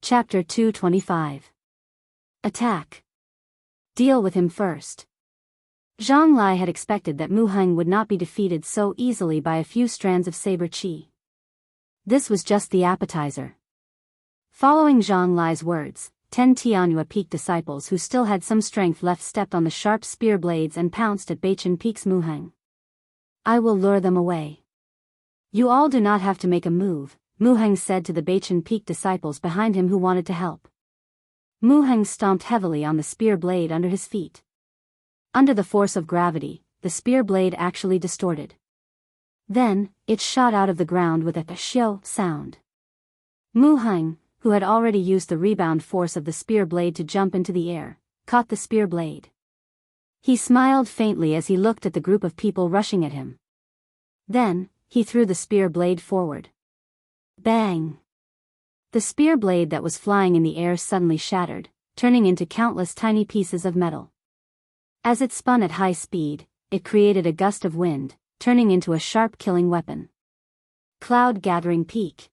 Chapter 225. Attack. Deal with him first. Zhang Lai had expected that Mu Heng would not be defeated so easily by a few strands of saber qi. This was just the appetizer. Following Zhang Lai's words, 10 Tianhua Peak disciples who still had some strength left stepped on the sharp spear blades and pounced at Beichen Peak's Mu Heng. I will lure them away. You all do not have to make a move, Mu Heng said to the Beichen Peak disciples behind him who wanted to help. Mu Heng stomped heavily on the spear blade under his feet. Under the force of gravity, the spear blade actually distorted. Then, it shot out of the ground with a xiao sound. Mu Heng, who had already used the rebound force of the spear blade to jump into the air, caught the spear blade. He smiled faintly as he looked at the group of people rushing at him. Then, he threw the spear blade forward. Bang! The spear blade that was flying in the air suddenly shattered, turning into countless tiny pieces of metal. As it spun at high speed, it created a gust of wind, turning into a sharp killing weapon. Cloud Gathering Peak.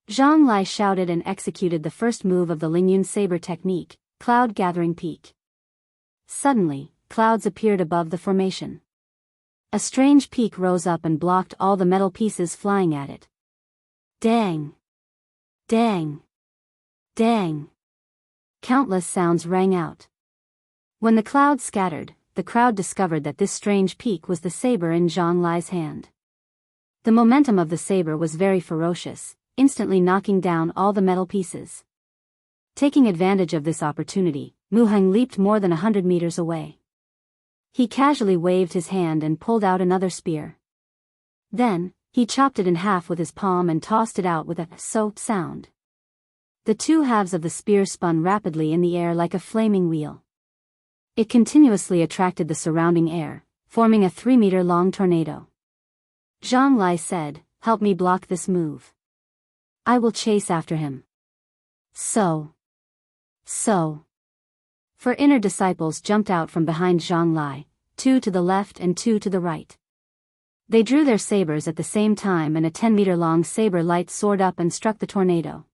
Zhang Lai shouted and executed the first move of the Lingyun saber technique, Cloud Gathering Peak. Suddenly, clouds appeared above the formation. A strange peak rose up and blocked all the metal pieces flying at it. Dang! Dang! Dang! Countless sounds rang out. When the clouds scattered, the crowd discovered that this strange peak was the saber in Zhang Lai's hand. The momentum of the saber was very ferocious, instantly knocking down all the metal pieces. Taking advantage of this opportunity, Mu Heng leaped more than 100 meters away. He casually waved his hand and pulled out another spear. Then, he chopped it in half with his palm and tossed it out with a so sound. The two halves of the spear spun rapidly in the air like a flaming wheel. It continuously attracted the surrounding air, forming a 3-meter-long tornado. Zhang Lai said, "Help me block this move. I will chase after him." So. Four inner disciples jumped out from behind Zhang Lai, 2 to the left and 2 to the right. They drew their sabers at the same time and a 10-meter-long saber light soared up and struck the tornado.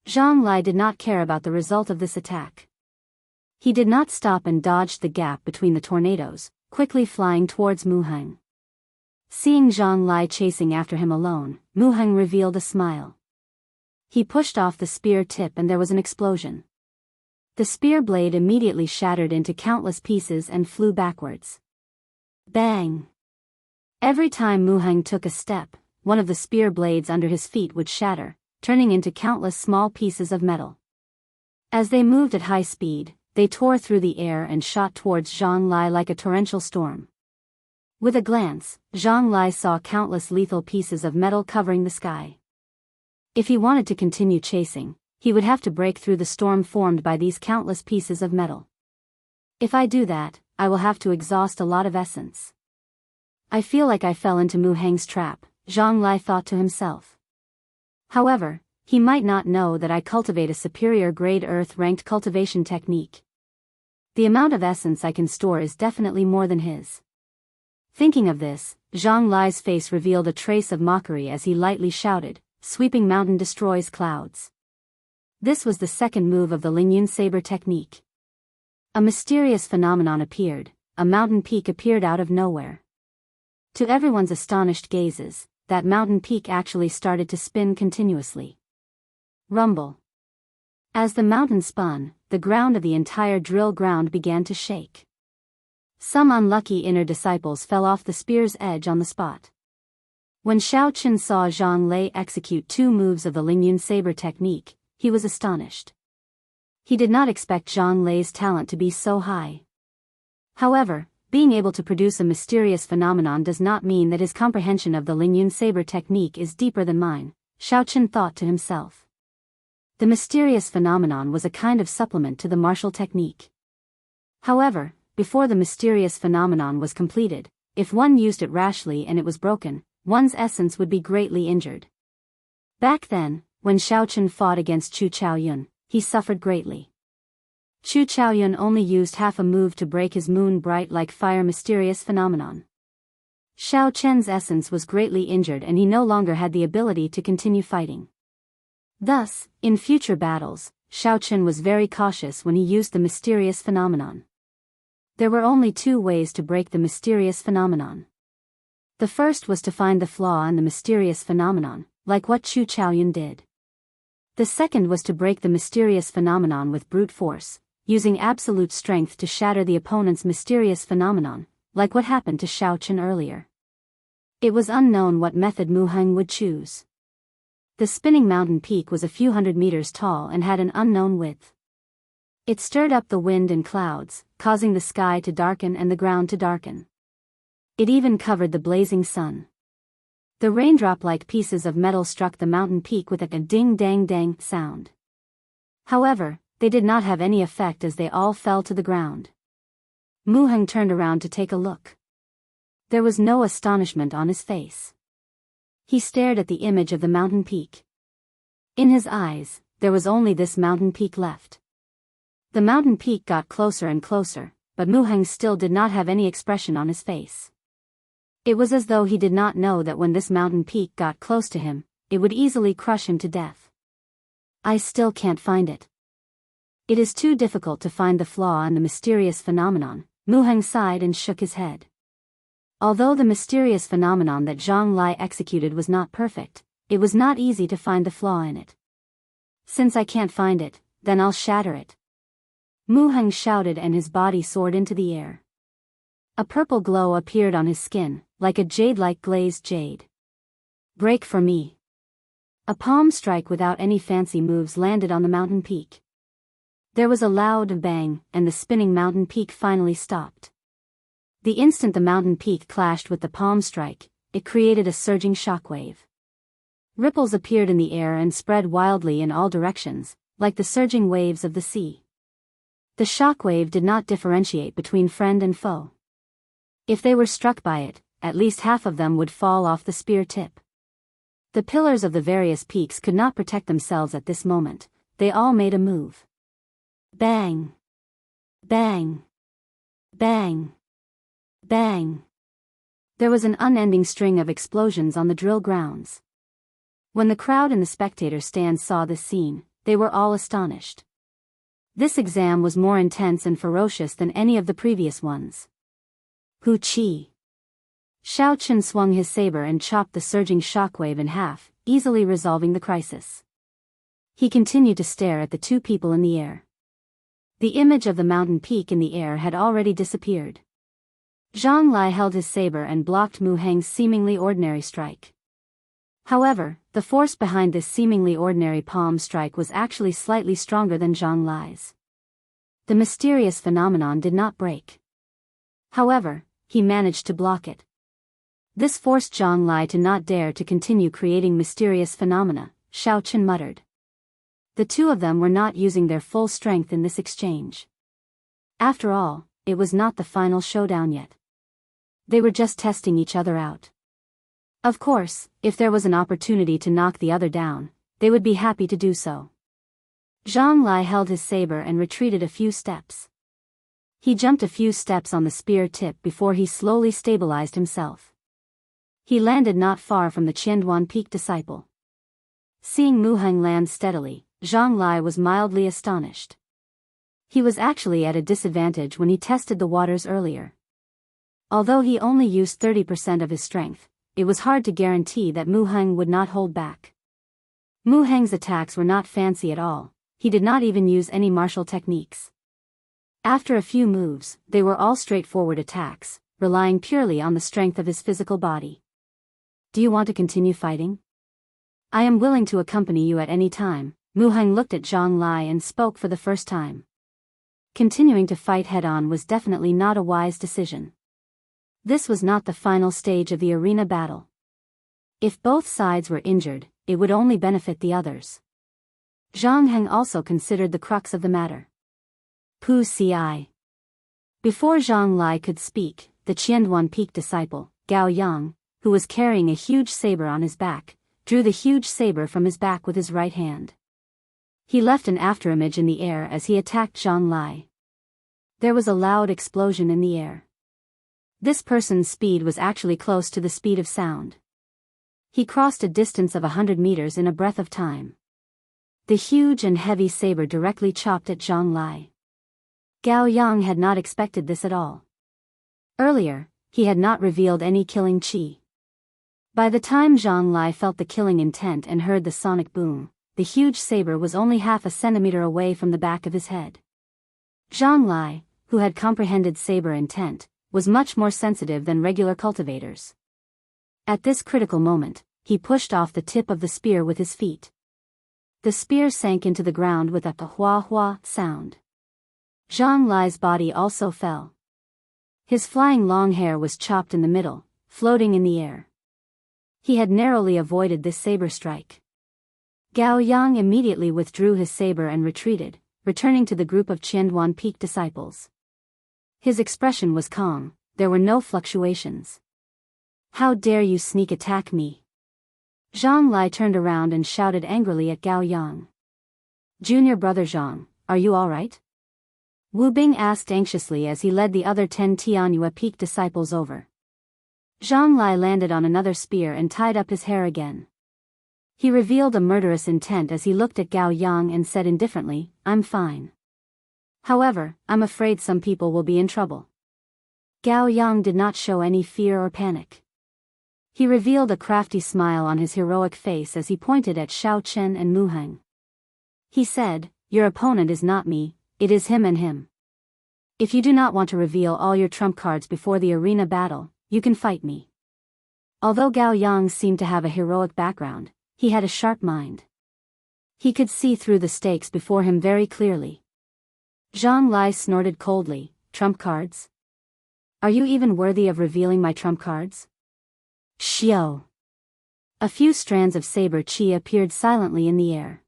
Zhang Lai did not care about the result of this attack. He did not stop and dodged the gap between the tornadoes, quickly flying towards Mu Heng. Seeing Zhang Lai chasing after him alone, Mu Heng revealed a smile. He pushed off the spear tip and there was an explosion. The spear blade immediately shattered into countless pieces and flew backwards. Bang! Every time Mu Heng took a step, one of the spear blades under his feet would shatter, turning into countless small pieces of metal. As they moved at high speed, they tore through the air and shot towards Zhang Lai like a torrential storm. With a glance, Zhang Lai saw countless lethal pieces of metal covering the sky. If he wanted to continue chasing, he would have to break through the storm formed by these countless pieces of metal. If I do that, I will have to exhaust a lot of essence. I feel like I fell into Mu Heng's trap, Zhang Lai thought to himself. However, he might not know that I cultivate a superior grade earth-ranked cultivation technique. The amount of essence I can store is definitely more than his. Thinking of this, Zhang Lai's face revealed a trace of mockery as he lightly shouted, "Sweeping mountain destroys clouds." This was the second move of the Lingyun saber technique. A mysterious phenomenon appeared, a mountain peak appeared out of nowhere. To everyone's astonished gazes, that mountain peak actually started to spin continuously. Rumble. As the mountain spun, the ground of the entire drill ground began to shake. Some unlucky inner disciples fell off the spear's edge on the spot. When Xiao Chen saw Zhang Lai execute 2 moves of the Lingyun saber technique, he was astonished. He did not expect Zhang Lai's talent to be so high. However, being able to produce a mysterious phenomenon does not mean that his comprehension of the Lingyun saber technique is deeper than mine, Xiao Chen thought to himself. The mysterious phenomenon was a kind of supplement to the martial technique. However, before the mysterious phenomenon was completed, if one used it rashly and it was broken, one's essence would be greatly injured. Back then, when Xiao Chen fought against Chu Chaoyun, he suffered greatly. Chu Chaoyun only used half a move to break his moon bright like fire mysterious phenomenon. Xiao Chen's essence was greatly injured and he no longer had the ability to continue fighting. Thus, in future battles, Xiaochen was very cautious when he used the mysterious phenomenon. There were only two ways to break the mysterious phenomenon. The first was to find the flaw in the mysterious phenomenon, like what Chu Chaoyun did. The second was to break the mysterious phenomenon with brute force, using absolute strength to shatter the opponent's mysterious phenomenon, like what happened to Xiaochen earlier. It was unknown what method Mu Heng would choose. The spinning mountain peak was a few hundred meters tall and had an unknown width. It stirred up the wind and clouds, causing the sky to darken and the ground to darken. It even covered the blazing sun. The raindrop-like pieces of metal struck the mountain peak with a ding-dang-dang sound. However, they did not have any effect as they all fell to the ground. Mu Heng turned around to take a look. There was no astonishment on his face. He stared at the image of the mountain peak. In his eyes, there was only this mountain peak left. The mountain peak got closer and closer, but Mu Heng still did not have any expression on his face. It was as though he did not know that when this mountain peak got close to him, it would easily crush him to death. I still can't find it. It is too difficult to find the flaw in the mysterious phenomenon. Mu Heng sighed and shook his head. Although the mysterious phenomenon that Zhang Lai executed was not perfect, it was not easy to find the flaw in it. Since I can't find it, then I'll shatter it. Mu Heng shouted and his body soared into the air. A purple glow appeared on his skin, like a jade-like glazed jade. Break for me. A palm strike without any fancy moves landed on the mountain peak. There was a loud bang, and the spinning mountain peak finally stopped. The instant the mountain peak clashed with the palm strike, it created a surging shockwave. Ripples appeared in the air and spread wildly in all directions, like the surging waves of the sea. The shockwave did not differentiate between friend and foe. If they were struck by it, at least half of them would fall off the spear tip. The pillars of the various peaks could not protect themselves at this moment. They all made a move. Bang! Bang! Bang! Bang! There was an unending string of explosions on the drill grounds. When the crowd and the spectator stands saw this scene, they were all astonished. This exam was more intense and ferocious than any of the previous ones. Hu Qi. Xiaochen swung his saber and chopped the surging shockwave in half, easily resolving the crisis. He continued to stare at the two people in the air. The image of the mountain peak in the air had already disappeared. Zhang Lai held his saber and blocked Mu Heng's seemingly ordinary strike. However, the force behind this seemingly ordinary palm strike was actually slightly stronger than Zhang Lai's. The mysterious phenomenon did not break. However, he managed to block it. This forced Zhang Lai to not dare to continue creating mysterious phenomena, Xiaochen muttered. The two of them were not using their full strength in this exchange. After all, it was not the final showdown yet. They were just testing each other out. Of course, if there was an opportunity to knock the other down, they would be happy to do so. Zhang Lai held his saber and retreated a few steps. He jumped a few steps on the spear tip before he slowly stabilized himself. He landed not far from the Qianduan Peak disciple. Seeing Mu Heng land steadily, Zhang Lai was mildly astonished. He was actually at a disadvantage when he tested the waters earlier. Although he only used 30% of his strength, it was hard to guarantee that Mu Heng would not hold back. Mu Heng's attacks were not fancy at all. He did not even use any martial techniques. After a few moves, they were all straightforward attacks, relying purely on the strength of his physical body. Do you want to continue fighting? I am willing to accompany you at any time. Mu Heng looked at Zhang Lai and spoke for the first time. Continuing to fight head-on was definitely not a wise decision. This was not the final stage of the arena battle. If both sides were injured, it would only benefit the others. Zhang Heng also considered the crux of the matter. Pu Ci. Before Zhang Lai could speak, the Qianduan Peak disciple, Gao Yang, who was carrying a huge saber on his back, drew the huge saber from his back with his right hand. He left an afterimage in the air as he attacked Zhang Lai. There was a loud explosion in the air. This person's speed was actually close to the speed of sound. He crossed a distance of 100 meters in a breath of time. The huge and heavy saber directly chopped at Zhang Lai. Gao Yang had not expected this at all. Earlier, he had not revealed any killing chi. By the time Zhang Lai felt the killing intent and heard the sonic boom, the huge saber was only half a centimeter away from the back of his head. Zhang Lai, who had comprehended saber intent, was much more sensitive than regular cultivators. At this critical moment, he pushed off the tip of the spear with his feet. The spear sank into the ground with a hua-hua sound. Zhang Lai's body also fell. His flying long hair was chopped in the middle, floating in the air. He had narrowly avoided this saber strike. Gao Yang immediately withdrew his saber and retreated, returning to the group of Qianduan Peak disciples. His expression was calm, there were no fluctuations. "How dare you sneak attack me?" Zhang Lai turned around and shouted angrily at Gao Yang. "Junior brother Zhang, are you all right?" Wu Bing asked anxiously as he led the other 10 Tianyue Peak disciples over. Zhang Lai landed on another spear and tied up his hair again. He revealed a murderous intent as he looked at Gao Yang and said indifferently, "I'm fine. However, I'm afraid some people will be in trouble." Gao Yang did not show any fear or panic. He revealed a crafty smile on his heroic face as he pointed at Xiao Chen and Mu Heng. He said, "Your opponent is not me, it is him and him. If you do not want to reveal all your trump cards before the arena battle, you can fight me." Although Gao Yang seemed to have a heroic background, he had a sharp mind. He could see through the stakes before him very clearly. Zhang Lai snorted coldly, "Trump cards? Are you even worthy of revealing my trump cards?" Xiao. A few strands of saber chi appeared silently in the air.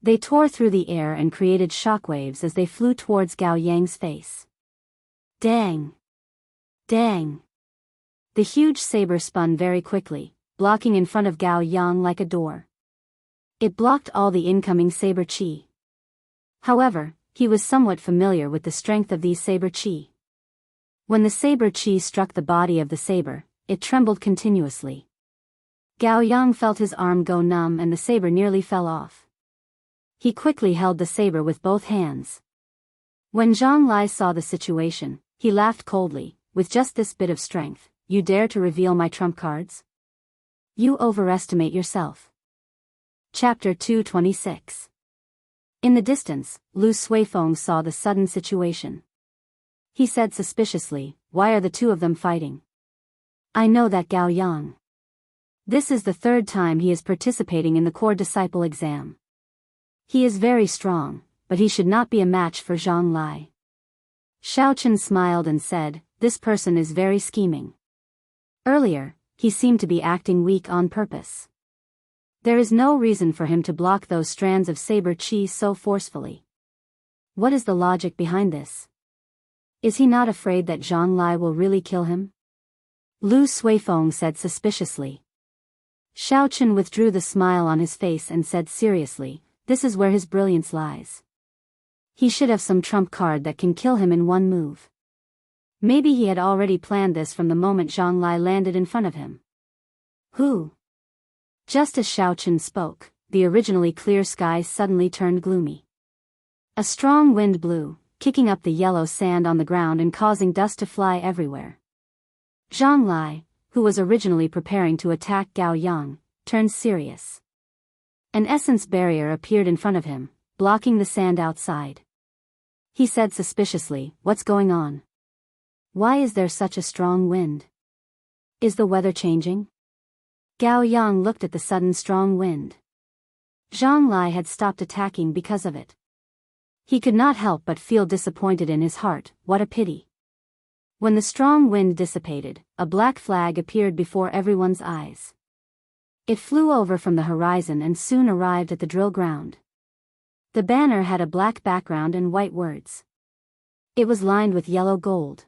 They tore through the air and created shockwaves as they flew towards Gao Yang's face. Dang! Dang! The huge saber spun very quickly, blocking in front of Gao Yang like a door. It blocked all the incoming saber chi. However, he was somewhat familiar with the strength of these saber chi. When the saber chi struck the body of the saber, it trembled continuously. Gao Yang felt his arm go numb and the saber nearly fell off. He quickly held the saber with both hands. When Zhang Lai saw the situation, he laughed coldly, "With just this bit of strength, you dare to reveal my trump cards? You overestimate yourself." Chapter 226. In the distance, Lu Suifeng saw the sudden situation. He said suspiciously, "Why are the two of them fighting? I know that Gao Yang. This is the third time he is participating in the core disciple exam. He is very strong, but he should not be a match for Zhang Lai." Xiao Chen smiled and said, "This person is very scheming. Earlier, he seemed to be acting weak on purpose. There is no reason for him to block those strands of saber chi so forcefully. What is the logic behind this? Is he not afraid that Zhang Lai will really kill him?" Lu Suifeng said suspiciously. Xiao Chen withdrew the smile on his face and said seriously, "This is where his brilliance lies. He should have some trump card that can kill him in one move." Maybe he had already planned this from the moment Zhang Lai landed in front of him. Who? Just as Xiao Chen spoke, the originally clear sky suddenly turned gloomy. A strong wind blew, kicking up the yellow sand on the ground and causing dust to fly everywhere. Zhang Lai, who was originally preparing to attack Gao Yang, turned serious. An essence barrier appeared in front of him, blocking the sand outside. He said suspiciously, "What's going on? Why is there such a strong wind? Is the weather changing?" Gao Yang looked at the sudden strong wind. Zhang Lai had stopped attacking because of it. He could not help but feel disappointed in his heart. What a pity. When the strong wind dissipated, a black flag appeared before everyone's eyes. It flew over from the horizon and soon arrived at the drill ground. The banner had a black background and white words. It was lined with yellow gold.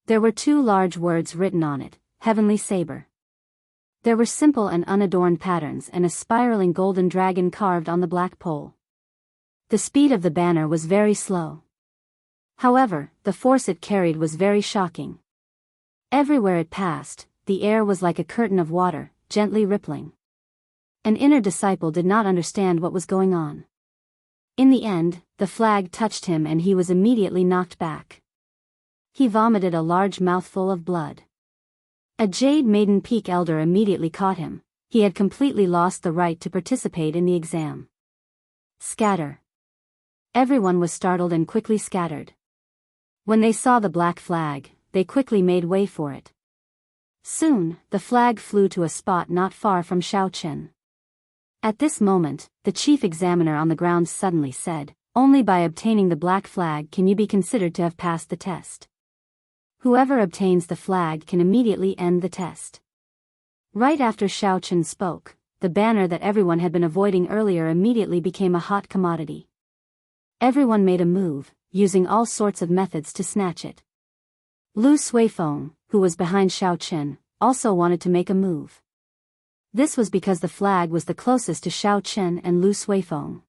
There were two large words written on it, "Heavenly Saber." There were simple and unadorned patterns and a spiraling golden dragon carved on the black pole. The speed of the banner was very slow. However, the force it carried was very shocking. Everywhere it passed, the air was like a curtain of water, gently rippling. An inner disciple did not understand what was going on. In the end, the flag touched him and he was immediately knocked back. He vomited a large mouthful of blood. A Jade Maiden Peak elder immediately caught him. He had completely lost the right to participate in the exam. Scatter. Everyone was startled and quickly scattered. When they saw the black flag, they quickly made way for it. Soon, the flag flew to a spot not far from Xiaochen. At this moment, the chief examiner on the grounds suddenly said, "Only by obtaining the black flag can you be considered to have passed the test. Whoever obtains the flag can immediately end the test." Right after Xiaochen spoke, the banner that everyone had been avoiding earlier immediately became a hot commodity. Everyone made a move, using all sorts of methods to snatch it. Lu Suifeng, who was behind Xiaochen, also wanted to make a move. This was because the flag was the closest to Xiaochen and Lu Suifeng.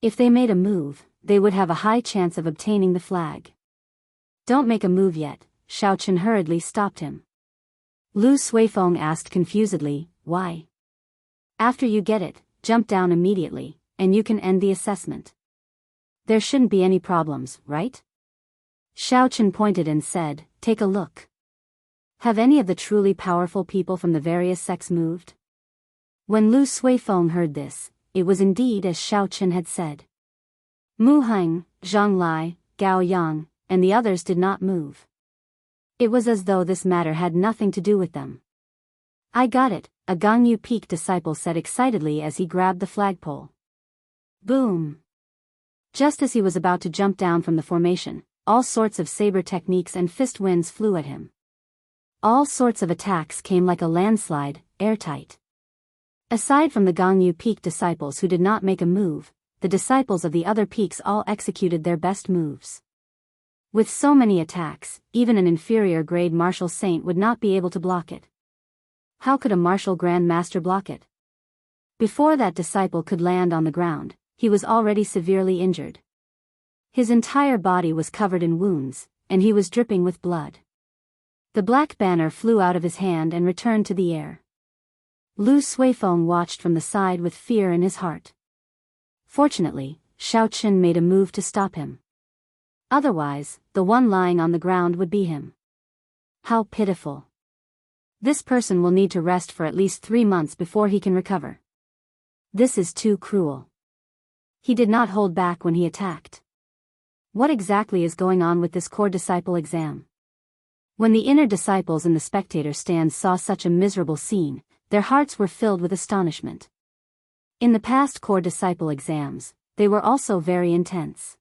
If they made a move, they would have a high chance of obtaining the flag. "Don't make a move yet," Xiaochen hurriedly stopped him. Lu Suifeng asked confusedly, "Why?" "After you get it, jump down immediately, and you can end the assessment. There shouldn't be any problems, right?" Xiaochen pointed and said, "Take a look. Have any of the truly powerful people from the various sects moved?" When Lu Suifeng heard this, it was indeed as Xiaochen had said. Mu Heng, Zhang Lai, Gao Yang, and the others did not move. It was as though this matter had nothing to do with them. "I got it," a Gangyu Peak disciple said excitedly as he grabbed the flagpole. Boom! Just as he was about to jump down from the formation, all sorts of saber techniques and fist winds flew at him. All sorts of attacks came like a landslide, airtight. Aside from the Gangyu Peak disciples who did not make a move, the disciples of the other peaks all executed their best moves. With so many attacks, even an inferior grade martial saint would not be able to block it. How could a martial grand master block it? Before that disciple could land on the ground, he was already severely injured. His entire body was covered in wounds, and he was dripping with blood. The black banner flew out of his hand and returned to the air. Lu Suifeng watched from the side with fear in his heart. Fortunately, Xiaochen made a move to stop him. Otherwise, the one lying on the ground would be him. How pitiful. This person will need to rest for at least 3 months before he can recover. This is too cruel. He did not hold back when he attacked. What exactly is going on with this core disciple exam? When the inner disciples in the spectator stand saw such a miserable scene, their hearts were filled with astonishment. In the past core disciple exams, they were also very intense.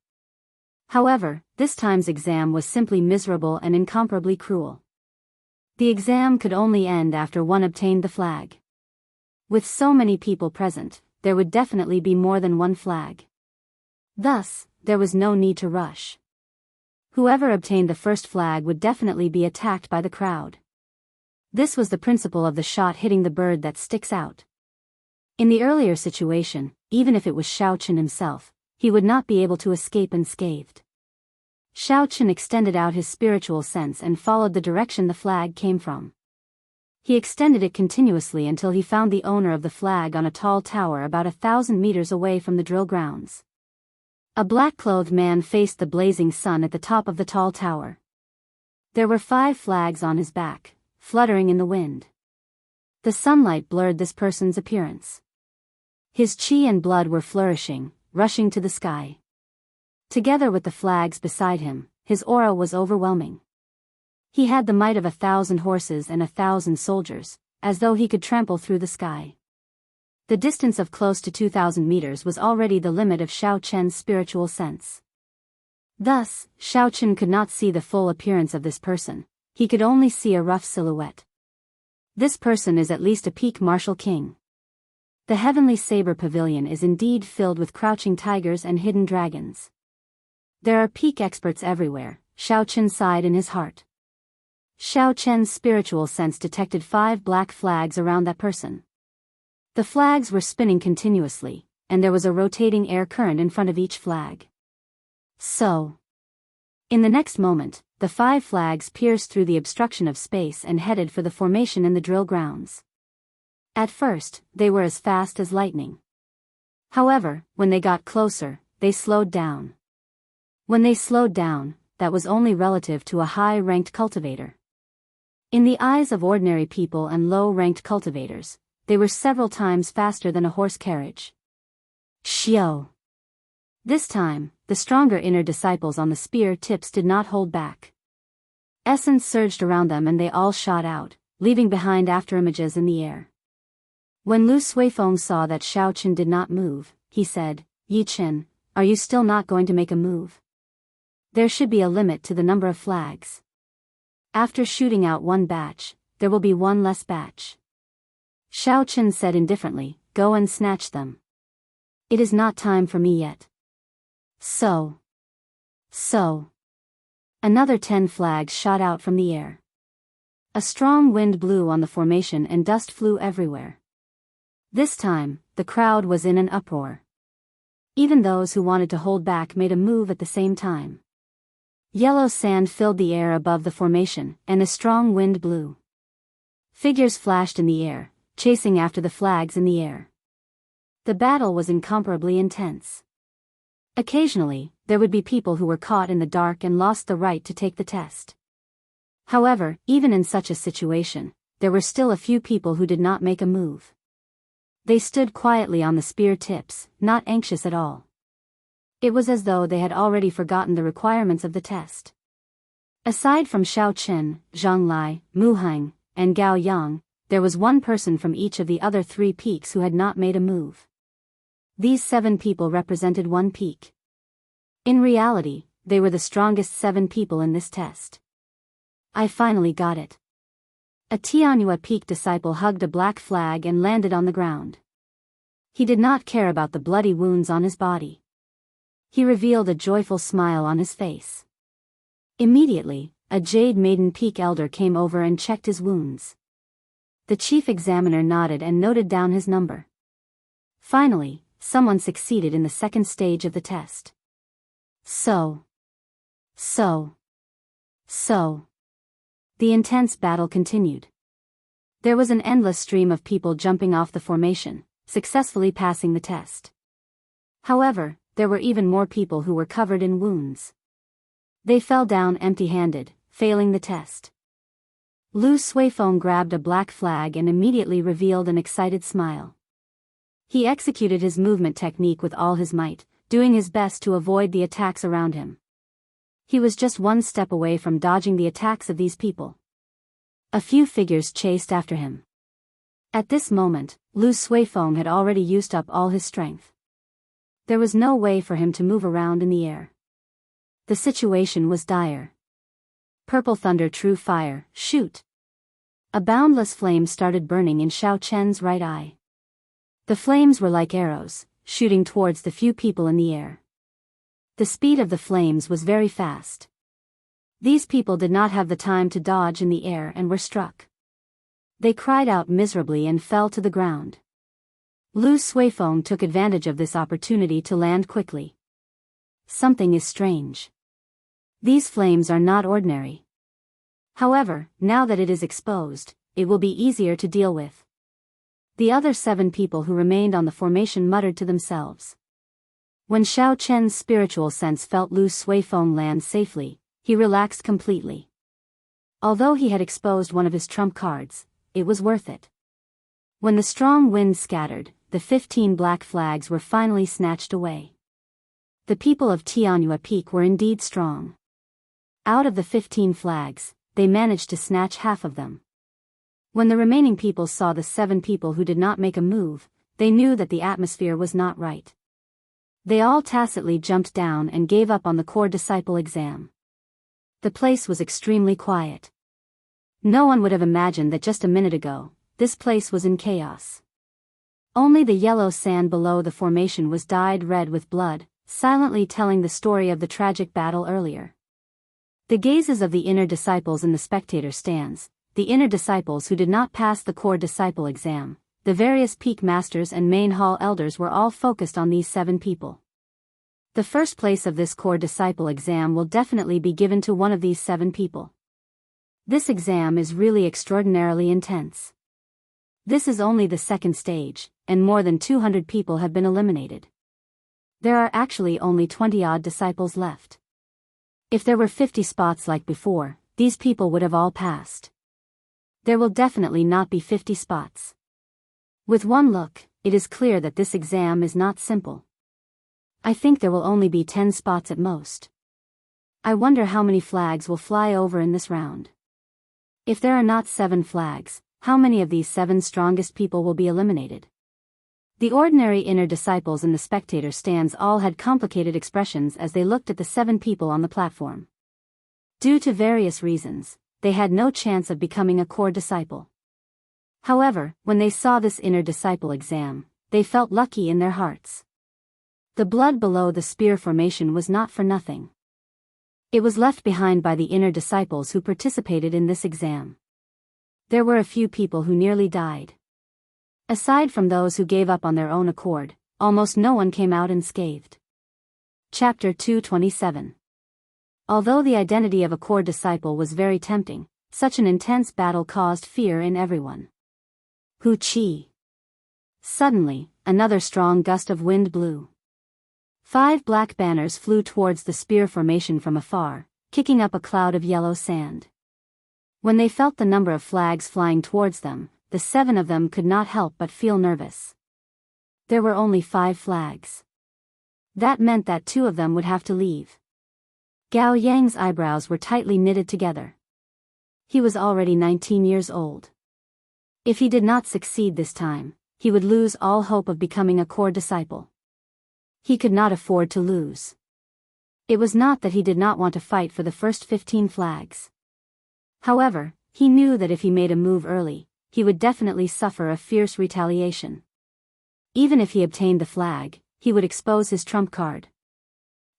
However, this time's exam was simply miserable and incomparably cruel. The exam could only end after one obtained the flag. With so many people present, there would definitely be more than one flag. Thus, there was no need to rush. Whoever obtained the first flag would definitely be attacked by the crowd. This was the principle of the shot hitting the bird that sticks out. In the earlier situation, even if it was Xiaochen himself, he would not be able to escape unscathed. Xiaochen extended out his spiritual sense and followed the direction the flag came from. He extended it continuously until he found the owner of the flag on a tall tower about 1,000 meters away from the drill grounds. A black-clothed man faced the blazing sun at the top of the tall tower. There were 5 flags on his back, fluttering in the wind. The sunlight blurred this person's appearance. His chi and blood were flourishing, rushing to the sky. Together with the flags beside him, his aura was overwhelming. He had the might of 1,000 horses and 1,000 soldiers, as though he could trample through the sky. The distance of close to 2,000 meters was already the limit of Xiaochen's spiritual sense. Thus, Xiaochen could not see the full appearance of this person, he could only see a rough silhouette. This person is at least a peak martial king. The heavenly saber pavilion is indeed filled with crouching tigers and hidden dragons. There are peak experts everywhere, Xiaochen sighed in his heart. Xiaochen's spiritual sense detected 5 black flags around that person. The flags were spinning continuously, and there was a rotating air current in front of each flag. So, in the next moment, the 5 flags pierced through the obstruction of space and headed for the formation in the drill grounds. At first, they were as fast as lightning. However, when they got closer, they slowed down. When they slowed down, that was only relative to a high-ranked cultivator. In the eyes of ordinary people and low-ranked cultivators, they were several times faster than a horse carriage. Xiao! This time, the stronger inner disciples on the spear tips did not hold back. Essence surged around them and they all shot out, leaving behind afterimages in the air. When Lu Suifeng saw that Xiao Qin did not move, he said, "Yi Qin, are you still not going to make a move? There should be a limit to the number of flags. After shooting out one batch, there will be one less batch." Xiao Qin said indifferently, "Go and snatch them. It is not time for me yet." So. Another 10 flags shot out from the air. A strong wind blew on the formation and dust flew everywhere. This time, the crowd was in an uproar. Even those who wanted to hold back made a move at the same time. Yellow sand filled the air above the formation, and a strong wind blew. Figures flashed in the air, chasing after the flags in the air. The battle was incomparably intense. Occasionally, there would be people who were caught in the dark and lost the right to take the test. However, even in such a situation, there were still a few people who did not make a move. They stood quietly on the spear tips, not anxious at all. It was as though they had already forgotten the requirements of the test. Aside from Xiao Qin, Zhang Lai, Mu Heng, and Gao Yang, there was one person from each of the other 3 peaks who had not made a move. These 7 people represented one peak. In reality, they were the strongest 7 people in this test. I finally got it. A Tianhua Peak disciple hugged a black flag and landed on the ground. He did not care about the bloody wounds on his body. He revealed a joyful smile on his face. Immediately, a Jade Maiden Peak elder came over and checked his wounds. The chief examiner nodded and noted down his number. Finally, someone succeeded in the second stage of the test. So. The intense battle continued. There was an endless stream of people jumping off the formation, successfully passing the test. However, there were even more people who were covered in wounds. They fell down empty-handed, failing the test. Lu Suifeng grabbed a black flag and immediately revealed an excited smile. He executed his movement technique with all his might, doing his best to avoid the attacks around him. He was just one step away from dodging the attacks of these people. A few figures chased after him. At this moment, Lu Suifeng had already used up all his strength. There was no way for him to move around in the air. The situation was dire. Purple thunder, true fire, shoot! A boundless flame started burning in Xiao Chen's right eye. The flames were like arrows, shooting towards the few people in the air. The speed of the flames was very fast. These people did not have the time to dodge in the air and were struck. They cried out miserably and fell to the ground. Lu Suifeng took advantage of this opportunity to land quickly. Something is strange. These flames are not ordinary. However, now that it is exposed, it will be easier to deal with. The other 7 people who remained on the formation muttered to themselves. When Xiao Chen's spiritual sense felt Lu Suifeng land safely, he relaxed completely. Although he had exposed one of his trump cards, it was worth it. When the strong wind scattered, the 15 black flags were finally snatched away. The people of Tianhua Peak were indeed strong. Out of the 15 flags, they managed to snatch half of them. When the remaining people saw the 7 people who did not make a move, they knew that the atmosphere was not right. They all tacitly jumped down and gave up on the core disciple exam. The place was extremely quiet. No one would have imagined that just a minute ago, this place was in chaos. Only the yellow sand below the formation was dyed red with blood, silently telling the story of the tragic battle earlier. The gazes of the inner disciples in the spectator stands, the inner disciples who did not pass the core disciple exam, the various peak masters and main hall elders were all focused on these 7 people. The first place of this core disciple exam will definitely be given to one of these 7 people. This exam is really extraordinarily intense. This is only the second stage, and more than 200 people have been eliminated. There are actually only 20-odd disciples left. If there were 50 spots like before, these people would have all passed. There will definitely not be 50 spots. With one look, it is clear that this exam is not simple. I think there will only be 10 spots at most. I wonder how many flags will fly over in this round. If there are not 7 flags, how many of these 7 strongest people will be eliminated? The ordinary inner disciples in the spectator stands all had complicated expressions as they looked at the 7 people on the platform. Due to various reasons, they had no chance of becoming a core disciple. However, when they saw this inner disciple exam, they felt lucky in their hearts. The blood below the spear formation was not for nothing. It was left behind by the inner disciples who participated in this exam. There were a few people who nearly died. Aside from those who gave up on their own accord, almost no one came out unscathed. Chapter 227. Although the identity of a core disciple was very tempting, such an intense battle caused fear in everyone. Hu Chi. Suddenly, another strong gust of wind blew. 5 black banners flew towards the spear formation from afar, kicking up a cloud of yellow sand. When they felt the number of flags flying towards them, the 7 of them could not help but feel nervous. There were only 5 flags. That meant that 2 of them would have to leave. Gao Yang's eyebrows were tightly knitted together. He was already 19 years old. If he did not succeed this time, he would lose all hope of becoming a core disciple. He could not afford to lose. It was not that he did not want to fight for the first 15 flags. However, he knew that if he made a move early, he would definitely suffer a fierce retaliation. Even if he obtained the flag, he would expose his trump card.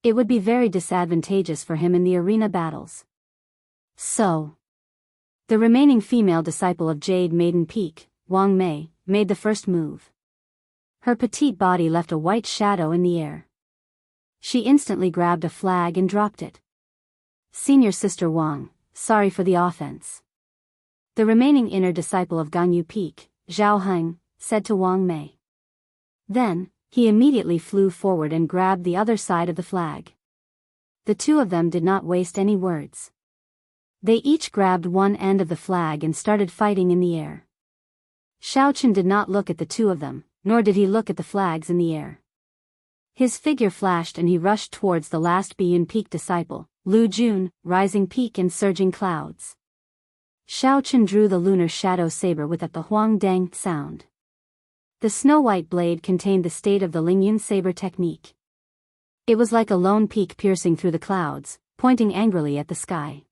It would be very disadvantageous for him in the arena battles. So, the remaining female disciple of Jade Maiden Peak, Wang Mei, made the first move. Her petite body left a white shadow in the air. She instantly grabbed a flag and dropped it. Senior Sister Wang, sorry for the offense. The remaining inner disciple of Ganyu Peak, Zhao Heng, said to Wang Mei. Then, he immediately flew forward and grabbed the other side of the flag. The 2 of them did not waste any words. They each grabbed one end of the flag and started fighting in the air. Xiao Chen did not look at the 2 of them, nor did he look at the flags in the air. His figure flashed and he rushed towards the last Biyun Peak disciple, Lu Jun, rising peak and surging clouds. Xiao Chen drew the lunar shadow saber with the Huang Dang sound. The snow-white blade contained the state of the Lingyun saber technique. It was like a lone peak piercing through the clouds, pointing angrily at the sky.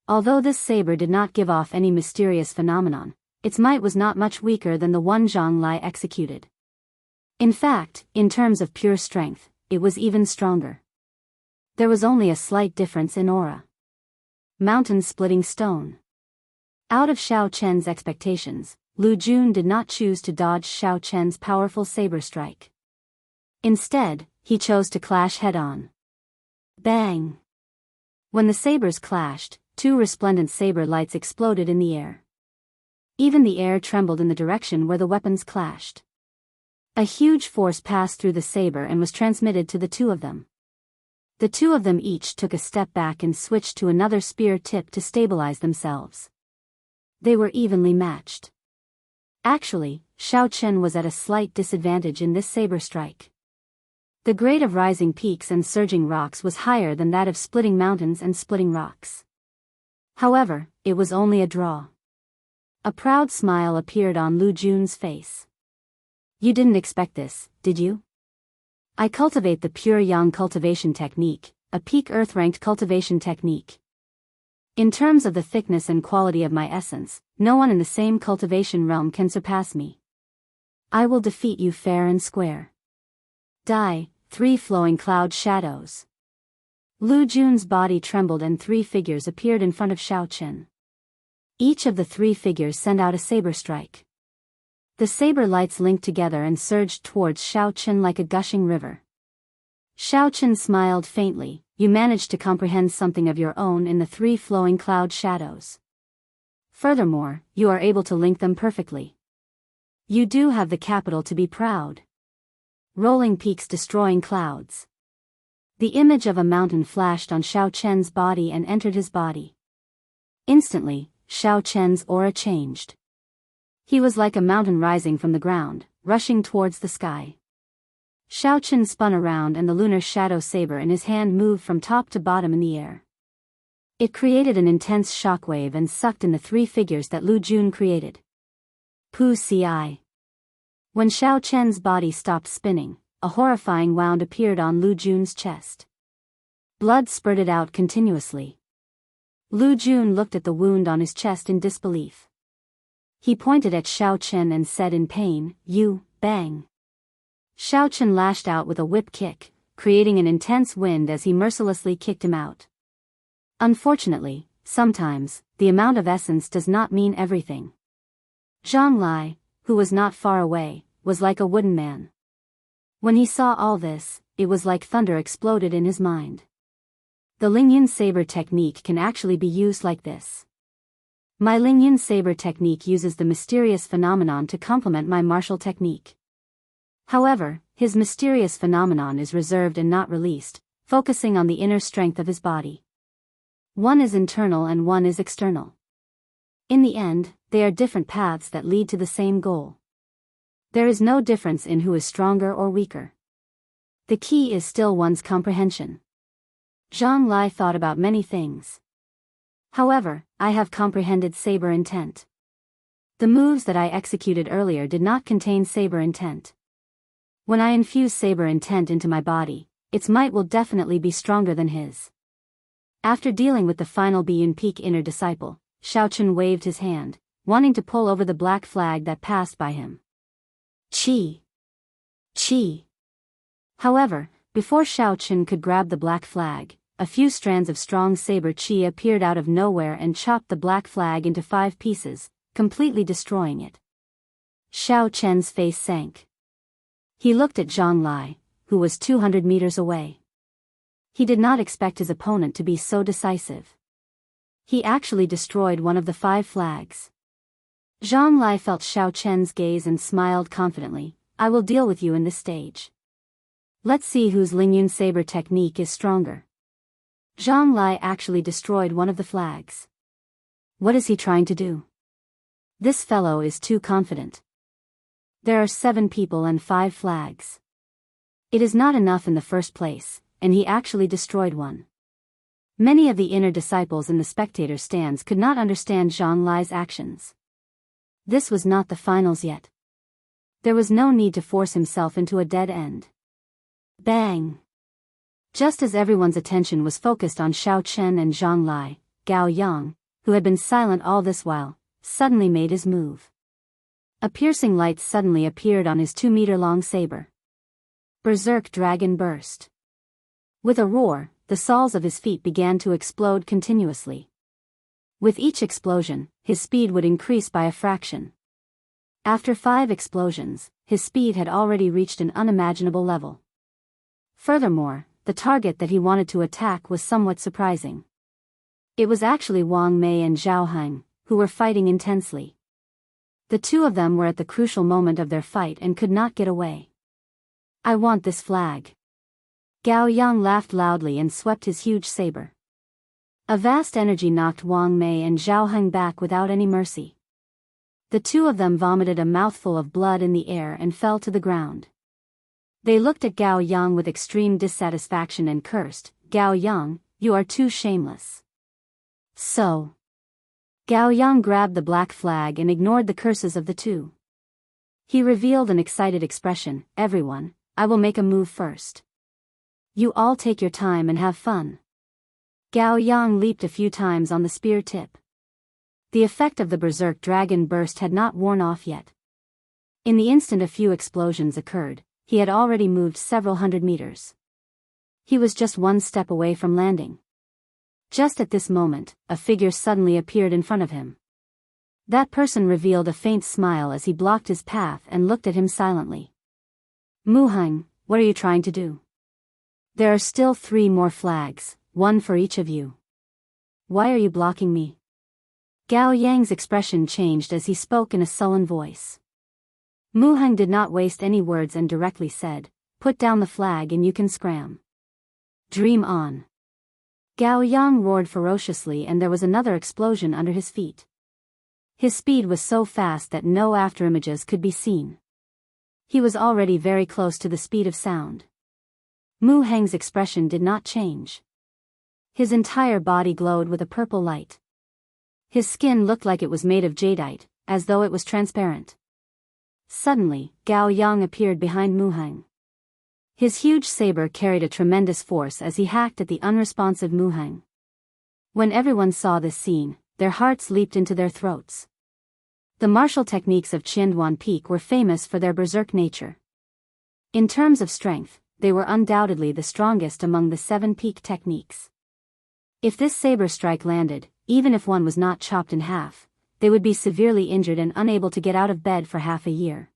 Although this saber did not give off any mysterious phenomenon, its might was not much weaker than the one Zhang Lai executed. In fact, in terms of pure strength, it was even stronger. There was only a slight difference in aura. Mountain-splitting stone. Out of Xiao Chen's expectations, Lu Jun did not choose to dodge Xiao Chen's powerful saber strike. Instead, he chose to clash head-on. Bang! When the sabers clashed, 2 resplendent saber lights exploded in the air. Even the air trembled in the direction where the weapons clashed. A huge force passed through the saber and was transmitted to the 2 of them. The 2 of them each took a step back and switched to another spear tip to stabilize themselves. They were evenly matched. Actually, Xiao Chen was at a slight disadvantage in this saber strike. The grade of rising peaks and surging rocks was higher than that of splitting mountains and splitting rocks. However, it was only a draw. A proud smile appeared on Lu Jun's face. You didn't expect this, did you? I cultivate the pure yang cultivation technique, a peak earth-ranked cultivation technique. In terms of the thickness and quality of my essence, no one in the same cultivation realm can surpass me. I will defeat you fair and square. Die, 3 flowing cloud shadows. Lu Jun's body trembled and 3 figures appeared in front of Xiao Chen. Each of the 3 figures sent out a saber strike. The saber lights linked together and surged towards Xiao Chen like a gushing river. Xiao Chen smiled faintly. You managed to comprehend something of your own in the 3 flowing cloud shadows. Furthermore, you are able to link them perfectly. You do have the capital to be proud. Rolling peaks destroying clouds. The image of a mountain flashed on Xiao Chen's body and entered his body. Instantly, Xiao Chen's aura changed. He was like a mountain rising from the ground, rushing towards the sky. Xiao Chen spun around and the lunar shadow saber in his hand moved from top to bottom in the air. It created an intense shockwave and sucked in the three figures that Lu Jun created. Pu Ci. When Xiao Chen's body stopped spinning, a horrifying wound appeared on Lu Jun's chest. Blood spurted out continuously. Lu Jun looked at the wound on his chest in disbelief. He pointed at Xiao Chen and said in pain, "You, bang." Xiao Chen lashed out with a whip kick, creating an intense wind as he mercilessly kicked him out. Unfortunately, sometimes, the amount of essence does not mean everything. Zhang Lai, who was not far away, was like a wooden man. When he saw all this, it was like thunder exploded in his mind. The Lingyun saber technique can actually be used like this. My Lingyun saber technique uses the mysterious phenomenon to complement my martial technique. However, his mysterious phenomenon is reserved and not released, focusing on the inner strength of his body. One is internal and one is external. In the end, they are different paths that lead to the same goal. There is no difference in who is stronger or weaker. The key is still one's comprehension. Zhang Lai thought about many things. However, I have comprehended saber intent. The moves that I executed earlier did not contain saber intent. When I infuse saber intent into my body, its might will definitely be stronger than his. After dealing with the final Biyun Peak inner disciple, Xiao Chen waved his hand, wanting to pull over the black flag that passed by him. Qi! Qi! However, before Xiao Chen could grab the black flag, a few strands of strong saber qi appeared out of nowhere and chopped the black flag into 5 pieces, completely destroying it. Xiao Chen's face sank. He looked at Zhang Lai, who was 200 meters away. He did not expect his opponent to be so decisive. He actually destroyed one of the 5 flags. Zhang Lai felt Xiao Chen's gaze and smiled confidently. I will deal with you in this stage. Let's see whose Lingyun saber technique is stronger. Zhang Lai actually destroyed one of the flags. What is he trying to do? This fellow is too confident. There are 7 people and 5 flags. It is not enough in the first place, and he actually destroyed one. Many of the inner disciples in the spectator stands could not understand Zhang Lai's actions. This was not the finals yet. There was no need to force himself into a dead end. Bang! Just as everyone's attention was focused on Xiao Chen and Zhang Lai, Gao Yang, who had been silent all this while, suddenly made his move. A piercing light suddenly appeared on his 2-meter-long saber. Berserk Dragon burst. With a roar, the soles of his feet began to explode continuously. With each explosion, his speed would increase by a fraction. After 5 explosions, his speed had already reached an unimaginable level. Furthermore, the target that he wanted to attack was somewhat surprising. It was actually Wang Mei and Zhao Heng, who were fighting intensely. The two of them were at the crucial moment of their fight and could not get away. I want this flag. Gao Yang laughed loudly and swept his huge saber. A vast energy knocked Wang Mei and Zhao Heng back without any mercy. The two of them vomited a mouthful of blood in the air and fell to the ground. They looked at Gao Yang with extreme dissatisfaction and cursed, Gao Yang, you are too shameless. So. Gao Yang grabbed the black flag and ignored the curses of the two. He revealed an excited expression, everyone, I will make a move first. You all take your time and have fun. Gao Yang leaped a few times on the spear tip. The effect of the berserk dragon burst had not worn off yet. In the instant a few explosions occurred, he had already moved several hundred meters. He was just 1 step away from landing. Just at this moment, a figure suddenly appeared in front of him. That person revealed a faint smile as he blocked his path and looked at him silently. Mu Heng, what are you trying to do? There are still 3 more flags, 1 for each of you. Why are you blocking me? Gao Yang's expression changed as he spoke in a sullen voice. Mu Heng did not waste any words and directly said, "Put down the flag and you can scram. Dream on." Gao Yang roared ferociously and there was another explosion under his feet. His speed was so fast that no afterimages could be seen. He was already very close to the speed of sound. Mu Heng's expression did not change. His entire body glowed with a purple light. His skin looked like it was made of jadeite, as though it was transparent. Suddenly, Gao Yang appeared behind Mu Heng. His huge saber carried a tremendous force as he hacked at the unresponsive Mu Heng. When everyone saw this scene, their hearts leaped into their throats. The martial techniques of Qianduan Peak were famous for their berserk nature. In terms of strength, they were undoubtedly the strongest among the 7 peak techniques. If this saber strike landed, even if one was not chopped in half, they would be severely injured and unable to get out of bed for half a year.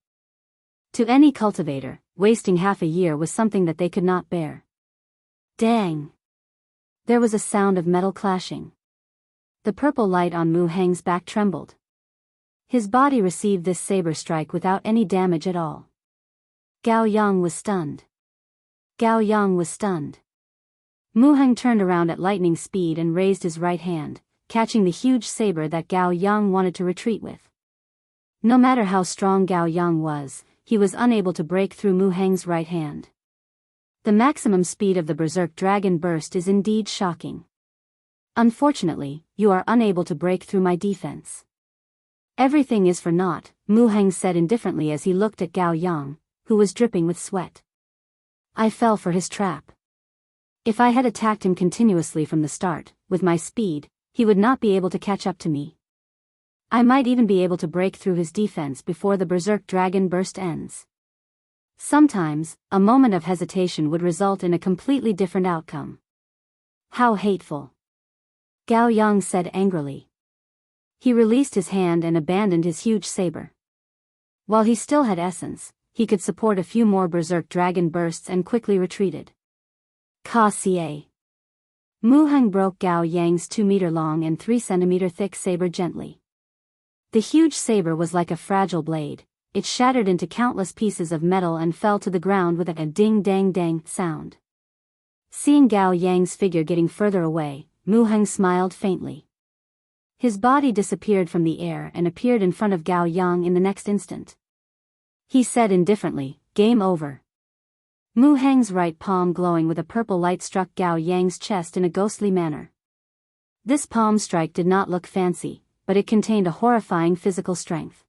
To any cultivator, wasting half a year was something that they could not bear. Dang! There was a sound of metal clashing. The purple light on Mu Heng's back trembled. His body received this saber strike without any damage at all. Gao Yang was stunned. Gao Yang was stunned. Mu Heng turned around at lightning speed and raised his right hand, catching the huge saber that Gao Yang wanted to retreat with. No matter how strong Gao Yang was, he was unable to break through Mu Heng's right hand. The maximum speed of the Berserk Dragon Burst is indeed shocking. Unfortunately, you are unable to break through my defense. Everything is for naught, Mu Heng said indifferently as he looked at Gao Yang, who was dripping with sweat. I fell for his trap. If I had attacked him continuously from the start, with my speed, he would not be able to catch up to me. I might even be able to break through his defense before the Berserk Dragon Burst ends. Sometimes, a moment of hesitation would result in a completely different outcome. How hateful! Gao Yang said angrily. He released his hand and abandoned his huge saber. While he still had essence, he could support a few more Berserk Dragon Bursts and quickly retreated. Ka Xie. Mu Heng broke Gao Yang's 2-meter-long and 3-centimeter-thick saber gently. The huge saber was like a fragile blade. It shattered into countless pieces of metal and fell to the ground with a ding-dang-dang sound. Seeing Gao Yang's figure getting further away, Mu Heng smiled faintly. His body disappeared from the air and appeared in front of Gao Yang in the next instant. He said indifferently, "Game over." Mu Heng's right palm glowing with a purple light struck Gao Yang's chest in a ghostly manner. This palm strike did not look fancy, but it contained a horrifying physical strength.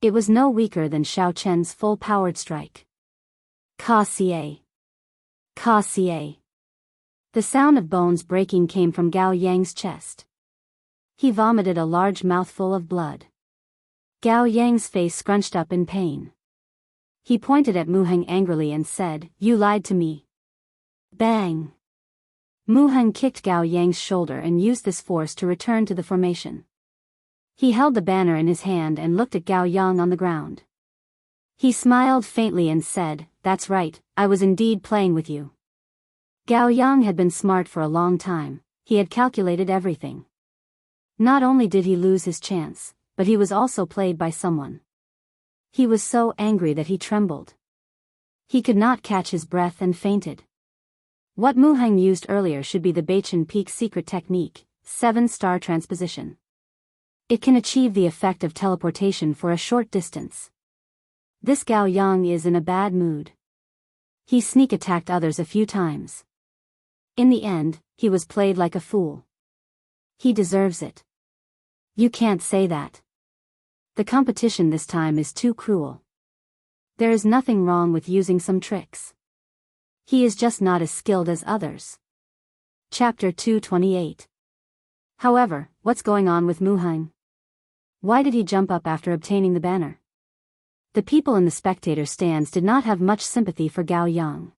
It was no weaker than Xiao Chen's full-powered strike. Ka Xie. Ka Xie. The sound of bones breaking came from Gao Yang's chest. He vomited a large mouthful of blood. Gao Yang's face scrunched up in pain. He pointed at Mu Heng angrily and said, "You lied to me." Bang! Mu Heng kicked Gao Yang's shoulder and used this force to return to the formation. He held the banner in his hand and looked at Gao Yang on the ground. He smiled faintly and said, "That's right, I was indeed playing with you." Gao Yang had been smart for a long time. He had calculated everything. Not only did he lose his chance, but he was also played by someone. He was so angry that he trembled. He could not catch his breath and fainted. What Mu Heng used earlier should be the Beichen Peak secret technique, 7-star transposition. It can achieve the effect of teleportation for a short distance. This Gao Yang is in a bad mood. He sneak attacked others a few times. In the end, he was played like a fool. He deserves it. You can't say that. The competition this time is too cruel. There is nothing wrong with using some tricks. He is just not as skilled as others. Chapter 228. However, what's going on with Mu Heng? Why did he jump up after obtaining the banner? The people in the spectator stands did not have much sympathy for Gao Yang.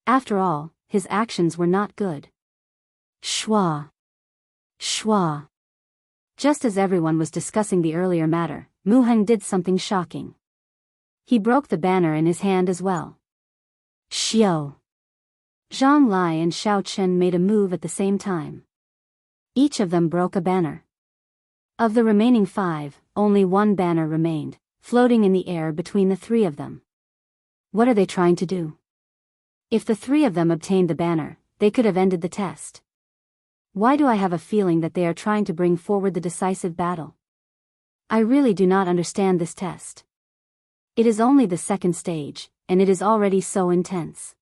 After all, his actions were not good. Schwa. Schwa. Just as everyone was discussing the earlier matter, Mu Heng did something shocking. He broke the banner in his hand as well. Xiao. Zhang Lai and Xiao Chen made a move at the same time. Each of them broke a banner. Of the remaining 5, only one banner remained, floating in the air between the three of them. What are they trying to do? If the three of them obtained the banner, they could have ended the test. Why do I have a feeling that they are trying to bring forward the decisive battle? I really do not understand this test. It is only the second stage, and it is already so intense.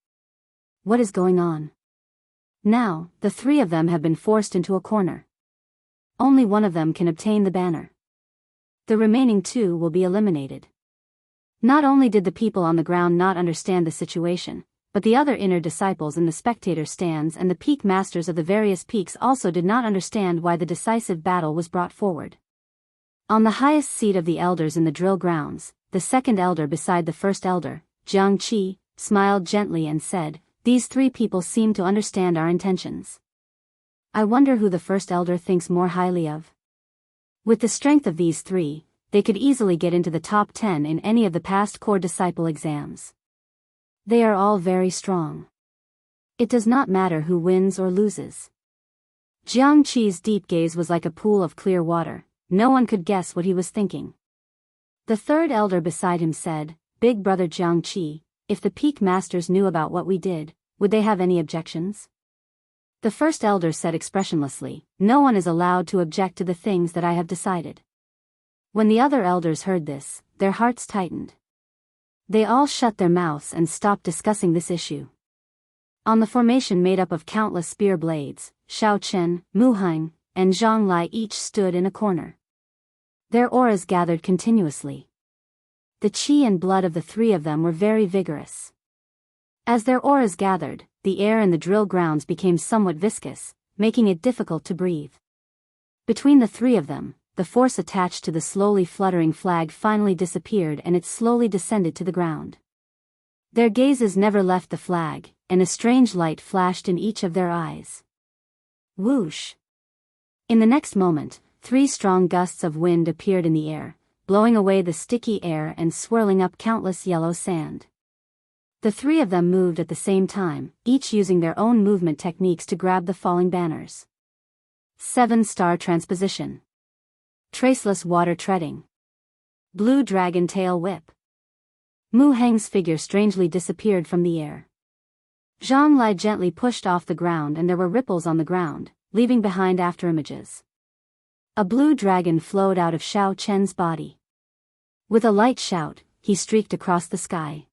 What is going on? Now, the three of them have been forced into a corner. Only one of them can obtain the banner. The remaining two will be eliminated. Not only did the people on the ground not understand the situation, but the other inner disciples in the spectator stands and the peak masters of the various peaks also did not understand why the decisive battle was brought forward. On the highest seat of the elders in the drill grounds, the second elder beside the first elder, Jiang Qi, smiled gently and said, "These three people seem to understand our intentions. I wonder who the first elder thinks more highly of. With the strength of these three, they could easily get into the top 10 in any of the past core disciple exams. They are all very strong. It does not matter who wins or loses." Jiang Qi's deep gaze was like a pool of clear water. No one could guess what he was thinking. The third elder beside him said, "Big brother Jiang Qi, if the peak masters knew about what we did, would they have any objections?" The first elder said expressionlessly, "No one is allowed to object to the things that I have decided." When the other elders heard this, their hearts tightened. They all shut their mouths and stopped discussing this issue. On the formation made up of countless spear blades, Xiao Chen, Mu Heng, and Zhang Lai each stood in a corner. Their auras gathered continuously. The qi and blood of the three of them were very vigorous. As their auras gathered, the air in the drill grounds became somewhat viscous, making it difficult to breathe. Between the three of them, the force attached to the slowly fluttering flag finally disappeared and it slowly descended to the ground. Their gazes never left the flag, and a strange light flashed in each of their eyes. Whoosh! In the next moment, 3 strong gusts of wind appeared in the air, blowing away the sticky air and swirling up countless yellow sand. The three of them moved at the same time, each using their own movement techniques to grab the falling banners. 7-star transposition. Traceless water treading. Blue dragon tail whip. Mu Heng's figure strangely disappeared from the air. Zhang Lai gently pushed off the ground and there were ripples on the ground, leaving behind afterimages. A blue dragon flowed out of Xiao Chen's body. With a light shout, he streaked across the sky.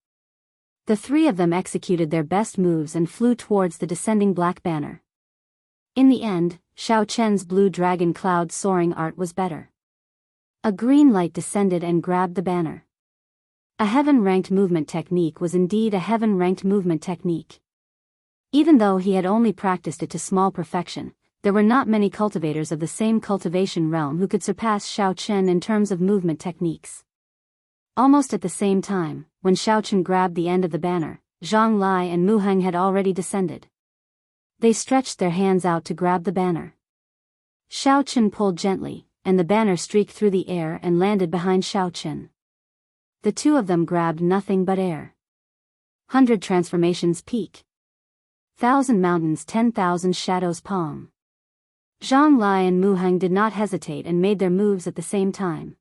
The three of them executed their best moves and flew towards the descending black banner. In the end, Xiao Chen's blue dragon cloud soaring art was better. A green light descended and grabbed the banner. A heaven-ranked movement technique was indeed a heaven-ranked movement technique. Even though he had only practiced it to small perfection, there were not many cultivators of the same cultivation realm who could surpass Xiao Chen in terms of movement techniques. Almost at the same time, when Xiao Chen grabbed the end of the banner, Zhang Lai and Mu Heng had already descended. They stretched their hands out to grab the banner. Xiao Chen pulled gently, and the banner streaked through the air and landed behind Xiao Chen. The two of them grabbed nothing but air. 100 transformations peak. 1,000 mountains 10,000 shadows palm. Zhang Lai and Mu Heng did not hesitate and made their moves at the same time.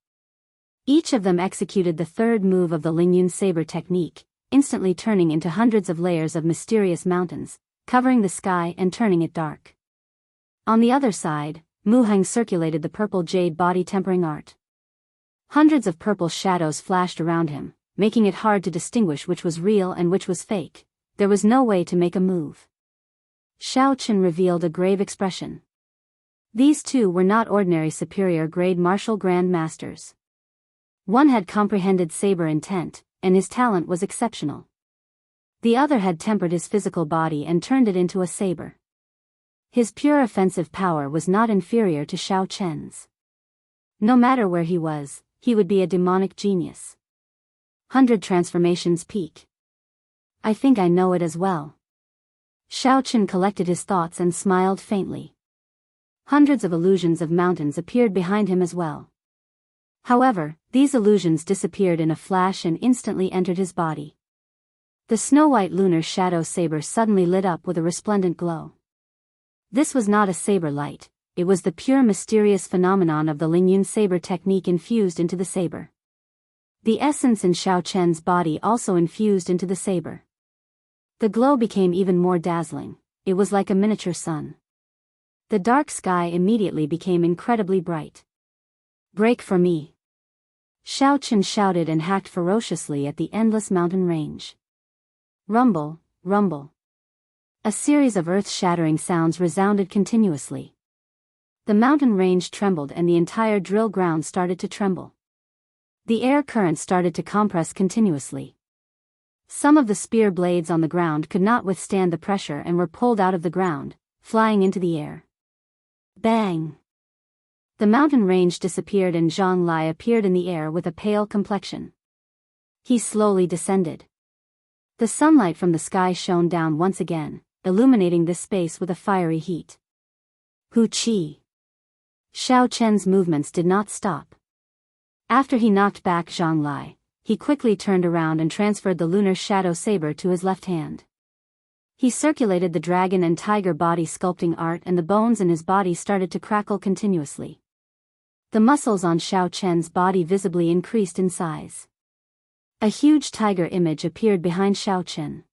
Each of them executed the third move of the Lingyun saber technique, instantly turning into hundreds of layers of mysterious mountains, covering the sky and turning it dark. On the other side, Mu Heng circulated the purple jade body tempering art. Hundreds of purple shadows flashed around him, making it hard to distinguish which was real and which was fake. There was no way to make a move. Xiao Chen revealed a grave expression. These two were not ordinary superior grade martial grand masters. One had comprehended saber intent, and his talent was exceptional. The other had tempered his physical body and turned it into a saber. His pure offensive power was not inferior to Xiao Chen's. No matter where he was, he would be a demonic genius. 100 transformations peak. I think I know it as well. Xiao Chen collected his thoughts and smiled faintly. Hundreds of illusions of mountains appeared behind him as well. However, these illusions disappeared in a flash and instantly entered his body. The snow-white lunar shadow saber suddenly lit up with a resplendent glow. This was not a saber light, it was the pure mysterious phenomenon of the Lingyun saber technique infused into the saber. The essence in Xiao Chen's body also infused into the saber. The glow became even more dazzling. It was like a miniature sun. The dark sky immediately became incredibly bright. "Break for me!" Xiao Chen shouted and hacked ferociously at the endless mountain range. Rumble, rumble. A series of earth-shattering sounds resounded continuously. The mountain range trembled and the entire drill ground started to tremble. The air current started to compress continuously. Some of the spear blades on the ground could not withstand the pressure and were pulled out of the ground, flying into the air. Bang! The mountain range disappeared and Zhang Lai appeared in the air with a pale complexion. He slowly descended. The sunlight from the sky shone down once again, illuminating this space with a fiery heat. Hu Qi! Xiao Chen's movements did not stop. After he knocked back Zhang Lai, he quickly turned around and transferred the lunar shadow saber to his left hand. He circulated the dragon and tiger body sculpting art and the bones in his body started to crackle continuously. The muscles on Xiao Chen's body visibly increased in size. A huge tiger image appeared behind Xiao Chen.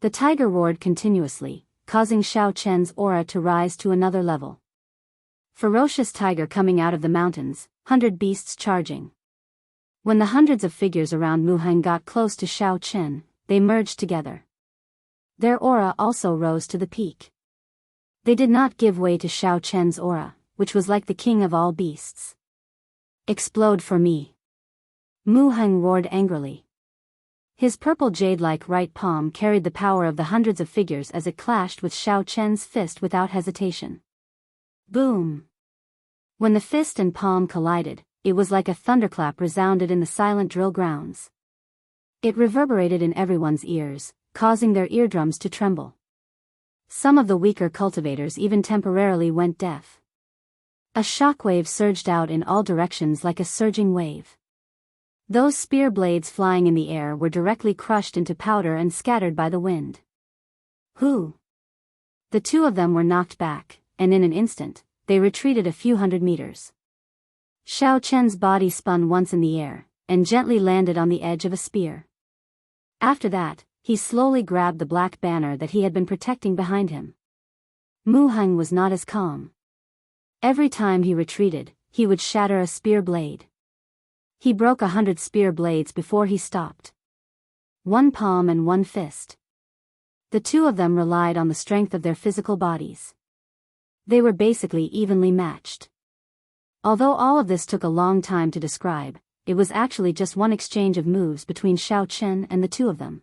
The tiger roared continuously, causing Xiao Chen's aura to rise to another level. Ferocious tiger coming out of the mountains, 100 beasts charging. When the hundreds of figures around Mu Heng got close to Xiao Chen, they merged together. Their aura also rose to the peak. They did not give way to Xiao Chen's aura, which was like the king of all beasts. "Explode for me!" Mu Heng roared angrily. His purple jade-like right palm carried the power of the hundreds of figures as it clashed with Xiao Chen's fist without hesitation. Boom! When the fist and palm collided, it was like a thunderclap resounded in the silent drill grounds. It reverberated in everyone's ears, causing their eardrums to tremble. Some of the weaker cultivators even temporarily went deaf. A shockwave surged out in all directions like a surging wave. Those spear blades flying in the air were directly crushed into powder and scattered by the wind. Who? The two of them were knocked back, and in an instant, they retreated a few hundred meters. Xiao Chen's body spun once in the air, and gently landed on the edge of a spear. After that, he slowly grabbed the black banner that he had been protecting behind him. Mu Heng was not as calm. Every time he retreated, he would shatter a spear blade. He broke 100 spear blades before he stopped. One palm and one fist. The two of them relied on the strength of their physical bodies. They were basically evenly matched. Although all of this took a long time to describe, it was actually just one exchange of moves between Xiao Chen and the two of them.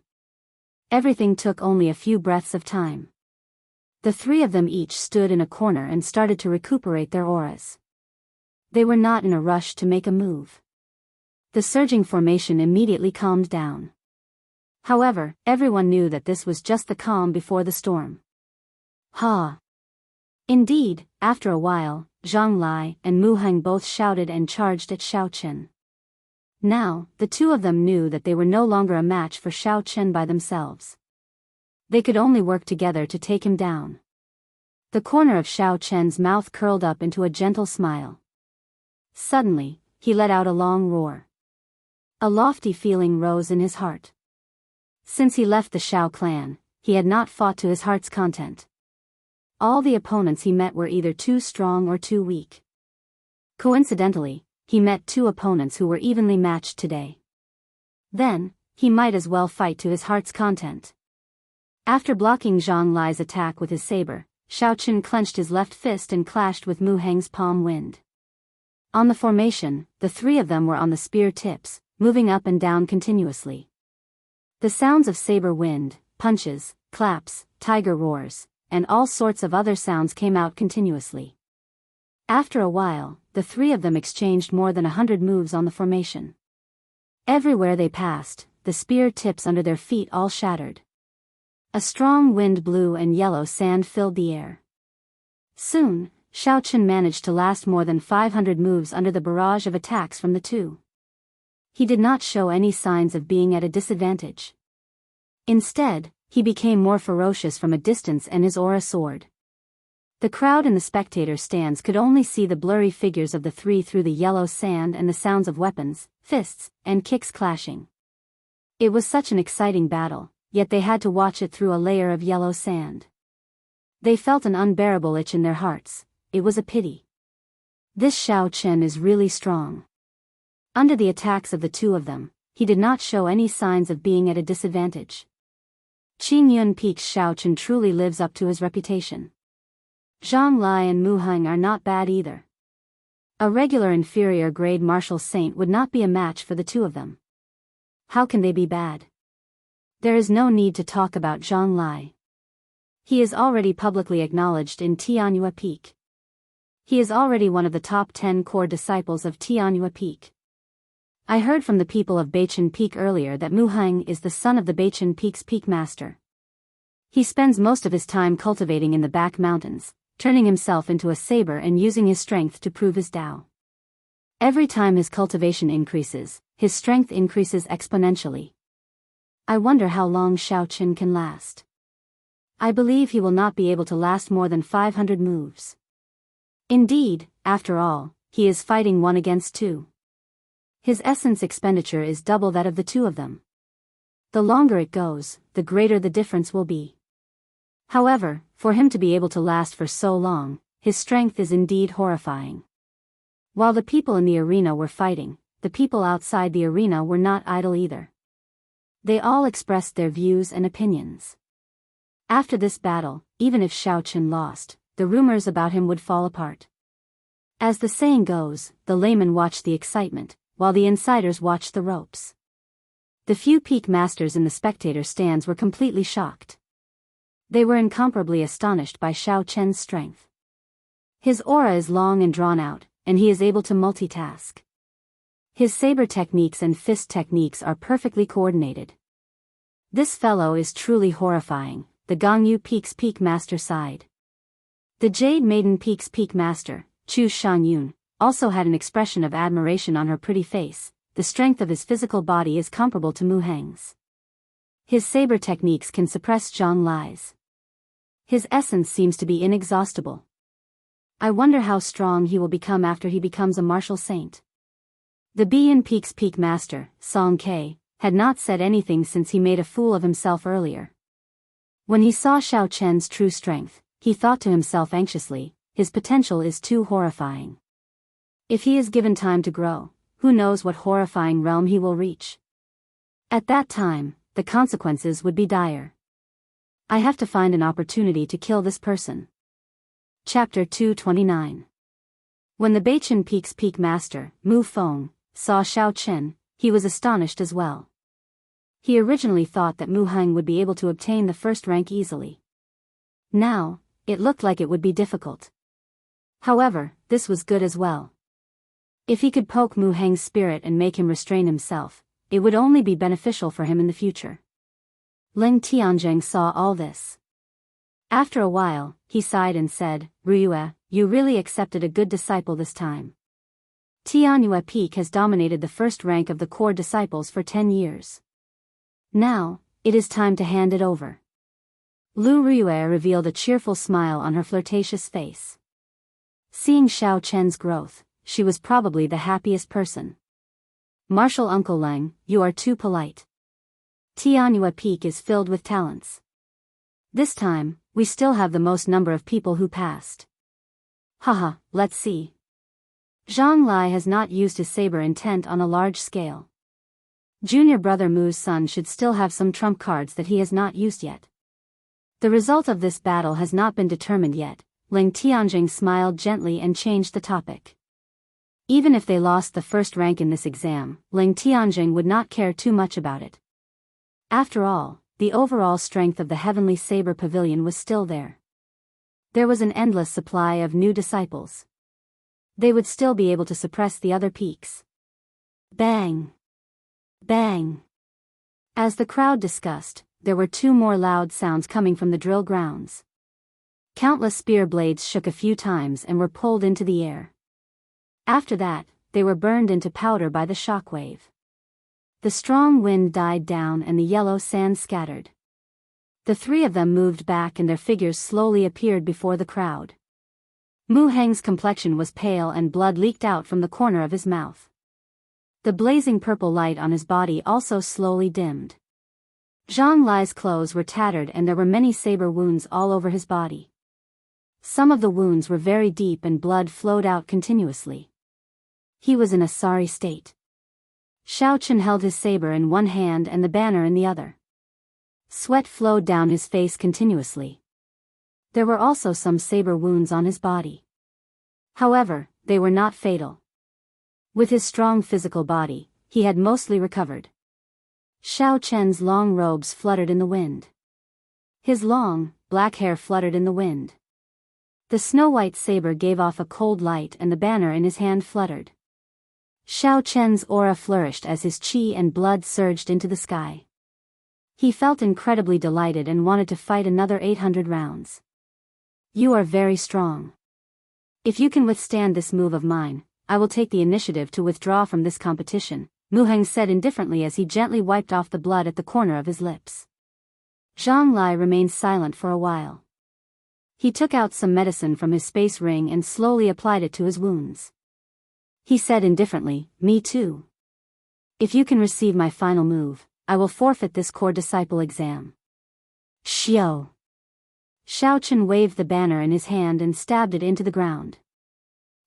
Everything took only a few breaths of time. The three of them each stood in a corner and started to recuperate their auras. They were not in a rush to make a move. The surging formation immediately calmed down. However, everyone knew that this was just the calm before the storm. Ha! Indeed, after a while, Zhang Lai and Mu Heng both shouted and charged at Xiao Chen. Now, the two of them knew that they were no longer a match for Xiao Chen by themselves. They could only work together to take him down. The corner of Xiao Chen's mouth curled up into a gentle smile. Suddenly, he let out a long roar. A lofty feeling rose in his heart. Since he left the Xiao clan, he had not fought to his heart's content. All the opponents he met were either too strong or too weak. Coincidentally, he met two opponents who were evenly matched today. Then, he might as well fight to his heart's content. After blocking Zhang Lai's attack with his saber, Xiao Chen clenched his left fist and clashed with Mu Heng's palm wind. On the formation, the three of them were on the spear tips, moving up and down continuously. The sounds of saber wind, punches, claps, tiger roars, and all sorts of other sounds came out continuously. After a while, the three of them exchanged more than 100 moves on the formation. Everywhere they passed, the spear tips under their feet all shattered. A strong wind blew and yellow sand filled the air. Soon, Xiao Chen managed to last more than 500 moves under the barrage of attacks from the two. He did not show any signs of being at a disadvantage. Instead, he became more ferocious from a distance and his aura soared. The crowd in the spectator stands could only see the blurry figures of the three through the yellow sand and the sounds of weapons, fists, and kicks clashing. It was such an exciting battle, yet they had to watch it through a layer of yellow sand. They felt an unbearable itch in their hearts. It was a pity. This Xiao Chen is really strong. Under the attacks of the two of them, he did not show any signs of being at a disadvantage. Qing Yun Peak's Xiao Chen truly lives up to his reputation. Zhang Lai and Mu Heng are not bad either. A regular inferior grade martial saint would not be a match for the two of them. How can they be bad? There is no need to talk about Zhang Lai. He is already publicly acknowledged in Tianyue Peak. He is already one of the top 10 core disciples of Tianyue Peak. I heard from the people of Beichen Peak earlier that Mu Heng is the son of the Beichen Peak's peak master. He spends most of his time cultivating in the back mountains, turning himself into a saber and using his strength to prove his Tao. Every time his cultivation increases, his strength increases exponentially. I wonder how long Xiao Chen can last. I believe he will not be able to last more than 500 moves. Indeed, after all, he is fighting 1 against 2. His essence expenditure is double that of the two of them. The longer it goes, the greater the difference will be. However, for him to be able to last for so long, his strength is indeed horrifying. While the people in the arena were fighting, the people outside the arena were not idle either. They all expressed their views and opinions. After this battle, even if Xiao Chen lost, the rumors about him would fall apart. As the saying goes, the laymen watch the excitement, while the insiders watch the ropes. The few peak masters in the spectator stands were completely shocked. They were incomparably astonished by Xiao Chen's strength. His aura is long and drawn out, and he is able to multitask. His saber techniques and fist techniques are perfectly coordinated. This fellow is truly horrifying, the Gongyu Peak's peak master sighed. The Jade Maiden Peak's peak master, Chu Shangyun, also had an expression of admiration on her pretty face. The strength of his physical body is comparable to Mu Heng's. His saber techniques can suppress Zhang Lai's. His essence seems to be inexhaustible. I wonder how strong he will become after he becomes a martial saint. The Bian Peak's peak master, Song Ke, had not said anything since he made a fool of himself earlier. When he saw Xiao Chen's true strength, he thought to himself anxiously, his potential is too horrifying. If he is given time to grow, who knows what horrifying realm he will reach. At that time, the consequences would be dire. I have to find an opportunity to kill this person. Chapter 229. When the Beichen Peak's peak master, Mu Feng, saw Xiao Chen, he was astonished as well. He originally thought that Mu Heng would be able to obtain the first rank easily. Now, it looked like it would be difficult. However, this was good as well. If he could poke Mu Heng's spirit and make him restrain himself, it would only be beneficial for him in the future. Ling Tianzheng saw all this. After a while, he sighed and said, "Ruyue, you really accepted a good disciple this time. Tianyue Peak has dominated the first rank of the core disciples for 10 years. Now, it is time to hand it over." Lu Ruyue revealed a cheerful smile on her flirtatious face. Seeing Xiao Chen's growth, she was probably the happiest person. "Martial Uncle Leng, you are too polite. Tianyue Peak is filled with talents. This time, we still have the most number of people who passed. Haha, let's see. Zhang Lai has not used his saber intent on a large scale. Junior brother Mu's son should still have some trump cards that he has not used yet. The result of this battle has not been determined yet." Ling Tianjing smiled gently and changed the topic. Even if they lost the first rank in this exam, Ling Tianjing would not care too much about it. After all, the overall strength of the Heavenly Saber Pavilion was still there. There was an endless supply of new disciples. They would still be able to suppress the other peaks. Bang! Bang! As the crowd discussed, there were 2 more loud sounds coming from the drill grounds. Countless spear blades shook a few times and were pulled into the air. After that, they were burned into powder by the shockwave. The strong wind died down and the yellow sand scattered. The 3 of them moved back and their figures slowly appeared before the crowd. Mu Heng's complexion was pale and blood leaked out from the corner of his mouth. The blazing purple light on his body also slowly dimmed. Zhang Lai's clothes were tattered and there were many saber wounds all over his body. Some of the wounds were very deep and blood flowed out continuously. He was in a sorry state. Xiao Chen held his saber in one hand and the banner in the other. Sweat flowed down his face continuously. There were also some saber wounds on his body. However, they were not fatal. With his strong physical body, he had mostly recovered. Xiao Chen's long robes fluttered in the wind. His long, black hair fluttered in the wind. The snow-white saber gave off a cold light and the banner in his hand fluttered. Xiao Chen's aura flourished as his qi and blood surged into the sky. He felt incredibly delighted and wanted to fight another 800 rounds. You are very strong. If you can withstand this move of mine, I will take the initiative to withdraw from this competition, Mu Heng said indifferently as he gently wiped off the blood at the corner of his lips. Zhang Lai remained silent for a while. He took out some medicine from his space ring and slowly applied it to his wounds. He said indifferently, "Me too. If you can receive my final move, I will forfeit this core disciple exam." Xiao. Xiao Chen waved the banner in his hand and stabbed it into the ground.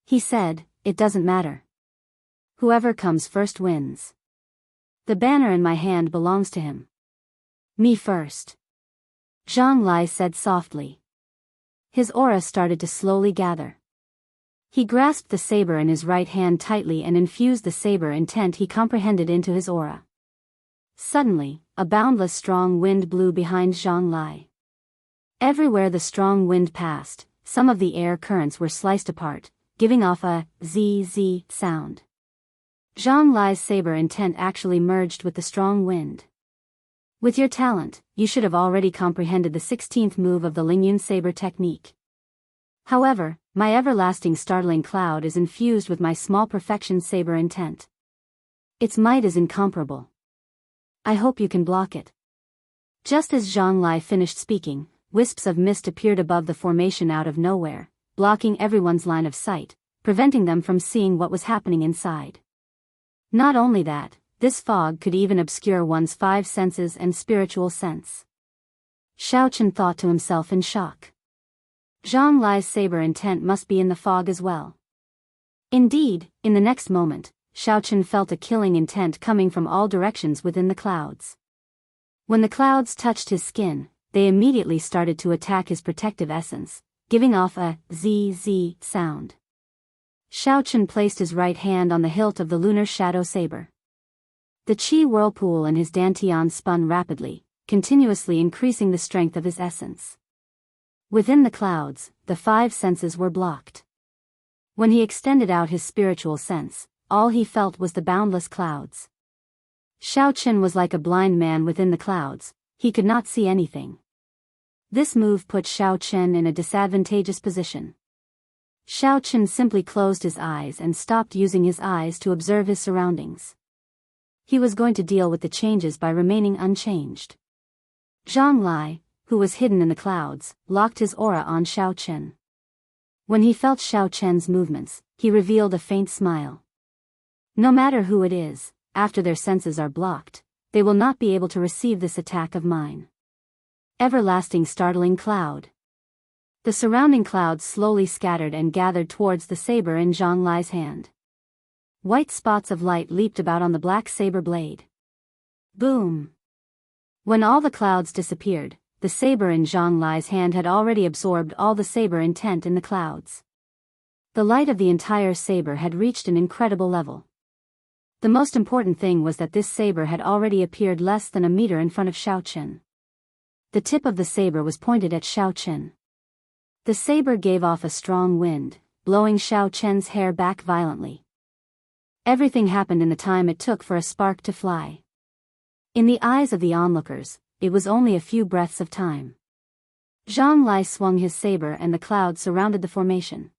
He said, "It doesn't matter. Whoever comes first wins. The banner in my hand belongs to him. Me first." Zhang Lai said softly. His aura started to slowly gather. He grasped the saber in his right hand tightly and infused the saber intent he comprehended into his aura. Suddenly, a boundless strong wind blew behind Zhang Lai. Everywhere the strong wind passed, some of the air currents were sliced apart, giving off a zzz sound. Zhang Lai's saber intent actually merged with the strong wind. With your talent, you should have already comprehended the 16th move of the Lingyun saber technique. However, my everlasting startling cloud is infused with my small perfection saber intent. Its might is incomparable. I hope you can block it. Just as Zhang Lai finished speaking, wisps of mist appeared above the formation out of nowhere, blocking everyone's line of sight, preventing them from seeing what was happening inside. Not only that, this fog could even obscure one's 5 senses and spiritual sense. Xiao Chen thought to himself in shock. Zhang Lai's saber intent must be in the fog as well. Indeed, in the next moment, Xiao Chen felt a killing intent coming from all directions within the clouds. When the clouds touched his skin, they immediately started to attack his protective essence, giving off a zzz sound. Xiao Chen placed his right hand on the hilt of the lunar shadow saber. The qi whirlpool in his dantian spun rapidly, continuously increasing the strength of his essence. Within the clouds, the 5 senses were blocked. When he extended out his spiritual sense, all he felt was the boundless clouds. Xiao Chen was like a blind man within the clouds, he could not see anything. This move put Xiao Chen in a disadvantageous position. Xiao Chen simply closed his eyes and stopped using his eyes to observe his surroundings. He was going to deal with the changes by remaining unchanged. Zhang Lai, who was hidden in the clouds, locked his aura on Xiao Chen. When he felt Xiao Chen's movements, he revealed a faint smile. No matter who it is, after their senses are blocked, they will not be able to receive this attack of mine. Everlasting startling cloud. The surrounding clouds slowly scattered and gathered towards the saber in Zhang Lai's hand. White spots of light leaped about on the black saber blade. Boom! When all the clouds disappeared, the saber in Zhang Lai's hand had already absorbed all the saber intent in the clouds. The light of the entire saber had reached an incredible level. The most important thing was that this saber had already appeared less than a meter in front of Xiao Chen. The tip of the saber was pointed at Xiao Chen. The saber gave off a strong wind, blowing Xiao Chen's hair back violently. Everything happened in the time it took for a spark to fly. In the eyes of the onlookers, it was only a few breaths of time. Zhang Lai swung his saber and the clouds surrounded the formation.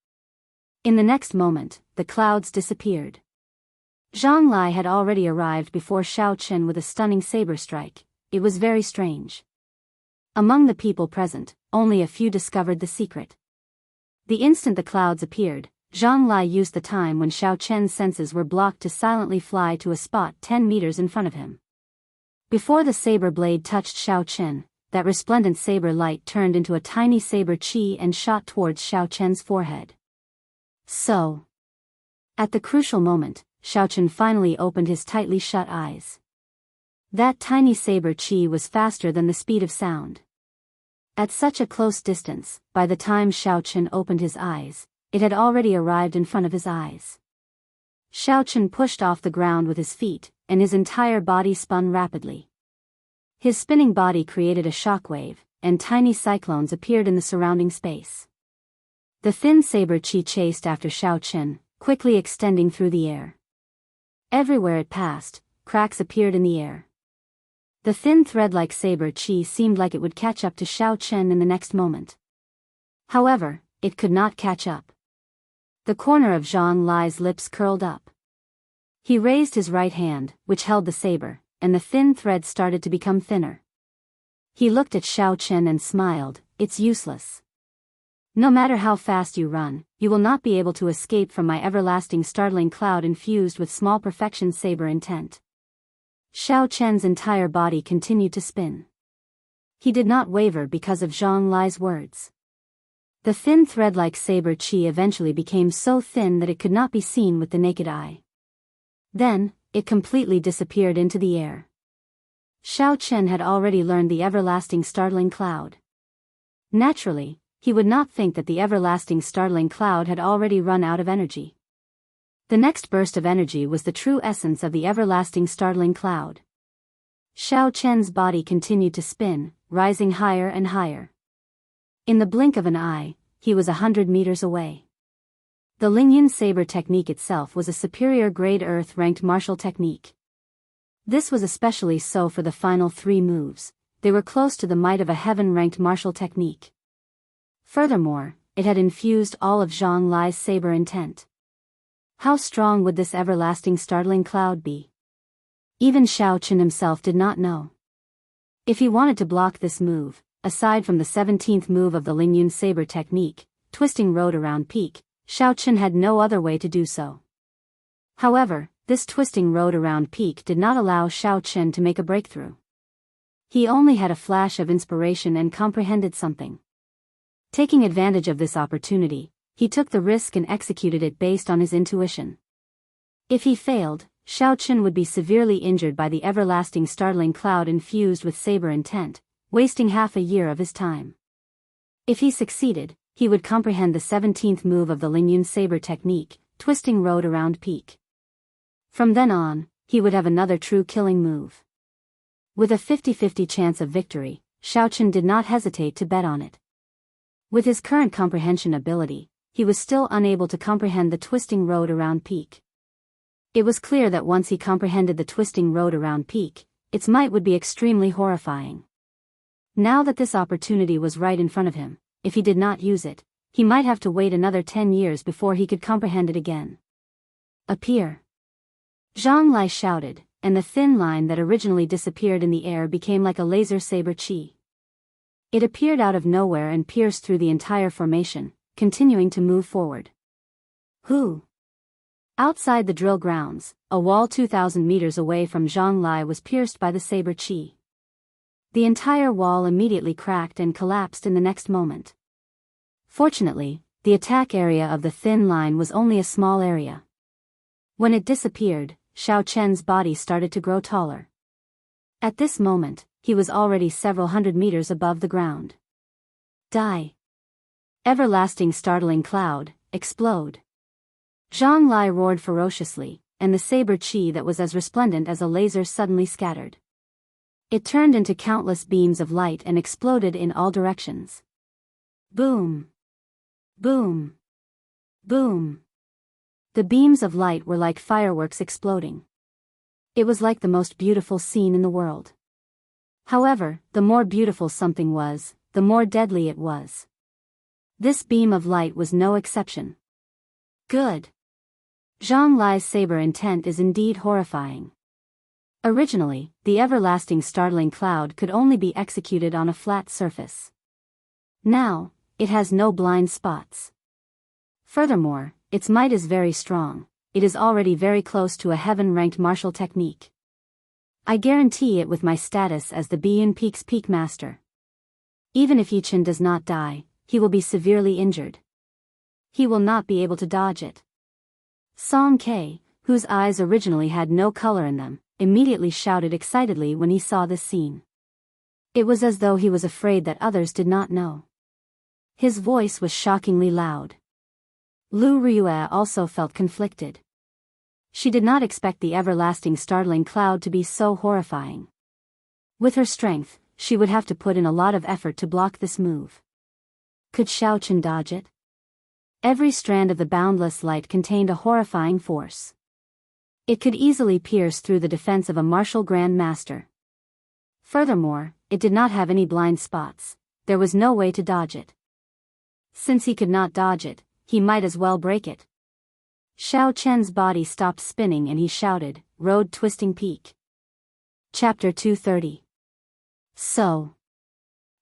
In the next moment, the clouds disappeared. Zhang Lai had already arrived before Xiao Chen with a stunning saber strike. It was very strange. Among the people present, only a few discovered the secret. The instant the clouds appeared, Zhang Lai used the time when Xiao Chen's senses were blocked to silently fly to a spot 10 meters in front of him. Before the saber blade touched Xiao Chen, that resplendent saber light turned into a tiny saber chi and shot towards Xiao Chen's forehead. So, at the crucial moment, Xiao Chen finally opened his tightly shut eyes. That tiny saber chi was faster than the speed of sound. At such a close distance, by the time Xiao Chen opened his eyes, it had already arrived in front of his eyes. Xiao Chen pushed off the ground with his feet, and his entire body spun rapidly. His spinning body created a shockwave, and tiny cyclones appeared in the surrounding space. The thin saber chi chased after Xiao Chen, quickly extending through the air. Everywhere it passed, cracks appeared in the air. The thin thread-like saber chi seemed like it would catch up to Xiao Chen in the next moment. However, it could not catch up. The corner of Zhang Lai's lips curled up. He raised his right hand, which held the saber, and the thin thread started to become thinner. He looked at Xiao Chen and smiled. It's useless. No matter how fast you run, you will not be able to escape from my everlasting startling cloud infused with small perfection saber intent. Xiao Chen's entire body continued to spin. He did not waver because of Zhang Lai's words. The thin thread-like saber chi eventually became so thin that it could not be seen with the naked eye. Then, it completely disappeared into the air. Xiao Chen had already learned the everlasting startling cloud. Naturally, he would not think that the everlasting startling cloud had already run out of energy. The next burst of energy was the true essence of the everlasting startling cloud. Xiao Chen's body continued to spin, rising higher and higher. In the blink of an eye, he was 100 meters away. The Lingyun saber technique itself was a superior grade Earth-ranked martial technique. This was especially so for the final 3 moves. They were close to the might of a heaven-ranked martial technique. Furthermore, it had infused all of Zhang Lai's saber intent. How strong would this everlasting startling cloud be? Even Xiao Chen himself did not know. If he wanted to block this move, aside from the 17th move of the Lingyun saber technique, twisting road around peak, Xiao Chen had no other way to do so. However, this twisting road around peak did not allow Xiao Chen to make a breakthrough. He only had a flash of inspiration and comprehended something. Taking advantage of this opportunity, he took the risk and executed it based on his intuition. If he failed, Xiao Chen would be severely injured by the everlasting startling cloud infused with saber intent, wasting half a year of his time. If he succeeded, he would comprehend the 17th move of the Lingyun saber technique, twisting road around peak. From then on, he would have another true killing move. With a 50-50 chance of victory, Xiao Chen did not hesitate to bet on it. With his current comprehension ability, he was still unable to comprehend the twisting road around peak. It was clear that once he comprehended the twisting road around peak, its might would be extremely horrifying. Now that this opportunity was right in front of him, if he did not use it, he might have to wait another 10 years before he could comprehend it again. Appear! Zhang Lai shouted, and the thin line that originally disappeared in the air became like a laser saber chi. It appeared out of nowhere and pierced through the entire formation, continuing to move forward. Who? Outside the drill grounds, a wall 2,000 meters away from Zhang Lai was pierced by the saber chi. The entire wall immediately cracked and collapsed in the next moment. Fortunately, the attack area of the thin line was only a small area. When it disappeared, Xiao Chen's body started to grow taller. At this moment, he was already several hundred meters above the ground. Die! Everlasting startling cloud, explode! Zhang Lai roared ferociously, and the saber chi that was as resplendent as a laser suddenly scattered. It turned into countless beams of light and exploded in all directions. Boom! Boom! Boom! The beams of light were like fireworks exploding. It was like the most beautiful scene in the world. However, the more beautiful something was, the more deadly it was. This beam of light was no exception. Good! Zhang Lai's saber intent is indeed horrifying. Originally, the everlasting startling cloud could only be executed on a flat surface. Now, it has no blind spots. Furthermore, its might is very strong. It is already very close to a heaven-ranked martial technique. I guarantee it with my status as the Biyun Peak's peak master. Even if Yichen does not die, he will be severely injured. He will not be able to dodge it. Song K, whose eyes originally had no color in them, immediately shouted excitedly when he saw this scene. It was as though he was afraid that others did not know. His voice was shockingly loud. Lu Ryue also felt conflicted. She did not expect the everlasting startling cloud to be so horrifying. With her strength, she would have to put in a lot of effort to block this move. Could Xiaochen dodge it? Every strand of the boundless light contained a horrifying force. It could easily pierce through the defense of a martial Grand Master. Furthermore, it did not have any blind spots. There was no way to dodge it. Since he could not dodge it, he might as well break it. Xiao Chen's body stopped spinning and he shouted, "Road Twisting Peak." Chapter 230. So.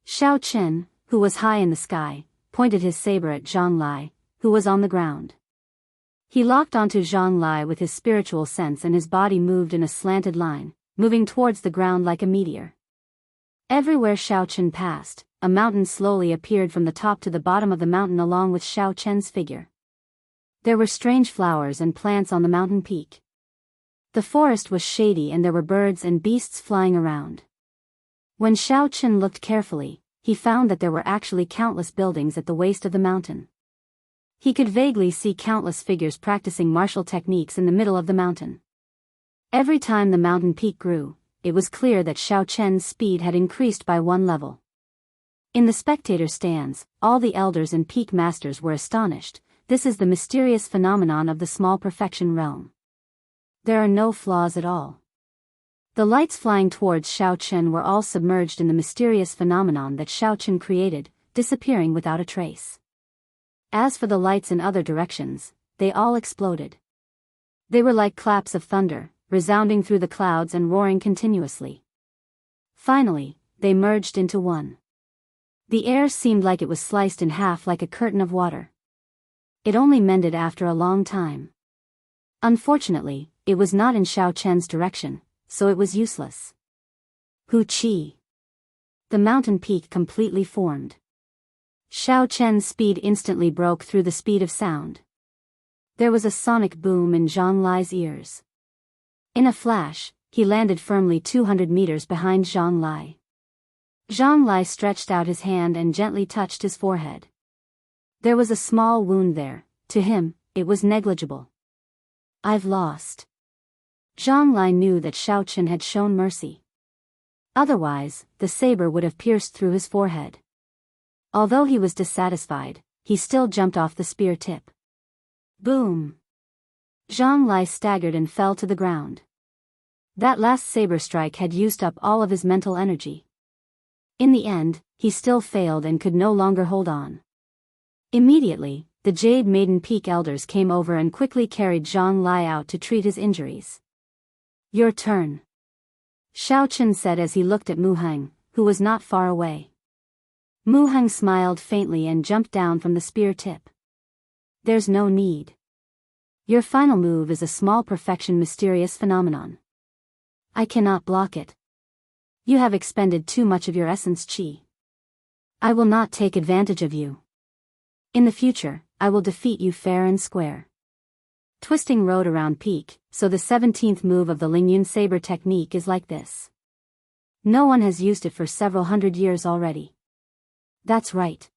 Xiao Chen, who was high in the sky, pointed his saber at Zhang Lai, who was on the ground. He locked onto Zhang Lai with his spiritual sense and his body moved in a slanted line, moving towards the ground like a meteor. Everywhere Xiao Chen passed, a mountain slowly appeared from the top to the bottom of the mountain along with Xiao Chen's figure. There were strange flowers and plants on the mountain peak. The forest was shady and there were birds and beasts flying around. When Xiao Chen looked carefully, he found that there were actually countless buildings at the waist of the mountain. He could vaguely see countless figures practicing martial techniques in the middle of the mountain. Every time the mountain peak grew, it was clear that Xiao Chen's speed had increased by one level. In the spectator stands, all the elders and peak masters were astonished. This is the mysterious phenomenon of the small perfection realm. There are no flaws at all. The lights flying towards Xiao Chen were all submerged in the mysterious phenomenon that Xiao Chen created, disappearing without a trace. As for the lights in other directions, they all exploded. They were like claps of thunder, resounding through the clouds and roaring continuously. Finally, they merged into one. The air seemed like it was sliced in half like a curtain of water. It only mended after a long time. Unfortunately, it was not in Xiao Chen's direction, so it was useless. Hu Qi. The mountain peak completely formed. Xiao Chen's speed instantly broke through the speed of sound. There was a sonic boom in Zhang Lai's ears. In a flash, he landed firmly 200 meters behind Zhang Lai. Zhang Lai stretched out his hand and gently touched his forehead. There was a small wound there. To him, it was negligible. "I've lost." Zhang Lai knew that Xiao Chen had shown mercy. Otherwise, the saber would have pierced through his forehead. Although he was dissatisfied, he still jumped off the spear tip. Boom! Zhang Lai staggered and fell to the ground. That last saber strike had used up all of his mental energy. In the end, he still failed and could no longer hold on. Immediately, the Jade Maiden Peak elders came over and quickly carried Zhang Lai out to treat his injuries. "Your turn," Xiao Chen said as he looked at Mu Heng, who was not far away. Mu Heng smiled faintly and jumped down from the spear tip. "There's no need. Your final move is a small perfection mysterious phenomenon. I cannot block it. You have expended too much of your essence qi. I will not take advantage of you. In the future, I will defeat you fair and square." Twisting road around peak, so the 17th move of the Lingyun saber technique is like this. No one has used it for several hundred years already. That's right.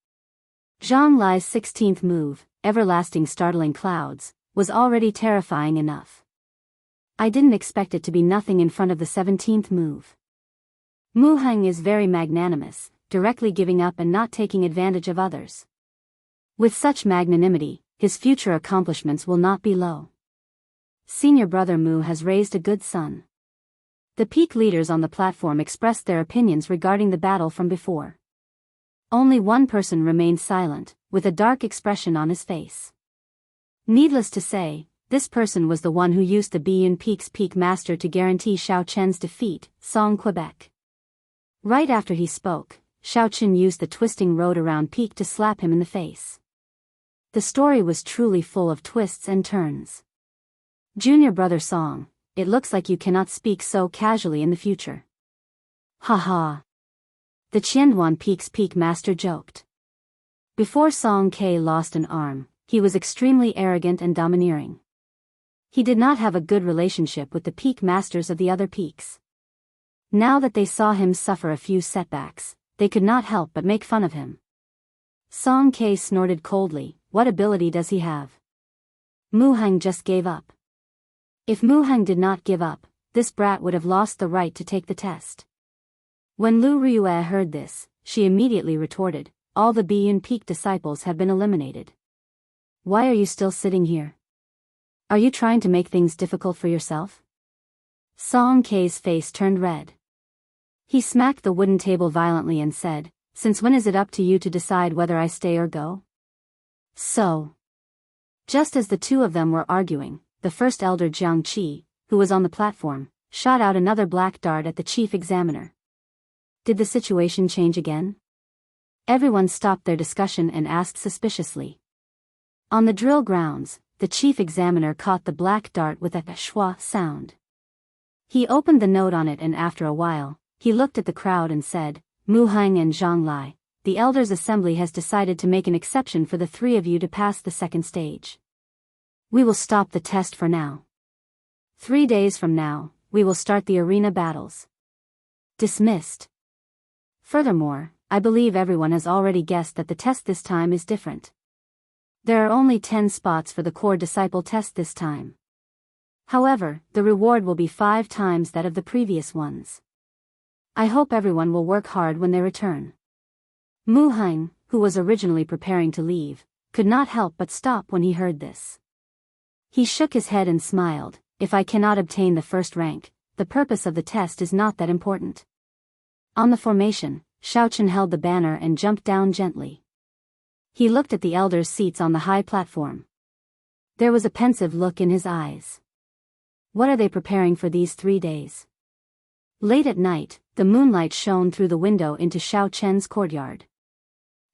Zhang Lai's 16th move, Everlasting Startling Clouds, was already terrifying enough. I didn't expect it to be nothing in front of the 17th move. Mu Heng is very magnanimous, directly giving up and not taking advantage of others. With such magnanimity, his future accomplishments will not be low. Senior brother Mu has raised a good son. The peak leaders on the platform expressed their opinions regarding the battle from before. Only one person remained silent, with a dark expression on his face. Needless to say, this person was the one who used the Biyun Peak's peak master to guarantee Xiao Chen's defeat, Song Quebec. Right after he spoke, Xiao Chen used the twisting road around peak to slap him in the face. The story was truly full of twists and turns. Junior brother Song, it looks like you cannot speak so casually in the future. Haha. The Qianduan Peak's peak master joked. Before Song K lost an arm, he was extremely arrogant and domineering. He did not have a good relationship with the peak masters of the other peaks. Now that they saw him suffer a few setbacks, they could not help but make fun of him. Song K snorted coldly. What ability does he have? Mu Hang just gave up. If Mu Hang did not give up, this brat would have lost the right to take the test. When Lu Ryue heard this, she immediately retorted, all the Biyun Peak disciples have been eliminated. Why are you still sitting here? Are you trying to make things difficult for yourself? Song K's face turned red. He smacked the wooden table violently and said, since when is it up to you to decide whether I stay or go? So. Just as the two of them were arguing, the first elder Jiang Qi, who was on the platform, shot out another black dart at the chief examiner. Did the situation change again? Everyone stopped their discussion and asked suspiciously. On the drill grounds, the chief examiner caught the black dart with a schwa sound. He opened the note on it and after a while, he looked at the crowd and said, Mu Hang and Zhang Lai, the elders' assembly has decided to make an exception for the three of you to pass the second stage. We will stop the test for now. 3 days from now, we will start the arena battles. Dismissed. Furthermore, I believe everyone has already guessed that the test this time is different. There are only 10 spots for the core disciple test this time. However, the reward will be 5 times that of the previous ones. I hope everyone will work hard when they return. Mu Hang, who was originally preparing to leave, could not help but stop when he heard this. He shook his head and smiled, if I cannot obtain the first rank, the purpose of the test is not that important. On the formation, Xiaochen held the banner and jumped down gently. He looked at the elders' seats on the high platform. There was a pensive look in his eyes. What are they preparing for these 3 days? Late at night, the moonlight shone through the window into Xiao Chen's courtyard.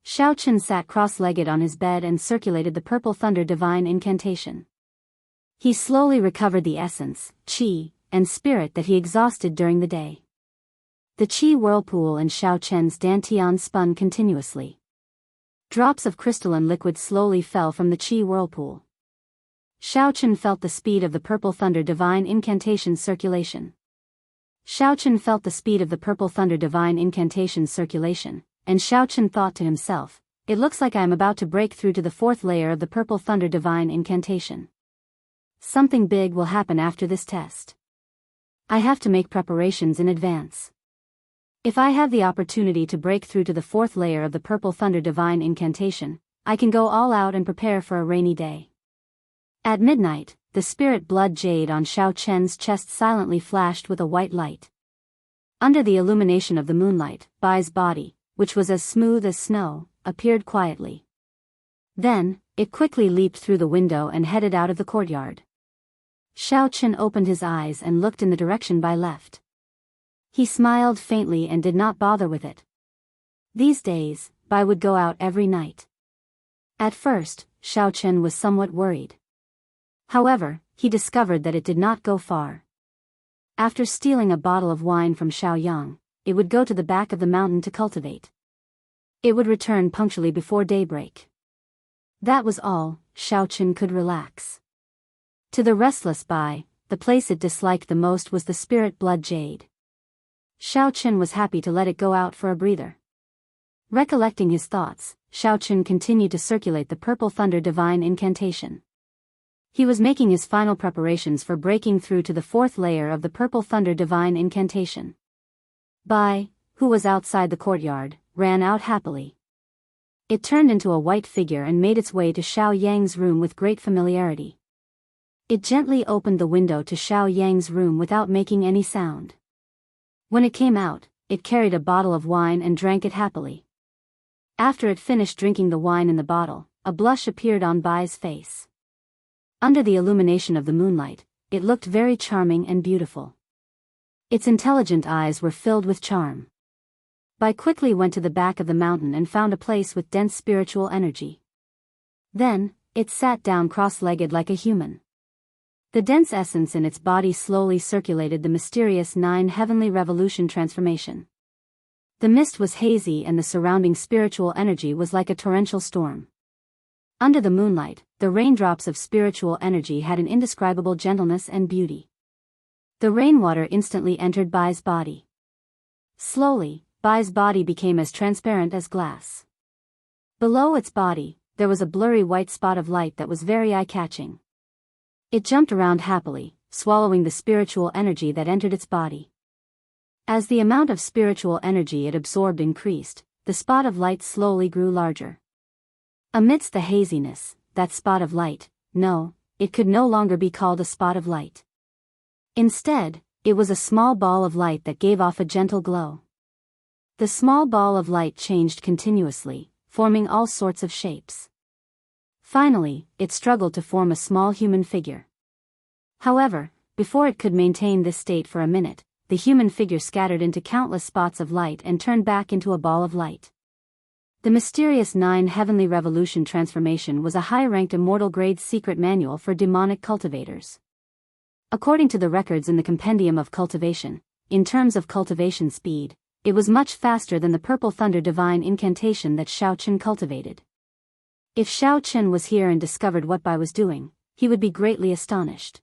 Xiao Chen sat cross-legged on his bed and circulated the Purple Thunder divine incantation. He slowly recovered the essence, qi, and spirit that he exhausted during the day. The qi whirlpool and Xiao Chen's dantian spun continuously. Drops of crystalline liquid slowly fell from the qi whirlpool. Xiao Chen felt the speed of the Purple Thunder divine incantation circulation. Xiao Chen felt the speed of the Purple Thunder divine incantation circulation, and Xiao Chen thought to himself, it looks like I am about to break through to the 4th layer of the Purple Thunder divine incantation. Something big will happen after this test. I have to make preparations in advance. If I have the opportunity to break through to the 4th layer of the Purple Thunder divine incantation, I can go all out and prepare for a rainy day. At midnight, the spirit blood jade on Xiao Chen's chest silently flashed with a white light. Under the illumination of the moonlight, Bai's body, which was as smooth as snow, appeared quietly. Then, it quickly leaped through the window and headed out of the courtyard. Xiao Chen opened his eyes and looked in the direction Bai left. He smiled faintly and did not bother with it. These days, Bai would go out every night. At first, Xiao Chen was somewhat worried. However, he discovered that it did not go far. After stealing a bottle of wine from Xiao Yang, it would go to the back of the mountain to cultivate. It would return punctually before daybreak. That was all, Xiao Chen could relax. To the restless Bai, the place it disliked the most was the spirit blood jade. Xiao Chen was happy to let it go out for a breather. Recollecting his thoughts, Xiao Chen continued to circulate the Purple Thunder divine incantation. He was making his final preparations for breaking through to the 4th layer of the Purple Thunder divine incantation. Bai, who was outside the courtyard, ran out happily. It turned into a white figure and made its way to Xiao Yang's room with great familiarity. It gently opened the window to Xiao Yang's room without making any sound. When it came out, it carried a bottle of wine and drank it happily. After it finished drinking the wine in the bottle, a blush appeared on Bai's face. Under the illumination of the moonlight, it looked very charming and beautiful. Its intelligent eyes were filled with charm. Bai quickly went to the back of the mountain and found a place with dense spiritual energy. Then, it sat down cross-legged like a human. The dense essence in its body slowly circulated the mysterious 9 heavenly revolution transformation. The mist was hazy and the surrounding spiritual energy was like a torrential storm. Under the moonlight, the raindrops of spiritual energy had an indescribable gentleness and beauty. The rainwater instantly entered Bai's body. Slowly, Bai's body became as transparent as glass. Below its body, there was a blurry white spot of light that was very eye-catching. It jumped around happily, swallowing the spiritual energy that entered its body. As the amount of spiritual energy it absorbed increased, the spot of light slowly grew larger. Amidst the haziness, that spot of light, it could no longer be called a spot of light. Instead, it was a small ball of light that gave off a gentle glow. The small ball of light changed continuously, forming all sorts of shapes. Finally, it struggled to form a small human figure. However, before it could maintain this state for a minute, the human figure scattered into countless spots of light and turned back into a ball of light. The mysterious 9 heavenly revolution transformation was a high-ranked immortal-grade secret manual for demonic cultivators. According to the records in the Compendium of Cultivation, in terms of cultivation speed, it was much faster than the Purple Thunder divine incantation that Xiao Qin cultivated. If Xiao Qin was here and discovered what Bai was doing, he would be greatly astonished.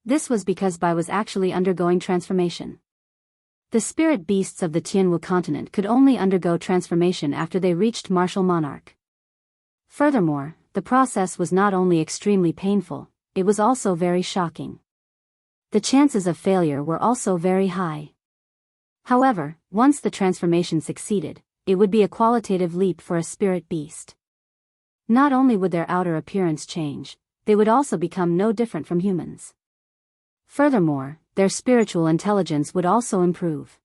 This was because Bai was actually undergoing transformation. The spirit beasts of the Tianwu continent could only undergo transformation after they reached martial monarch. Furthermore, the process was not only extremely painful, it was also very shocking. The chances of failure were also very high. However, once the transformation succeeded, it would be a qualitative leap for a spirit beast. Not only would their outer appearance change, they would also become no different from humans. Furthermore, their spiritual intelligence would also improve.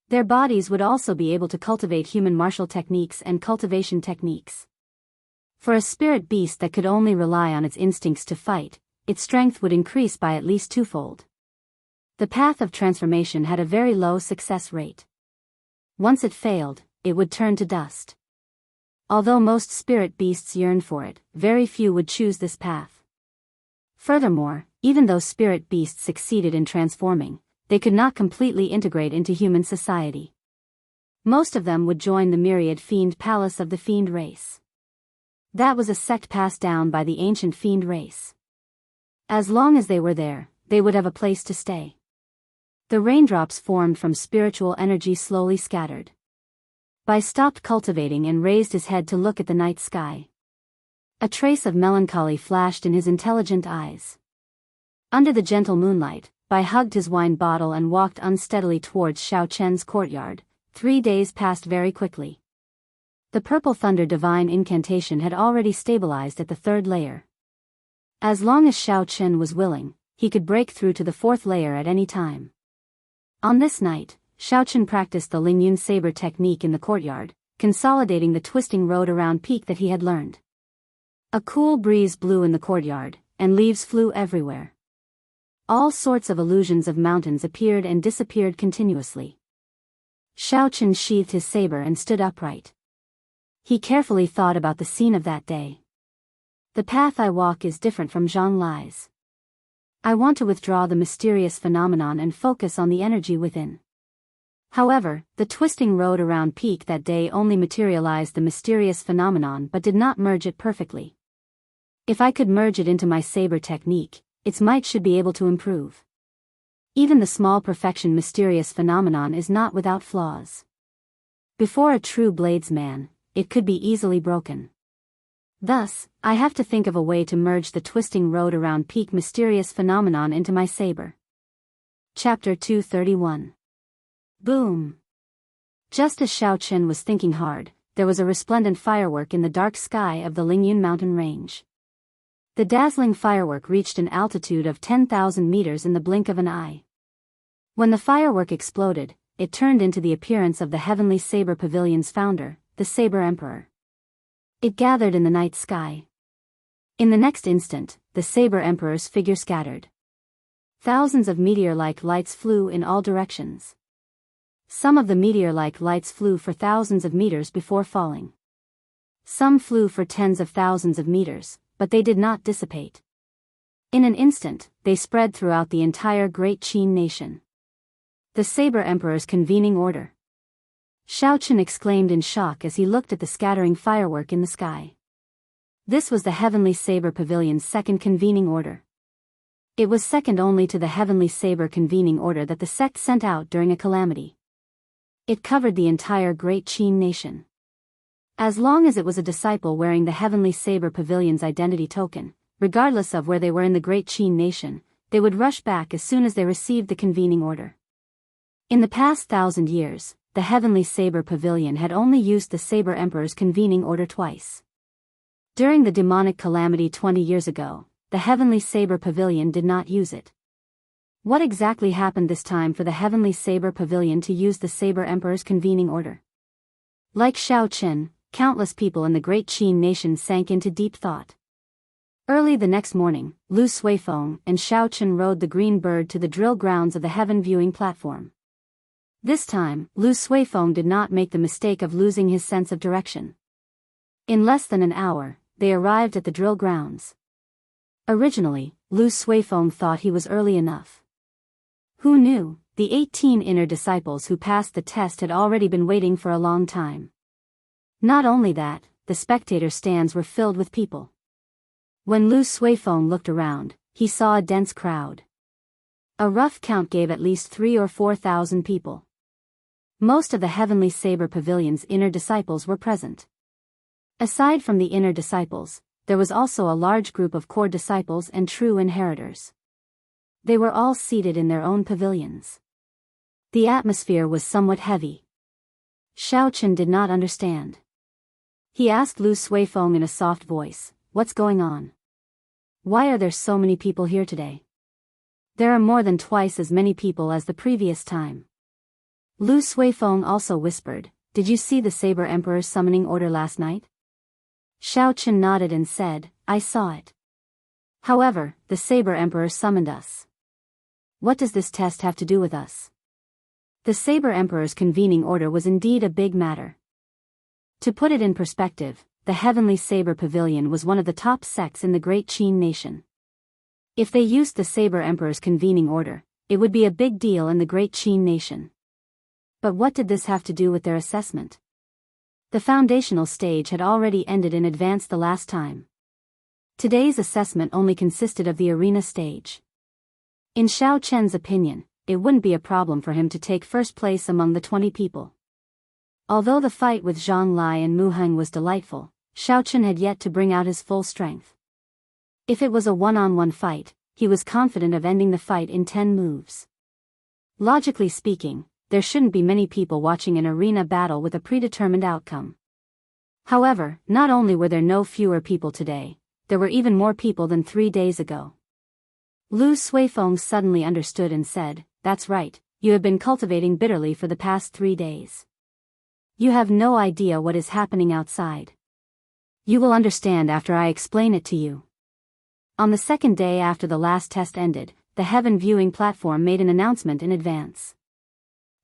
Their bodies would also be able to cultivate human martial techniques and cultivation techniques. For a spirit beast that could only rely on its instincts to fight, its strength would increase by at least twofold. The path of transformation had a very low success rate. Once it failed, it would turn to dust. Although most spirit beasts yearned for it, very few would choose this path. Furthermore, even though spirit beasts succeeded in transforming, they could not completely integrate into human society. Most of them would join the myriad fiend palace of the fiend race. That was a sect passed down by the ancient fiend race. As long as they were there, they would have a place to stay. The raindrops formed from spiritual energy slowly scattered. Bai stopped cultivating and raised his head to look at the night sky. A trace of melancholy flashed in his intelligent eyes. Under the gentle moonlight, Bai hugged his wine bottle and walked unsteadily towards Xiao Chen's courtyard. 3 days passed very quickly. The Purple Thunder divine incantation had already stabilized at the 3rd layer. As long as Xiao Chen was willing, he could break through to the 4th layer at any time. On this night, Xiao Chen practiced the Lingyun saber technique in the courtyard, consolidating the twisting road around peak that he had learned. A cool breeze blew in the courtyard, and leaves flew everywhere. All sorts of illusions of mountains appeared and disappeared continuously. Xiao Chen sheathed his saber and stood upright. He carefully thought about the scene of that day. The path I walk is different from Zhang Lai's. I want to withdraw the mysterious phenomenon and focus on the energy within. However, the twisting road around peak that day only materialized the mysterious phenomenon but did not merge it perfectly. If I could merge it into my saber technique, its might should be able to improve. Even the small perfection mysterious phenomenon is not without flaws. Before a true bladesman, it could be easily broken. Thus, I have to think of a way to merge the twisting road around peak mysterious phenomenon into my saber. Chapter 231. Boom! Just as Xiao Chen was thinking hard, there was a resplendent firework in the dark sky of the Lingyun mountain range. The dazzling firework reached an altitude of 10,000 meters in the blink of an eye. When the firework exploded, it turned into the appearance of the Heavenly Saber Pavilion's founder, the Saber Emperor. It gathered in the night sky. In the next instant, the Saber Emperor's figure scattered. Thousands of meteor-like lights flew in all directions. Some of the meteor-like lights flew for thousands of meters before falling. Some flew for tens of thousands of meters, but they did not dissipate. In an instant, they spread throughout the entire Great Qin nation. The Saber Emperor's convening order. Xiao Chen exclaimed in shock as he looked at the scattering firework in the sky. This was the Heavenly Saber Pavilion's second convening order. It was second only to the Heavenly Saber convening order that the sect sent out during a calamity. It covered the entire Great Qin nation. As long as it was a disciple wearing the Heavenly Saber Pavilion's identity token, regardless of where they were in the Great Qin nation, they would rush back as soon as they received the convening order. In the past 1,000 years, the Heavenly Saber Pavilion had only used the Saber Emperor's convening order twice. During the demonic calamity 20 years ago, the Heavenly Saber Pavilion did not use it. What exactly happened this time for the Heavenly Saber Pavilion to use the Saber Emperor's convening order? Like Xiao Chen, countless people in the Great Qin nation sank into deep thought. Early the next morning, Lu Suifeng and Xiao Chen rode the green bird to the drill grounds of the heaven viewing platform. This time, Lu Suifeng did not make the mistake of losing his sense of direction. In less than an hour, they arrived at the drill grounds. Originally, Lu Suifeng thought he was early enough. Who knew, the 18 inner disciples who passed the test had already been waiting for a long time. Not only that, the spectator stands were filled with people. When Lu Suifeng looked around, he saw a dense crowd. A rough count gave at least 3,000 or 4,000 people. Most of the Heavenly Saber Pavilion's inner disciples were present. Aside from the inner disciples, there was also a large group of core disciples and true inheritors. They were all seated in their own pavilions. The atmosphere was somewhat heavy. Xiao Chen did not understand. He asked Lu Suifeng in a soft voice, "What's going on? Why are there so many people here today? There are more than twice as many people as the previous time." Lu Suifeng also whispered, "Did you see the Saber Emperor's summoning order last night?" Xiao Chen nodded and said, "I saw it. However, the Saber Emperor summoned us. What does this test have to do with us?" The Saber Emperor's convening order was indeed a big matter. To put it in perspective, the Heavenly Saber Pavilion was one of the top sects in the Great Qin nation. If they used the Saber Emperor's convening order, it would be a big deal in the Great Qin nation. But what did this have to do with their assessment? The foundational stage had already ended in advance the last time. Today's assessment only consisted of the arena stage. In Xiao Chen's opinion, it wouldn't be a problem for him to take first place among the 20 people. Although the fight with Zhang Lai and Mu Heng was delightful, Xiao Chen had yet to bring out his full strength. If it was a one-on-one fight, he was confident of ending the fight in 10 moves. Logically speaking, there shouldn't be many people watching an arena battle with a predetermined outcome. However, not only were there no fewer people today, there were even more people than 3 days ago. Lu Suifeng suddenly understood and said, "That's right, you have been cultivating bitterly for the past 3 days. You have no idea what is happening outside. You will understand after I explain it to you." On the second day after the last test ended, the heaven viewing platform made an announcement in advance.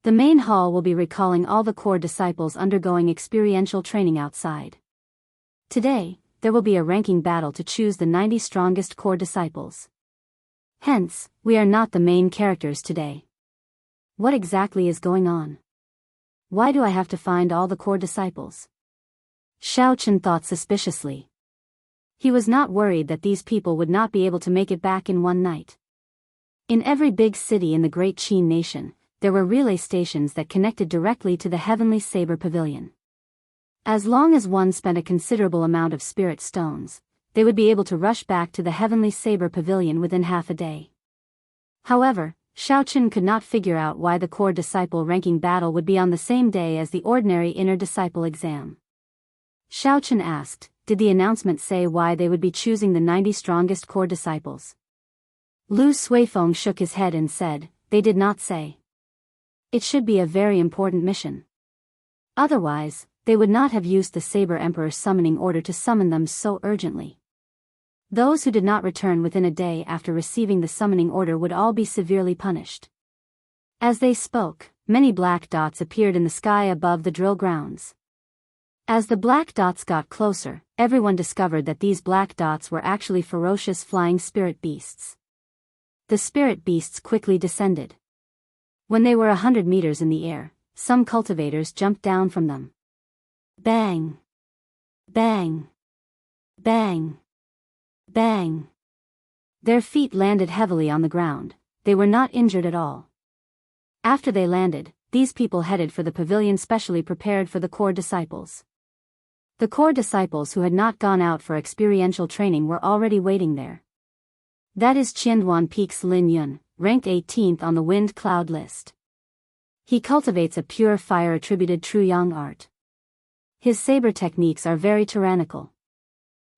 The main hall will be recalling all the core disciples undergoing experiential training outside. Today, there will be a ranking battle to choose the 90 strongest core disciples. Hence, we are not the main characters today. What exactly is going on? Why do I have to find all the core disciples? Xiao Chen thought suspiciously. He was not worried that these people would not be able to make it back in one night. In every big city in the Great Qin nation, there were relay stations that connected directly to the Heavenly Saber Pavilion. As long as one spent a considerable amount of spirit stones, they would be able to rush back to the Heavenly Saber Pavilion within half a day. However, Xiao Chen could not figure out why the core disciple ranking battle would be on the same day as the ordinary inner disciple exam. Xiao Chen asked, "Did the announcement say why they would be choosing the 90 strongest core disciples?" Lu Suifeng shook his head and said, "They did not say. It should be a very important mission. Otherwise, they would not have used the Saber Emperor's summoning order to summon them so urgently. Those who did not return within a day after receiving the summoning order would all be severely punished." As they spoke, many black dots appeared in the sky above the drill grounds. As the black dots got closer, everyone discovered that these black dots were actually ferocious flying spirit beasts. The spirit beasts quickly descended. When they were 100 meters in the air, some cultivators jumped down from them. Bang! Bang! Bang! Bang! Their feet landed heavily on the ground. They were not injured at all. After they landed, these people headed for the pavilion specially prepared for the core disciples. The core disciples who had not gone out for experiential training were already waiting there. That is Qianduan Peak's Lin Yun, ranked 18th on the wind cloud list. He cultivates a pure fire-attributed true yang art. His saber techniques are very tyrannical.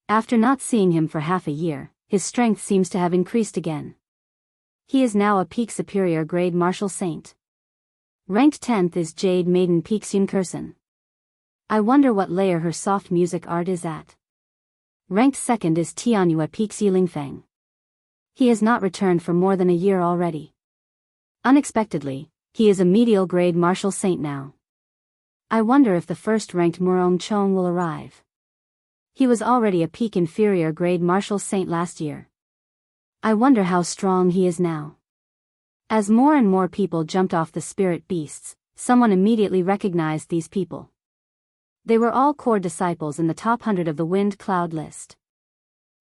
After not seeing him for half a year, his strength seems to have increased again. He is now a peak superior grade martial saint. Ranked 10th is Jade Maiden Peak's Yun Kursen. I wonder what layer her soft music art is at. Ranked 2nd is Tianyue Peak's Yilingfeng. He has not returned for more than a year already. Unexpectedly, he is a medial grade martial saint now. I wonder if the first ranked Murong Chong will arrive. He was already a peak inferior grade martial saint last year. I wonder how strong he is now. As more and more people jumped off the spirit beasts, someone immediately recognized these people. They were all core disciples in the top 100 of the wind cloud list.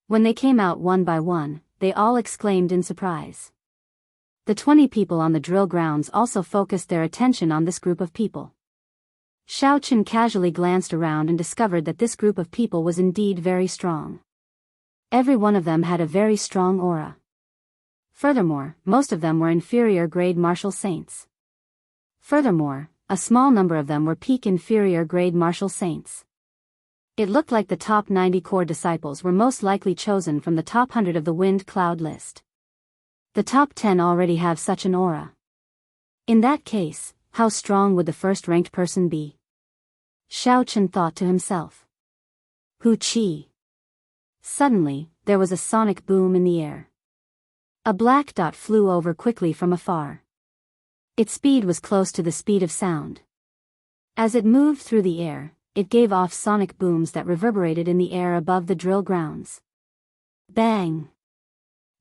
When they came out one by one, they all exclaimed in surprise. The 20 people on the drill grounds also focused their attention on this group of people. Xiao Chen casually glanced around and discovered that this group of people was indeed very strong. Every one of them had a very strong aura. Furthermore, most of them were inferior grade martial saints. Furthermore, a small number of them were peak inferior grade martial saints. It looked like the top 90 core disciples were most likely chosen from the top 100 of the wind cloud list. The top 10 already have such an aura. In that case, how strong would the first-ranked person be? Xiao Chen thought to himself. Hu Qi. Suddenly, there was a sonic boom in the air. A black dot flew over quickly from afar. Its speed was close to the speed of sound. As it moved through the air, it gave off sonic booms that reverberated in the air above the drill grounds. Bang!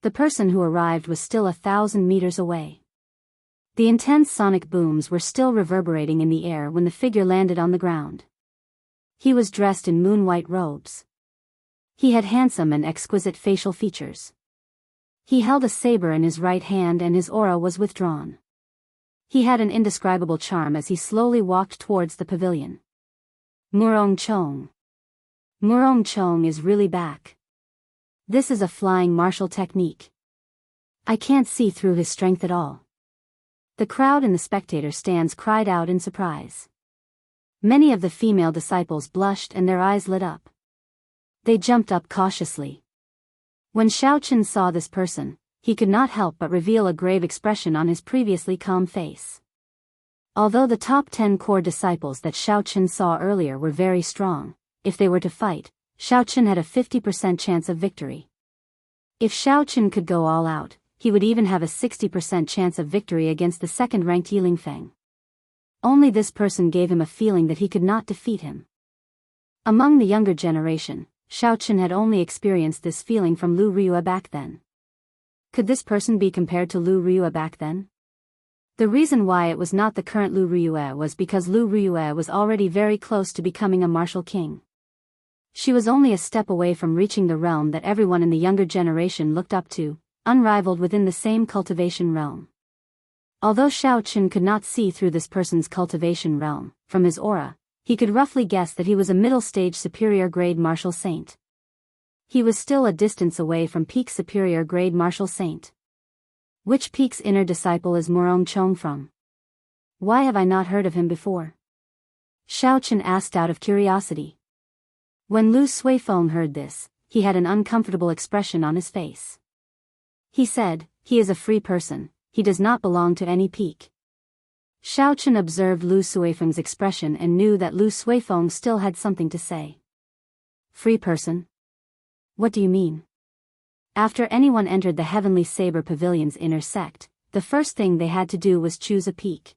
The person who arrived was still 1,000 meters away. The intense sonic booms were still reverberating in the air when the figure landed on the ground. He was dressed in moon-white robes. He had handsome and exquisite facial features. He held a saber in his right hand and his aura was withdrawn. He had an indescribable charm as he slowly walked towards the pavilion. Murong Chong. Murong Chong is really back. This is a flying martial technique. I can't see through his strength at all. The crowd in the spectator stands cried out in surprise. Many of the female disciples blushed and their eyes lit up. They jumped up cautiously. When Xiao Chen saw this person, he could not help but reveal a grave expression on his previously calm face. Although the top 10 core disciples that Xiao Chen saw earlier were very strong, if they were to fight, Xiao Chen had a 50% chance of victory. If Xiao Chen could go all out, he would even have a 60% chance of victory against the second-ranked Yilingfeng. Only this person gave him a feeling that he could not defeat him. Among the younger generation, Xiao Chen had only experienced this feeling from Lu Riyue back then. Could this person be compared to Lu Riyue back then? The reason why it was not the current Lu Riyue was because Lu Riyue was already very close to becoming a martial king. She was only a step away from reaching the realm that everyone in the younger generation looked up to, unrivaled within the same cultivation realm. Although Xiao Chen could not see through this person's cultivation realm, from his aura, he could roughly guess that he was a middle-stage superior grade martial saint. He was still a distance away from peak superior grade martial saint. Which peak's inner disciple is Murong Chong from? Why have I not heard of him before? Xiao Chen asked out of curiosity. When Lu Suifeng heard this, he had an uncomfortable expression on his face. He said, he is a free person, he does not belong to any peak. Xiao Chen observed Lu Suifeng's expression and knew that Lu Suifeng still had something to say. Free person? What do you mean? After anyone entered the Heavenly Saber Pavilion's inner sect, the first thing they had to do was choose a peak.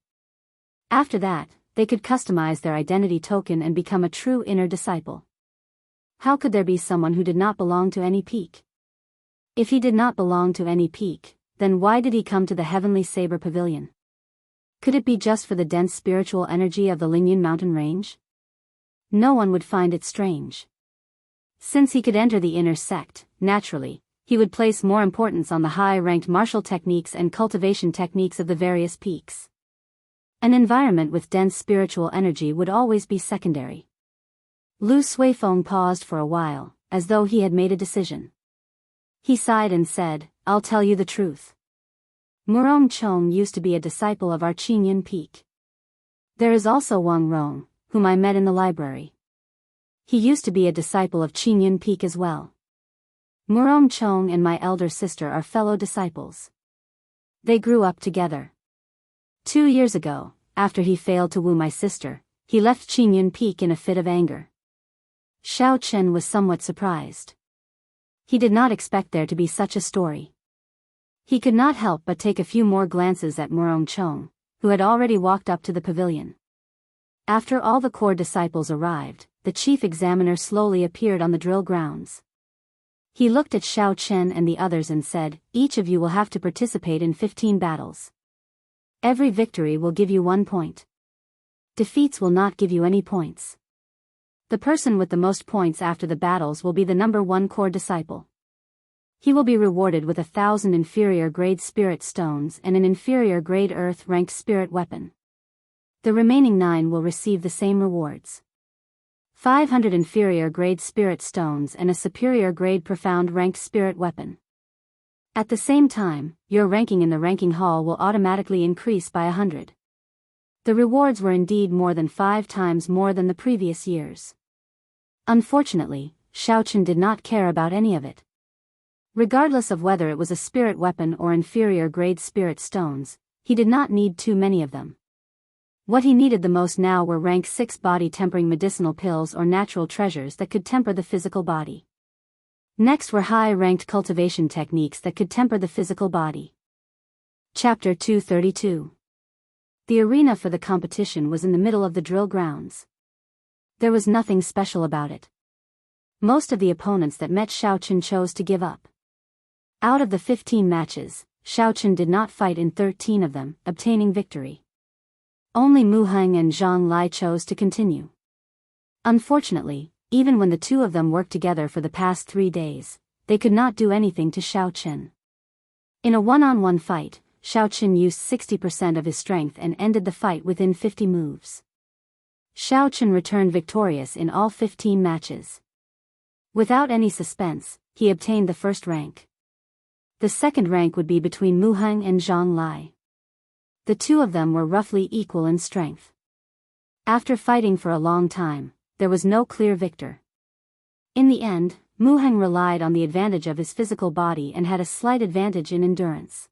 After that, they could customize their identity token and become a true inner disciple. How could there be someone who did not belong to any peak? If he did not belong to any peak, then why did he come to the Heavenly Saber Pavilion? Could it be just for the dense spiritual energy of the Lingyan mountain range? No one would find it strange. Since he could enter the inner sect, naturally, he would place more importance on the high-ranked martial techniques and cultivation techniques of the various peaks. An environment with dense spiritual energy would always be secondary. Lu Suifeng paused for a while, as though he had made a decision. He sighed and said, "I'll tell you the truth. Murong Chong used to be a disciple of our Qingyun Peak. There is also Wang Rong, whom I met in the library. He used to be a disciple of Qingyun Peak as well. Murong Chong and my elder sister are fellow disciples. They grew up together. 2 years ago, after he failed to woo my sister, he left Qingyun Peak in a fit of anger." Xiao Chen was somewhat surprised. He did not expect there to be such a story. He could not help but take a few more glances at Murong Chong, who had already walked up to the pavilion. After all the core disciples arrived, the chief examiner slowly appeared on the drill grounds. He looked at Xiao Chen and the others and said, "Each of you will have to participate in 15 battles. Every victory will give you 1 point. Defeats will not give you any points. The person with the most points after the battles will be the number 1 core disciple. He will be rewarded with 1,000 inferior grade spirit stones and an inferior grade earth ranked spirit weapon. The remaining 9 will receive the same rewards. 500 inferior grade spirit stones and a superior grade profound ranked spirit weapon. At the same time, your ranking in the ranking hall will automatically increase by 100. The rewards were indeed more than 5 times more than the previous years. Unfortunately, Xiao Chen did not care about any of it. Regardless of whether it was a spirit weapon or inferior grade spirit stones, he did not need too many of them. What he needed the most now were rank 6 body-tempering medicinal pills or natural treasures that could temper the physical body. Next were high-ranked cultivation techniques that could temper the physical body. Chapter 232. The arena for the competition was in the middle of the drill grounds. There was nothing special about it. Most of the opponents that met Xiao Chen chose to give up. Out of the 15 matches, Xiao Chen did not fight in 13 of them, obtaining victory. Only Mu Heng and Zhang Lai chose to continue. Unfortunately, even when the two of them worked together for the past 3 days, they could not do anything to Xiao Chen. In a one-on-one fight, Xiao Chen used 60% of his strength and ended the fight within 50 moves. Xiao Chen returned victorious in all 15 matches. Without any suspense, he obtained the first rank. The second rank would be between Mu Heng and Zhang Lai. The two of them were roughly equal in strength. After fighting for a long time, there was no clear victor. In the end, Mu Heng relied on the advantage of his physical body and had a slight advantage in endurance.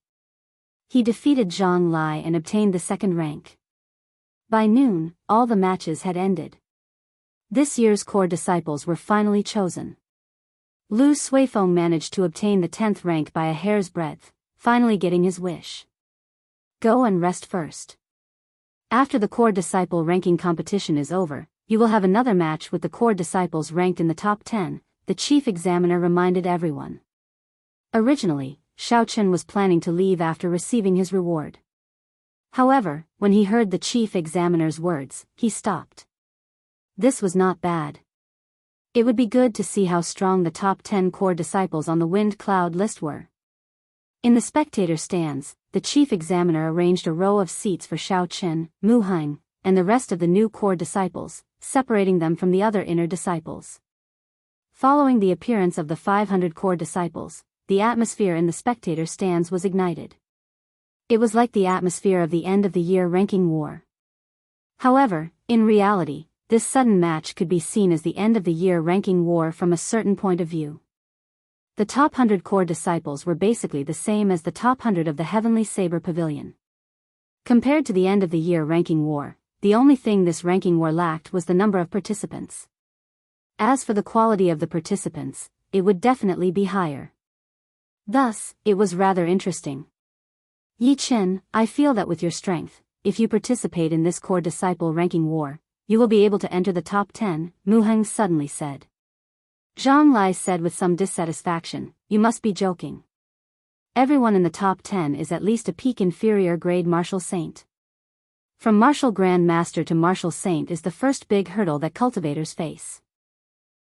He defeated Zhang Lai and obtained the second rank. By noon, all the matches had ended. This year's core disciples were finally chosen. Lu Suifeng managed to obtain the 10th rank by a hair's breadth, finally getting his wish. Go and rest first. After the core disciple ranking competition is over, you will have another match with the core disciples ranked in the top 10, the chief examiner reminded everyone. Originally, Xiao Chen was planning to leave after receiving his reward. However, when he heard the chief examiner's words, he stopped. This was not bad. It would be good to see how strong the top 10 core disciples on the wind cloud list were. In the spectator stands, the chief examiner arranged a row of seats for Xiao Chen, Mu Heng, and the rest of the new core disciples, separating them from the other inner disciples. Following the appearance of the 500 core disciples, the atmosphere in the spectator stands was ignited. It was like the atmosphere of the end-of-the-year ranking war. However, in reality, this sudden match could be seen as the end-of-the-year ranking war from a certain point of view. The top 100 core disciples were basically the same as the top 100 of the Heavenly Saber Pavilion. Compared to the end-of-the-year ranking war, the only thing this ranking war lacked was the number of participants. As for the quality of the participants, it would definitely be higher. Thus, it was rather interesting. Yi Chen, I feel that with your strength, if you participate in this core disciple ranking war, you will be able to enter the top 10, Mu Heng suddenly said. Zhang Lai said with some dissatisfaction, you must be joking. Everyone in the top 10 is at least a peak inferior grade martial saint. From martial grand master to martial saint is the first big hurdle that cultivators face.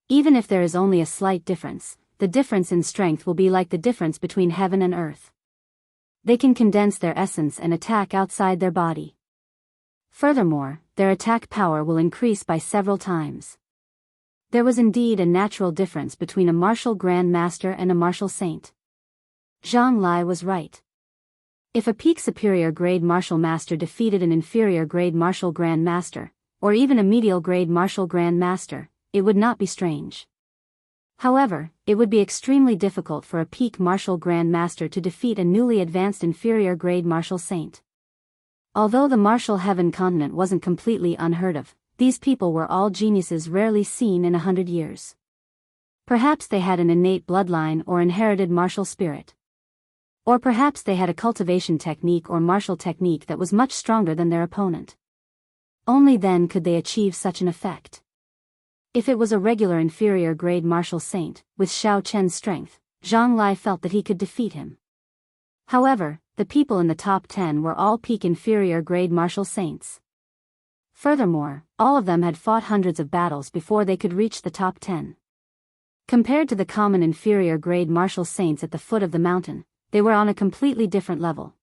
Even if there is only a slight difference, the difference in strength will be like the difference between heaven and earth. They can condense their essence and attack outside their body. Furthermore, their attack power will increase by several times. There was indeed a natural difference between a martial grand master and a martial saint. Zhang Lai was right. If a peak superior grade martial master defeated an inferior grade martial grand master, or even a medial grade martial grand master, it would not be strange. However, it would be extremely difficult for a peak martial grand master to defeat a newly advanced inferior grade martial saint. Although the martial heaven continent wasn't completely unheard of, these people were all geniuses rarely seen in 100 years. Perhaps they had an innate bloodline or inherited martial spirit. Or perhaps they had a cultivation technique or martial technique that was much stronger than their opponent. Only then could they achieve such an effect. If it was a regular inferior grade martial saint, with Xiao Chen's strength, Zhang Lai felt that he could defeat him. However, the people in the top 10 were all peak inferior grade martial saints. Furthermore, all of them had fought hundreds of battles before they could reach the top 10. Compared to the common inferior grade martial saints at the foot of the mountain, they were on a completely different level.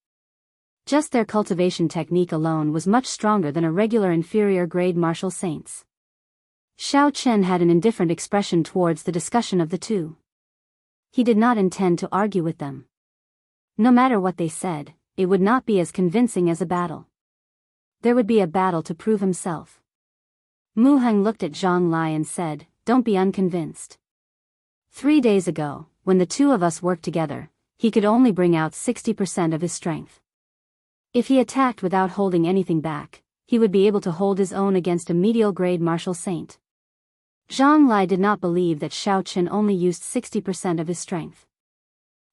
Just their cultivation technique alone was much stronger than a regular inferior grade martial saints. Xiao Chen had an indifferent expression towards the discussion of the two. He did not intend to argue with them. No matter what they said, it would not be as convincing as a battle. There would be a battle to prove himself. Mu Heng looked at Zhang Lai and said, "Don't be unconvinced. 3 days ago, when the two of us worked together, he could only bring out 60% of his strength. If he attacked without holding anything back, he would be able to hold his own against a medial grade martial saint." Zhang Lai did not believe that Xiao Chen only used 60% of his strength.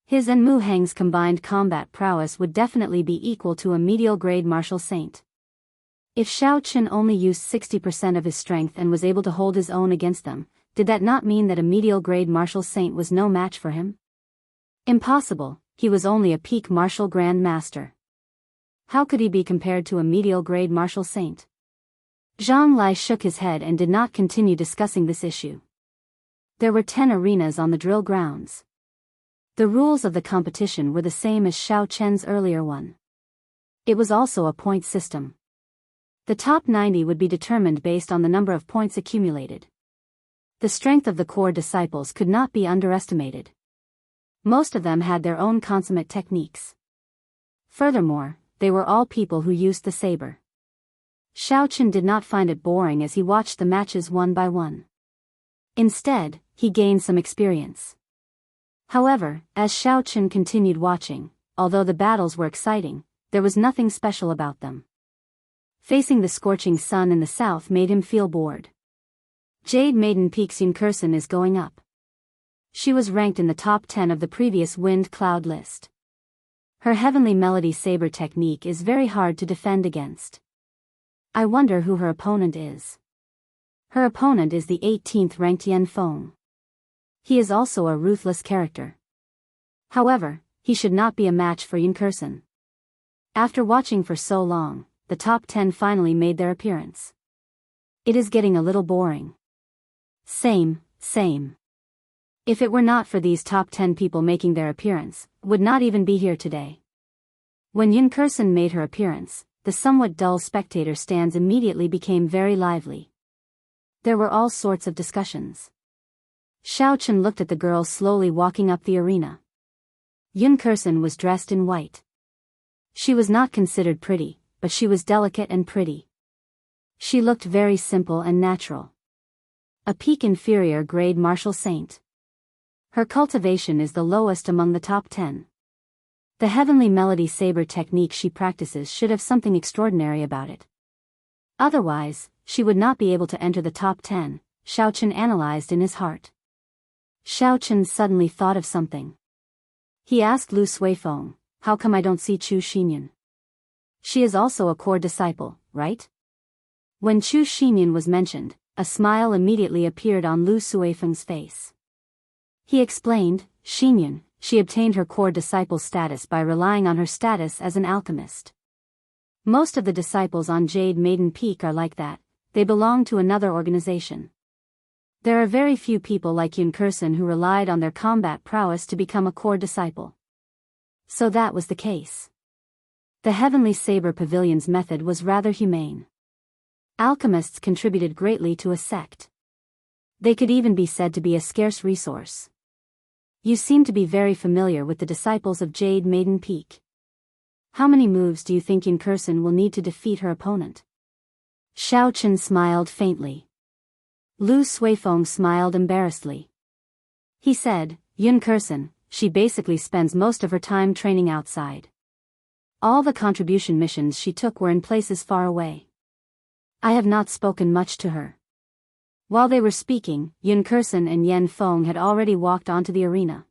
His and Mu Heng's combined combat prowess would definitely be equal to a medial grade martial saint. If Xiao Chen only used 60% of his strength and was able to hold his own against them, did that not mean that a medial grade martial saint was no match for him? Impossible, he was only a peak martial grand master. How could he be compared to a medial grade martial saint? Zhang Lai shook his head and did not continue discussing this issue. There were 10 arenas on the drill grounds. The rules of the competition were the same as Xiao Chen's earlier one. It was also a point system. The top 90 would be determined based on the number of points accumulated. The strength of the core disciples could not be underestimated. Most of them had their own consummate techniques. Furthermore, they were all people who used the saber. Xiao Chen did not find it boring as he watched the matches one by one. Instead, he gained some experience. However, as Xiao Chen continued watching, although the battles were exciting, there was nothing special about them. Facing the scorching sun in the south made him feel bored. Jade Maiden Peak's Yunkursen is going up. She was ranked in the top 10 of the previous wind cloud list. Her heavenly melody saber technique is very hard to defend against. I wonder who her opponent is. Her opponent is the 18th ranked Yan Feng. He is also a ruthless character. However, he should not be a match for Yunkursen. After watching for so long, the top 10 finally made their appearance. It is getting a little boring. Same. If it were not for these top 10 people making their appearance, would not even be here today. When Yunkursen made her appearance, the somewhat dull spectator stands immediately became very lively. There were all sorts of discussions. Xiao Chen looked at the girl slowly walking up the arena. Yunkursen was dressed in white. She was not considered pretty, but she was delicate and pretty. She looked very simple and natural. A peak inferior grade martial saint. Her cultivation is the lowest among the top 10. The heavenly melody saber technique she practices should have something extraordinary about it. Otherwise, she would not be able to enter the top 10, Xiao Chen analyzed in his heart. Xiao Chen suddenly thought of something. He asked Lu Suifeng, "How come I don't see Chu Xinyan?" She is also a core disciple, right? When Chu Xinyan was mentioned, a smile immediately appeared on Lu Suifeng's face. He explained, Xinyan, she obtained her core disciple status by relying on her status as an alchemist. Most of the disciples on Jade Maiden Peak are like that, they belong to another organization. There are very few people like Yun Kursen who relied on their combat prowess to become a core disciple. So that was the case. The Heavenly Saber Pavilion's method was rather humane. Alchemists contributed greatly to a sect. They could even be said to be a scarce resource. You seem to be very familiar with the disciples of Jade Maiden Peak. How many moves do you think Yun Kursen will need to defeat her opponent? Xiao Chen smiled faintly. Lu Suifeng smiled embarrassedly. He said, Yun Kursen, she basically spends most of her time training outside. All the contribution missions she took were in places far away. I have not spoken much to her. While they were speaking, Yun Kursen and Yen Feng had already walked onto the arena.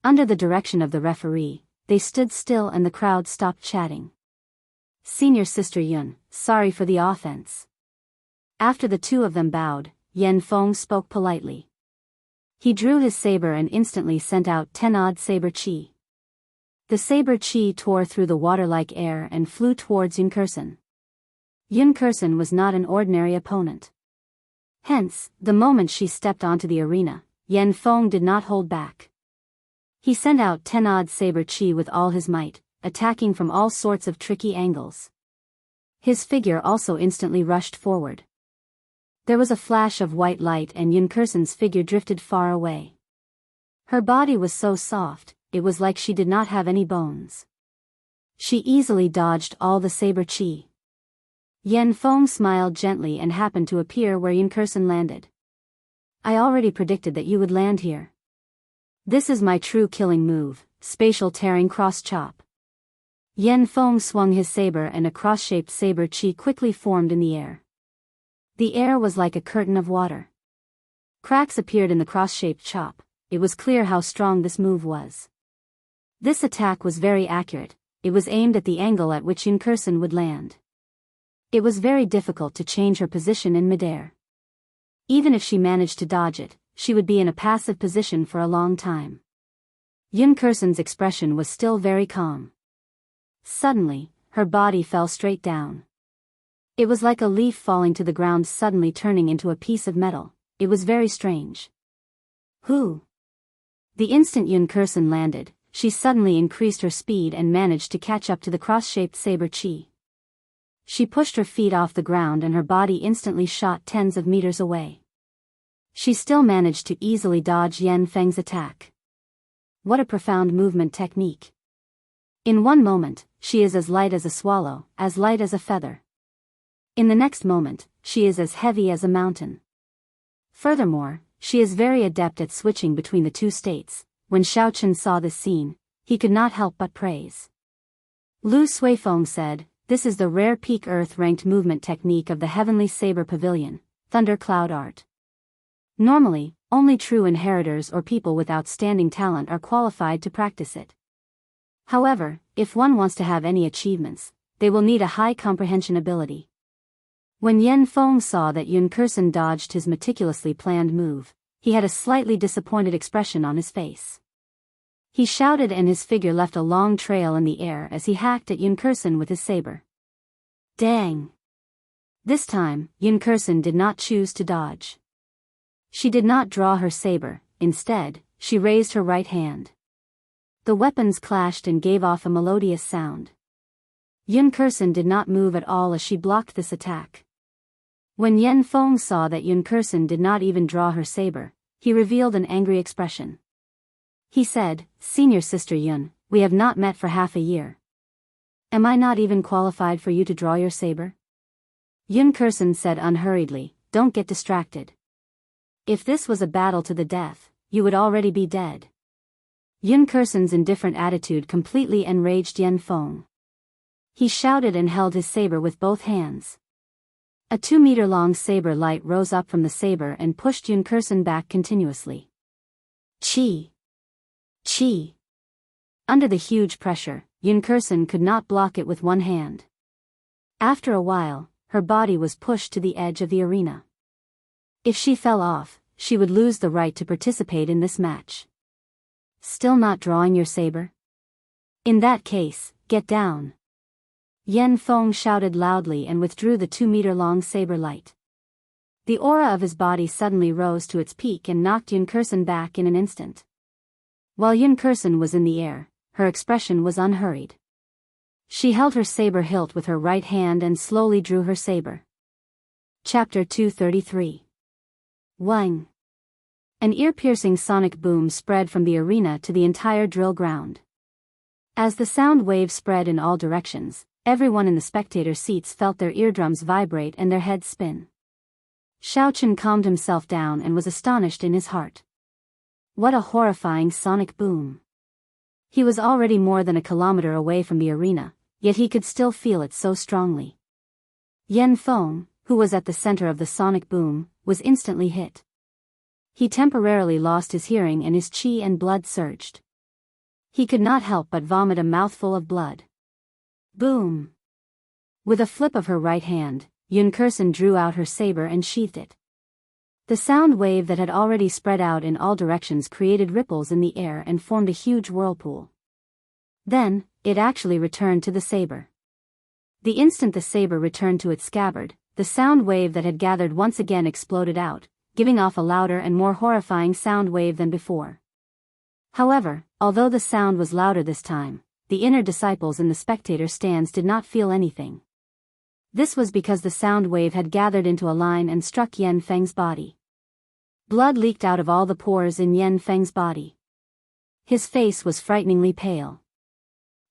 Under the direction of the referee, they stood still and the crowd stopped chatting. Senior Sister Yun, sorry for the offense. After the two of them bowed, Yen Feng spoke politely. He drew his saber and instantly sent out 10 odd saber chi. The saber chi tore through the water-like air and flew towards Yun Kursen. Yun Kursen was not an ordinary opponent. Hence, the moment she stepped onto the arena, Yen Feng did not hold back. He sent out 10 odd saber chi with all his might, attacking from all sorts of tricky angles. His figure also instantly rushed forward. There was a flash of white light and Yun Kursen's figure drifted far away. Her body was so soft, it was like she did not have any bones. She easily dodged all the saber chi. Yen Feng smiled gently and happened to appear where Yun Kursen landed. I already predicted that you would land here. This is my true killing move, spatial tearing cross chop. Yen Feng swung his saber and a cross-shaped saber chi quickly formed in the air. The air was like a curtain of water. Cracks appeared in the cross-shaped chop. It was clear how strong this move was. This attack was very accurate. It was aimed at the angle at which Yun Kursen would land. It was very difficult to change her position in midair. Even if she managed to dodge it, she would be in a passive position for a long time. Yun Kursen's expression was still very calm. Suddenly, her body fell straight down. It was like a leaf falling to the ground suddenly turning into a piece of metal. It was very strange. Who? The instant Yun Kursen landed, she suddenly increased her speed and managed to catch up to the cross-shaped saber chi. She pushed her feet off the ground and her body instantly shot tens of meters away. She still managed to easily dodge Yen Feng's attack. What a profound movement technique. In one moment, she is as light as a swallow, as light as a feather. In the next moment, she is as heavy as a mountain. Furthermore, she is very adept at switching between the two states. When Xiao Chen saw this scene, he could not help but praise. Lu Suifeng said, this is the rare peak Earth-ranked movement technique of the Heavenly Saber Pavilion, Thunder Cloud Art. Normally, only true inheritors or people with outstanding talent are qualified to practice it. However, if one wants to have any achievements, they will need a high comprehension ability. When Yen Feng saw that Yun Kursen dodged his meticulously planned move, he had a slightly disappointed expression on his face. He shouted and his figure left a long trail in the air as he hacked at Yun Kursen with his saber. Dang! This time, Yun Kursen did not choose to dodge. She did not draw her saber, instead, she raised her right hand. The weapons clashed and gave off a melodious sound. Yun Kursen did not move at all as she blocked this attack. When Yen Feng saw that Yun Kursen did not even draw her saber, he revealed an angry expression. He said, Senior Sister Yun, we have not met for half a year. Am I not even qualified for you to draw your saber? Yun Kursen said unhurriedly, don't get distracted. If this was a battle to the death, you would already be dead. Yun Kursen's indifferent attitude completely enraged Yen Feng. He shouted and held his saber with both hands. A 2-meter-long saber light rose up from the saber and pushed Yun Kursen back continuously. Chi! Chi! Under the huge pressure, Yunkursen could not block it with one hand. After a while, her body was pushed to the edge of the arena. If she fell off, she would lose the right to participate in this match. Still not drawing your saber? In that case, get down. Yan Feng shouted loudly and withdrew the 2-meter-long saber light. The aura of his body suddenly rose to its peak and knocked Yunkursen back in an instant. While Yunkursen was in the air, her expression was unhurried. She held her saber hilt with her right hand and slowly drew her saber. Chapter 233. Wang. An ear-piercing sonic boom spread from the arena to the entire drill ground. As the sound wave spread in all directions, everyone in the spectator seats felt their eardrums vibrate and their heads spin. Xiaochen calmed himself down and was astonished in his heart. What a horrifying sonic boom. He was already more than a kilometer away from the arena, yet he could still feel it so strongly. Yan Feng, who was at the center of the sonic boom, was instantly hit. He temporarily lost his hearing and his qi and blood surged. He could not help but vomit a mouthful of blood. Boom! With a flip of her right hand, Yunkursen drew out her saber and sheathed it. The sound wave that had already spread out in all directions created ripples in the air and formed a huge whirlpool. Then, it actually returned to the saber. The instant the saber returned to its scabbard, the sound wave that had gathered once again exploded out, giving off a louder and more horrifying sound wave than before. However, although the sound was louder this time, the inner disciples in the spectator stands did not feel anything. This was because the sound wave had gathered into a line and struck Yan Feng's body. Blood leaked out of all the pores in Yan Feng's body. His face was frighteningly pale.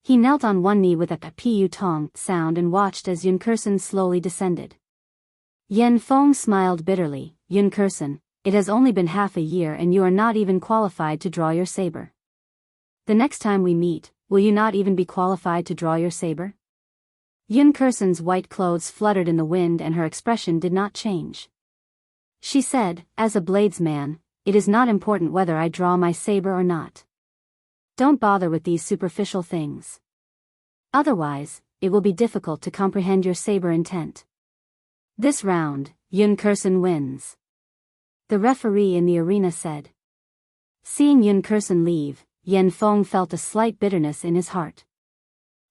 He knelt on one knee with a pu tong sound and watched as Yunkursen slowly descended. Yan Feng smiled bitterly. Yunkursen, it has only been half a year and you are not even qualified to draw your saber. The next time we meet, will you not even be qualified to draw your saber? Yunkursen's white clothes fluttered in the wind and her expression did not change. She said, as a bladesman, it is not important whether I draw my saber or not. Don't bother with these superficial things. Otherwise, it will be difficult to comprehend your saber intent. This round, Yunkursen wins. The referee in the arena said. Seeing Yunkursen leave, Yan Feng felt a slight bitterness in his heart.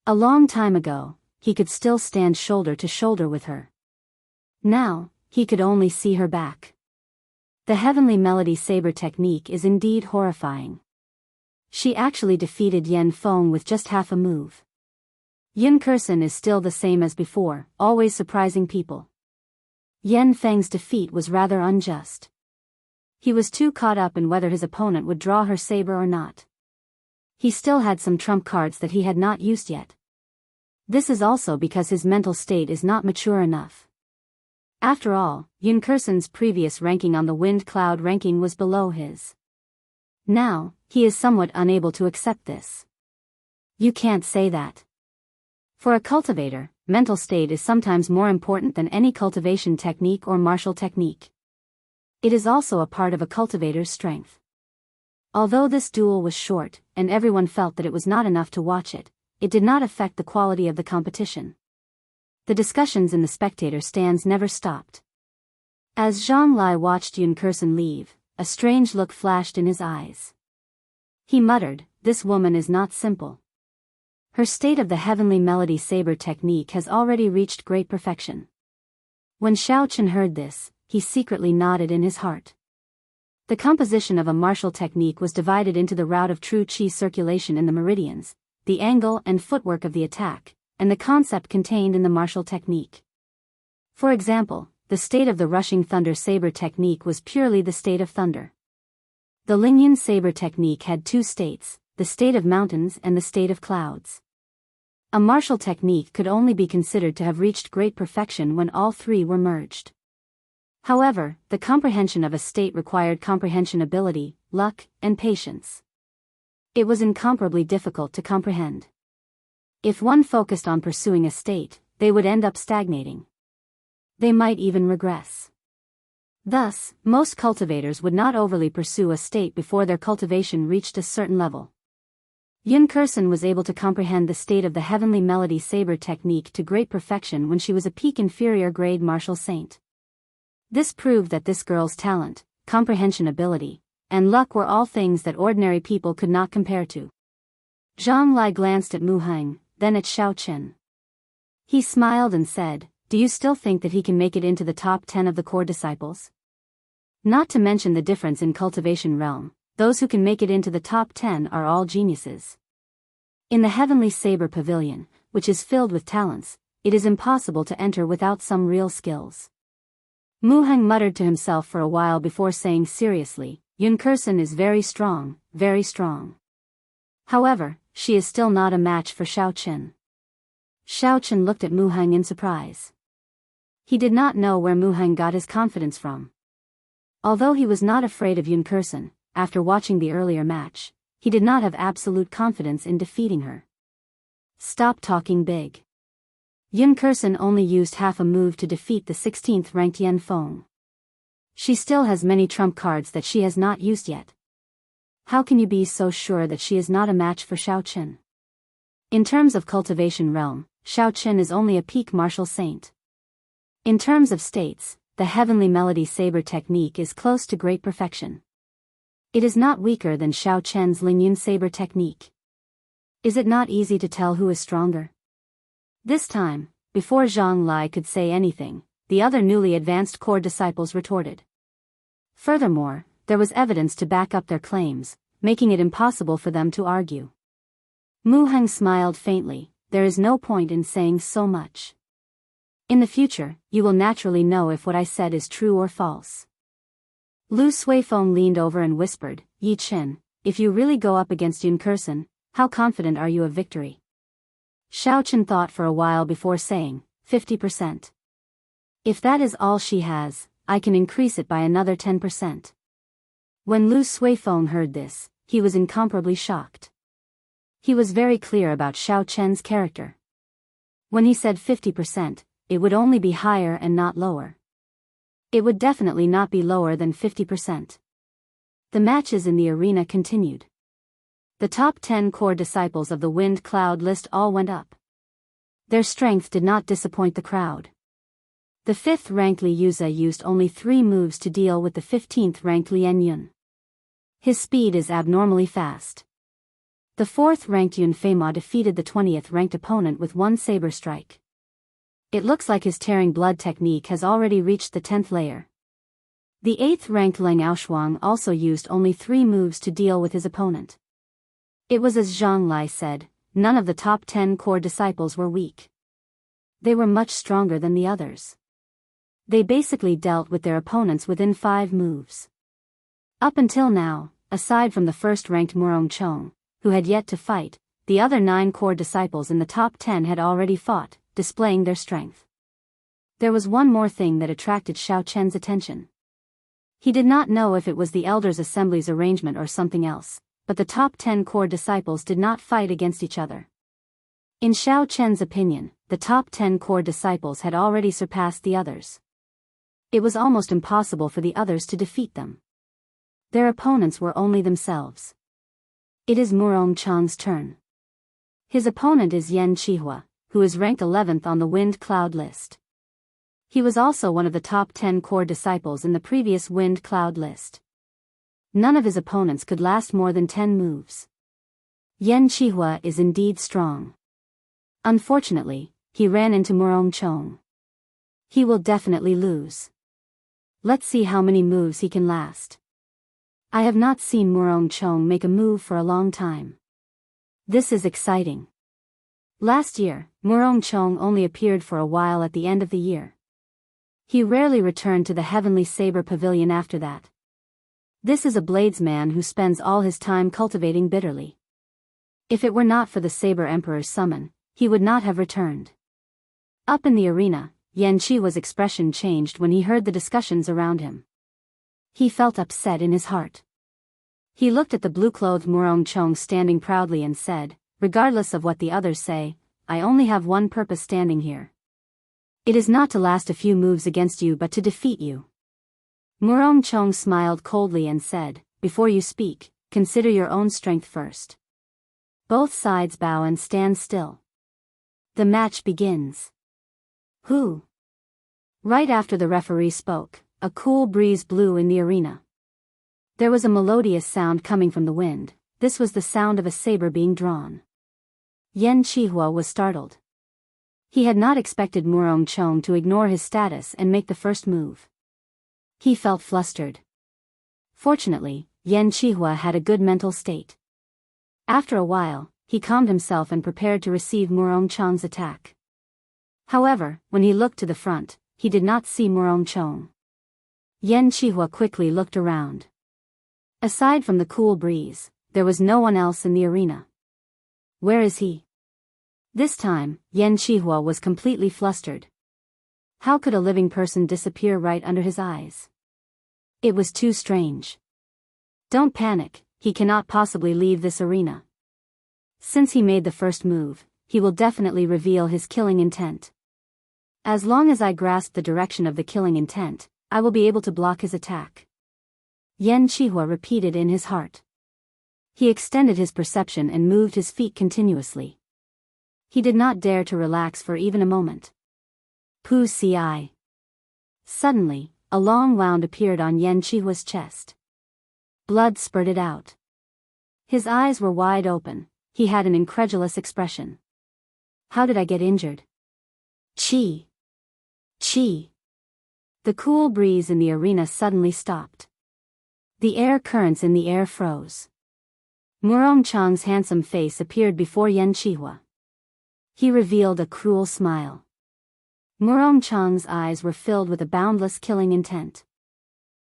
A long time ago, he could still stand shoulder to shoulder with her. Now, he could only see her back. The heavenly melody saber technique is indeed horrifying. She actually defeated Yan Feng with just half a move. Yunkursen is still the same as before, always surprising people. Yan Feng's defeat was rather unjust. He was too caught up in whether his opponent would draw her saber or not. He still had some trump cards that he had not used yet. This is also because his mental state is not mature enough. After all, Yunkursen's previous ranking on the wind cloud ranking was below his. Now, he is somewhat unable to accept this. You can't say that. For a cultivator, mental state is sometimes more important than any cultivation technique or martial technique. It is also a part of a cultivator's strength. Although this duel was short, and everyone felt that it was not enough to watch it, it did not affect the quality of the competition. The discussions in the spectator stands never stopped. As Zhang Lai watched Yunkursen leave, a strange look flashed in his eyes. He muttered, this woman is not simple. Her state of the heavenly melody saber technique has already reached great perfection. When Xiaochen heard this, he secretly nodded in his heart. The composition of a martial technique was divided into the route of true qi circulation in the meridians, the angle and footwork of the attack, and the concept contained in the martial technique. For example, the state of the rushing thunder saber technique was purely the state of thunder. The Lingyan saber technique had two states, the state of mountains and the state of clouds. A martial technique could only be considered to have reached great perfection when all three were merged. However, the comprehension of a state required comprehension ability, luck, and patience. It was incomparably difficult to comprehend. If one focused on pursuing a state, they would end up stagnating. They might even regress. Thus, most cultivators would not overly pursue a state before their cultivation reached a certain level. Yun Kursen was able to comprehend the state of the heavenly melody saber technique to great perfection when she was a peak inferior grade martial saint. This proved that this girl's talent, comprehension ability, and luck were all things that ordinary people could not compare to. Zhang Lai glanced at Mu Heng, then at Xiao Chen. He smiled and said, "Do you still think that he can make it into the top 10 of the core disciples? Not to mention the difference in cultivation realm, those who can make it into the top 10 are all geniuses. In the Heavenly Saber Pavilion, which is filled with talents, it is impossible to enter without some real skills." Mu Heng muttered to himself for a while before saying seriously, "Yun Kursen is very strong, very strong. However, she is still not a match for Xiao Chen." Xiao Chen looked at Mu Heng in surprise. He did not know where Mu Heng got his confidence from. Although he was not afraid of Yun Kursen, after watching the earlier match, he did not have absolute confidence in defeating her. Stop talking big. Yun Kursen only used half a move to defeat the 16th ranked Yen Feng. She still has many trump cards that she has not used yet. How can you be so sure that she is not a match for Xiao Chen? In terms of cultivation realm, Xiao Chen is only a peak martial saint. In terms of states, the heavenly melody saber technique is close to great perfection. It is not weaker than Xiao Chen's Lingyun saber technique. Is it not easy to tell who is stronger? This time, before Zhang Lai could say anything, the other newly advanced core disciples retorted. Furthermore, there was evidence to back up their claims, making it impossible for them to argue. Mu Heng smiled faintly. "There is no point in saying so much. In the future, you will naturally know if what I said is true or false." Lu Suifeng leaned over and whispered, "Yi Chen, if you really go up against Yun Kursen, how confident are you of victory?" Xiao Chen thought for a while before saying, 50%. "If that is all she has, I can increase it by another 10%. When Lu Suifeng heard this, he was incomparably shocked. He was very clear about Xiao Chen's character. When he said 50%, it would only be higher and not lower. It would definitely not be lower than 50%. The matches in the arena continued. The top 10 core disciples of the Wind Cloud list all went up. Their strength did not disappoint the crowd. The 5th-ranked Li Yuze used only 3 moves to deal with the 15th-ranked Lien Yun. His speed is abnormally fast. The 4th-ranked Yun Feima defeated the 20th-ranked opponent with 1 saber strike. It looks like his tearing blood technique has already reached the 10th layer. The 8th-ranked Leng Aoshuang also used only 3 moves to deal with his opponent. It was as Zhang Lai said, none of the top 10 core disciples were weak. They were much stronger than the others. They basically dealt with their opponents within 5 moves. Up until now, aside from the 1st-ranked Murong Chong, who had yet to fight, the other 9 core disciples in the top 10 had already fought, displaying their strength. There was one more thing that attracted Xiao Chen's attention. He did not know if it was the Elders' Assembly's arrangement or something else, but the top 10 core disciples did not fight against each other. In Xiao Chen's opinion, the top 10 core disciples had already surpassed the others. It was almost impossible for the others to defeat them. Their opponents were only themselves. It is Murong Chang's turn. His opponent is Yen Qihua, who is ranked 11th on the Wind Cloud list. He was also one of the top 10 core disciples in the previous Wind Cloud list. None of his opponents could last more than 10 moves. Yen Qihua is indeed strong. Unfortunately, he ran into Murong Chong. He will definitely lose. Let's see how many moves he can last. I have not seen Murong Chong make a move for a long time. This is exciting. Last year, Murong Chong only appeared for a while at the end of the year. He rarely returned to the Heavenly Saber Pavilion after that. This is a bladesman who spends all his time cultivating bitterly. If it were not for the Saber Emperor's summon, he would not have returned. Up in the arena, Yen Qihua's expression changed when he heard the discussions around him. He felt upset in his heart. He looked at the blue-clothed Murong Chong standing proudly and said, "Regardless of what the others say, I only have one purpose standing here. It is not to last a few moves against you but to defeat you." Murong Chong smiled coldly and said, "Before you speak, consider your own strength first. Both sides bow and stand still. The match begins. Who? Right after the referee spoke, a cool breeze blew in the arena. There was a melodious sound coming from the wind. This was the sound of a saber being drawn. Yan Qihua was startled. He had not expected Murong Chong to ignore his status and make the first move. He felt flustered. Fortunately, Yan Qihua had a good mental state. After a while, he calmed himself and prepared to receive Murong Chong's attack. However, when he looked to the front, he did not see Murong Chong. Yan Qihua quickly looked around. Aside from the cool breeze, there was no one else in the arena. Where is he? This time, Yan Qihua was completely flustered. How could a living person disappear right under his eyes? It was too strange. Don't panic, he cannot possibly leave this arena. Since he made the first move, he will definitely reveal his killing intent. As long as I grasp the direction of the killing intent, I will be able to block his attack. Yan Qihua repeated in his heart. He extended his perception and moved his feet continuously. He did not dare to relax for even a moment. Pu ci. Suddenly, a long wound appeared on Yan Qihua's chest. Blood spurted out. His eyes were wide open. He had an incredulous expression. How did I get injured? Chi. Chi. The cool breeze in the arena suddenly stopped. The air currents in the air froze. Murong Chong's handsome face appeared before Yan Qihua. He revealed a cruel smile. Murong Chong's eyes were filled with a boundless killing intent.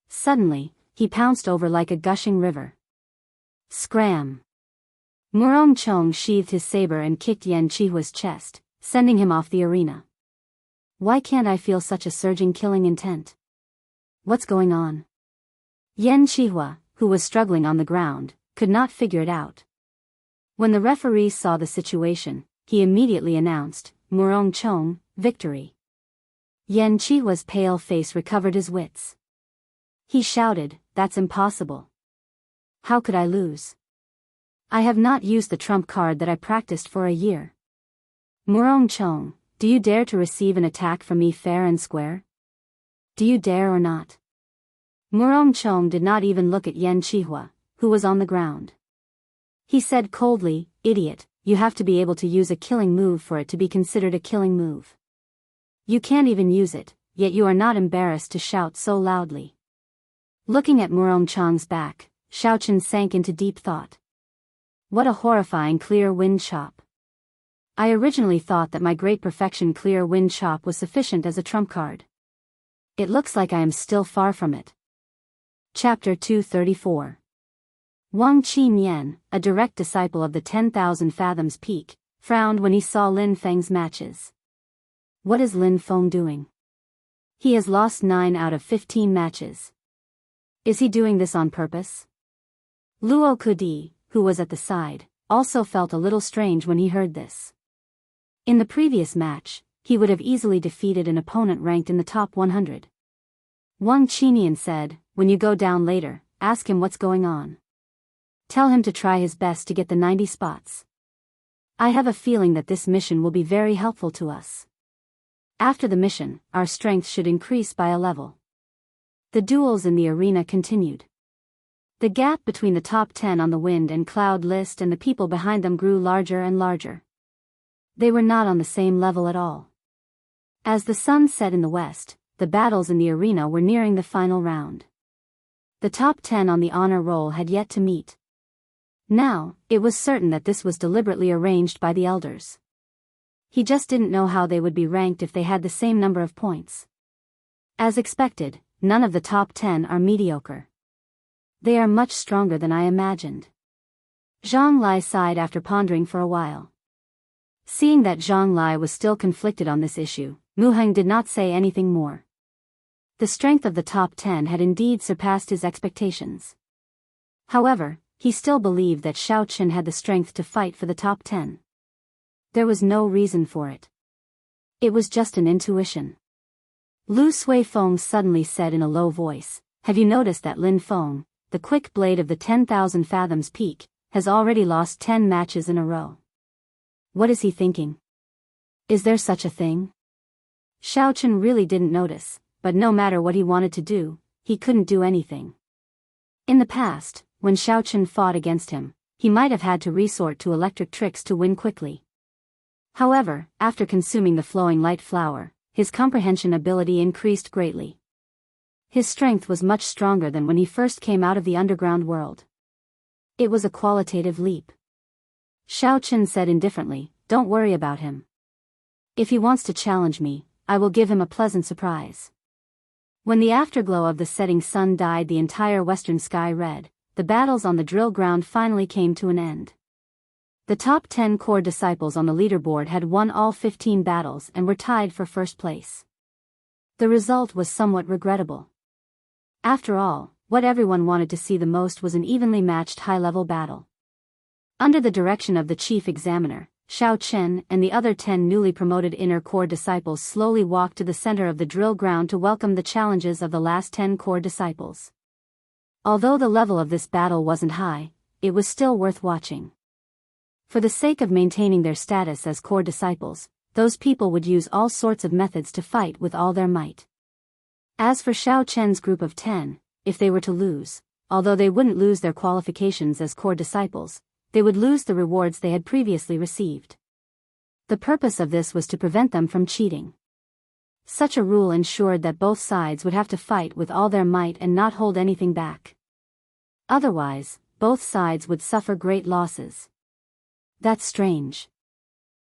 Suddenly, he pounced over like a gushing river. Scram! Murong Chong sheathed his saber and kicked Yan Qihua's chest, sending him off the arena. Why can't I feel such a surging killing intent? What's going on? Yan Qihua, who was struggling on the ground, could not figure it out. When the referee saw the situation, he immediately announced, Murong Chong, victory. Yan Qihua's pale face recovered his wits. He shouted, that's impossible. How could I lose? I have not used the trump card that I practiced for a year. Murong Chong, do you dare to receive an attack from me fair and square? Do you dare or not? Murong Chong did not even look at Yan Qihua, who was on the ground. He said coldly, idiot, you have to be able to use a killing move for it to be considered a killing move. You can't even use it, yet you are not embarrassed to shout so loudly. Looking at Murong Chong's back, Xiaochen sank into deep thought. What a horrifying clear wind chop. I originally thought that my great perfection clear wind chop was sufficient as a trump card. It looks like I am still far from it. Chapter 234. Wang Qinian, a direct disciple of the 10,000 Fathoms Peak, frowned when he saw Lin Feng's matches. What is Lin Feng doing? He has lost 9 out of 15 matches. Is he doing this on purpose? Luo Kudi, who was at the side, also felt a little strange when he heard this. In the previous match, he would have easily defeated an opponent ranked in the top 100. Wang Qinian said, when you go down later, ask him what's going on. Tell him to try his best to get the 90 spots. I have a feeling that this mission will be very helpful to us. After the mission, our strength should increase by a level. The duels in the arena continued. The gap between the top 10 on the wind and cloud list and the people behind them grew larger and larger. They were not on the same level at all. As the sun set in the west, the battles in the arena were nearing the final round. The top 10 on the honor roll had yet to meet. Now, it was certain that this was deliberately arranged by the elders. He just didn't know how they would be ranked if they had the same number of points. As expected, none of the top 10 are mediocre. They are much stronger than I imagined. Zhang Lai sighed after pondering for a while. Seeing that Zhang Lai was still conflicted on this issue, Mu Heng did not say anything more. The strength of the top 10 had indeed surpassed his expectations. However, he still believed that Xiaochen had the strength to fight for the top 10. There was no reason for it. It was just an intuition. Lu Suifeng suddenly said in a low voice, have you noticed that Lin Feng, the quick blade of the 10,000 Fathoms Peak, has already lost 10 matches in a row. What is he thinking? Is there such a thing? Xiao Chen really didn't notice, but no matter what he wanted to do, he couldn't do anything. In the past, when Xiao Chen fought against him, he might have had to resort to electric tricks to win quickly. However, after consuming the flowing light flower, his comprehension ability increased greatly. His strength was much stronger than when he first came out of the underground world. It was a qualitative leap. Xiao Chen said indifferently, "Don't worry about him. If he wants to challenge me, I will give him a pleasant surprise." When the afterglow of the setting sun dyed the entire western sky red, the battles on the drill ground finally came to an end. The top 10 core disciples on the leaderboard had won all 15 battles and were tied for first place. The result was somewhat regrettable. After all, what everyone wanted to see the most was an evenly matched high-level battle. Under the direction of the chief examiner, Xiao Chen and the other 10 newly promoted inner core disciples slowly walked to the center of the drill ground to welcome the challenges of the last 10 core disciples. Although the level of this battle wasn't high, it was still worth watching. For the sake of maintaining their status as core disciples, those people would use all sorts of methods to fight with all their might. As for Xiao Chen's group of 10, if they were to lose, although they wouldn't lose their qualifications as core disciples, they would lose the rewards they had previously received. The purpose of this was to prevent them from cheating. Such a rule ensured that both sides would have to fight with all their might and not hold anything back. Otherwise, both sides would suffer great losses. That's strange.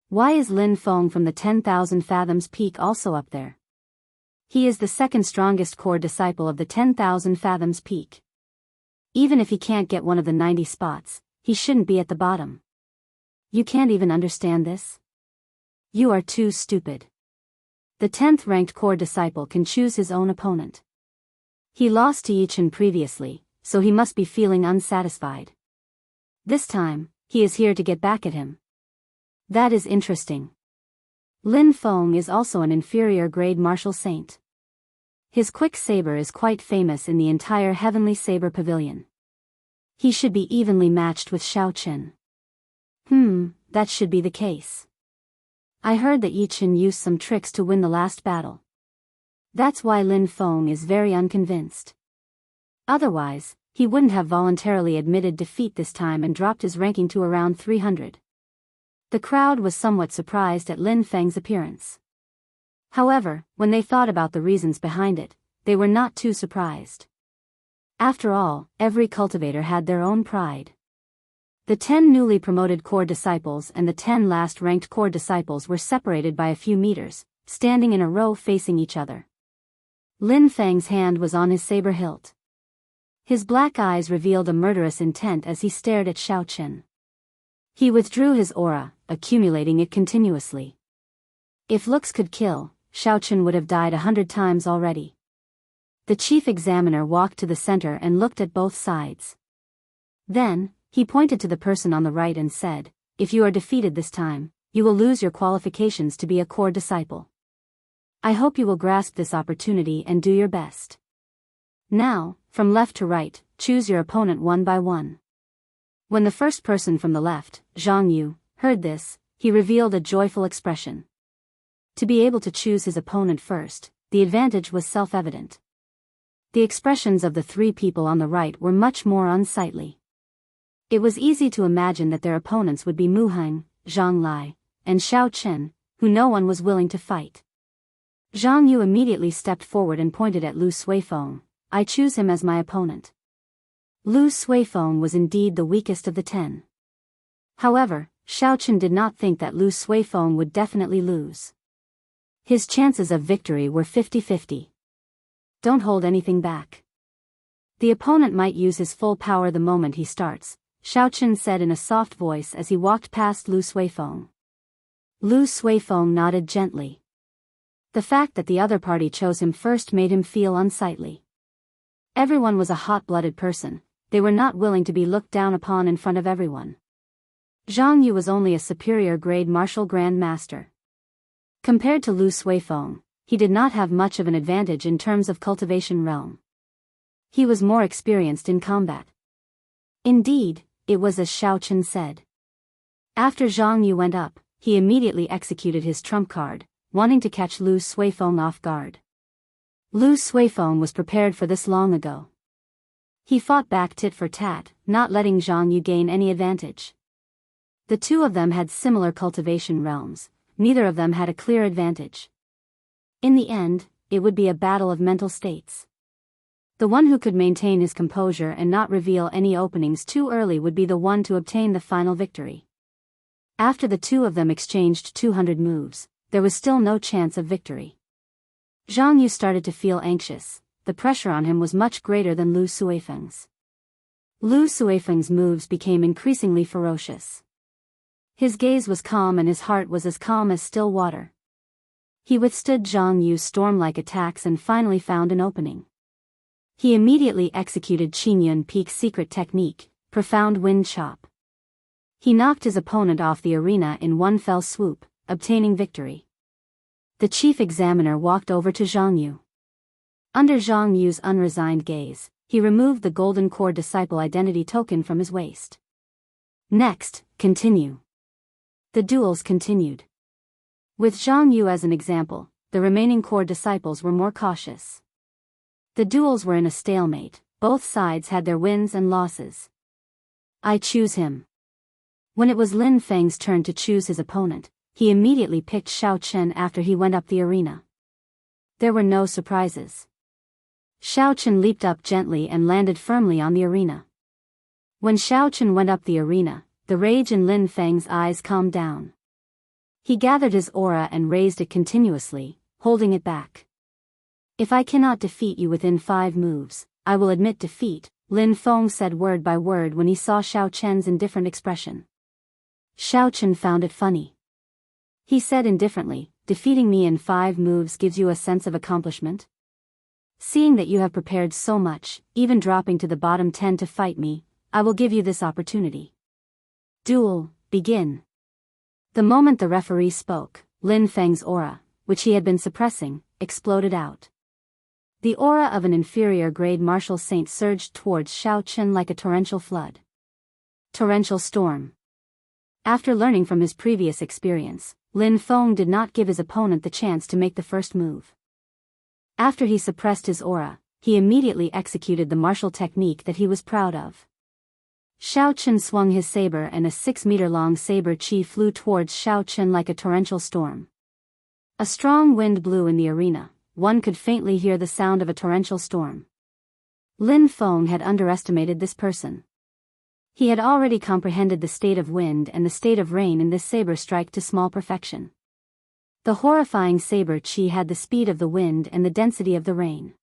Why is Lin Feng from the 10,000 Fathoms Peak also up there? He is the second strongest core disciple of the 10,000 Fathoms Peak. Even if he can't get one of the 90 spots, he shouldn't be at the bottom. You can't even understand this? You are too stupid. The 10th ranked core disciple can choose his own opponent. He lost to Yichen previously, so he must be feeling unsatisfied. This time, he is here to get back at him. That is interesting. Lin Feng is also an inferior grade martial saint. His quick saber is quite famous in the entire Heavenly Saber Pavilion. He should be evenly matched with Xiao Chen. That should be the case. I heard that Yichen used some tricks to win the last battle. That's why Lin Feng is very unconvinced. Otherwise, he wouldn't have voluntarily admitted defeat this time and dropped his ranking to around 300. The crowd was somewhat surprised at Lin Feng's appearance. However, when they thought about the reasons behind it, they were not too surprised. After all, every cultivator had their own pride. The 10 newly promoted core disciples and the 10 last-ranked core disciples were separated by a few meters, standing in a row facing each other. Lin Feng's hand was on his saber hilt. His black eyes revealed a murderous intent as he stared at Xiao Chen. He withdrew his aura, accumulating it continuously. If looks could kill, Xiao Chen would have died 100 times already. The chief examiner walked to the center and looked at both sides. Then, he pointed to the person on the right and said, "If you are defeated this time, you will lose your qualifications to be a core disciple. I hope you will grasp this opportunity and do your best. Now, from left to right, choose your opponent one by one." When the first person from the left, Zhang Yu, heard this, he revealed a joyful expression. To be able to choose his opponent first, the advantage was self-evident. The expressions of the three people on the right were much more unsightly. It was easy to imagine that their opponents would be Mu Heng, Zhang Lai, and Xiao Chen, who no one was willing to fight. Zhang Yu immediately stepped forward and pointed at Lu Suifeng. "I choose him as my opponent." Lu Suifeng was indeed the weakest of the 10. However, Xiao Chen did not think that Lu Suifeng would definitely lose. His chances of victory were 50-50. Don't hold anything back. The opponent might use his full power the moment he starts, Xiao Chen said in a soft voice as he walked past Lu Suifeng. Lu Suifeng nodded gently. The fact that the other party chose him first made him feel unsightly. Everyone was a hot-blooded person, they were not willing to be looked down upon in front of everyone. Zhang Yu was only a superior grade martial grand master. Compared to Lu Suifeng, he did not have much of an advantage in terms of cultivation realm. He was more experienced in combat. Indeed, it was as Xiao Chen said. After Zhang Yu went up, he immediately executed his trump card, wanting to catch Lu Suifeng off guard. Lu Suifeng was prepared for this long ago. He fought back tit for tat, not letting Zhang Yu gain any advantage. The two of them had similar cultivation realms, neither of them had a clear advantage. In the end, it would be a battle of mental states. The one who could maintain his composure and not reveal any openings too early would be the one to obtain the final victory. After the two of them exchanged 200 moves, there was still no chance of victory. Zhang Yu started to feel anxious. The pressure on him was much greater than Lu Suifeng's. Lu Suifeng's moves became increasingly ferocious. His gaze was calm and his heart was as calm as still water. He withstood Zhang Yu's storm-like attacks and finally found an opening. He immediately executed Qin Yun Peak's secret technique, Profound Wind Chop. He knocked his opponent off the arena in one fell swoop, obtaining victory. The chief examiner walked over to Zhang Yu. Under Zhang Yu's unresigned gaze, he removed the golden core disciple identity token from his waist. Next, continue. The duels continued. With Zhang Yu as an example, the remaining core disciples were more cautious. The duels were in a stalemate, both sides had their wins and losses. I choose him. When it was Lin Feng's turn to choose his opponent, he immediately picked Xiao Chen after he went up the arena. There were no surprises. Xiao Chen leaped up gently and landed firmly on the arena. When Xiao Chen went up the arena, the rage in Lin Feng's eyes calmed down. He gathered his aura and raised it continuously, holding it back. If I cannot defeat you within 5 moves, I will admit defeat, Lin Feng said word by word when he saw Xiao Chen's indifferent expression. Xiao Chen found it funny. He said indifferently, defeating me in 5 moves gives you a sense of accomplishment? Seeing that you have prepared so much, even dropping to the bottom 10 to fight me, I will give you this opportunity. Duel, begin. The moment the referee spoke, Lin Feng's aura, which he had been suppressing, exploded out. The aura of an inferior-grade martial saint surged towards Xiao Chen like a torrential flood. Torrential storm. After learning from his previous experience, Lin Feng did not give his opponent the chance to make the first move. After he suppressed his aura, he immediately executed the martial technique that he was proud of. Xiao Chen swung his saber and a 6-meter-long saber chi flew towards Xiao Chen like a torrential storm. A strong wind blew in the arena. One could faintly hear the sound of a torrential storm. Lin Feng had underestimated this person. He had already comprehended the state of wind and the state of rain in this saber strike to small perfection. The horrifying saber chi had the speed of the wind and the density of the rain.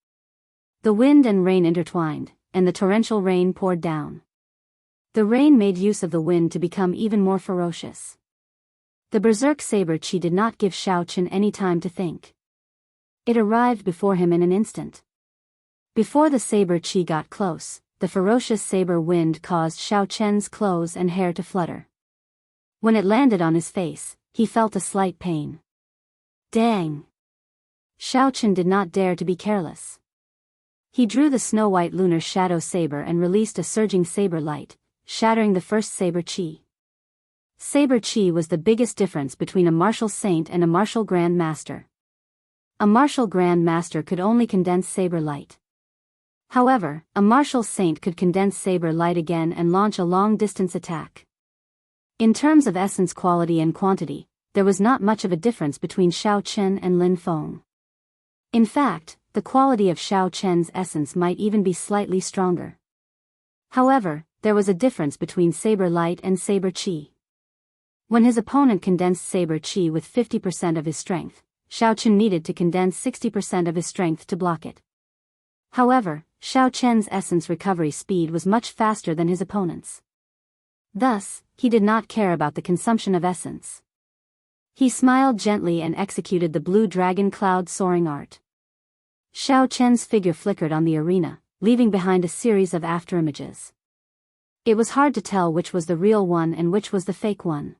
The wind and rain intertwined, and the torrential rain poured down. The rain made use of the wind to become even more ferocious. The berserk saber chi did not give Xiao Chen any time to think. It arrived before him in an instant. Before the saber chi got close, the ferocious saber wind caused Xiao Chen's clothes and hair to flutter. When it landed on his face, he felt a slight pain. Dang! Xiao Chen did not dare to be careless. He drew the snow-white lunar shadow saber and released a surging saber light, shattering the first saber chi. Saber chi was the biggest difference between a martial saint and a martial grand master. A martial grand master could only condense saber light. However, a martial saint could condense saber light again and launch a long-distance attack. In terms of essence quality and quantity, there was not much of a difference between Xiao Chen and Lin Feng. In fact, the quality of Xiao Chen's essence might even be slightly stronger. However, there was a difference between saber light and saber chi. When his opponent condensed saber chi with 50% of his strength, Xiao Chen needed to condense 60% of his strength to block it. However, Xiao Chen's essence recovery speed was much faster than his opponent's. Thus, he did not care about the consumption of essence. He smiled gently and executed the blue dragon cloud soaring art. Xiao Chen's figure flickered on the arena, leaving behind a series of afterimages. It was hard to tell which was the real one and which was the fake one.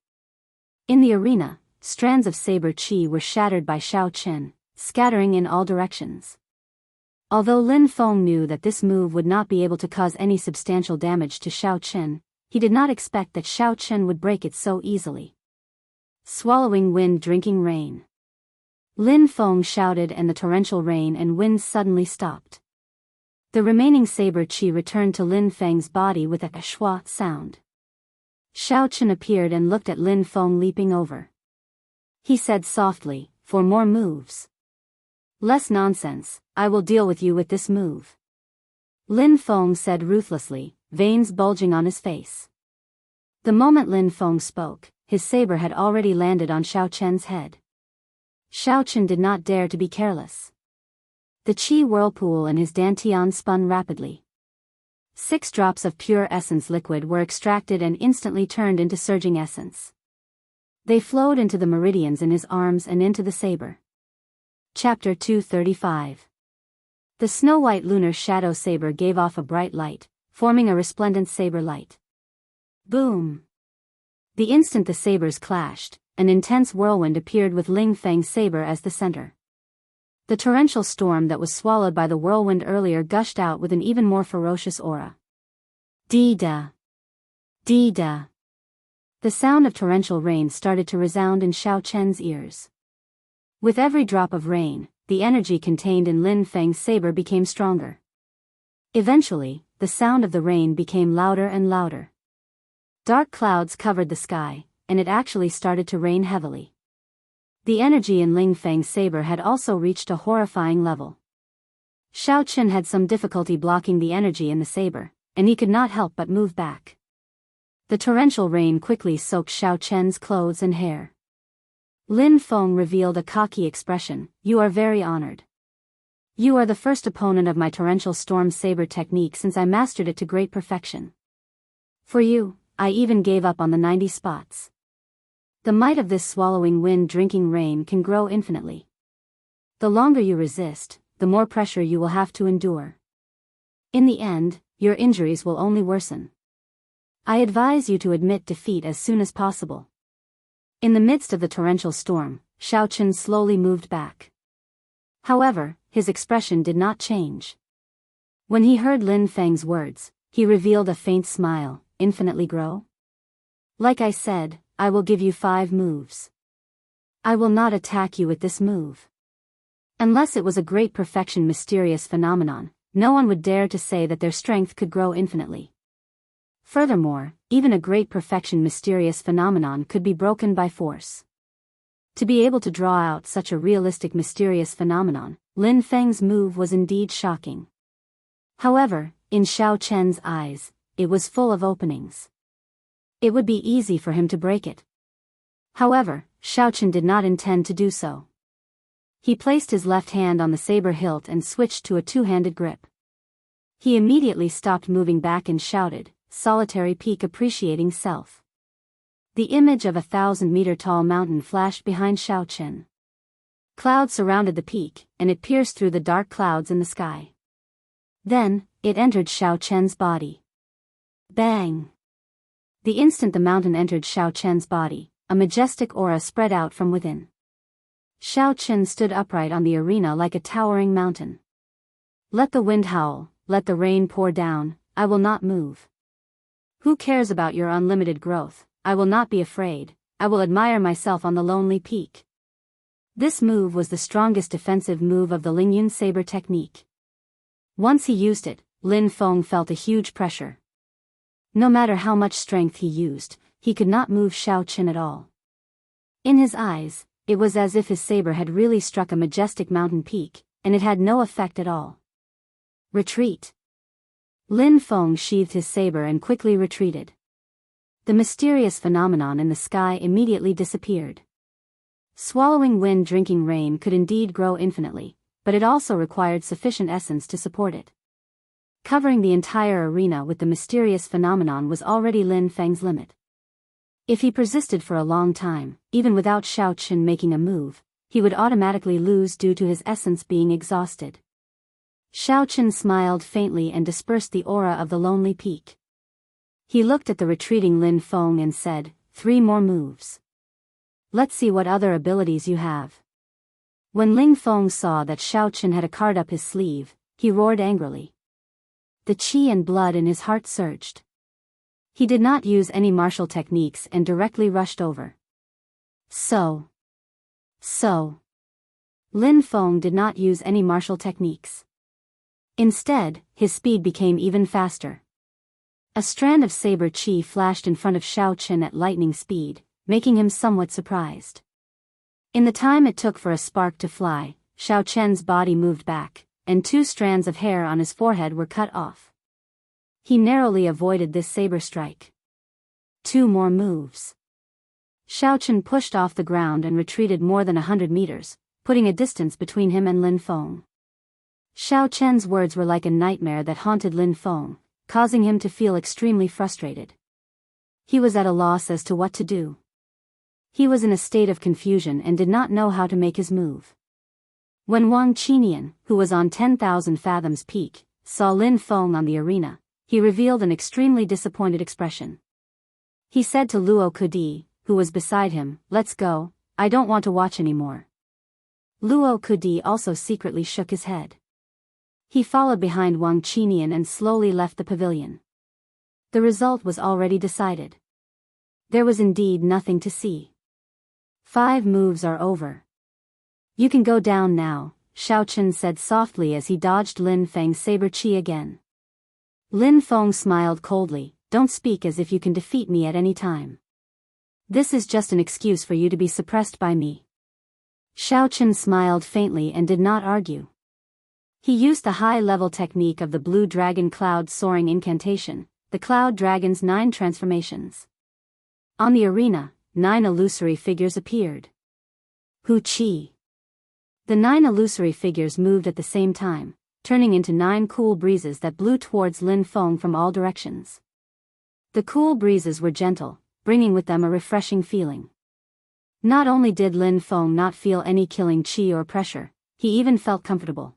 In the arena, strands of saber chi were shattered by Xiao Chen, scattering in all directions. Although Lin Feng knew that this move would not be able to cause any substantial damage to Xiao Chen, He did not expect that Xiao Chen would break it so easily. Swallowing wind, drinking rain. Lin Feng shouted, and the torrential rain and wind suddenly stopped. The remaining saber chi returned to Lin Feng's body with a schwa sound. Xiao Chen appeared and looked at Lin Feng leaping over. He said softly, "For more moves." "Less nonsense, I will deal with you with this move," Lin Feng said ruthlessly, veins bulging on his face. The moment Lin Feng spoke, his saber had already landed on Xiao Chen's head. Xiao Chen did not dare to be careless. The qi whirlpool in his dantian spun rapidly. 6 drops of pure essence liquid were extracted and instantly turned into surging essence. They flowed into the meridians in his arms and into the saber. Chapter 235. The snow-white lunar shadow saber gave off a bright light, forming a resplendent saber light. Boom! The instant the sabers clashed, an intense whirlwind appeared with Ling Feng's saber as the center. The torrential storm that was swallowed by the whirlwind earlier gushed out with an even more ferocious aura. Dee-da! Dee-da! The sound of torrential rain started to resound in Xiao Chen's ears. With every drop of rain, the energy contained in Lin Feng's saber became stronger. Eventually, the sound of the rain became louder and louder. Dark clouds covered the sky, and it actually started to rain heavily. The energy in Ling Feng's saber had also reached a horrifying level. Xiao Chen had some difficulty blocking the energy in the saber, and he could not help but move back. The torrential rain quickly soaked Xiao Chen's clothes and hair. Lin Feng revealed a cocky expression. "You are very honored. You are the first opponent of my torrential storm saber technique since I mastered it to great perfection. For you, I even gave up on the 90 spots. The might of this swallowing wind drinking rain can grow infinitely. The longer you resist, the more pressure you will have to endure. In the end, your injuries will only worsen. I advise you to admit defeat as soon as possible." In the midst of the torrential storm, Xiao Chen slowly moved back. However, his expression did not change. When he heard Lin Feng's words, he revealed a faint smile. "Infinitely grow? Like I said, I will give you 5 moves. I will not attack you with this move." Unless it was a great perfection mysterious phenomenon, no one would dare to say that their strength could grow infinitely. Furthermore, even a great perfection mysterious phenomenon could be broken by force. To be able to draw out such a realistic mysterious phenomenon, Lin Feng's move was indeed shocking. However, in Xiao Chen's eyes, it was full of openings. It would be easy for him to break it. However, Xiao Chen did not intend to do so. He placed his left hand on the saber hilt and switched to a 2-handed grip. He immediately stopped moving back and shouted, "Solitary peak appreciating self." The image of a 1,000-meter-tall mountain flashed behind Xiao Chen. Clouds surrounded the peak, and it pierced through the dark clouds in the sky. Then, it entered Xiao Chen's body. Bang! The instant the mountain entered Xiao Chen's body, a majestic aura spread out from within. Xiao Chen stood upright on the arena like a towering mountain. "Let the wind howl, let the rain pour down, I will not move. Who cares about your unlimited growth? I will not be afraid, I will admire myself on the lonely peak." This move was the strongest defensive move of the Lingyun saber technique. Once he used it, Lin Feng felt a huge pressure. No matter how much strength he used, he could not move Xiao Chen at all. In his eyes, it was as if his saber had really struck a majestic mountain peak, and it had no effect at all. Retreat. Lin Feng sheathed his saber and quickly retreated. The mysterious phenomenon in the sky immediately disappeared. Swallowing wind drinking rain could indeed grow infinitely, but it also required sufficient essence to support it. Covering the entire arena with the mysterious phenomenon was already Lin Feng's limit. If he persisted for a long time, even without Xiao Chen making a move, he would automatically lose due to his essence being exhausted. Xiao Chen smiled faintly and dispersed the aura of the lonely peak. He looked at the retreating Lin Feng and said, 3 more moves. Let's see what other abilities you have. When Lin Feng saw that Xiao Chen had a card up his sleeve, he roared angrily. The qi and blood in his heart surged. He did not use any martial techniques and directly rushed over. So. Lin Feng did not use any martial techniques. Instead, his speed became even faster. A strand of saber chi flashed in front of Xiao Chen at lightning speed, making him somewhat surprised. In the time it took for a spark to fly, Xiao Chen's body moved back, and 2 strands of hair on his forehead were cut off. He narrowly avoided this saber strike. 2 more moves. Xiao Chen pushed off the ground and retreated more than 100 meters, putting a distance between him and Lin Feng. Xiao Chen's words were like a nightmare that haunted Lin Feng, causing him to feel extremely frustrated. He was at a loss as to what to do. He was in a state of confusion and did not know how to make his move. When Wang Qinian, who was on 10,000 fathoms peak, saw Lin Feng on the arena, he revealed an extremely disappointed expression. He said to Luo Kudi, who was beside him, "Let's go, I don't want to watch anymore." Luo Kudi also secretly shook his head. He followed behind Wang Qinian and slowly left the pavilion. The result was already decided. There was indeed nothing to see. 5 moves are over. You can go down now, Xiao Chen said softly as he dodged Lin Feng's saber chi again. Lin Feng smiled coldly, "Don't speak as if you can defeat me at any time. This is just an excuse for you to be suppressed by me." Xiao Chen smiled faintly and did not argue. He used the high-level technique of the blue dragon cloud soaring incantation, the cloud dragon's 9 transformations. On the arena, 9 illusory figures appeared. Hu Qi. The 9 illusory figures moved at the same time, turning into 9 cool breezes that blew towards Lin Feng from all directions. The cool breezes were gentle, bringing with them a refreshing feeling. Not only did Lin Feng not feel any killing qi or pressure, he even felt comfortable.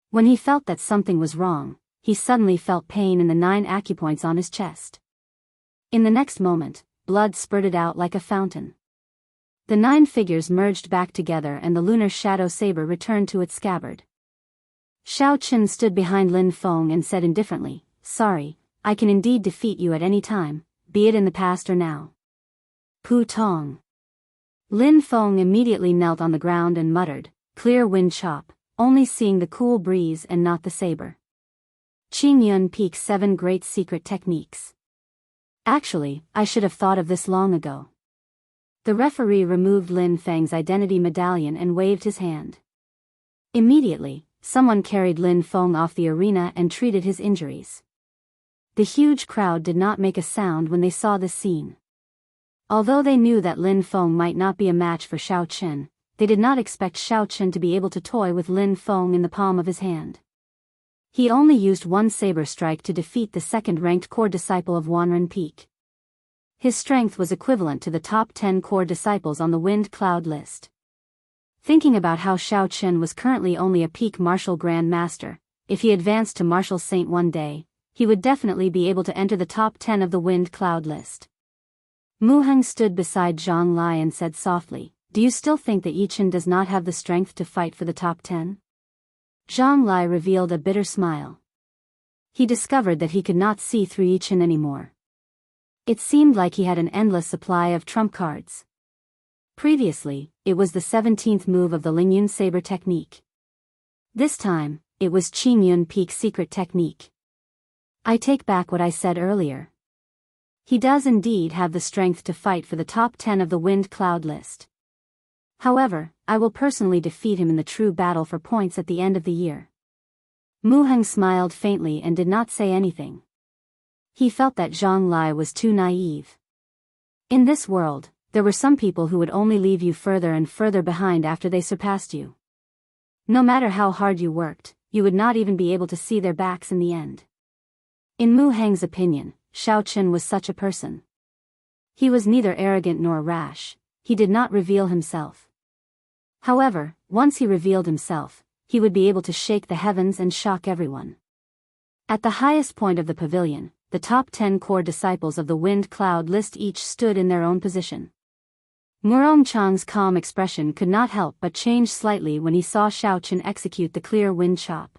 When he felt that something was wrong, he suddenly felt pain in the 9 acupoints on his chest. In the next moment, blood spurted out like a fountain. The 9 figures merged back together and the lunar shadow saber returned to its scabbard. Xiao Chen stood behind Lin Feng and said indifferently, "Sorry, I can indeed defeat you at any time, be it in the past or now." Pu Tong. Lin Feng immediately knelt on the ground and muttered, "Clear wind chop," only seeing the cool breeze and not the saber. Qing Yun Peak's 7 great secret techniques. Actually, I should have thought of this long ago. The referee removed Lin Feng's identity medallion and waved his hand. Immediately, someone carried Lin Feng off the arena and treated his injuries. The huge crowd did not make a sound when they saw this scene. Although they knew that Lin Feng might not be a match for Xiao Chen, they did not expect Xiao Chen to be able to toy with Lin Feng in the palm of his hand. He only used 1 saber strike to defeat the 2nd-ranked core disciple of Wanren Peak. His strength was equivalent to the top 10 core disciples on the Wind Cloud list. Thinking about how Xiao Chen was currently only a peak martial Grand Master, if he advanced to Martial Saint one day, he would definitely be able to enter the top 10 of the Wind Cloud list. Mu Heng stood beside Zhang Lai and said softly, "Do you still think that Yichen does not have the strength to fight for the top 10? Zhang Lai revealed a bitter smile. He discovered that he could not see through Yichen anymore. It seemed like he had an endless supply of trump cards. Previously, it was the 17th move of the Lingyun Saber technique. This time, it was Qing Yun Peak's secret technique. I take back what I said earlier. He does indeed have the strength to fight for the top 10 of the Wind Cloud list. However, I will personally defeat him in the true battle for points at the end of the year." Mu Heng smiled faintly and did not say anything. He felt that Zhang Lai was too naive. In this world, there were some people who would only leave you further and further behind after they surpassed you. No matter how hard you worked, you would not even be able to see their backs in the end. In Mu Heng's opinion, Xiao Chen was such a person. He was neither arrogant nor rash, he did not reveal himself. However, once he revealed himself, he would be able to shake the heavens and shock everyone. At the highest point of the pavilion, the top 10 core disciples of the Wind Cloud list each stood in their own position. Murong Chang's calm expression could not help but change slightly when he saw Xiao Chen execute the clear wind chop.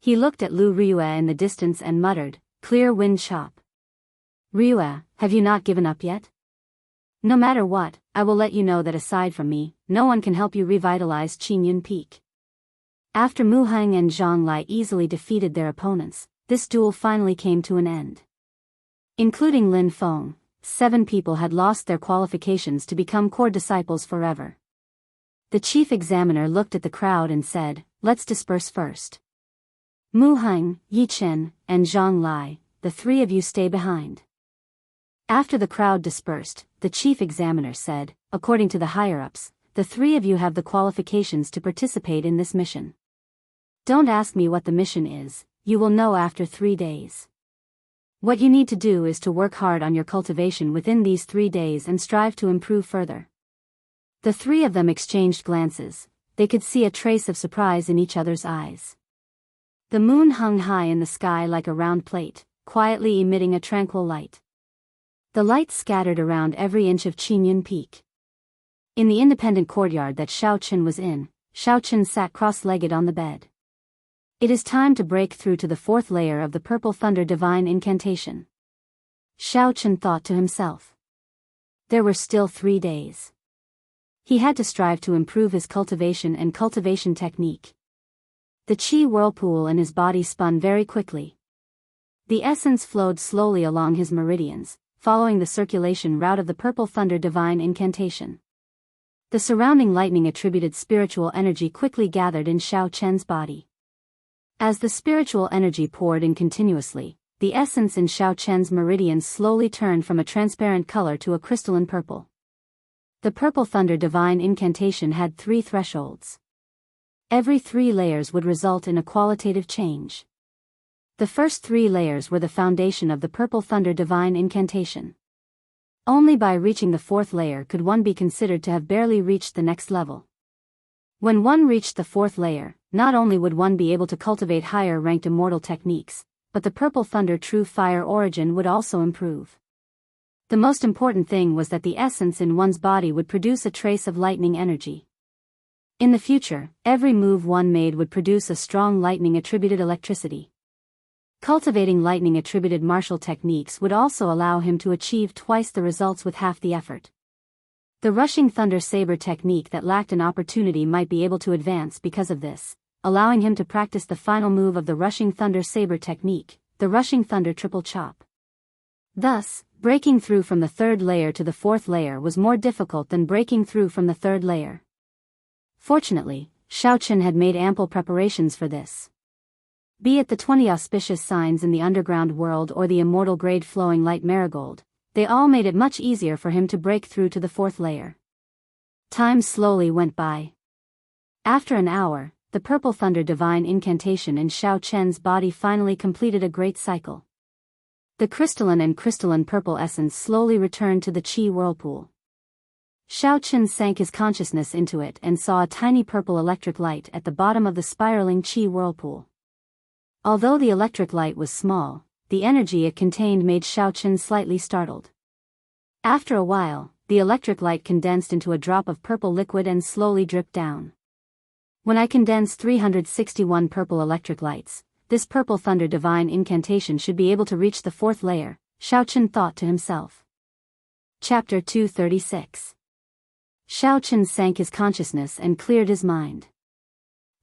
He looked at Lu Riyue in the distance and muttered, "Clear wind chop." Ryua, have you not given up yet? No matter what, I will let you know that aside from me, no one can help you revitalize Qingyun Peak. After Mu Heng and Zhang Lai easily defeated their opponents, this duel finally came to an end. Including Lin Feng, 7 people had lost their qualifications to become core disciples forever. The chief examiner looked at the crowd and said, "Let's disperse first. Mu Heng, Yi Chen, and Zhang Lai, the 3 of you stay behind." After the crowd dispersed, the chief examiner said, "According to the higher-ups, the 3 of you have the qualifications to participate in this mission. Don't ask me what the mission is, you will know after 3 days. What you need to do is to work hard on your cultivation within these 3 days and strive to improve further." The 3 of them exchanged glances. They could see a trace of surprise in each other's eyes. The moon hung high in the sky like a round plate, quietly emitting a tranquil light. The light scattered around every inch of Qingyun Peak. In the independent courtyard that Xiao Chen was in, Xiao Chen sat cross-legged on the bed. It is time to break through to the 4th layer of the Purple Thunder Divine Incantation. Xiao Chen thought to himself. There were still 3 days. He had to strive to improve his cultivation and cultivation technique. The qi whirlpool in his body spun very quickly. The essence flowed slowly along his meridians, following the circulation route of the Purple Thunder Divine Incantation. The surrounding lightning-attributed spiritual energy quickly gathered in Xiao Chen's body. As the spiritual energy poured in continuously, the essence in Xiao Chen's meridians slowly turned from a transparent color to a crystalline purple. The Purple Thunder Divine Incantation had 3 thresholds. Every 3 layers would result in a qualitative change. The first 3 layers were the foundation of the Purple Thunder Divine Incantation. Only by reaching the 4th layer could one be considered to have barely reached the next level. When one reached the 4th layer, not only would one be able to cultivate higher-ranked immortal techniques, but the Purple Thunder True Fire origin would also improve. The most important thing was that the essence in one's body would produce a trace of lightning energy. In the future, every move one made would produce a strong lightning-attributed electricity. Cultivating lightning-attributed martial techniques would also allow him to achieve twice the results with half the effort. The rushing thunder saber technique that lacked an opportunity might be able to advance because of this, allowing him to practice the final move of the rushing thunder saber technique, the rushing thunder triple chop. Thus, breaking through from the 3rd layer to the 4th layer was more difficult than breaking through from the 3rd layer. Fortunately, Xiao Chen had made ample preparations for this. Be it the 20 auspicious signs in the underground world or the immortal grade flowing light marigold, they all made it much easier for him to break through to the 4th layer. Time slowly went by. After an hour, the Purple Thunder Divine Incantation in Xiao Chen's body finally completed a great cycle. The crystalline and crystalline purple essence slowly returned to the qi whirlpool. Xiao Chen sank his consciousness into it and saw a tiny purple electric light at the bottom of the spiraling qi whirlpool. Although the electric light was small, the energy it contained made Xiao Chen slightly startled. After a while, the electric light condensed into a drop of purple liquid and slowly dripped down. When I condense 361 purple electric lights, this Purple Thunder Divine Incantation should be able to reach the 4th layer, Xiao Chen thought to himself. Chapter 236. Xiao Chen sank his consciousness and cleared his mind.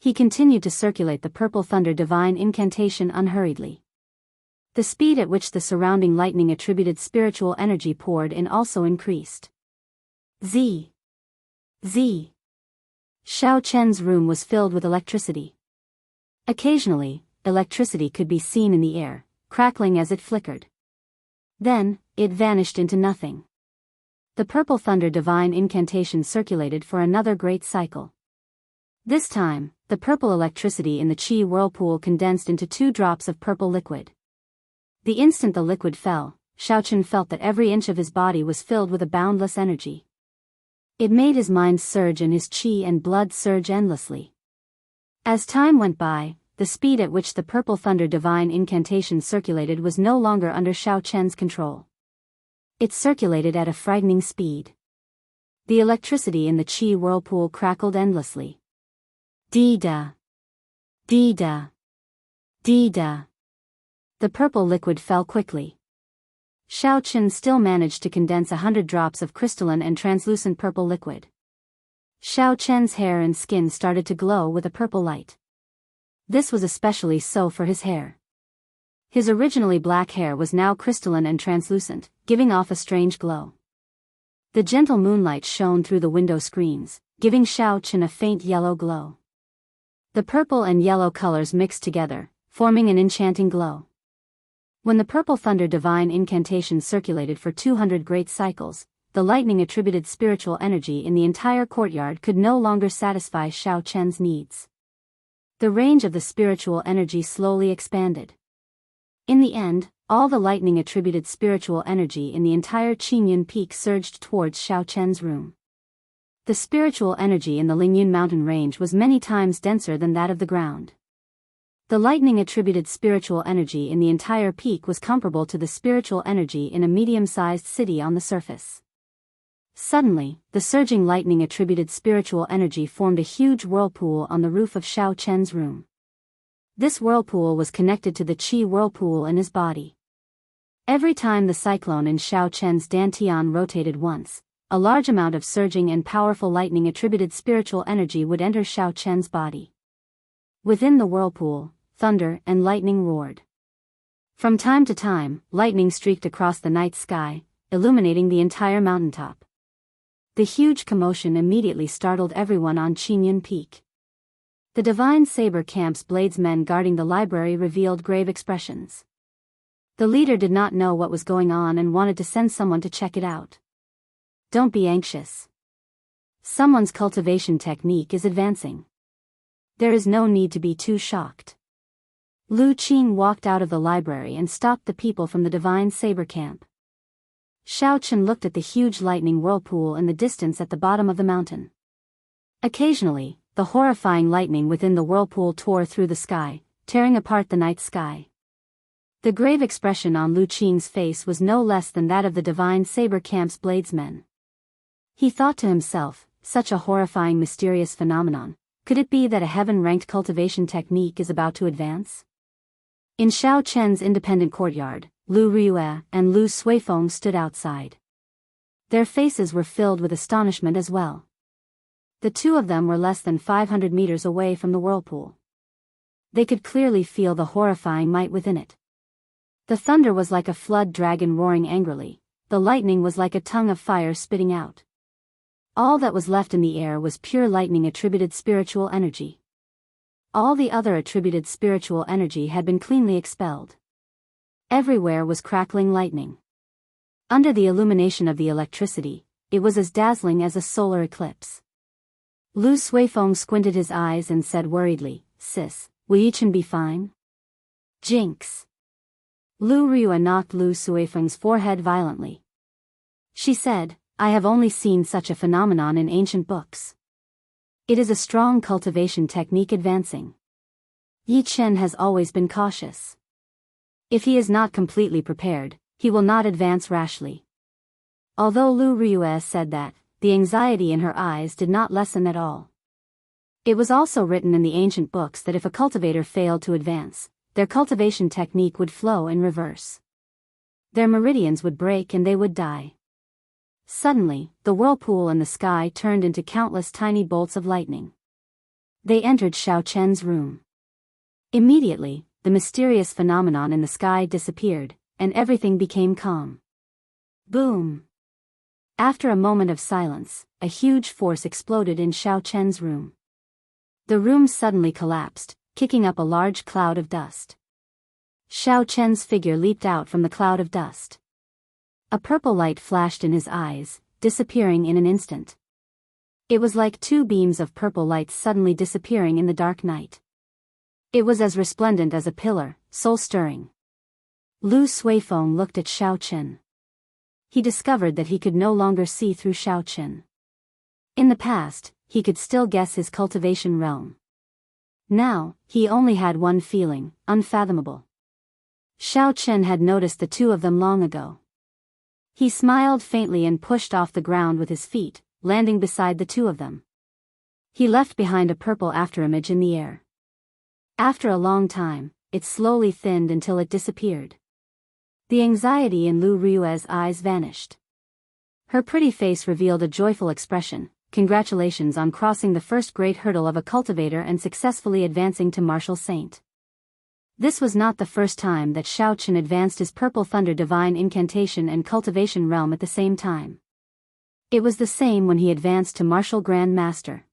He continued to circulate the Purple Thunder Divine Incantation unhurriedly. The speed at which the surrounding lightning-attributed spiritual energy poured in also increased. Z. Xiao Chen's room was filled with electricity. Occasionally, electricity could be seen in the air, crackling as it flickered. Then, it vanished into nothing. The Purple Thunder Divine Incantation circulated for another great cycle. This time, the purple electricity in the qi whirlpool condensed into 2 drops of purple liquid. The instant the liquid fell, Xiao Chen felt that every inch of his body was filled with a boundless energy. It made his mind surge and his qi and blood surge endlessly. As time went by, the speed at which the Purple Thunder Divine Incantation circulated was no longer under Xiao Chen's control. It circulated at a frightening speed. The electricity in the qi whirlpool crackled endlessly. Dee-da. Dee-da. Dee-da. The purple liquid fell quickly. Xiao Chen still managed to condense 100 drops of crystalline and translucent purple liquid. Xiao Chen's hair and skin started to glow with a purple light. This was especially so for his hair. His originally black hair was now crystalline and translucent, giving off a strange glow. The gentle moonlight shone through the window screens, giving Xiao Chen a faint yellow glow. The purple and yellow colors mixed together, forming an enchanting glow. When the purple thunder divine incantation circulated for 200 great cycles, the lightning attributed spiritual energy in the entire courtyard could no longer satisfy Xiao Chen's needs. The range of the spiritual energy slowly expanded. In the end, all the lightning attributed spiritual energy in the entire Qingyun Peak surged towards Xiao Chen's room. The spiritual energy in the Lingyun mountain range was many times denser than that of the ground. The lightning attributed spiritual energy in the entire peak was comparable to the spiritual energy in a medium-sized city on the surface. Suddenly, the surging lightning attributed spiritual energy formed a huge whirlpool on the roof of Xiao Chen's room. This whirlpool was connected to the qi whirlpool in his body. Every time the cyclone in Xiao Chen's dantian rotated once, a large amount of surging and powerful lightning attributed spiritual energy would enter Xiao Chen's body. Within the whirlpool, thunder and lightning roared. From time to time, lightning streaked across the night sky, illuminating the entire mountaintop. The huge commotion immediately startled everyone on Qingyun Peak. The Divine Saber Camp's bladesmen guarding the library revealed grave expressions. The leader did not know what was going on and wanted to send someone to check it out. Don't be anxious. Someone's cultivation technique is advancing. There is no need to be too shocked. Lu Qing walked out of the library and stopped the people from the Divine Saber Camp. Xiao Chen looked at the huge lightning whirlpool in the distance at the bottom of the mountain. Occasionally, the horrifying lightning within the whirlpool tore through the sky, tearing apart the night sky. The grave expression on Lu Qing's face was no less than that of the Divine Saber Camp's bladesmen. He thought to himself, such a horrifying mysterious phenomenon, could it be that a heaven-ranked cultivation technique is about to advance? In Xiao Chen's independent courtyard, Lu Riyue and Lu Suifeng stood outside. Their faces were filled with astonishment as well. The two of them were less than 500 meters away from the whirlpool. They could clearly feel the horrifying might within it. The thunder was like a flood dragon roaring angrily, the lightning was like a tongue of fire spitting out. All that was left in the air was pure lightning attributed spiritual energy. All the other attributed spiritual energy had been cleanly expelled. Everywhere was crackling lightning. Under the illumination of the electricity, it was as dazzling as a solar eclipse. Lu Suifeng squinted his eyes and said worriedly, "Sis, will Yichen be fine?" Jinx. Lu Riyue knocked Lu Suifeng's forehead violently. She said, "I have only seen such a phenomenon in ancient books. It is a strong cultivation technique advancing. Yi Chen has always been cautious. If he is not completely prepared, he will not advance rashly." Although Lu Riyue said that, the anxiety in her eyes did not lessen at all. It was also written in the ancient books that if a cultivator failed to advance, their cultivation technique would flow in reverse. Their meridians would break and they would die. Suddenly, the whirlpool in the sky turned into countless tiny bolts of lightning. They entered Xiao Chen's room. Immediately, the mysterious phenomenon in the sky disappeared, and everything became calm. Boom! After a moment of silence, a huge force exploded in Xiao Chen's room. The room suddenly collapsed, kicking up a large cloud of dust. Xiao Chen's figure leaped out from the cloud of dust. A purple light flashed in his eyes, disappearing in an instant. It was like two beams of purple light suddenly disappearing in the dark night. It was as resplendent as a pillar, soul-stirring. Lu Suifeng looked at Xiao Chen. He discovered that he could no longer see through Xiao Chen. In the past, he could still guess his cultivation realm. Now, he only had one feeling, unfathomable. Xiao Chen had noticed the two of them long ago. He smiled faintly and pushed off the ground with his feet, landing beside the two of them. He left behind a purple afterimage in the air. After a long time, it slowly thinned until it disappeared. The anxiety in Lu Ryue's eyes vanished. Her pretty face revealed a joyful expression. Congratulations on crossing the first great hurdle of a cultivator and successfully advancing to martial saint. This was not the first time that Shao Chen advanced his Purple Thunder divine incantation and cultivation realm at the same time. It was the same when he advanced to martial Grand Master.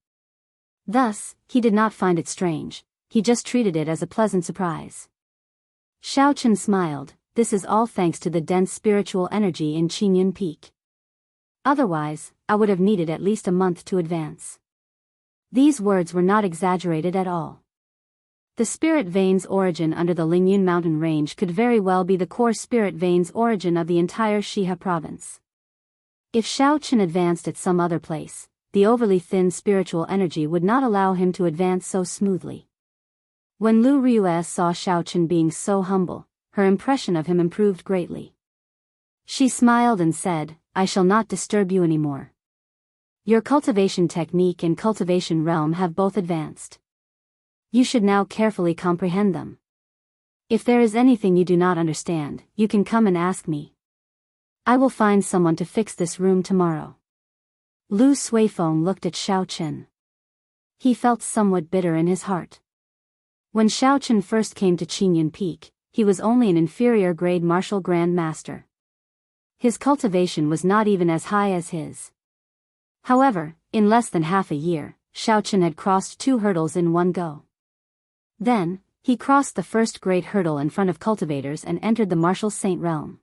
Thus, he did not find it strange, he just treated it as a pleasant surprise. Shao Chen smiled, this is all thanks to the dense spiritual energy in Qingyun Peak. Otherwise, I would have needed at least a month to advance. These words were not exaggerated at all. The spirit vein's origin under the Lingyun mountain range could very well be the core spirit vein's origin of the entire Shihe province. If Shao Chen advanced at some other place, the overly thin spiritual energy would not allow him to advance so smoothly. When Lu Ryue saw Shao Chen being so humble, her impression of him improved greatly. She smiled and said, I shall not disturb you anymore. Your cultivation technique and cultivation realm have both advanced. You should now carefully comprehend them. If there is anything you do not understand, you can come and ask me. I will find someone to fix this room tomorrow. Lu Suifeng looked at Shao Chen. He felt somewhat bitter in his heart. When Shao Chen first came to Qingyun Peak, he was only an inferior grade martial Grand Master. His cultivation was not even as high as his. However, in less than half a year, Shao Chen had crossed 2 hurdles in one go. Then, he crossed the first great hurdle in front of cultivators and entered the martial saint realm.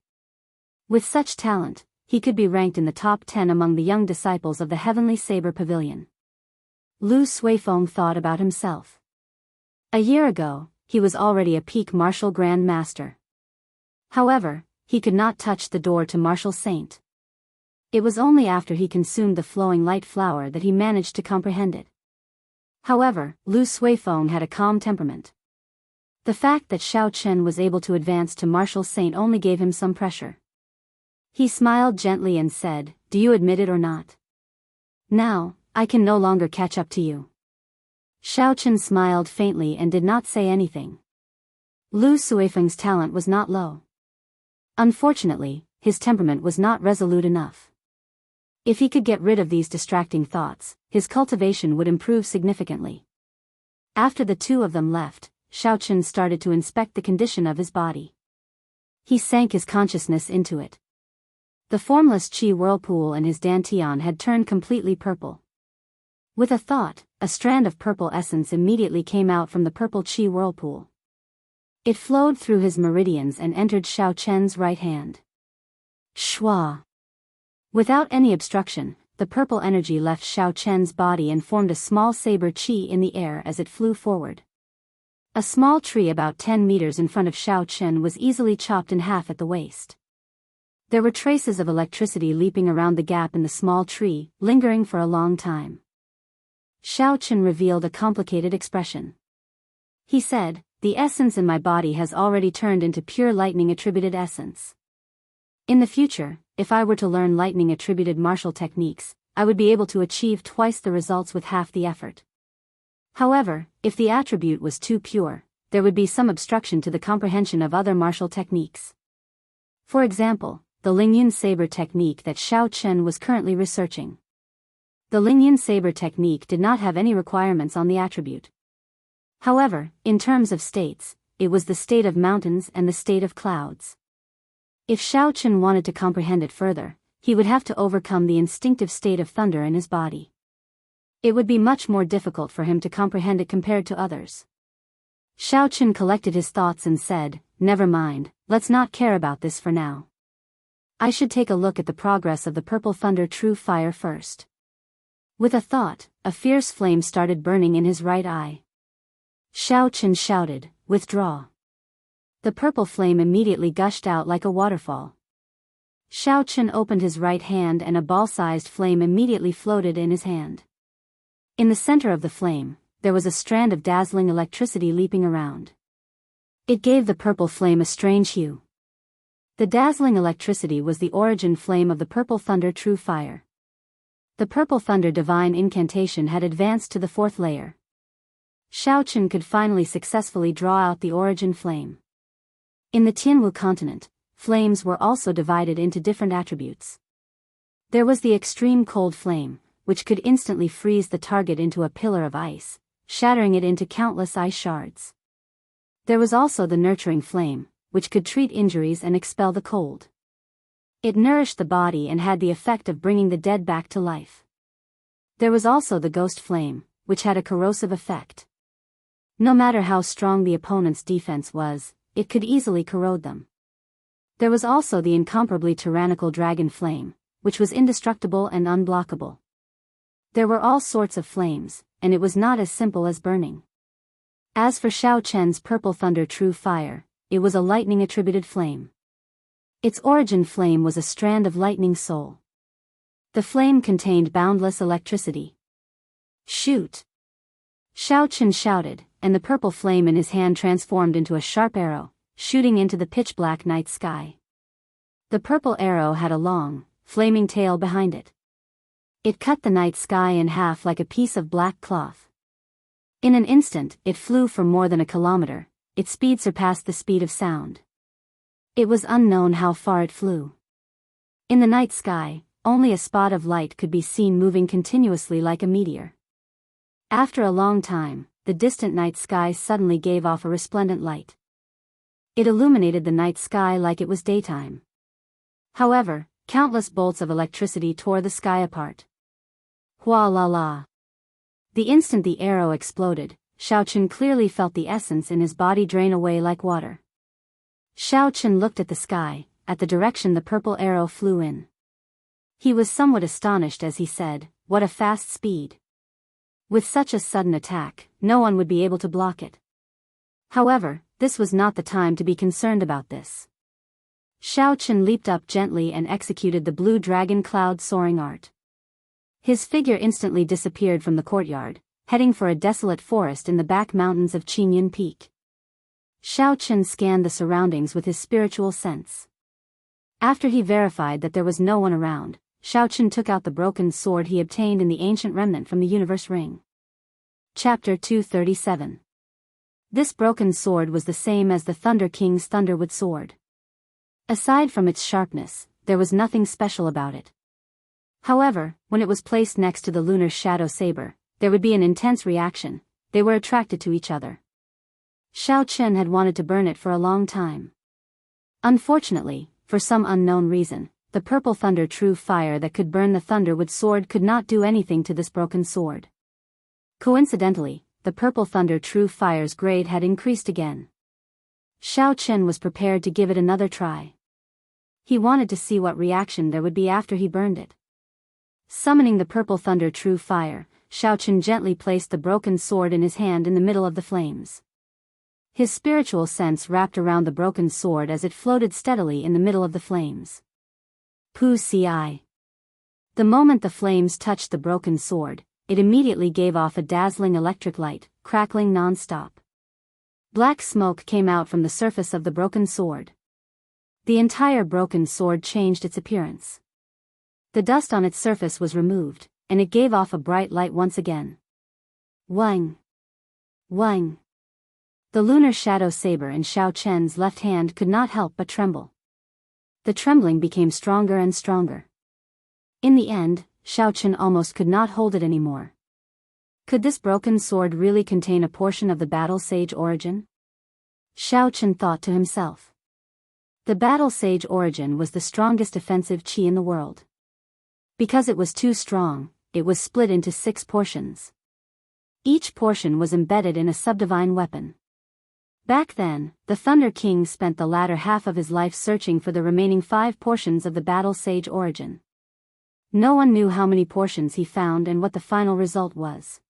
With such talent, he could be ranked in the top 10 among the young disciples of the Heavenly Saber Pavilion. Lu Suifeng thought about himself. A year ago, he was already a peak martial Grand Master. However, he could not touch the door to martial saint. It was only after he consumed the flowing light flower that he managed to comprehend it. However, Lu Suifeng had a calm temperament. The fact that Shao Chen was able to advance to martial saint only gave him some pressure. He smiled gently and said, do you admit it or not? Now, I can no longer catch up to you. Shao Chen smiled faintly and did not say anything. Lu Suifeng's talent was not low. Unfortunately, his temperament was not resolute enough. If he could get rid of these distracting thoughts, his cultivation would improve significantly. After the two of them left, Shao Chen started to inspect the condition of his body. He sank his consciousness into it. The formless qi whirlpool in his dantian had turned completely purple. With a thought, a strand of purple essence immediately came out from the purple qi whirlpool. It flowed through his meridians and entered Shao Chen's right hand. Shwa! Without any obstruction, the purple energy left Shao Chen's body and formed a small saber qi in the air as it flew forward. A small tree about 10 meters in front of Shao Chen was easily chopped in half at the waist. There were traces of electricity leaping around the gap in the small tree, lingering for a long time. Shao Chen revealed a complicated expression. He said, the essence in my body has already turned into pure lightning attributed essence. In the future, if I were to learn lightning attributed martial techniques, I would be able to achieve twice the results with half the effort. However, if the attribute was too pure, there would be some obstruction to the comprehension of other martial techniques. For example, the Lingyun Saber technique that Shao Chen was currently researching. The Lingyun Saber technique did not have any requirements on the attribute. However, in terms of states, it was the state of mountains and the state of clouds. If Shao Chen wanted to comprehend it further, he would have to overcome the instinctive state of thunder in his body. It would be much more difficult for him to comprehend it compared to others. Shao Chen collected his thoughts and said, never mind, let's not care about this for now. I should take a look at the progress of the Purple Thunder True Fire first. With a thought, a fierce flame started burning in his right eye. Shao Chen shouted, withdraw. The purple flame immediately gushed out like a waterfall. Shao Chen opened his right hand and a ball-sized flame immediately floated in his hand. In the center of the flame, there was a strand of dazzling electricity leaping around. It gave the purple flame a strange hue. The dazzling electricity was the origin flame of the Purple Thunder True Fire. The Purple Thunder Divine Incantation had advanced to the 4th layer. Shao Chen could finally successfully draw out the origin flame. In the Tianwu continent, flames were also divided into different attributes. There was the extreme cold flame, which could instantly freeze the target into a pillar of ice, shattering it into countless ice shards. There was also the nurturing flame, which could treat injuries and expel the cold. It nourished the body and had the effect of bringing the dead back to life. There was also the ghost flame, which had a corrosive effect. No matter how strong the opponent's defense was, it could easily corrode them. There was also the incomparably tyrannical dragon flame, which was indestructible and unblockable. There were all sorts of flames, and it was not as simple as burning. As for Xiao Chen's purple thunder true fire, it was a lightning-attributed flame. Its origin flame was a strand of lightning soul. The flame contained boundless electricity. "Shoot!" Xiao Chen shouted, and the purple flame in his hand transformed into a sharp arrow, shooting into the pitch-black night sky. The purple arrow had a long, flaming tail behind it. It cut the night sky in half like a piece of black cloth. In an instant, it flew for more than a kilometer. Its speed surpassed the speed of sound. It was unknown how far it flew. In the night sky, only a spot of light could be seen moving continuously like a meteor. After a long time, the distant night sky suddenly gave off a resplendent light. It illuminated the night sky like it was daytime. However, countless bolts of electricity tore the sky apart. Hua la la. The instant the arrow exploded, Xiao Chen clearly felt the essence in his body drain away like water. Xiao Chen looked at the sky, at the direction the purple arrow flew in. He was somewhat astonished as he said, "What a fast speed. With such a sudden attack, no one would be able to block it." However, this was not the time to be concerned about this. Xiao Chen leaped up gently and executed the blue dragon cloud soaring art. His figure instantly disappeared from the courtyard, heading for a desolate forest in the back mountains of Qingyun Peak. Xiao Chen scanned the surroundings with his spiritual sense. After he verified that there was no one around, Xiao Chen took out the broken sword he obtained in the ancient remnant from the universe ring. Chapter 237. This broken sword was the same as the Thunder King's Thunderwood sword. Aside from its sharpness, there was nothing special about it. However, when it was placed next to the lunar shadow saber, there would be an intense reaction. They were attracted to each other. Xiao Chen had wanted to burn it for a long time. Unfortunately, for some unknown reason, the purple thunder true fire that could burn the Thunderwood sword could not do anything to this broken sword. Coincidentally, the purple thunder true fire's grade had increased again. Xiao Chen was prepared to give it another try. He wanted to see what reaction there would be after he burned it. Summoning the purple thunder true fire, Xiao Chen gently placed the broken sword in his hand in the middle of the flames. His spiritual sense wrapped around the broken sword as it floated steadily in the middle of the flames. Pu Ci. The moment the flames touched the broken sword, it immediately gave off a dazzling electric light, crackling non-stop. Black smoke came out from the surface of the broken sword. The entire broken sword changed its appearance. The dust on its surface was removed, and it gave off a bright light once again. Wang! Wang! The lunar shadow saber in Xiao Chen's left hand could not help but tremble. The trembling became stronger and stronger. In the end, Xiao Chen almost could not hold it anymore. Could this broken sword really contain a portion of the battle sage origin? Xiao Chen thought to himself. The battle sage origin was the strongest offensive qi in the world. Because it was too strong, it was split into 6 portions. Each portion was embedded in a subdivine weapon. Back then, the Thunder King spent the latter half of his life searching for the remaining 5 portions of the battle sage origin. No one knew how many portions he found and what the final result was.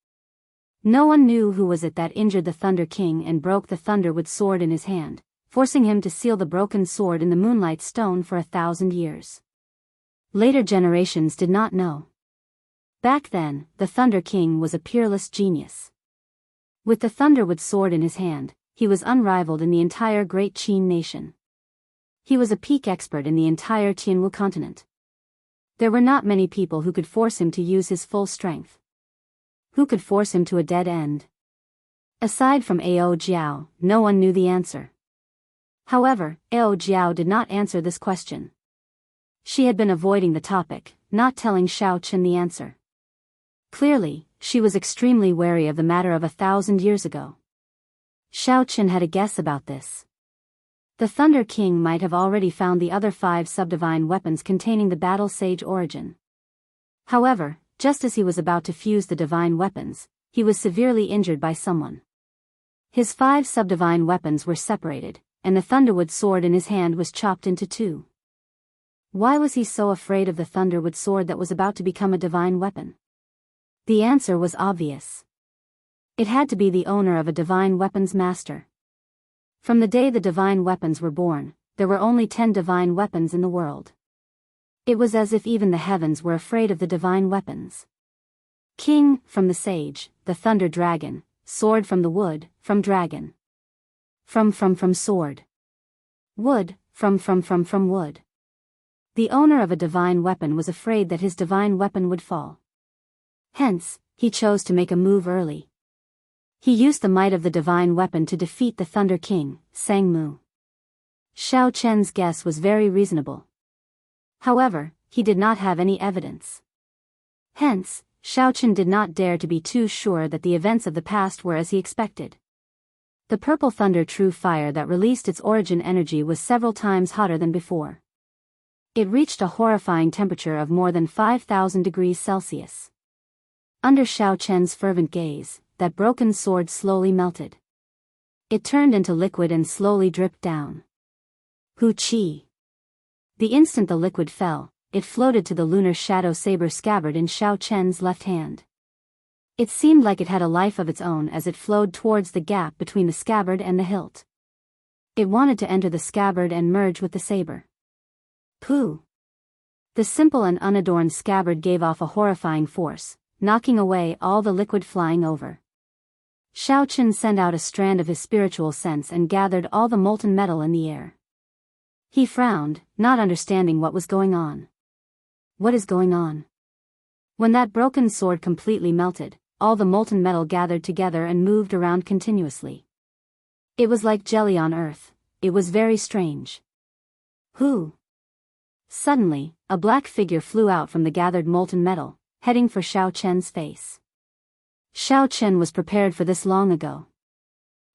No one knew who was it that injured the Thunder King and broke the Thunderwood sword in his hand, forcing him to seal the broken sword in the Moonlight Stone for 1,000 years. Later generations did not know. Back then, the Thunder King was a peerless genius. With the Thunderwood sword in his hand, he was unrivaled in the entire Great Qin nation. He was a peak expert in the entire Tianwu continent. There were not many people who could force him to use his full strength. Who could force him to a dead end? Aside from Ao Jiao, no one knew the answer. However, Ao Jiao did not answer this question. She had been avoiding the topic, not telling Xiao Chen the answer. Clearly, she was extremely wary of the matter of 1,000 years ago. Xiao Chen had a guess about this. The Thunder King might have already found the other 5 subdivine weapons containing the battle sage origin. However, just as he was about to fuse the divine weapons, he was severely injured by someone. His 5 subdivine weapons were separated, and the Thunderwood sword in his hand was chopped into 2. Why was he so afraid of the Thunderwood sword that was about to become a divine weapon? The answer was obvious. It had to be the owner of a divine weapons master. From the day the divine weapons were born, there were only 10 divine weapons in the world. It was as if even the heavens were afraid of the divine weapons. King, from the sage, the thunder dragon, sword from the wood, from dragon. From sword. Wood, from wood. The owner of a divine weapon was afraid that his divine weapon would fall. Hence, he chose to make a move early. He used the might of the divine weapon to defeat the Thunder King, Sang Mu. Xiao Chen's guess was very reasonable. However, he did not have any evidence. Hence, Xiao Chen did not dare to be too sure that the events of the past were as he expected. The purple thunder true fire that released its origin energy was several times hotter than before. It reached a horrifying temperature of more than 5,000 degrees Celsius. Under Xiao Chen's fervent gaze, that broken sword slowly melted. It turned into liquid and slowly dripped down. Hu Qi. The instant the liquid fell, it floated to the lunar shadow saber scabbard in Xiao Chen's left hand. It seemed like it had a life of its own as it flowed towards the gap between the scabbard and the hilt. It wanted to enter the scabbard and merge with the saber. Pooh! The simple and unadorned scabbard gave off a horrifying force, knocking away all the liquid flying over. Xiao Chen sent out a strand of his spiritual sense and gathered all the molten metal in the air. He frowned, not understanding what was going on. What is going on? When that broken sword completely melted, all the molten metal gathered together and moved around continuously. It was like jelly on earth. It was very strange. Who? Suddenly, a black figure flew out from the gathered molten metal, heading for Xiao Chen's face. Xiao Chen was prepared for this long ago.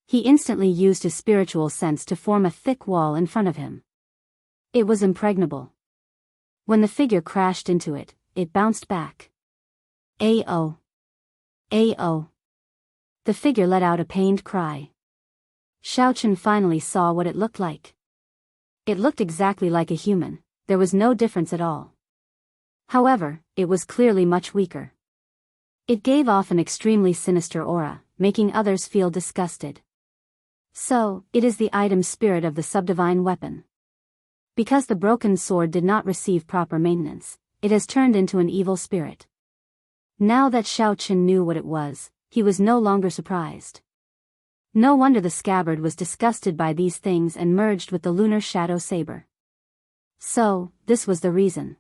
He instantly used his spiritual sense to form a thick wall in front of him. It was impregnable. When the figure crashed into it, it bounced back. Ao! Ao! The figure let out a pained cry. Xiao Chen finally saw what it looked like. It looked exactly like a human, there was no difference at all. However, it was clearly much weaker. It gave off an extremely sinister aura, making others feel disgusted. So, it is the item spirit of the subdivine weapon. Because the broken sword did not receive proper maintenance, it has turned into an evil spirit. Now that Xiao Chen knew what it was, he was no longer surprised. No wonder the scabbard was disgusted by these things and merged with the lunar shadow saber. So, this was the reason.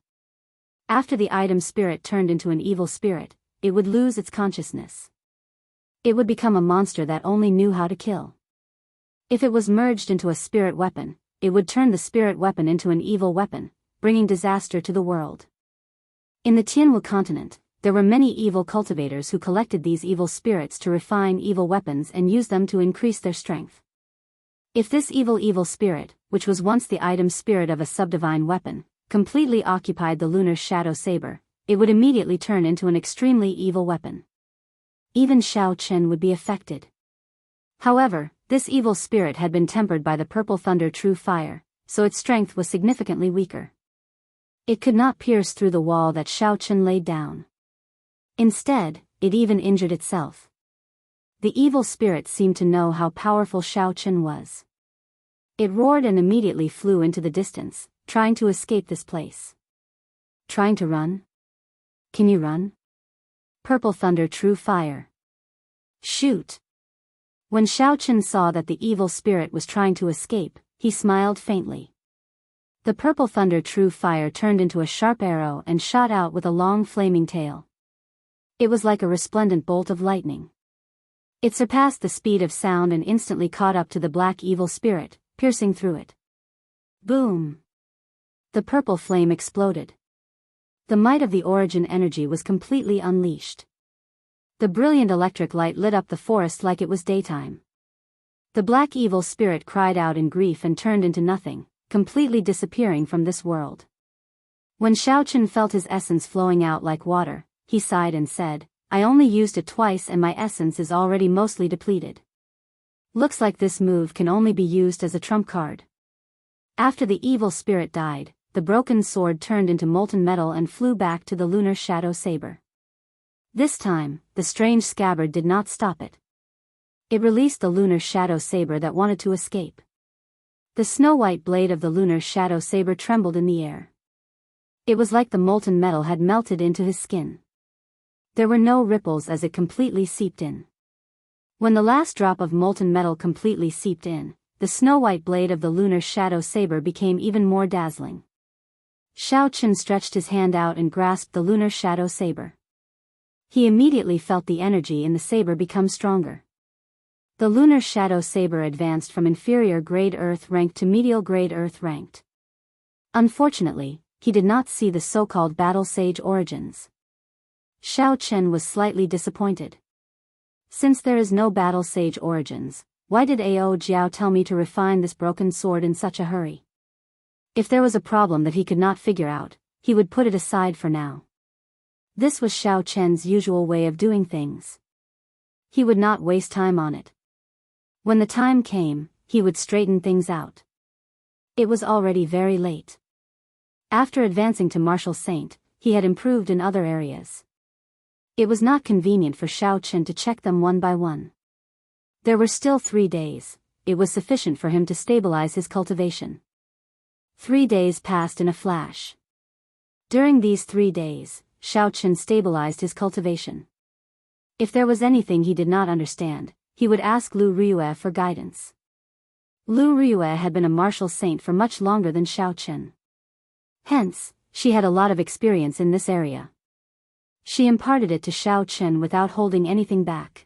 After the item spirit turned into an evil spirit, it would lose its consciousness. It would become a monster that only knew how to kill. If it was merged into a spirit weapon, it would turn the spirit weapon into an evil weapon, bringing disaster to the world. In the Tianwu continent, there were many evil cultivators who collected these evil spirits to refine evil weapons and use them to increase their strength. If this evil spirit, which was once the item spirit of a subdivine weapon, completely occupied the lunar shadow saber, it would immediately turn into an extremely evil weapon. Even Xiao Chen would be affected. However, this evil spirit had been tempered by the purple thunder true fire, so its strength was significantly weaker. It could not pierce through the wall that Xiao Chen laid down. Instead, it even injured itself. The evil spirit seemed to know how powerful Xiao Chen was. It roared and immediately flew into the distance, trying to escape this place. Trying to run? Can you run? Purple thunder true fire. Shoot! When Xiao Chen saw that the evil spirit was trying to escape, he smiled faintly. The purple thunder true fire turned into a sharp arrow and shot out with a long flaming tail. It was like a resplendent bolt of lightning. It surpassed the speed of sound and instantly caught up to the black evil spirit, piercing through it. Boom! The purple flame exploded. The might of the origin energy was completely unleashed. The brilliant electric light lit up the forest like it was daytime. The black evil spirit cried out in grief and turned into nothing, completely disappearing from this world. When Xiaochen felt his essence flowing out like water, he sighed and said, "I only used it twice and my essence is already mostly depleted. Looks like this move can only be used as a trump card." After the evil spirit died, the broken sword turned into molten metal and flew back to the lunar shadow saber. This time, the strange scabbard did not stop it. It released the lunar shadow saber that wanted to escape. The snow-white blade of the lunar shadow saber trembled in the air. It was like the molten metal had melted into his skin. There were no ripples as it completely seeped in. When the last drop of molten metal completely seeped in, the snow-white blade of the lunar shadow saber became even more dazzling. Xiaochen stretched his hand out and grasped the lunar shadow saber. He immediately felt the energy in the saber become stronger. The lunar shadow saber advanced from inferior grade earth rank to medial grade earth ranked. Unfortunately, he did not see the so-called battle sage origins. Xiaochen was slightly disappointed. Since there is no battle sage origins, why did Ao Jiao tell me to refine this broken sword in such a hurry? If there was a problem that he could not figure out, he would put it aside for now. This was Xiaochen's usual way of doing things. He would not waste time on it. When the time came, he would straighten things out. It was already very late. After advancing to Martial Saint, he had improved in other areas. It was not convenient for Xiaochen to check them one by one. There were still 3 days, it was sufficient for him to stabilize his cultivation. 3 days passed in a flash. During these 3 days, Xiaochen stabilized his cultivation. If there was anything he did not understand, he would ask Lu Ryue for guidance. Lu Ryue had been a martial saint for much longer than Xiaochen. Hence, she had a lot of experience in this area. She imparted it to Xiaochen without holding anything back.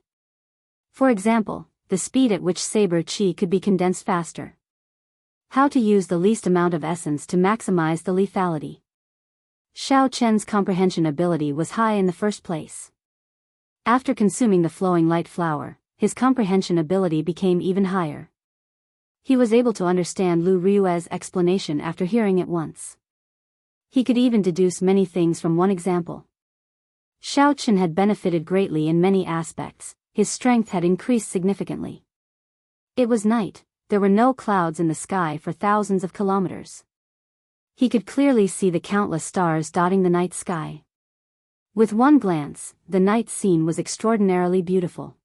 For example, the speed at which saber qi could be condensed faster. How to use the least amount of essence to maximize the lethality. Xiaochen's comprehension ability was high in the first place. After consuming the flowing light flower, his comprehension ability became even higher. He was able to understand Lu Ryue's explanation after hearing it once. He could even deduce many things from one example. Xiaochen had benefited greatly in many aspects, his strength had increased significantly. It was night, there were no clouds in the sky for thousands of kilometers. He could clearly see the countless stars dotting the night sky. With one glance, the night scene was extraordinarily beautiful.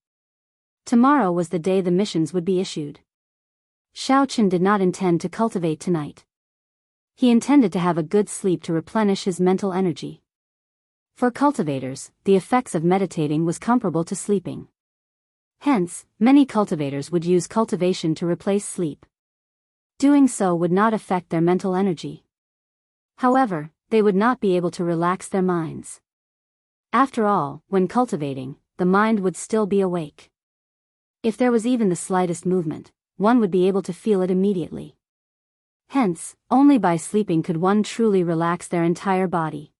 Tomorrow was the day the missions would be issued. Xiaochen did not intend to cultivate tonight. He intended to have a good sleep to replenish his mental energy. For cultivators, the effects of meditating was comparable to sleeping. Hence, many cultivators would use cultivation to replace sleep. Doing so would not affect their mental energy. However, they would not be able to relax their minds. After all, when cultivating, the mind would still be awake. If there was even the slightest movement, one would be able to feel it immediately. Hence, only by sleeping could one truly relax their entire body.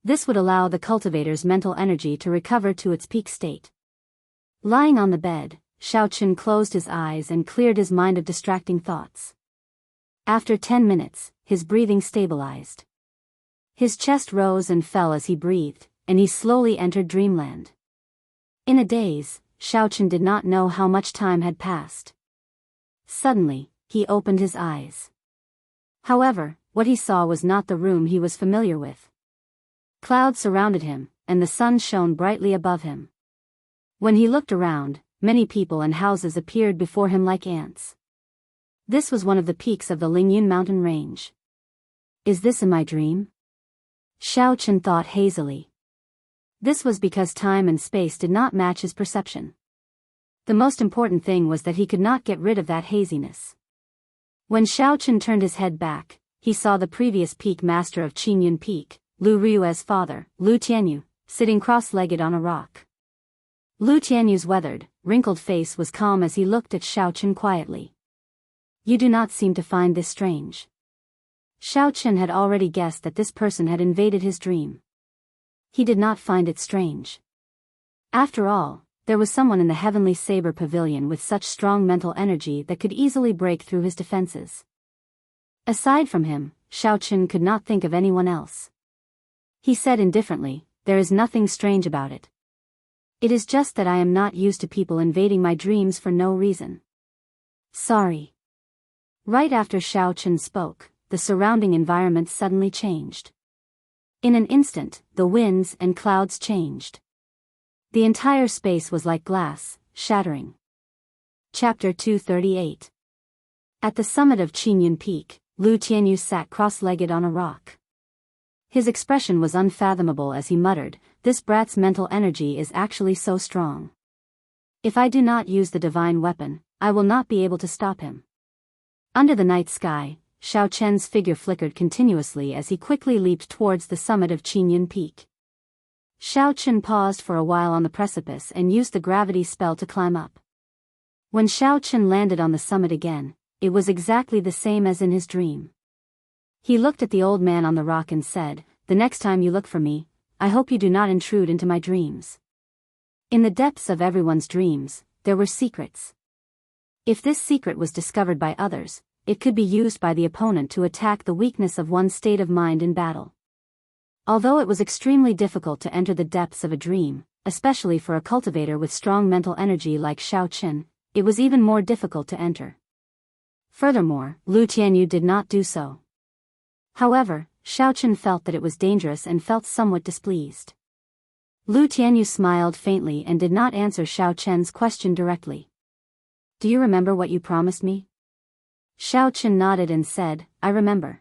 This would allow the cultivator's mental energy to recover to its peak state. Lying on the bed, Xiaochen closed his eyes and cleared his mind of distracting thoughts. After 10 minutes, his breathing stabilized. His chest rose and fell as he breathed, and he slowly entered dreamland. In a daze, Xiaochen did not know how much time had passed. Suddenly, he opened his eyes. However, what he saw was not the room he was familiar with. Clouds surrounded him, and the sun shone brightly above him. When he looked around, many people and houses appeared before him like ants. This was one of the peaks of the Lingyun mountain range. Is this in my dream? Xiaochen thought hazily. This was because time and space did not match his perception. The most important thing was that he could not get rid of that haziness. When Xiaochen turned his head back, he saw the previous peak master of Qingyun Peak, Lu Ryue's father, Lu Tianyu, sitting cross-legged on a rock. Lu Tianyu's weathered, wrinkled face was calm as he looked at Xiaochen quietly. You do not seem to find this strange. Xiao Chen had already guessed that this person had invaded his dream. He did not find it strange. After all, there was someone in the Heavenly Saber Pavilion with such strong mental energy that could easily break through his defenses. Aside from him, Xiao Chen could not think of anyone else. He said indifferently, "There is nothing strange about it. It is just that I am not used to people invading my dreams for no reason. Sorry." Right after Xiao Chen spoke, the surrounding environment suddenly changed. In an instant, the winds and clouds changed. The entire space was like glass, shattering. Chapter 238. At the summit of Qingyun Peak, Lu Tianyu sat cross-legged on a rock. His expression was unfathomable as he muttered, "This brat's mental energy is actually so strong. If I do not use the divine weapon, I will not be able to stop him." Under the night sky, Xiao Chen's figure flickered continuously as he quickly leaped towards the summit of Qingyun Peak. Xiao Chen paused for a while on the precipice and used the gravity spell to climb up. When Xiao Chen landed on the summit again, it was exactly the same as in his dream. He looked at the old man on the rock and said, "The next time you look for me, I hope you do not intrude into my dreams." In the depths of everyone's dreams, there were secrets. If this secret was discovered by others, it could be used by the opponent to attack the weakness of one's state of mind in battle. Although it was extremely difficult to enter the depths of a dream, especially for a cultivator with strong mental energy like Xiao Chen, it was even more difficult to enter. Furthermore, Lu Tianyu did not do so. However, Xiao Chen felt that it was dangerous and felt somewhat displeased. Lu Tianyu smiled faintly and did not answer Xiao Chen's question directly. "Do you remember what you promised me?" Xiao Chen nodded and said, "I remember.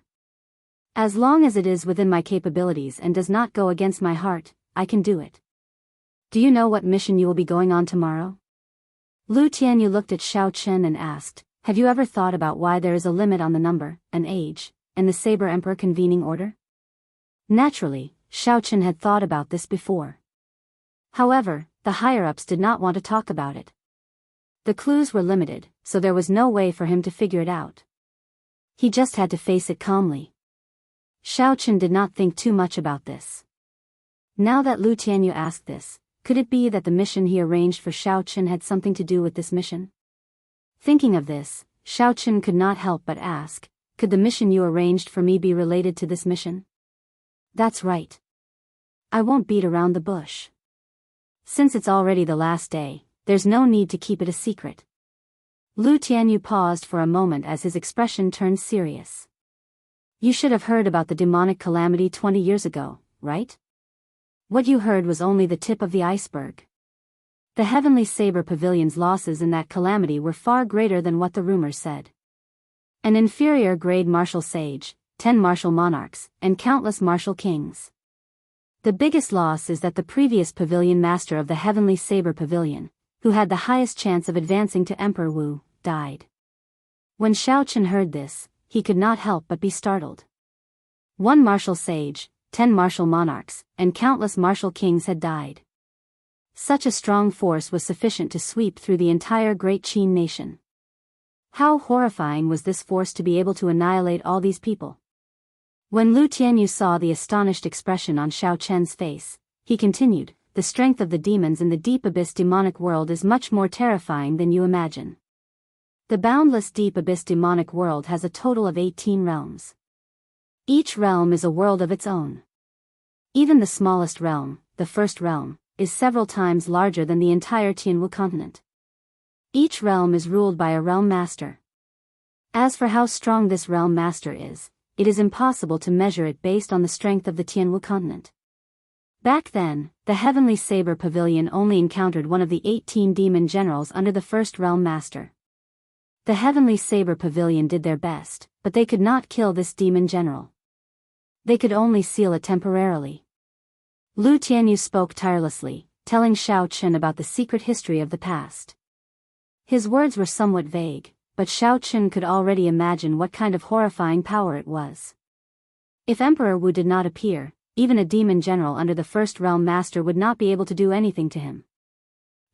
As long as it is within my capabilities and does not go against my heart, I can do it. Do you know what mission you will be going on tomorrow?" Lu Tianyu looked at Xiao Chen and asked, "Have you ever thought about why there is a limit on the number, an age, and the Saber Emperor convening order?" Naturally, Xiao Chen had thought about this before. However, the higher-ups did not want to talk about it. The clues were limited, so there was no way for him to figure it out. He just had to face it calmly. Xiao Chen did not think too much about this. Now that Lu Tianyu asked this, could it be that the mission he arranged for Xiao Chen had something to do with this mission? Thinking of this, Xiao Chen could not help but ask, "Could the mission you arranged for me be related to this mission?" "That's right. I won't beat around the bush. Since it's already the last day, there's no need to keep it a secret." Lu Tianyu paused for a moment as his expression turned serious. "You should have heard about the demonic calamity 20 years ago, right? What you heard was only the tip of the iceberg. The Heavenly Saber Pavilion's losses in that calamity were far greater than what the rumors said. An inferior grade martial sage, 10 martial monarchs, and countless martial kings. The biggest loss is that the previous pavilion master of the Heavenly Saber Pavilion, who had the highest chance of advancing to Emperor Wu, died." When Xiao Chen heard this, he could not help but be startled. 1 martial sage, 10 martial monarchs, and countless martial kings had died. Such a strong force was sufficient to sweep through the entire Great Qin nation. How horrifying was this force to be able to annihilate all these people? When Lu Tianyu saw the astonished expression on Xiao Chen's face, he continued, "The strength of the demons in the deep abyss demonic world is much more terrifying than you imagine. The boundless deep abyss demonic world has a total of 18 realms. Each realm is a world of its own. Even the smallest realm, the first realm, is several times larger than the entire Tianwu continent. Each realm is ruled by a realm master. As for how strong this realm master is, it is impossible to measure it based on the strength of the Tianwu continent. Back then, the Heavenly Saber Pavilion only encountered one of the 18 demon generals under the first realm master. The Heavenly Saber Pavilion did their best, but they could not kill this demon general. They could only seal it temporarily." Lu Tianyu spoke tirelessly, telling Xiao Chen about the secret history of the past. His words were somewhat vague, but Xiao Chen could already imagine what kind of horrifying power it was. If Emperor Wu did not appear, even a demon general under the first realm master would not be able to do anything to him.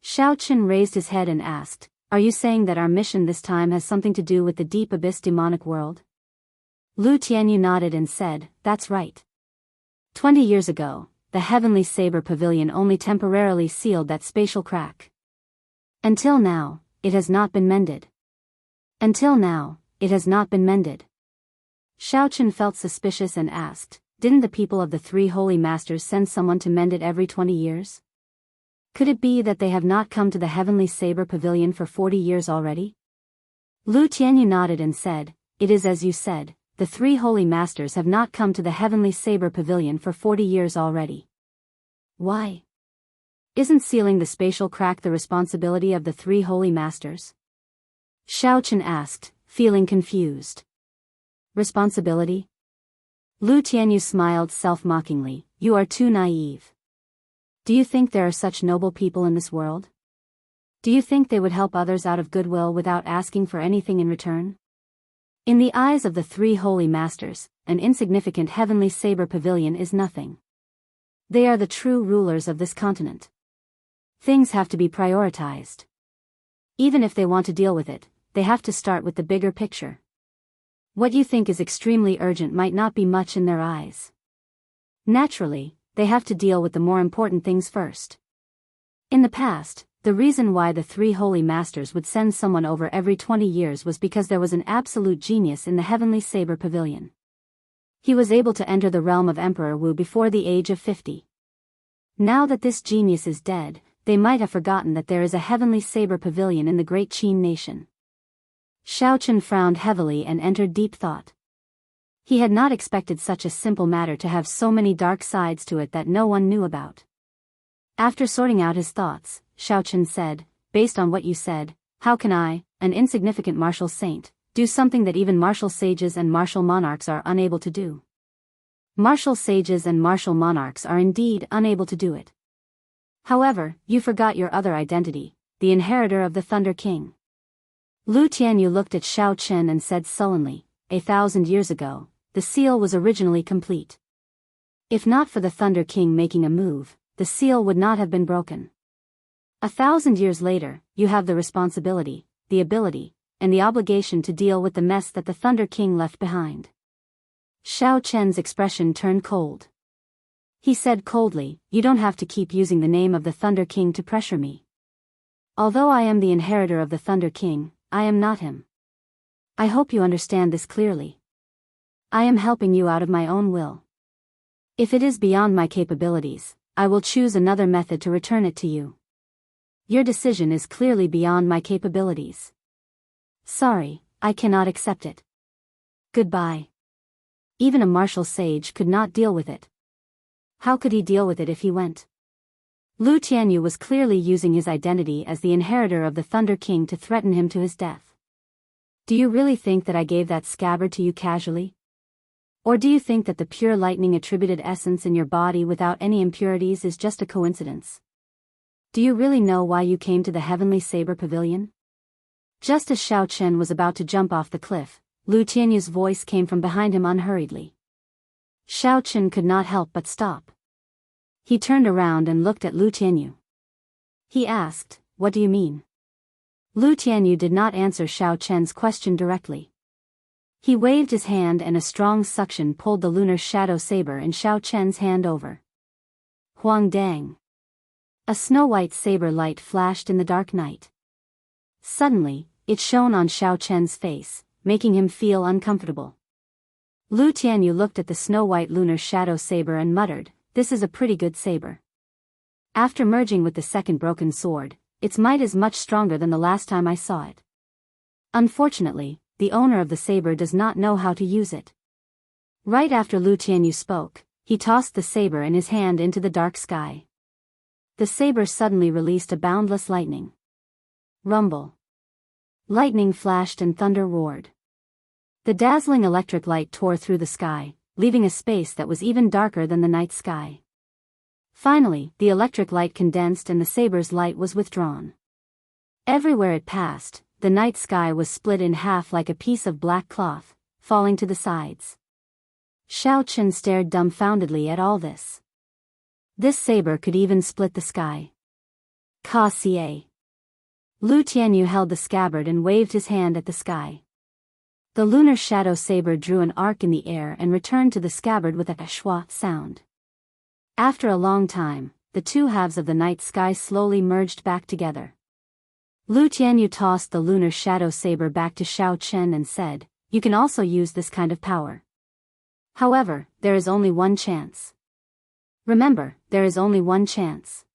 Xiao Chen raised his head and asked, Are you saying that our mission this time has something to do with the deep abyss demonic world? Lu Tianyu nodded and said, that's right. 20 years ago, the Heavenly Saber Pavilion only temporarily sealed that spatial crack. Until now, it has not been mended. Until now, it has not been mended. Xiaochen felt suspicious and asked, didn't the people of the three holy masters send someone to mend it every 20 years? Could it be that they have not come to the Heavenly Saber Pavilion for 40 years already? Lu Tianyu nodded and said, it is as you said, the three holy masters have not come to the Heavenly Saber Pavilion for 40 years already. Why? Isn't sealing the spatial crack the responsibility of the three holy masters? Xiaochen asked, feeling confused. Responsibility? Lu Tianyu smiled self-mockingly, you are too naive. Do you think there are such noble people in this world? Do you think they would help others out of goodwill without asking for anything in return? In the eyes of the three holy masters, an insignificant Heavenly Saber Pavilion is nothing. They are the true rulers of this continent. Things have to be prioritized. Even if they want to deal with it, they have to start with the bigger picture. What you think is extremely urgent might not be much in their eyes. Naturally, they have to deal with the more important things first. In the past, the reason why the three holy masters would send someone over every 20 years was because there was an absolute genius in the Heavenly Saber Pavilion. He was able to enter the realm of Emperor Wu before the age of 50. Now that this genius is dead, they might have forgotten that there is a Heavenly Saber Pavilion in the great Qin nation. Xiaochen frowned heavily and entered deep thought. He had not expected such a simple matter to have so many dark sides to it that no one knew about. After sorting out his thoughts, Xiaochen said, based on what you said, how can I, an insignificant martial saint, do something that even martial sages and martial monarchs are unable to do? Martial sages and martial monarchs are indeed unable to do it. However, you forgot your other identity, the inheritor of the Thunder King. Lu Tianyu looked at Xiaochen and said sullenly, 1,000 years ago, the seal was originally complete. If not for the Thunder King making a move, the seal would not have been broken. 1,000 years later, you have the responsibility, the ability, and the obligation to deal with the mess that the Thunder King left behind. Xiaochen's expression turned cold. He said coldly, you don't have to keep using the name of the Thunder King to pressure me. Although I am the inheritor of the Thunder King, I am not him. I hope you understand this clearly. I am helping you out of my own will. If it is beyond my capabilities, I will choose another method to return it to you. Your decision is clearly beyond my capabilities. Sorry, I cannot accept it. Goodbye. Even a martial sage could not deal with it. How could he deal with it if he went? Lu Tianyu was clearly using his identity as the inheritor of the Thunder King to threaten him to his death. Do you really think that I gave that scabbard to you casually? Or do you think that the pure lightning attributed essence in your body without any impurities is just a coincidence? Do you really know why you came to the Heavenly Saber Pavilion? Just as Xiaochen was about to jump off the cliff, Lu Tianyu's voice came from behind him unhurriedly. Xiaochen could not help but stop. He turned around and looked at Lu Tianyu. He asked, what do you mean? Lu Tianyu did not answer Xiaochen's question directly. He waved his hand and a strong suction pulled the lunar shadow saber in Xiaochen's hand over. Huang dang. A snow-white saber light flashed in the dark night. Suddenly, it shone on Xiaochen's face, making him feel uncomfortable. Lu Tianyu looked at the snow-white lunar shadow saber and muttered, this is a pretty good saber. After merging with the second broken sword, its might is much stronger than the last time I saw it. Unfortunately, the owner of the saber does not know how to use it. Right after Lu Tianyu spoke, he tossed the saber in his hand into the dark sky. The saber suddenly released a boundless lightning. Rumble. Lightning flashed and thunder roared. The dazzling electric light tore through the sky, leaving a space that was even darker than the night sky. Finally, the electric light condensed and the saber's light was withdrawn. Everywhere it passed, the night sky was split in half like a piece of black cloth, falling to the sides. Xiaochen stared dumbfoundedly at all this. This saber could even split the sky. Ka Xie. Lu Tianyu held the scabbard and waved his hand at the sky. The lunar shadow saber drew an arc in the air and returned to the scabbard with a schwa sound. After a long time, the two halves of the night sky slowly merged back together. Lu Tianyu tossed the lunar shadow saber back to Xiao Chen and said, "You can also use this kind of power. However, there is only one chance. Remember, there is only one chance."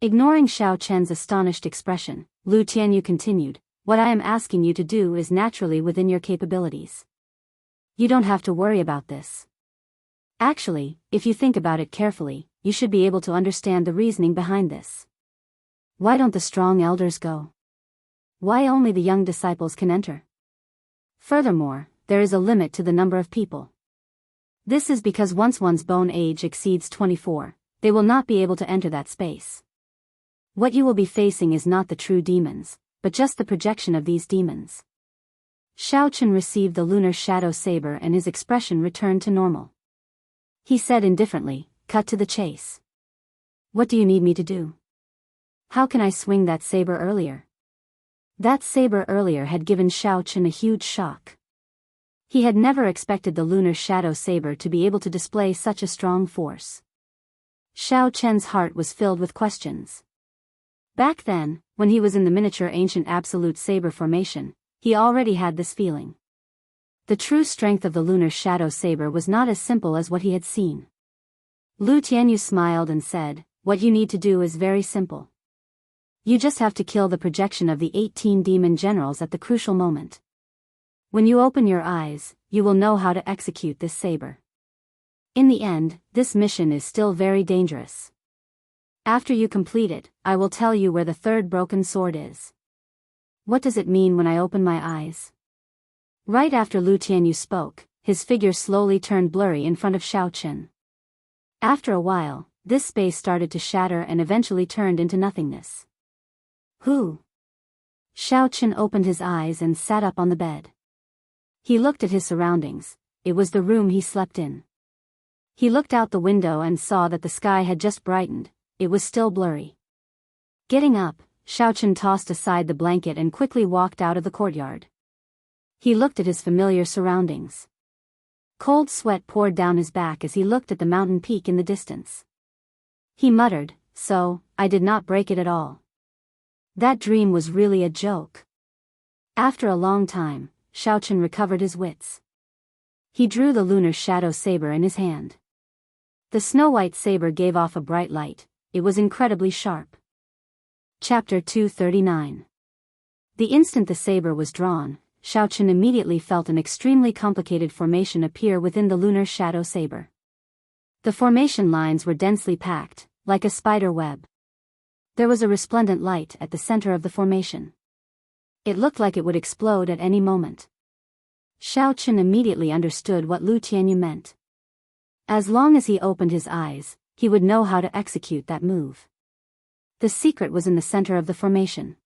Ignoring Xiao Chen's astonished expression, Lu Tianyu continued, "What I am asking you to do is naturally within your capabilities. You don't have to worry about this. Actually, if you think about it carefully, you should be able to understand the reasoning behind this. Why don't the strong elders go? Why only the young disciples can enter? Furthermore, there is a limit to the number of people. This is because once one's bone age exceeds 24, they will not be able to enter that space. What you will be facing is not the true demons, but just the projection of these demons." Xiao Chen received the lunar shadow saber and his expression returned to normal. He said indifferently, "Cut to the chase. What do you need me to do? How can I swing that saber earlier?" That saber earlier had given Xiao Chen a huge shock. He had never expected the lunar shadow saber to be able to display such a strong force. Xiao Chen's heart was filled with questions. Back then, when he was in the miniature ancient absolute saber formation, he already had this feeling. The true strength of the lunar shadow saber was not as simple as what he had seen. Lu Tianyu smiled and said, "What you need to do is very simple. You just have to kill the projection of the 18 demon generals at the crucial moment. When you open your eyes, you will know how to execute this saber. In the end, this mission is still very dangerous. After you complete it, I will tell you where the third broken sword is." "What does it mean when I open my eyes?" Right after Lu Tianyu spoke, his figure slowly turned blurry in front of Xiao Chen. After a while, this space started to shatter and eventually turned into nothingness. "Who?" Xiao Chen opened his eyes and sat up on the bed. He looked at his surroundings. It was the room he slept in. He looked out the window and saw that the sky had just brightened. It was still blurry. Getting up, Xiao Chen tossed aside the blanket and quickly walked out of the courtyard. He looked at his familiar surroundings. Cold sweat poured down his back as he looked at the mountain peak in the distance. He muttered, "So, I did not break it at all. That dream was really a joke." After a long time, Xiao Chen recovered his wits. He drew the lunar shadow saber in his hand. The snow-white saber gave off a bright light. It was incredibly sharp. Chapter 239. The instant the saber was drawn, Xiao Chen immediately felt an extremely complicated formation appear within the lunar shadow saber. The formation lines were densely packed, like a spider web. There was a resplendent light at the center of the formation. It looked like it would explode at any moment. Xiao Chen immediately understood what Lu Tianyu meant. As long as he opened his eyes, he would know how to execute that move. The secret was in the center of the formation.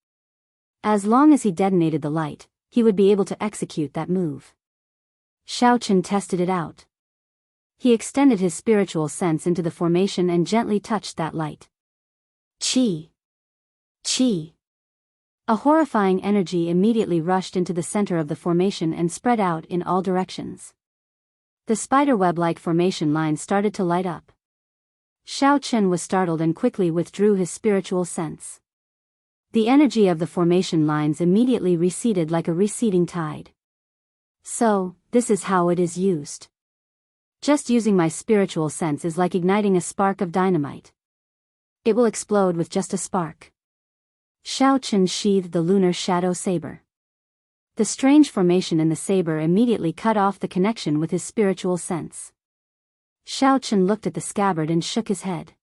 As long as he detonated the light, he would be able to execute that move. Xiao Chen tested it out. He extended his spiritual sense into the formation and gently touched that light. Qi! Qi! A horrifying energy immediately rushed into the center of the formation and spread out in all directions. The spiderweb-like formation lines started to light up. Xiao Chen was startled and quickly withdrew his spiritual sense. The energy of the formation lines immediately receded like a receding tide. "So, this is how it is used. Just using my spiritual sense is like igniting a spark of dynamite. It will explode with just a spark." Xiao Chen sheathed the lunar shadow saber. The strange formation in the saber immediately cut off the connection with his spiritual sense. Xiao Chen looked at the scabbard and shook his head.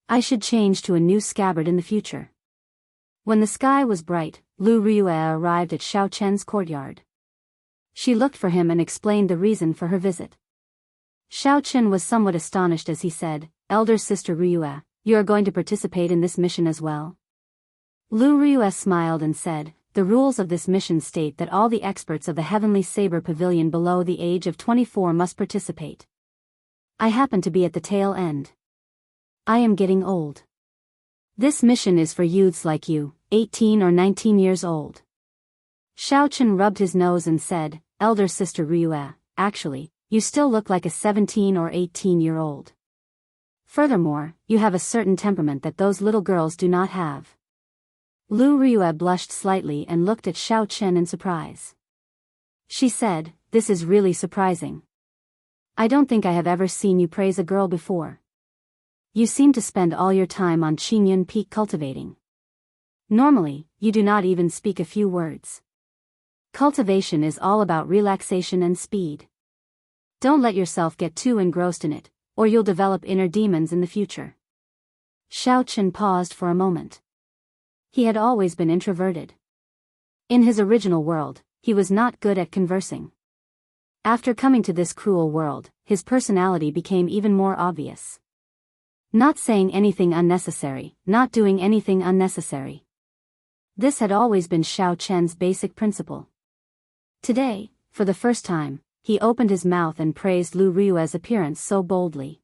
"I should change to a new scabbard in the future." When the sky was bright, Lu Ryue arrived at Xiao Chen's courtyard. She looked for him and explained the reason for her visit. Xiao Chen was somewhat astonished as he said, "Elder sister Ryue, you are going to participate in this mission as well?" Lu Ryue smiled and said, "The rules of this mission state that all the experts of the Heavenly Saber Pavilion below the age of 24 must participate. I happen to be at the tail end. I am getting old. This mission is for youths like you, 18 or 19 years old. Xiao Chen rubbed his nose and said, "Elder sister Ryue, actually, you still look like a 17 or 18-year-old. Furthermore, you have a certain temperament that those little girls do not have." Lu Ryue blushed slightly and looked at Xiao Chen in surprise. She said, "This is really surprising. I don't think I have ever seen you praise a girl before. You seem to spend all your time on Qingyun Peak cultivating. Normally, you do not even speak a few words. Cultivation is all about relaxation and speed. Don't let yourself get too engrossed in it, or you'll develop inner demons in the future." Xiao Chen paused for a moment. He had always been introverted. In his original world, he was not good at conversing. After coming to this cruel world, his personality became even more obvious. Not saying anything unnecessary, not doing anything unnecessary. This had always been Xiao Chen's basic principle. Today, for the first time, he opened his mouth and praised Lu Ryue's appearance so boldly.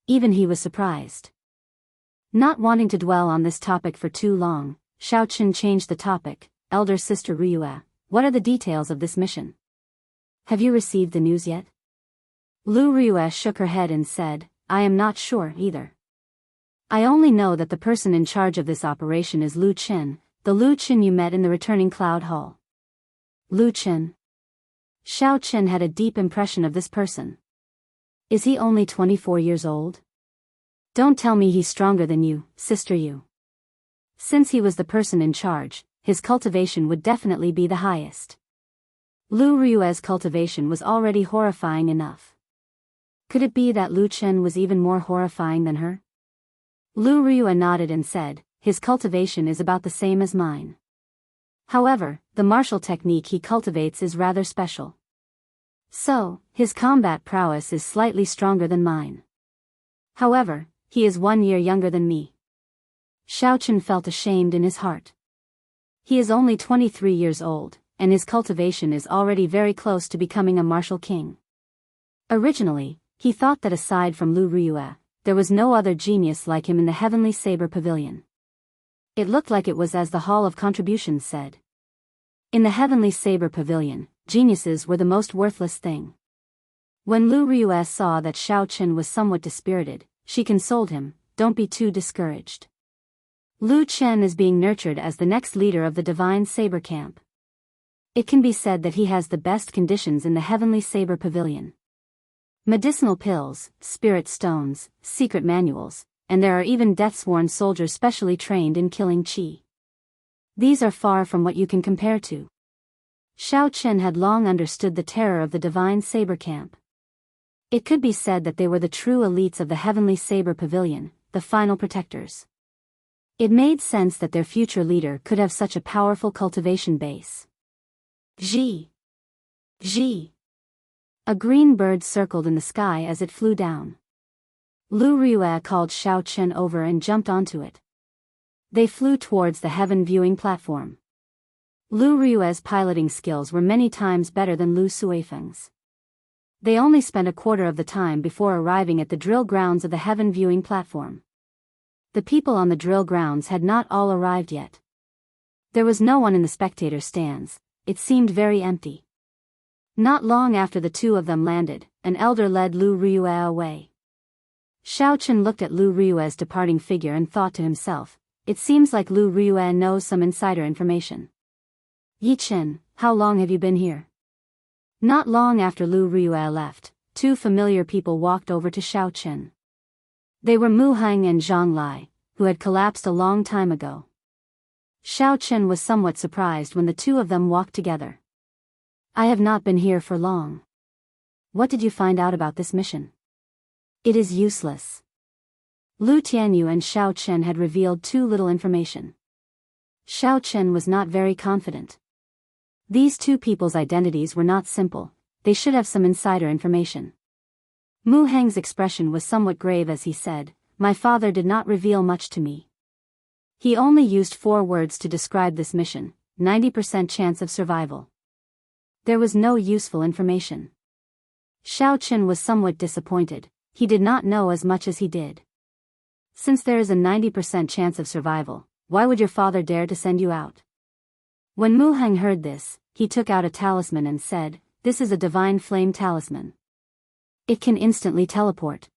Even he was surprised. Not wanting to dwell on this topic for too long, Xiao Chen changed the topic. "Elder sister Ryue, what are the details of this mission? Have you received the news yet?" Lu Ryue shook her head and said, "I am not sure either. I only know that the person in charge of this operation is Lu Chen, the Lu Chen you met in the returning Cloud Hall." Lu Chen. Xiao Chen had a deep impression of this person. Is he only 24 years old? Don't tell me he's stronger than you, sister Yu. Since he was the person in charge, his cultivation would definitely be the highest. Lu Ryue's cultivation was already horrifying enough. Could it be that Lu Chen was even more horrifying than her? Lu Ryue nodded and said, "His cultivation is about the same as mine. However, the martial technique he cultivates is rather special. So, his combat prowess is slightly stronger than mine. However, he is 1 year younger than me." Xiao Chen felt ashamed in his heart. He is only 23 years old, and his cultivation is already very close to becoming a martial king. Originally, he thought that aside from Lu Ryue, there was no other genius like him in the Heavenly Saber Pavilion. It looked like it was as the Hall of Contributions said. In the Heavenly Saber Pavilion, geniuses were the most worthless thing. When Lu Ryue saw that Xiao Chen was somewhat dispirited, she consoled him, "Don't be too discouraged. Lu Chen is being nurtured as the next leader of the Divine Saber Camp. It can be said that he has the best conditions in the Heavenly Saber Pavilion. Medicinal pills, spirit stones, secret manuals, and there are even death-sworn soldiers specially trained in killing qi. These are far from what you can compare to." Xiao Chen had long understood the terror of the Divine Saber Camp. It could be said that they were the true elites of the Heavenly Saber Pavilion, the final protectors. It made sense that their future leader could have such a powerful cultivation base. Zhi! Zhi! A green bird circled in the sky as it flew down. Lu Ryue called Xiao Chen over and jumped onto it. They flew towards the heaven viewing platform. Lu Ryue's piloting skills were many times better than Lu Suifeng's. They only spent a quarter of the time before arriving at the drill grounds of the heaven viewing platform. The people on the drill grounds had not all arrived yet. There was no one in the spectator stands. It seemed very empty. Not long after the two of them landed, an elder led Lu Ryue away. Xiao Chen looked at Lu Ryue's departing figure and thought to himself, "It seems like Lu Ryue knows some insider information." "Yi Chen, how long have you been here?" Not long after Lu Ryue left, two familiar people walked over to Xiao Chen. They were Mu Hang and Zhang Lai, who had collapsed a long time ago. Xiao Chen was somewhat surprised when the two of them walked together. "I have not been here for long. What did you find out about this mission?" "It is useless." Lu Tianyu and Xiao Chen had revealed too little information. Xiao Chen was not very confident. These two people's identities were not simple, they should have some insider information. Mu Hang's expression was somewhat grave as he said, "My father did not reveal much to me. He only used 4 words to describe this mission, 90% chance of survival." There was no useful information. Xiao Chen was somewhat disappointed, he did not know as much as he did. Since there is a 90% chance of survival, Why would your father dare to send you out? When Mu Heng heard this, he took out a talisman and said, "This is a divine flame talisman. It can instantly teleport.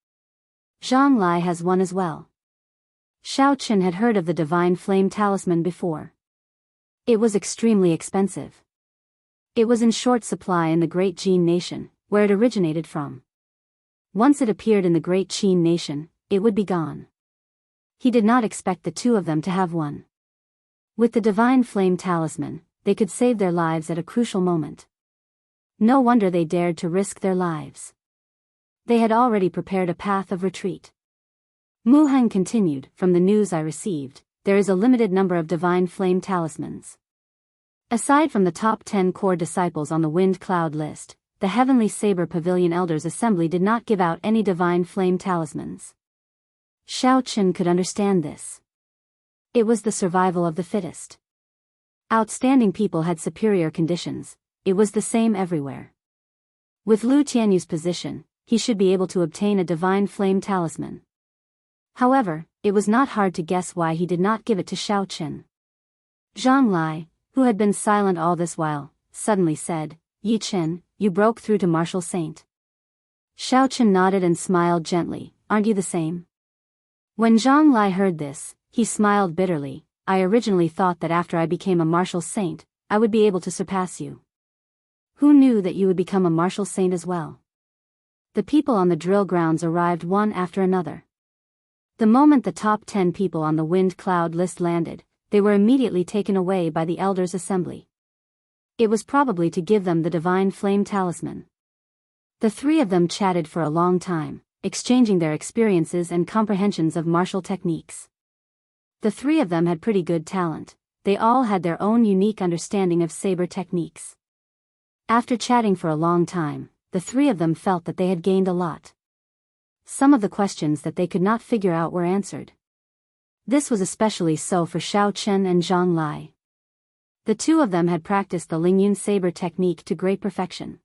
Zhang Lai has one as well." Xiao Qin had heard of the divine flame talisman before. It was extremely expensive. It was in short supply in the Great Jin Nation, where it originated from. Once it appeared in the Great Jin Nation, it would be gone. He did not expect the two of them to have one. With the divine flame talisman, they could save their lives at a crucial moment. No wonder they dared to risk their lives. They had already prepared a path of retreat. Mu Heng continued, "From the news I received, there is a limited number of divine flame talismans. Aside from the top 10 core disciples on the Wind Cloud list, the Heavenly Saber Pavilion Elders Assembly did not give out any divine flame talismans." Xiao Qin could understand this. It was the survival of the fittest. Outstanding people had superior conditions. It was the same everywhere. With Lu Tianyu's position, he should be able to obtain a divine flame talisman. However, it was not hard to guess why he did not give it to Xiao Qin. Zhang Lai, who had been silent all this while, suddenly said, "Yi Chen, you broke through to Martial Saint." Xiao Qin nodded and smiled gently. "Aren't you the same?" When Zhang Lai heard this, he smiled bitterly. "I originally thought that after I became a Martial Saint, I would be able to surpass you. Who knew that you would become a Martial Saint as well?" The people on the drill grounds arrived one after another. The moment the top 10 people on the Wind Cloud list landed, they were immediately taken away by the Elders' Assembly. It was probably to give them the divine flame talisman. The three of them chatted for a long time, exchanging their experiences and comprehensions of martial techniques. The three of them had pretty good talent. They all had their own unique understanding of saber techniques. After chatting for a long time, the three of them felt that they had gained a lot. Some of the questions that they could not figure out were answered. This was especially so for Xiao Chen and Zhang Lai. The two of them had practiced the Lingyun saber technique to great perfection.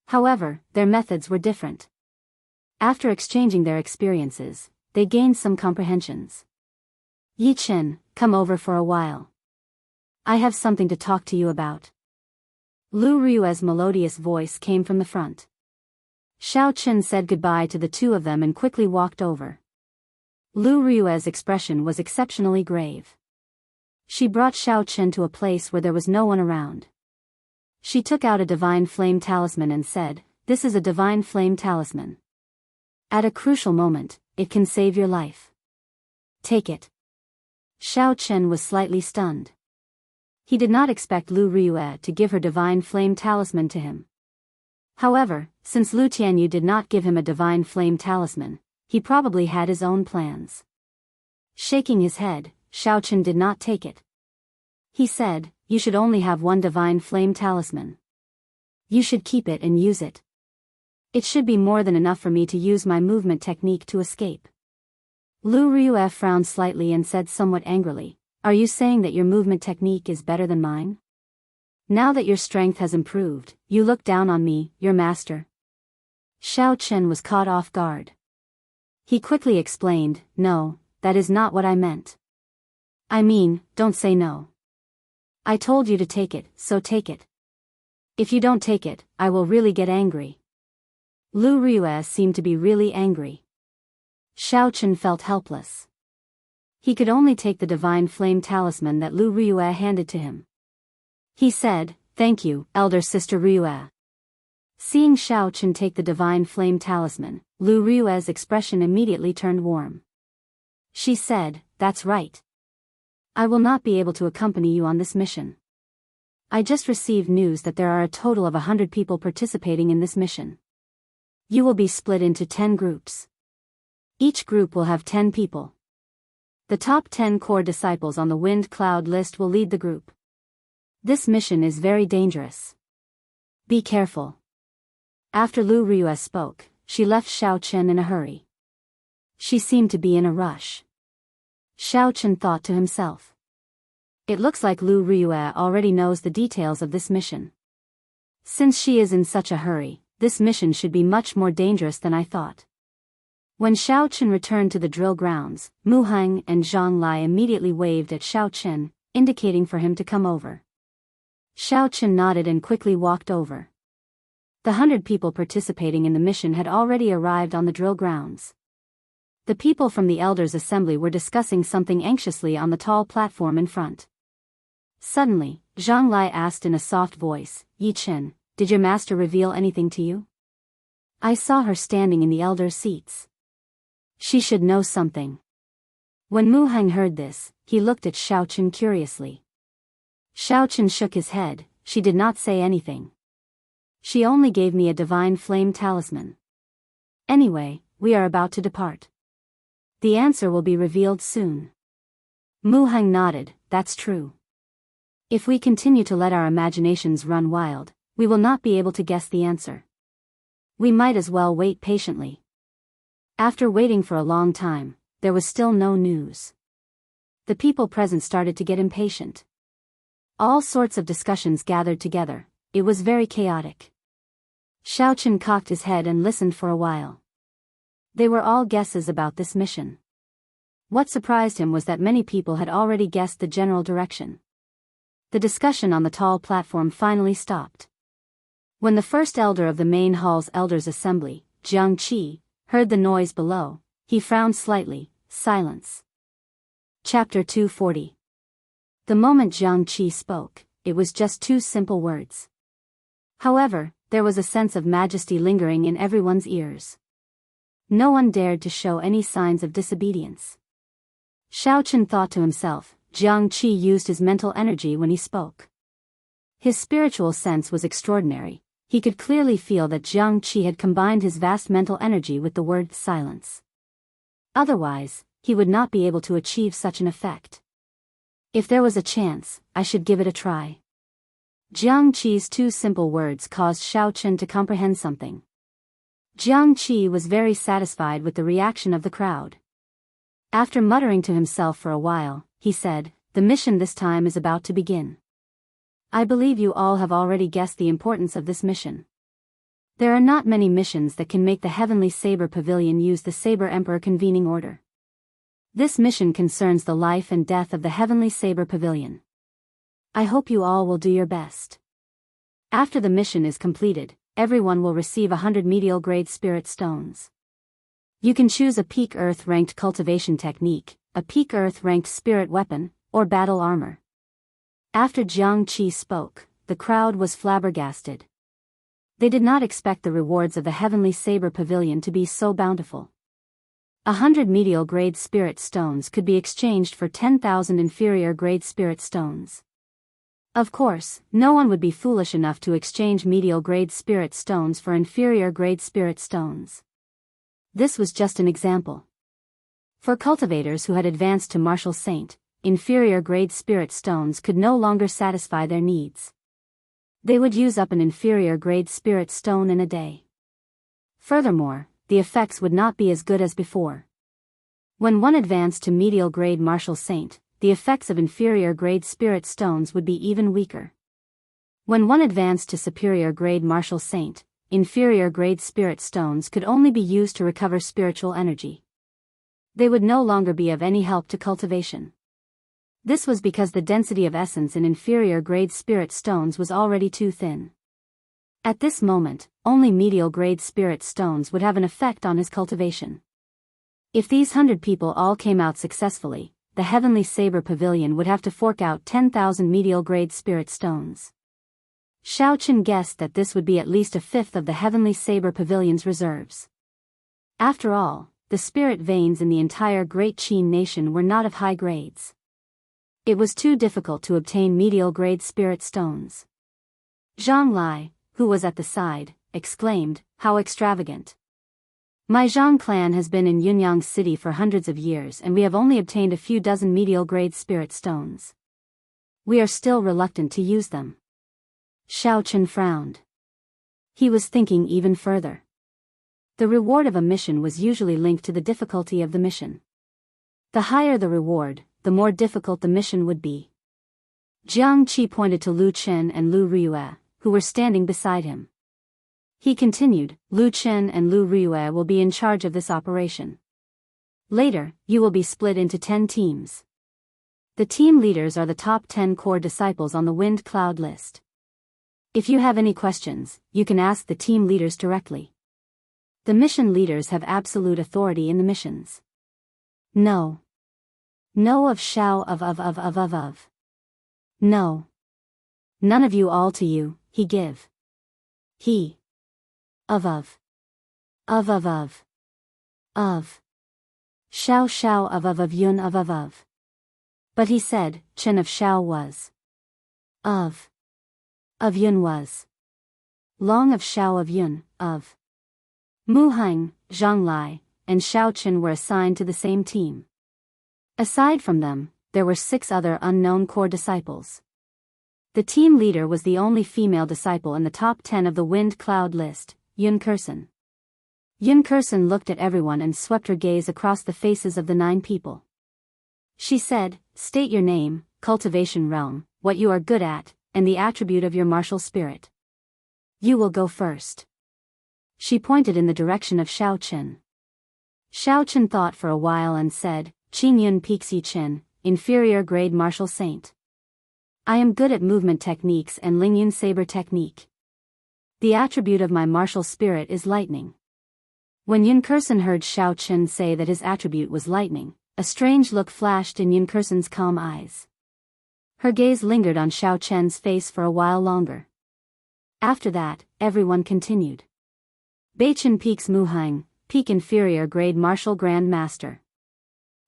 However, their methods were different. After exchanging their experiences, they gained some comprehensions. "Yi Chen, come over for a while. I have something to talk to you about." Lu Ryue's melodious voice came from the front. Xiao Chen said goodbye to the two of them and quickly walked over. Lu Ryue's expression was exceptionally grave. She brought Xiao Chen to a place where there was no one around. She took out a divine flame talisman and said, "This is a divine flame talisman. At a crucial moment, it can save your life. Take it." Xiao Chen was slightly stunned. He did not expect Lu Ryue to give her divine flame talisman to him. However, since Lu Tianyu did not give him a divine flame talisman, he probably had his own plans. Shaking his head, Xiao Chen did not take it. He said, "You should only have one divine flame talisman. You should keep it and use it. It should be more than enough for me to use my movement technique to escape." Lu Ryue frowned slightly and said somewhat angrily, "Are you saying that your movement technique is better than mine? Now that your strength has improved, you look down on me, your master?" Xiao Chen was caught off guard. He quickly explained, "No, that is not what I meant. I mean, don't say no. I told you to take it, so take it. If you don't take it, I will really get angry." Lu Ryue seemed to be really angry. Xiao Chen felt helpless. He could only take the divine flame talisman that Lu Ryue handed to him. He said, "Thank you, elder sister Ryue." Seeing Xiao Chen take the divine flame talisman, Lu Ryue's expression immediately turned warm. She said, "That's right. I will not be able to accompany you on this mission. I just received news that there are a total of 100 people participating in this mission. You will be split into 10 groups. Each group will have 10 people. The top 10 core disciples on the Wind Cloud list will lead the group. This mission is very dangerous. Be careful." After Lu Ryue spoke, she left Xiao Chen in a hurry. She seemed to be in a rush. Xiao Chen thought to himself, "It looks like Lu Ryue already knows the details of this mission. Since she is in such a hurry, this mission should be much more dangerous than I thought." When Xiao Chen returned to the drill grounds, Mu Heng and Zhang Lai immediately waved at Xiao Chen, indicating for him to come over. Xiao Chen nodded and quickly walked over. The 100 people participating in the mission had already arrived on the drill grounds. The people from the Elders' Assembly were discussing something anxiously on the tall platform in front. Suddenly, Zhang Lai asked in a soft voice, "Yi Chen, did your master reveal anything to you? I saw her standing in the elders' seats. She should know something." When Mu Heng heard this, he looked at Xiao Chen curiously. Xiao Chen shook his head. She did not say anything. She only gave me a divine flame talisman. Anyway, we are about to depart. The answer will be revealed soon. Mu Heng nodded. That's true. If we continue to let our imaginations run wild, we will not be able to guess the answer. We might as well wait patiently. After waiting for a long time, there was still no news. The people present started to get impatient. All sorts of discussions gathered together. It was very chaotic. Xiao Chen cocked his head and listened for a while. They were all guesses about this mission. What surprised him was that many people had already guessed the general direction. The discussion on the tall platform finally stopped. When the first elder of the main hall's elders' assembly, Jiang Qi, heard the noise below, he frowned slightly. Silence. Chapter 240. The moment Jiang Qi spoke, it was just two simple words. However, there was a sense of majesty lingering in everyone's ears. No one dared to show any signs of disobedience. Xiao Chen thought to himself, Jiang Qi used his mental energy when he spoke. His spiritual sense was extraordinary. He could clearly feel that Jiang Qi had combined his vast mental energy with the word silence. Otherwise, he would not be able to achieve such an effect. If there was a chance, I should give it a try. Jiang Qi's two simple words caused Xiao Chen to comprehend something. Jiang Qi was very satisfied with the reaction of the crowd. After muttering to himself for a while, he said, "The mission this time is about to begin. I believe you all have already guessed the importance of this mission. There are not many missions that can make the Heavenly Saber Pavilion use the Saber Emperor convening order. This mission concerns the life and death of the Heavenly Saber Pavilion. I hope you all will do your best. After the mission is completed, everyone will receive 100 medial grade spirit stones. You can choose a peak earth ranked cultivation technique, a peak earth ranked spirit weapon, or battle armor." After Jiang Qi spoke, the crowd was flabbergasted. They did not expect the rewards of the Heavenly Saber Pavilion to be so bountiful. 100 medial grade spirit stones could be exchanged for 10,000 inferior grade spirit stones. Of course, no one would be foolish enough to exchange medial grade spirit stones for inferior grade spirit stones. This was just an example. For cultivators who had advanced to Martial Saint, inferior grade spirit stones could no longer satisfy their needs. They would use up an inferior grade spirit stone in a day. Furthermore, the effects would not be as good as before. When one advanced to medial grade Martial Saint, the effects of inferior grade spirit stones would be even weaker. When one advanced to superior grade Martial Saint, inferior grade spirit stones could only be used to recover spiritual energy. They would no longer be of any help to cultivation. This was because the density of essence in inferior grade spirit stones was already too thin. At this moment, only medial grade spirit stones would have an effect on his cultivation. If these 100 people all came out successfully, the Heavenly Saber Pavilion would have to fork out 10,000 medial grade spirit stones. Xiao Chen guessed that this would be at least a fifth of the Heavenly Saber Pavilion's reserves. After all, the spirit veins in the entire Great Qin nation were not of high grades. It was too difficult to obtain medial grade spirit stones. Zhang Lai, who was at the side, exclaimed, "How extravagant! My Zhang clan has been in Yunyang City for hundreds of years and we have only obtained a few dozen medial grade spirit stones. We are still reluctant to use them." Xiao Chen frowned. He was thinking even further. The reward of a mission was usually linked to the difficulty of the mission. The higher the reward, the more difficult the mission would be. Jiang Qi pointed to Lu Chen and Lu Riyue, who were standing beside him. He continued, Lu Chen and Lu Riyue will be in charge of this operation. Later, you will be split into 10 teams. The team leaders are the top 10 core disciples on the wind cloud list. If you have any questions, you can ask the team leaders directly. The mission leaders have absolute authority in the missions. No. No of shao of. No. None of you all to you, he give. He. Of. Of. Shao of yun of. But he said, Chen of shao was. Of yun was. Long of shao of yun, of. Mu Heng, Zhang Lai, and Shao Chen were assigned to the same team. Aside from them, there were 6 other unknown core disciples. The team leader was the only female disciple in the top 10 of the wind cloud list, Yun Kursen. Yun Kursen looked at everyone and swept her gaze across the faces of the 9 people. She said, state your name, cultivation realm, what you are good at, and the attribute of your martial spirit. You will go first. She pointed in the direction of Shao Chen. Shao Chen thought for a while and said, Qing Yun Pixi Chen, inferior grade martial saint. I am good at movement techniques and Ling Yun saber technique. The attribute of my martial spirit is lightning. When Yun Kursen heard Shao Chen say that his attribute was lightning, a strange look flashed in Yun Kursen's calm eyes. Her gaze lingered on Shao Chen's face for a while longer. After that, everyone continued. Beichen Peaks Mu Heng, Peak inferior grade martial grand master.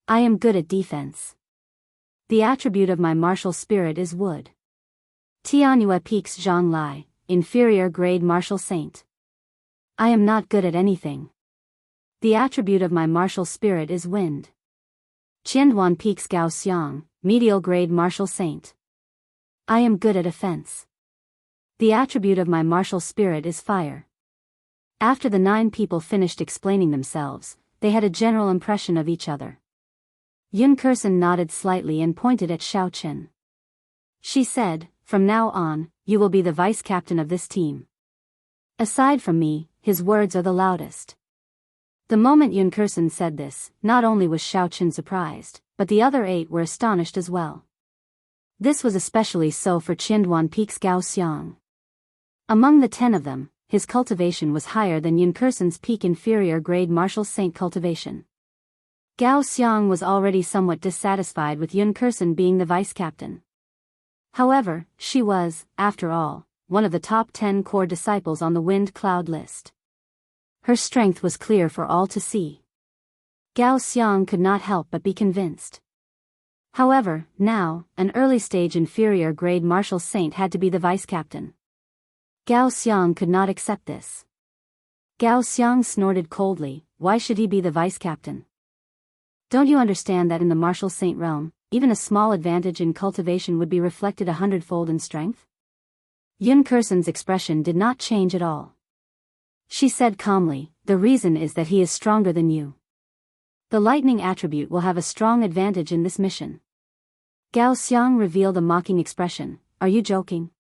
I am good at defense. The attribute of my martial spirit is wood. Tianyue Peaks Zhang Lai, inferior grade martial saint. I am not good at anything. The attribute of my martial spirit is wind. Qianduan Peaks Gao Xiang, medial grade martial saint. I am good at offense. The attribute of my martial spirit is fire. After the 9 people finished explaining themselves, they had a general impression of each other. Yun Kursen nodded slightly and pointed at Shao Chen. She said, from now on, you will be the vice captain of this team. Aside from me, his words are the loudest. The moment Yun Kursen said this, not only was Shao Chen surprised, but the other 8 were astonished as well. This was especially so for Qianduan Peaks Gao Xiang. Among the 10 of them, his cultivation was higher than Yun Kursen's peak inferior grade martial saint cultivation. Gao Xiang was already somewhat dissatisfied with Yun Kursen being the vice captain. However, she was, after all, one of the top 10 core disciples on the wind cloud list. Her strength was clear for all to see. Gao Xiang could not help but be convinced. However, now, an early stage inferior grade martial saint had to be the vice captain. Gao Xiang could not accept this. Gao Xiang snorted coldly, why should he be the vice captain? Don't you understand that in the martial saint realm, even a small advantage in cultivation would be reflected 100-fold in strength? Yun Kursen's expression did not change at all. She said calmly, the reason is that he is stronger than you. The lightning attribute will have a strong advantage in this mission. Gao Xiang revealed a mocking expression, are you joking?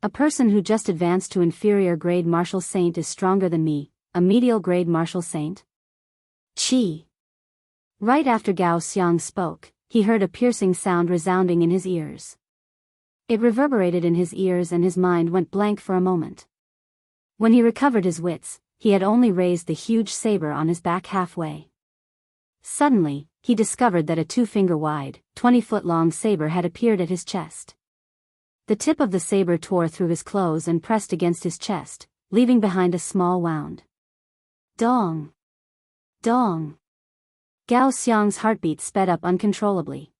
A person who just advanced to inferior grade martial saint is stronger than me, a medial grade martial saint? Chi. Right after Gao Xiang spoke, he heard a piercing sound resounding in his ears. It reverberated in his ears and his mind went blank for a moment. When he recovered his wits, he had only raised the huge saber on his back halfway. Suddenly, he discovered that a 2-finger-wide, 20-foot-long saber had appeared at his chest. The tip of the saber tore through his clothes and pressed against his chest, leaving behind a small wound. Dong! Dong! Gao Xiang's heartbeat sped up uncontrollably.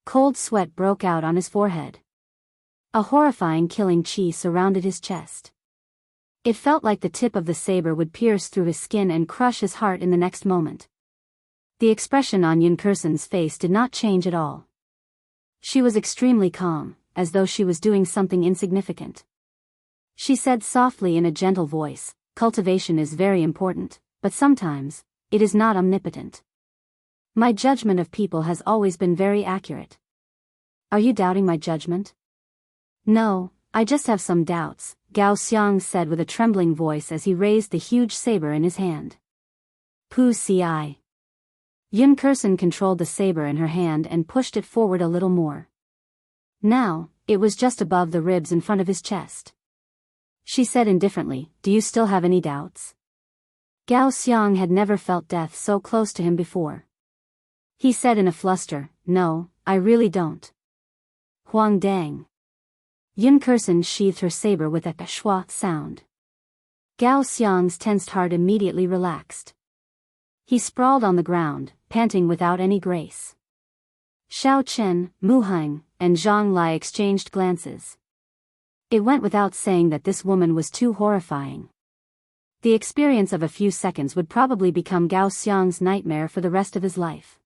Cold sweat broke out on his forehead. A horrifying killing chi surrounded his chest. It felt like the tip of the saber would pierce through his skin and crush his heart in the next moment. The expression on Yun Kursen's face did not change at all. She was extremely calm, as though she was doing something insignificant. She said softly in a gentle voice, cultivation is very important, but sometimes, it is not omnipotent. My judgment of people has always been very accurate. Are you doubting my judgment? No, I just have some doubts, Gao Xiang said with a trembling voice as he raised the huge saber in his hand. Pu ci. Yun Kursen controlled the saber in her hand and pushed it forward a little more. Now, it was just above the ribs in front of his chest. She said indifferently, "Do you still have any doubts?" Gao Xiang had never felt death so close to him before. He said in a fluster, "No, I really don't." Huang Dang. Yun Kursen sheathed her saber with a schwa sound. Gao Xiang's tensed heart immediately relaxed. He sprawled on the ground, panting without any grace. Xiao Chen, Mu Heng, and Zhang Lai exchanged glances. It went without saying that this woman was too horrifying. The experience of a few seconds would probably become Gao Xiang's nightmare for the rest of his life.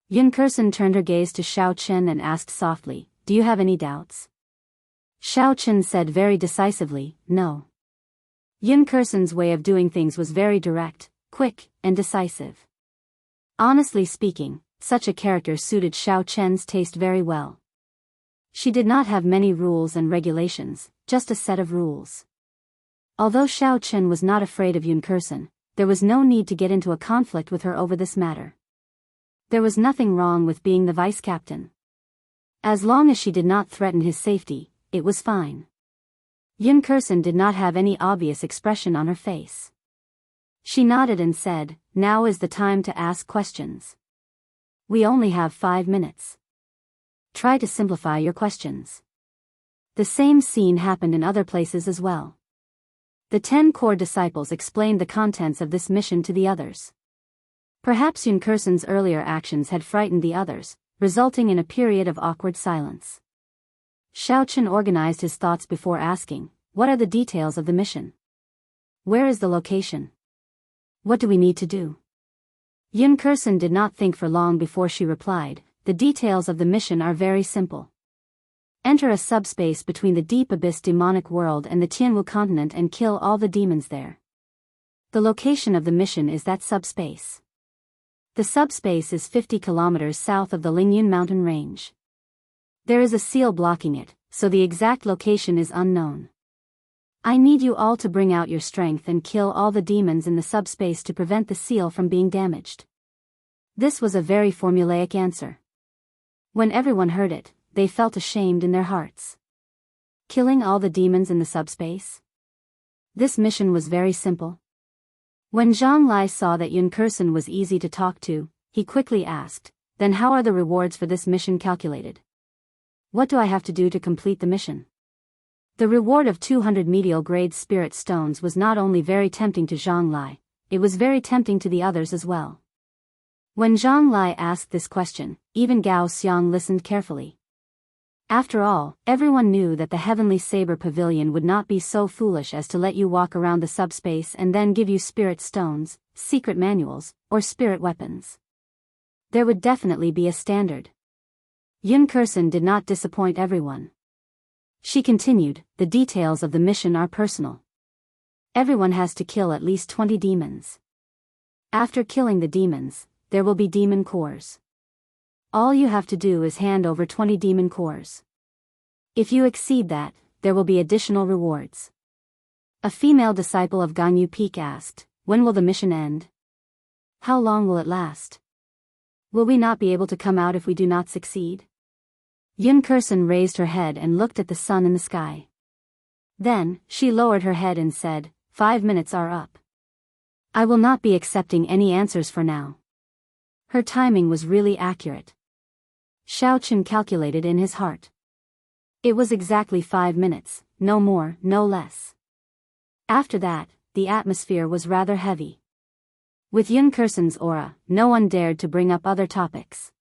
Yun Kursen turned her gaze to Xiao Chen and asked softly, "Do you have any doubts?" Xiao Chen said very decisively, "No." Yun Kursen's way of doing things was very direct, quick, and decisive. Honestly speaking, such a character suited Xiao Chen's taste very well. She did not have many rules and regulations, just a set of rules. Although Xiao Chen was not afraid of Yun Kursen, there was no need to get into a conflict with her over this matter. There was nothing wrong with being the vice captain. As long as she did not threaten his safety, it was fine. Yun Kursen did not have any obvious expression on her face. She nodded and said, "Now is the time to ask questions. We only have 5 minutes. Try to simplify your questions." The same scene happened in other places as well. The 10 core disciples explained the contents of this mission to the others. Perhaps Yun Kursen's earlier actions had frightened the others, resulting in a period of awkward silence. Xiao Chen organized his thoughts before asking, "What are the details of the mission? Where is the location? What do we need to do?" Yun Kursen did not think for long before she replied, "The details of the mission are very simple. Enter a subspace between the deep abyss demonic world and the Tianwu continent and kill all the demons there. The location of the mission is that subspace. The subspace is 50 kilometers south of the Lingyun mountain range. There is a seal blocking it, so the exact location is unknown. I need you all to bring out your strength and kill all the demons in the subspace to prevent the seal from being damaged." This was a very formulaic answer. When everyone heard it, they felt ashamed in their hearts. Killing all the demons in the subspace? This mission was very simple. When Zhang Lai saw that Yun Kursen was easy to talk to, he quickly asked, "Then how are the rewards for this mission calculated? What do I have to do to complete the mission?" The reward of 200 medial grade spirit stones was not only very tempting to Zhang Lai, it was very tempting to the others as well. When Zhang Lai asked this question, even Gao Xiang listened carefully. After all, everyone knew that the Heavenly Saber Pavilion would not be so foolish as to let you walk around the subspace and then give you spirit stones, secret manuals, or spirit weapons. There would definitely be a standard. Yun Kursen did not disappoint everyone. She continued, "The details of the mission are personal. Everyone has to kill at least 20 demons. After killing the demons, there will be demon cores. All you have to do is hand over 20 demon cores. If you exceed that, there will be additional rewards." A female disciple of Ganyu Peak asked, "When will the mission end? How long will it last? Will we not be able to come out if we do not succeed?" Yun Kursen raised her head and looked at the sun in the sky. Then, she lowered her head and said, 5 minutes are up. I will not be accepting any answers for now." Her timing was really accurate. Xiao Chen calculated in his heart. It was exactly 5 minutes, no more, no less. After that, the atmosphere was rather heavy. With Yun Kursen's aura, no one dared to bring up other topics.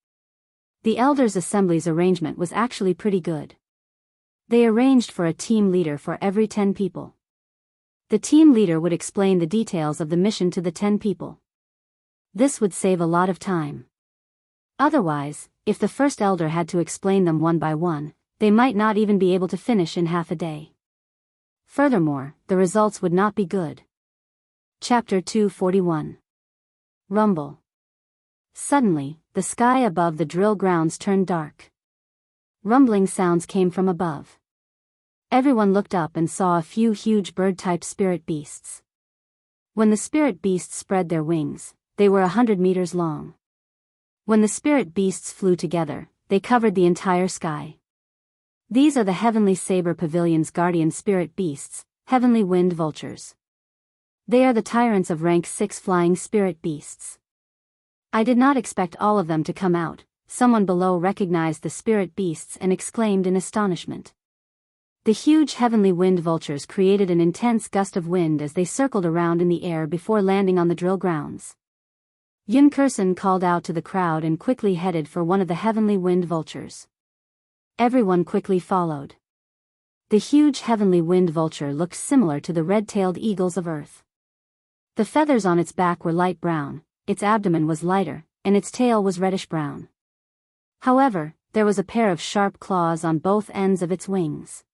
The Elders' Assembly's arrangement was actually pretty good. They arranged for a team leader for every 10 people. The team leader would explain the details of the mission to the 10 people. This would save a lot of time. Otherwise, if the first elder had to explain them one by one, they might not even be able to finish in half a day. Furthermore, the results would not be good. Chapter 241. Rumble. Suddenly, the sky above the drill grounds turned dark. Rumbling sounds came from above. Everyone looked up and saw a few huge bird-type spirit beasts. When the spirit beasts spread their wings, they were 100 meters long. When the spirit beasts flew together, they covered the entire sky. These are the Heavenly Saber Pavilion's guardian spirit beasts, heavenly wind vultures. They are the tyrants of rank 6 flying spirit beasts. I did not expect all of them to come out. Someone below recognized the spirit beasts and exclaimed in astonishment. The huge heavenly wind vultures created an intense gust of wind as they circled around in the air before landing on the drill grounds. Yun Kursen called out to the crowd and quickly headed for one of the heavenly wind vultures. Everyone quickly followed. The huge heavenly wind vulture looked similar to the red-tailed eagles of Earth. The feathers on its back were light brown, its abdomen was lighter, and its tail was reddish-brown. However, there was a pair of sharp claws on both ends of its wings.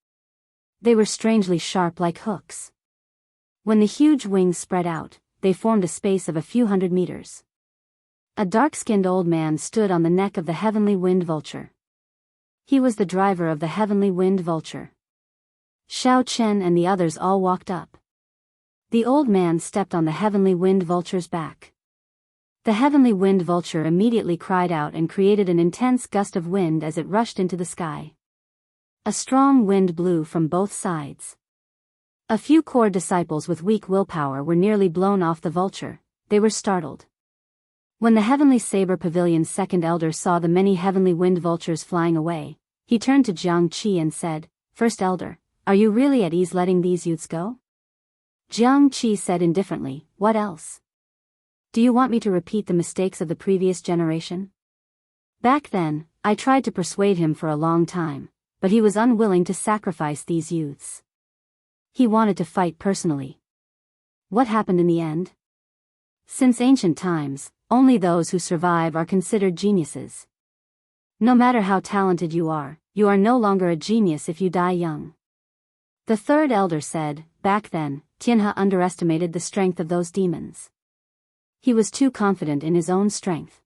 They were strangely sharp like hooks. When the huge wings spread out, they formed a space of a few hundred meters. A dark-skinned old man stood on the neck of the heavenly wind vulture. He was the driver of the heavenly wind vulture. Xiao Chen and the others all walked up. The old man stepped on the heavenly wind vulture's back. The heavenly wind vulture immediately cried out and created an intense gust of wind as it rushed into the sky. A strong wind blew from both sides. A few core disciples with weak willpower were nearly blown off the vulture. They were startled. When the Heavenly Saber Pavilion's second elder saw the many heavenly wind vultures flying away, he turned to Jiang Qi and said, "First elder, are you really at ease letting these youths go?" Jiang Qi said indifferently, "What else? Do you want me to repeat the mistakes of the previous generation? Back then, I tried to persuade him for a long time, but he was unwilling to sacrifice these youths. He wanted to fight personally. What happened in the end? Since ancient times, only those who survive are considered geniuses. No matter how talented you are no longer a genius if you die young." The third elder said, "Back then, Tianhe underestimated the strength of those demons. He was too confident in his own strength.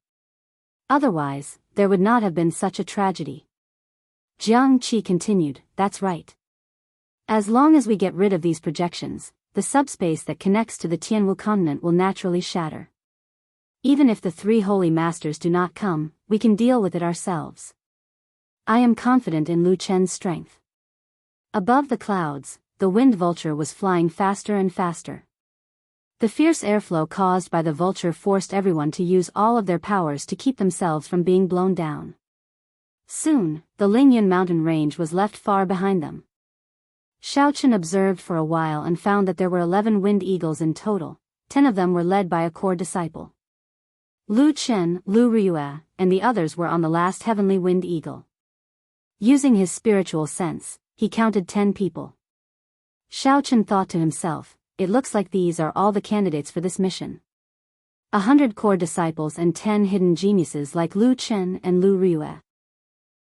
Otherwise, there would not have been such a tragedy." Jiang Qi continued, "That's right. As long as we get rid of these projections, the subspace that connects to the Tianwu continent will naturally shatter. Even if the 3 holy masters do not come, we can deal with it ourselves. I am confident in Lu Chen's strength." Above the clouds, the wind vulture was flying faster and faster. The fierce airflow caused by the vulture forced everyone to use all of their powers to keep themselves from being blown down. Soon, the Lingyun mountain range was left far behind them. Xiaochen observed for a while and found that there were 11 wind eagles in total. 10 of them were led by a core disciple. Lu Chen, Lu Riyue, and the others were on the last heavenly wind eagle. Using his spiritual sense, he counted 10 people. Xiaochen thought to himself, "It looks like these are all the candidates for this mission. 100 core disciples and 10 hidden geniuses like Lu Chen and Lu Riyue."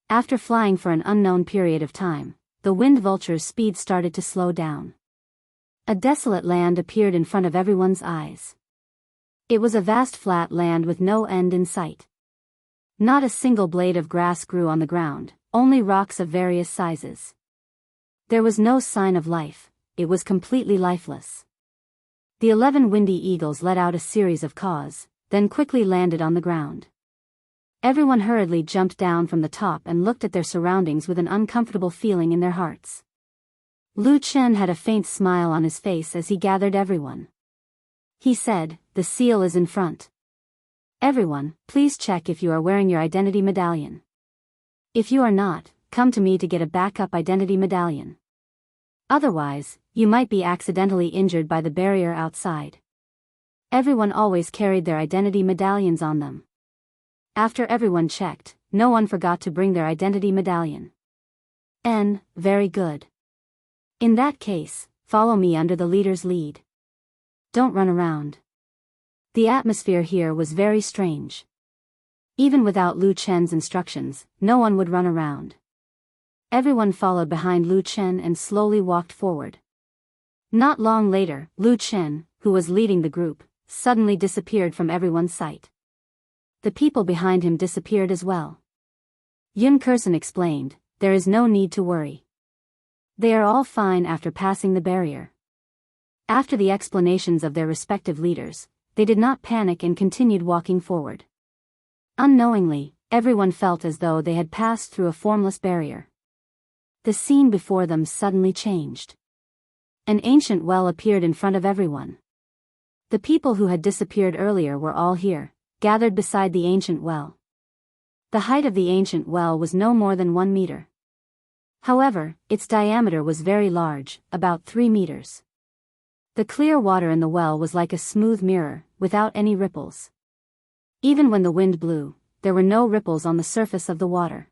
After flying for an unknown period of time, the wind vulture's speed started to slow down. A desolate land appeared in front of everyone's eyes. It was a vast flat land with no end in sight. Not a single blade of grass grew on the ground, only rocks of various sizes. There was no sign of life, it was completely lifeless. The 11 windy eagles let out a series of caws, then quickly landed on the ground. Everyone hurriedly jumped down from the top and looked at their surroundings with an uncomfortable feeling in their hearts. Lu Chen had a faint smile on his face as he gathered everyone. He said, "The seal is in front. Everyone, please check if you are wearing your identity medallion. If you are not, come to me to get a backup identity medallion. Otherwise, you might be accidentally injured by the barrier outside." Everyone always carried their identity medallions on them. After everyone checked, no one forgot to bring their identity medallion. Very good. In that case, follow me under the leader's lead. Don't run around. The atmosphere here was very strange. Even without Lu Chen's instructions, no one would run around. Everyone followed behind Lu Chen and slowly walked forward. Not long later, Lu Chen, who was leading the group, suddenly disappeared from everyone's sight. The people behind him disappeared as well. Yun Kursen explained, "There is no need to worry. They are all fine after passing the barrier. After the explanations of their respective leaders, they did not panic and continued walking forward. Unknowingly, everyone felt as though they had passed through a formless barrier. The scene before them suddenly changed. An ancient well appeared in front of everyone. The people who had disappeared earlier were all here, gathered beside the ancient well. The height of the ancient well was no more than 1 meter. However, its diameter was very large, about 3 meters. The clear water in the well was like a smooth mirror, without any ripples. Even when the wind blew, there were no ripples on the surface of the water.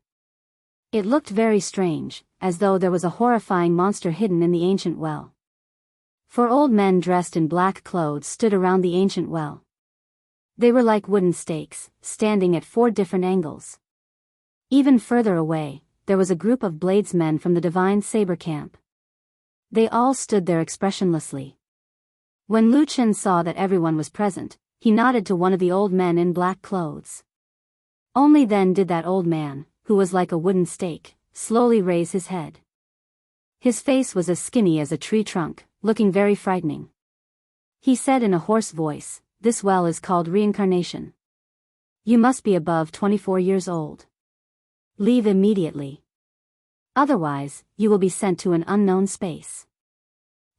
It looked very strange, as though there was a horrifying monster hidden in the ancient well. 4 old men dressed in black clothes stood around the ancient well. They were like wooden stakes, standing at 4 different angles. Even further away, there was a group of bladesmen from the divine saber camp. They all stood there expressionlessly. When Lu Chen saw that everyone was present, he nodded to one of the old men in black clothes. Only then did that old man, who was like a wooden stake, slowly raise his head. His face was as skinny as a tree trunk, looking very frightening. He said in a hoarse voice, "This well is called reincarnation. You must be above 24 years old. Leave immediately. Otherwise, you will be sent to an unknown space."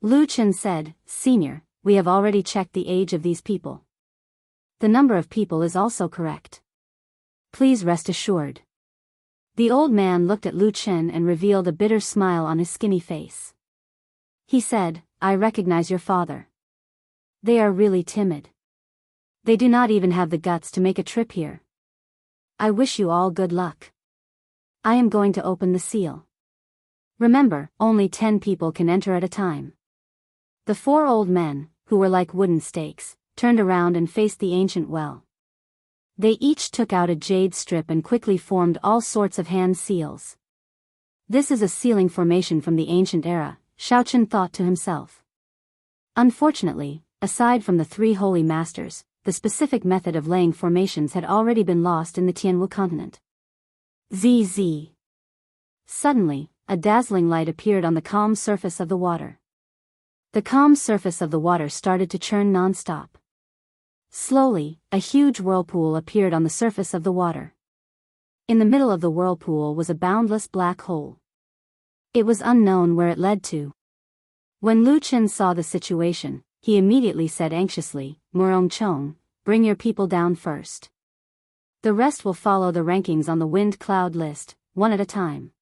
Lu Chen said, "Senior, we have already checked the age of these people. The number of people is also correct. Please rest assured." The old man looked at Lu Chen and revealed a bitter smile on his skinny face. He said, "I recognize your father. They are really timid. They do not even have the guts to make a trip here. I wish you all good luck. I am going to open the seal. Remember, only 10 people can enter at a time." The 4 old men, who were like wooden stakes, turned around and faced the ancient well. They each took out a jade strip and quickly formed all sorts of hand seals. This is a sealing formation from the ancient era, Xiaochen thought to himself. Unfortunately, aside from the 3 holy masters, the specific method of laying formations had already been lost in the Tianwu continent. ZZ. Suddenly, a dazzling light appeared on the calm surface of the water. The calm surface of the water started to churn non-stop. Slowly, a huge whirlpool appeared on the surface of the water. In the middle of the whirlpool was a boundless black hole. It was unknown where it led to. When Lu Chen saw the situation, he immediately said anxiously, "Murong Chong, bring your people down first. The rest will follow the rankings on the wind cloud list, one at a time."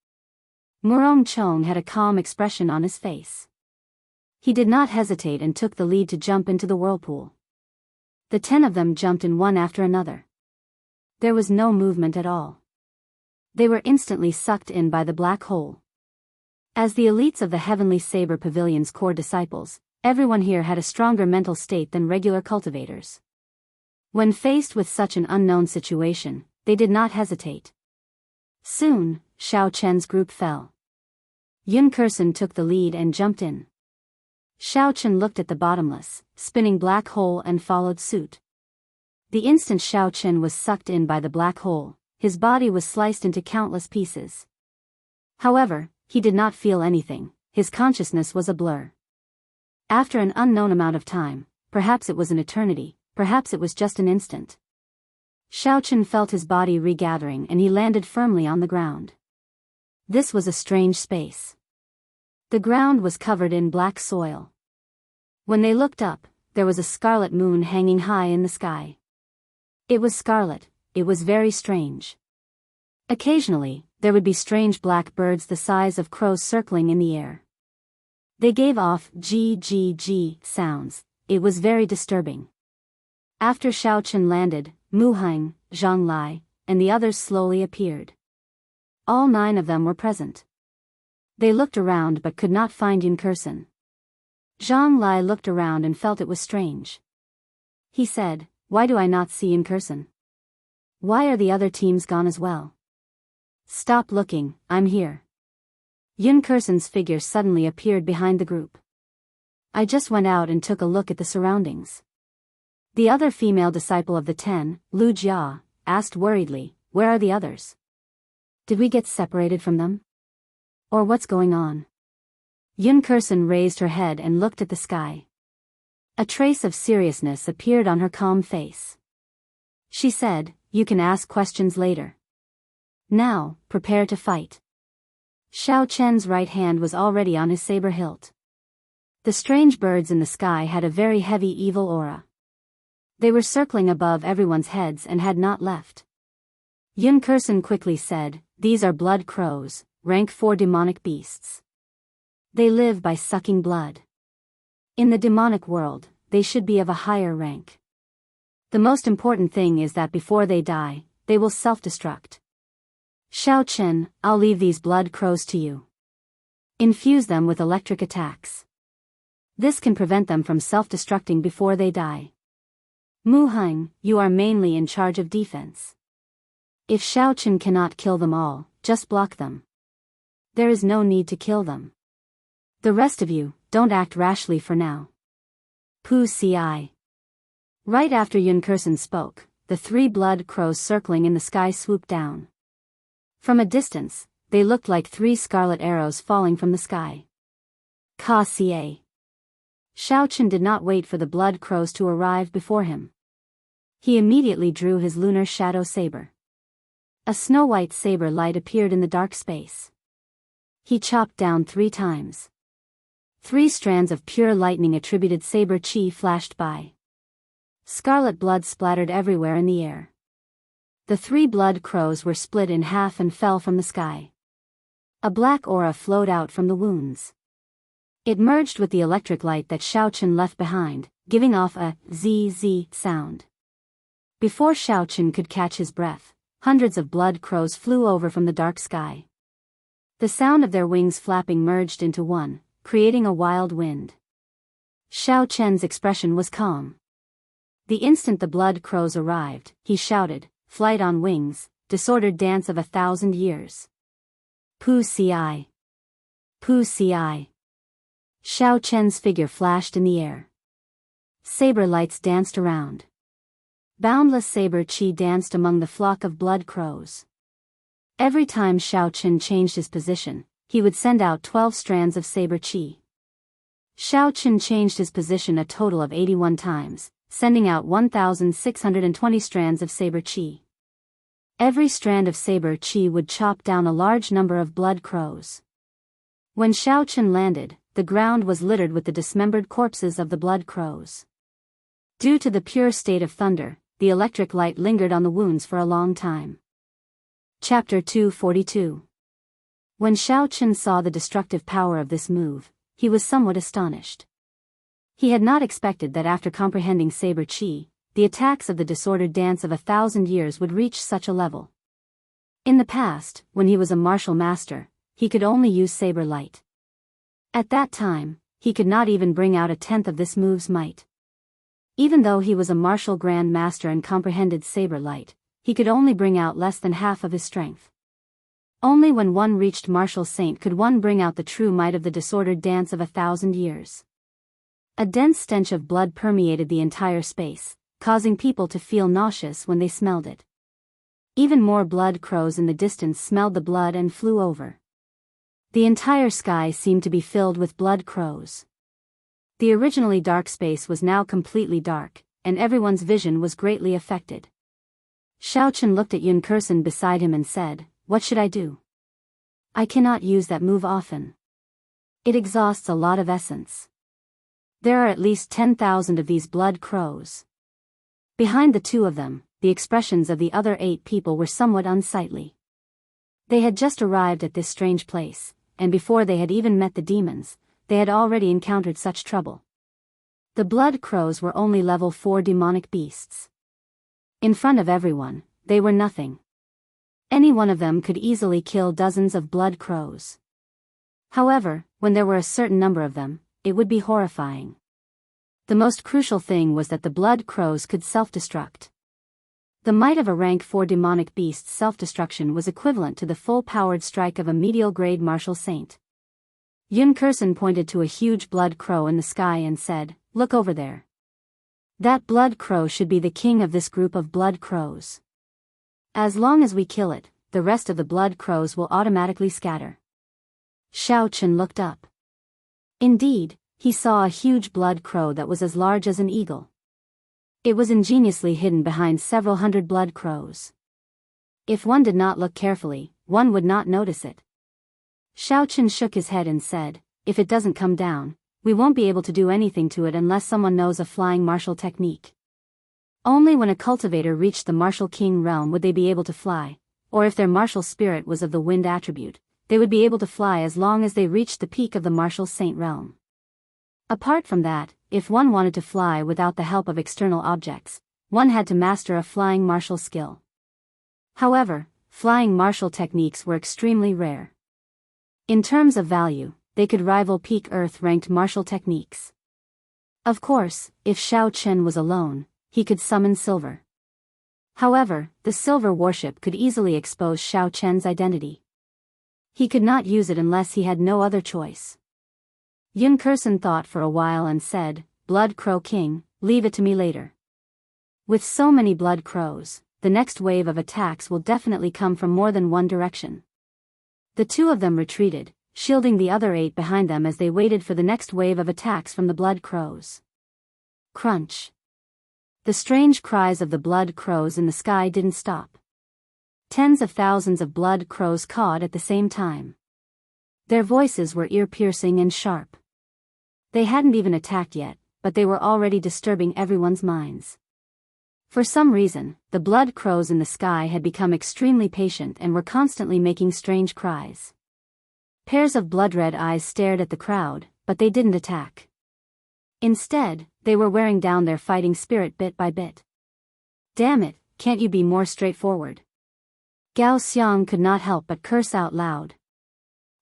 Murong Chong had a calm expression on his face. He did not hesitate and took the lead to jump into the whirlpool. The 10 of them jumped in one after another. There was no movement at all. They were instantly sucked in by the black hole. As the elites of the Heavenly Saber Pavilion's core disciples, everyone here had a stronger mental state than regular cultivators. When faced with such an unknown situation, they did not hesitate. Soon, Xiao Chen's group fell. Yun Kursen took the lead and jumped in. Xiao Chen looked at the bottomless, spinning black hole and followed suit. The instant Xiao Chen was sucked in by the black hole, his body was sliced into countless pieces. However, he did not feel anything, his consciousness was a blur. After an unknown amount of time, perhaps it was an eternity, perhaps it was just an instant, Xiao Chen felt his body regathering and he landed firmly on the ground. This was a strange space. The ground was covered in black soil. When they looked up, there was a scarlet moon hanging high in the sky. It was scarlet, it was very strange. Occasionally, there would be strange black birds the size of crows circling in the air. They gave off g sounds, it was very disturbing. After Xiao Chen landed, Mu Heng, Zhang Lai, and the others slowly appeared. All 9 of them were present. They looked around but could not find Yun Kursen. Zhang Lai looked around and felt it was strange. He said, "Why do I not see Yun Kursen? Why are the other teams gone as well? Stop looking, I'm here." Yun Kursen's figure suddenly appeared behind the group. "I just went out and took a look at the surroundings." The other female disciple of the 10, Lu Jia, asked worriedly, "Where are the others? Did we get separated from them? Or what's going on?" Yun Kursen raised her head and looked at the sky. A trace of seriousness appeared on her calm face. She said, "You can ask questions later. Now, prepare to fight." Xiao Chen's right hand was already on his saber hilt. The strange birds in the sky had a very heavy evil aura. They were circling above everyone's heads and had not left. Yun Kursen quickly said, "These are blood crows, rank 4 demonic beasts. They live by sucking blood. In the demonic world, they should be of a higher rank. The most important thing is that before they die, they will self-destruct. Xiao Chen, I'll leave these blood crows to you. Infuse them with electric attacks. This can prevent them from self-destructing before they die. Mu Heng, you are mainly in charge of defense. If Xiao Chen cannot kill them all, just block them. There is no need to kill them. The rest of you, don't act rashly for now." Pu Ci. Right after Yun Kursen spoke, the 3 blood crows circling in the sky swooped down. From a distance, they looked like 3 scarlet arrows falling from the sky. Ka Ca. Xiao Chen did not wait for the blood crows to arrive before him. He immediately drew his lunar shadow saber. A snow-white saber light appeared in the dark space. He chopped down 3 times. 3 strands of pure lightning attributed saber chi flashed by. Scarlet blood splattered everywhere in the air. The 3 blood crows were split in half and fell from the sky. A black aura flowed out from the wounds. It merged with the electric light that Xiao Chen left behind, giving off a zzz sound. Before Xiao Chen could catch his breath, hundreds of blood crows flew over from the dark sky. The sound of their wings flapping merged into one, creating a wild wind. Xiao Chen's expression was calm. The instant the blood crows arrived, he shouted, "Flight on wings, disordered dance of 1,000 years. Pu Ci. Pu Ci." Xiao Chen's figure flashed in the air. Saber lights danced around. Boundless saber chi danced among the flock of blood crows. Every time Xiao Chen changed his position, he would send out 12 strands of saber chi. Xiao Chen changed his position a total of 81 times, sending out 1,620 strands of saber chi. Every strand of saber chi would chop down a large number of blood crows. When Xiao Chen landed, the ground was littered with the dismembered corpses of the blood crows. Due to the pure state of thunder, the electric light lingered on the wounds for a long time. Chapter 242. When Xiao Chen saw the destructive power of this move, he was somewhat astonished. He had not expected that after comprehending saber chi, the attacks of the disordered dance of 1,000 years would reach such a level. In the past, when he was a martial master, he could only use saber light. At that time, he could not even bring out 1/10 of this move's might. Even though he was a martial grand master and comprehended saber light, he could only bring out less than half of his strength. Only when one reached martial saint could one bring out the true might of the disordered dance of 1,000 years. A dense stench of blood permeated the entire space, causing people to feel nauseous when they smelled it. Even more blood crows in the distance smelled the blood and flew over. The entire sky seemed to be filled with blood crows. The originally dark space was now completely dark, and everyone's vision was greatly affected. Xiao Chen looked at Yun Kursen beside him and said, "What should I do? I cannot use that move often. It exhausts a lot of essence. There are at least 10,000 of these blood crows." Behind the 2 of them, the expressions of the other 8 people were somewhat unsightly. They had just arrived at this strange place, and before they had even met the demons, they had already encountered such trouble. The blood crows were only level 4 demonic beasts. In front of everyone, they were nothing. Any one of them could easily kill dozens of blood crows. However, when there were a certain number of them, it would be horrifying. The most crucial thing was that the blood crows could self-destruct. The might of a rank 4 demonic beast's self-destruction was equivalent to the full-powered strike of a medial-grade martial saint. Yun Kursen pointed to a huge blood crow in the sky and said, "Look over there. That blood crow should be the king of this group of blood crows. As long as we kill it, the rest of the blood crows will automatically scatter." Xiao Chen looked up. Indeed, he saw a huge blood crow that was as large as an eagle. It was ingeniously hidden behind several hundred blood crows. If one did not look carefully, one would not notice it. Xiao Chen shook his head and said, "If it doesn't come down, we won't be able to do anything to it unless someone knows a flying martial technique. Only when a cultivator reached the martial king realm would they be able to fly, or if their martial spirit was of the wind attribute, they would be able to fly as long as they reached the peak of the martial saint realm. Apart from that, if one wanted to fly without the help of external objects, one had to master a flying martial skill. However, flying martial techniques were extremely rare. In terms of value, they could rival peak Earth-ranked martial techniques. Of course, if Xiao Chen was alone, he could summon silver. However, the silver warship could easily expose Xiao Chen's identity. He could not use it unless he had no other choice. Yun Kursen thought for a while and said, "Blood Crow King, leave it to me later. With so many blood crows, the next wave of attacks will definitely come from more than one direction." The two of them retreated, shielding the other 8 behind them as they waited for the next wave of attacks from the blood crows. Crunch. The strange cries of the blood crows in the sky didn't stop. Tens of thousands of blood crows cawed at the same time. Their voices were ear-piercing and sharp. They hadn't even attacked yet, but they were already disturbing everyone's minds. For some reason, the blood crows in the sky had become extremely patient and were constantly making strange cries. Pairs of blood-red eyes stared at the crowd, but they didn't attack. Instead, they were wearing down their fighting spirit bit by bit. "Damn it, can't you be more straightforward?" Gao Xiang could not help but curse out loud.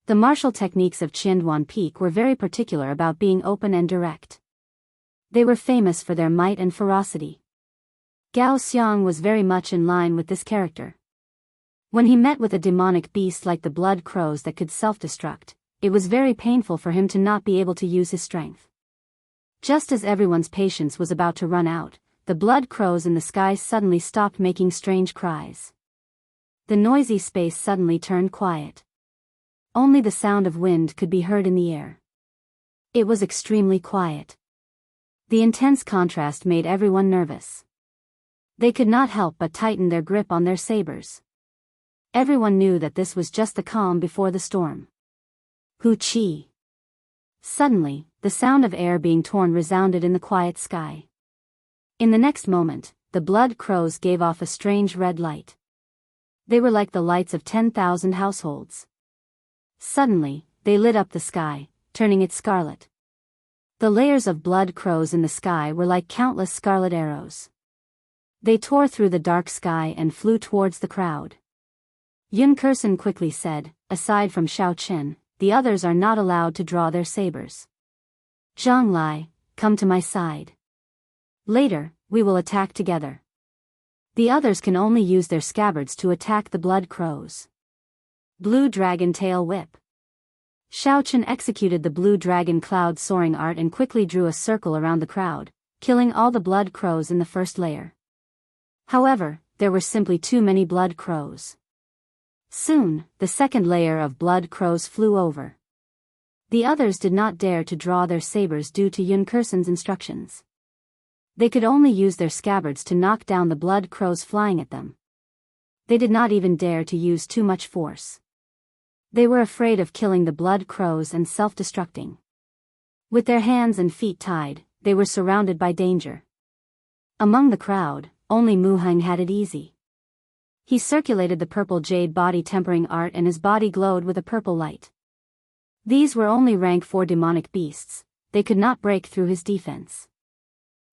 The martial techniques of Qianduan Peak were very particular about being open and direct. They were famous for their might and ferocity. Gao Xiang was very much in line with this character. When he met with a demonic beast like the blood crows that could self-destruct, it was very painful for him to not be able to use his strength. Just as everyone's patience was about to run out, the blood crows in the sky suddenly stopped making strange cries. The noisy space suddenly turned quiet. Only the sound of wind could be heard in the air. It was extremely quiet. The intense contrast made everyone nervous. They could not help but tighten their grip on their sabers. Everyone knew that this was just the calm before the storm. Hu Qi. Suddenly, the sound of air being torn resounded in the quiet sky. In the next moment, the blood crows gave off a strange red light. They were like the lights of 10,000 households. Suddenly, they lit up the sky, turning it scarlet. The layers of blood crows in the sky were like countless scarlet arrows. They tore through the dark sky and flew towards the crowd. Yun Kursen quickly said, "Aside from Xiao Chen, the others are not allowed to draw their sabers. Zhang Lai, come to my side. Later, we will attack together." The others can only use their scabbards to attack the blood crows. Blue Dragon Tail Whip. Xiao Chen executed the blue dragon cloud soaring art and quickly drew a circle around the crowd, killing all the blood crows in the first layer. However, there were simply too many blood crows. Soon, the second layer of blood crows flew over. The others did not dare to draw their sabers due to Yun Kursen's instructions. They could only use their scabbards to knock down the blood crows flying at them. They did not even dare to use too much force. They were afraid of killing the blood crows and self-destructing. With their hands and feet tied, they were surrounded by danger. Among the crowd, only Mu Heng had it easy. He circulated the purple jade body tempering art and his body glowed with a purple light. These were only rank 4 demonic beasts, they could not break through his defense.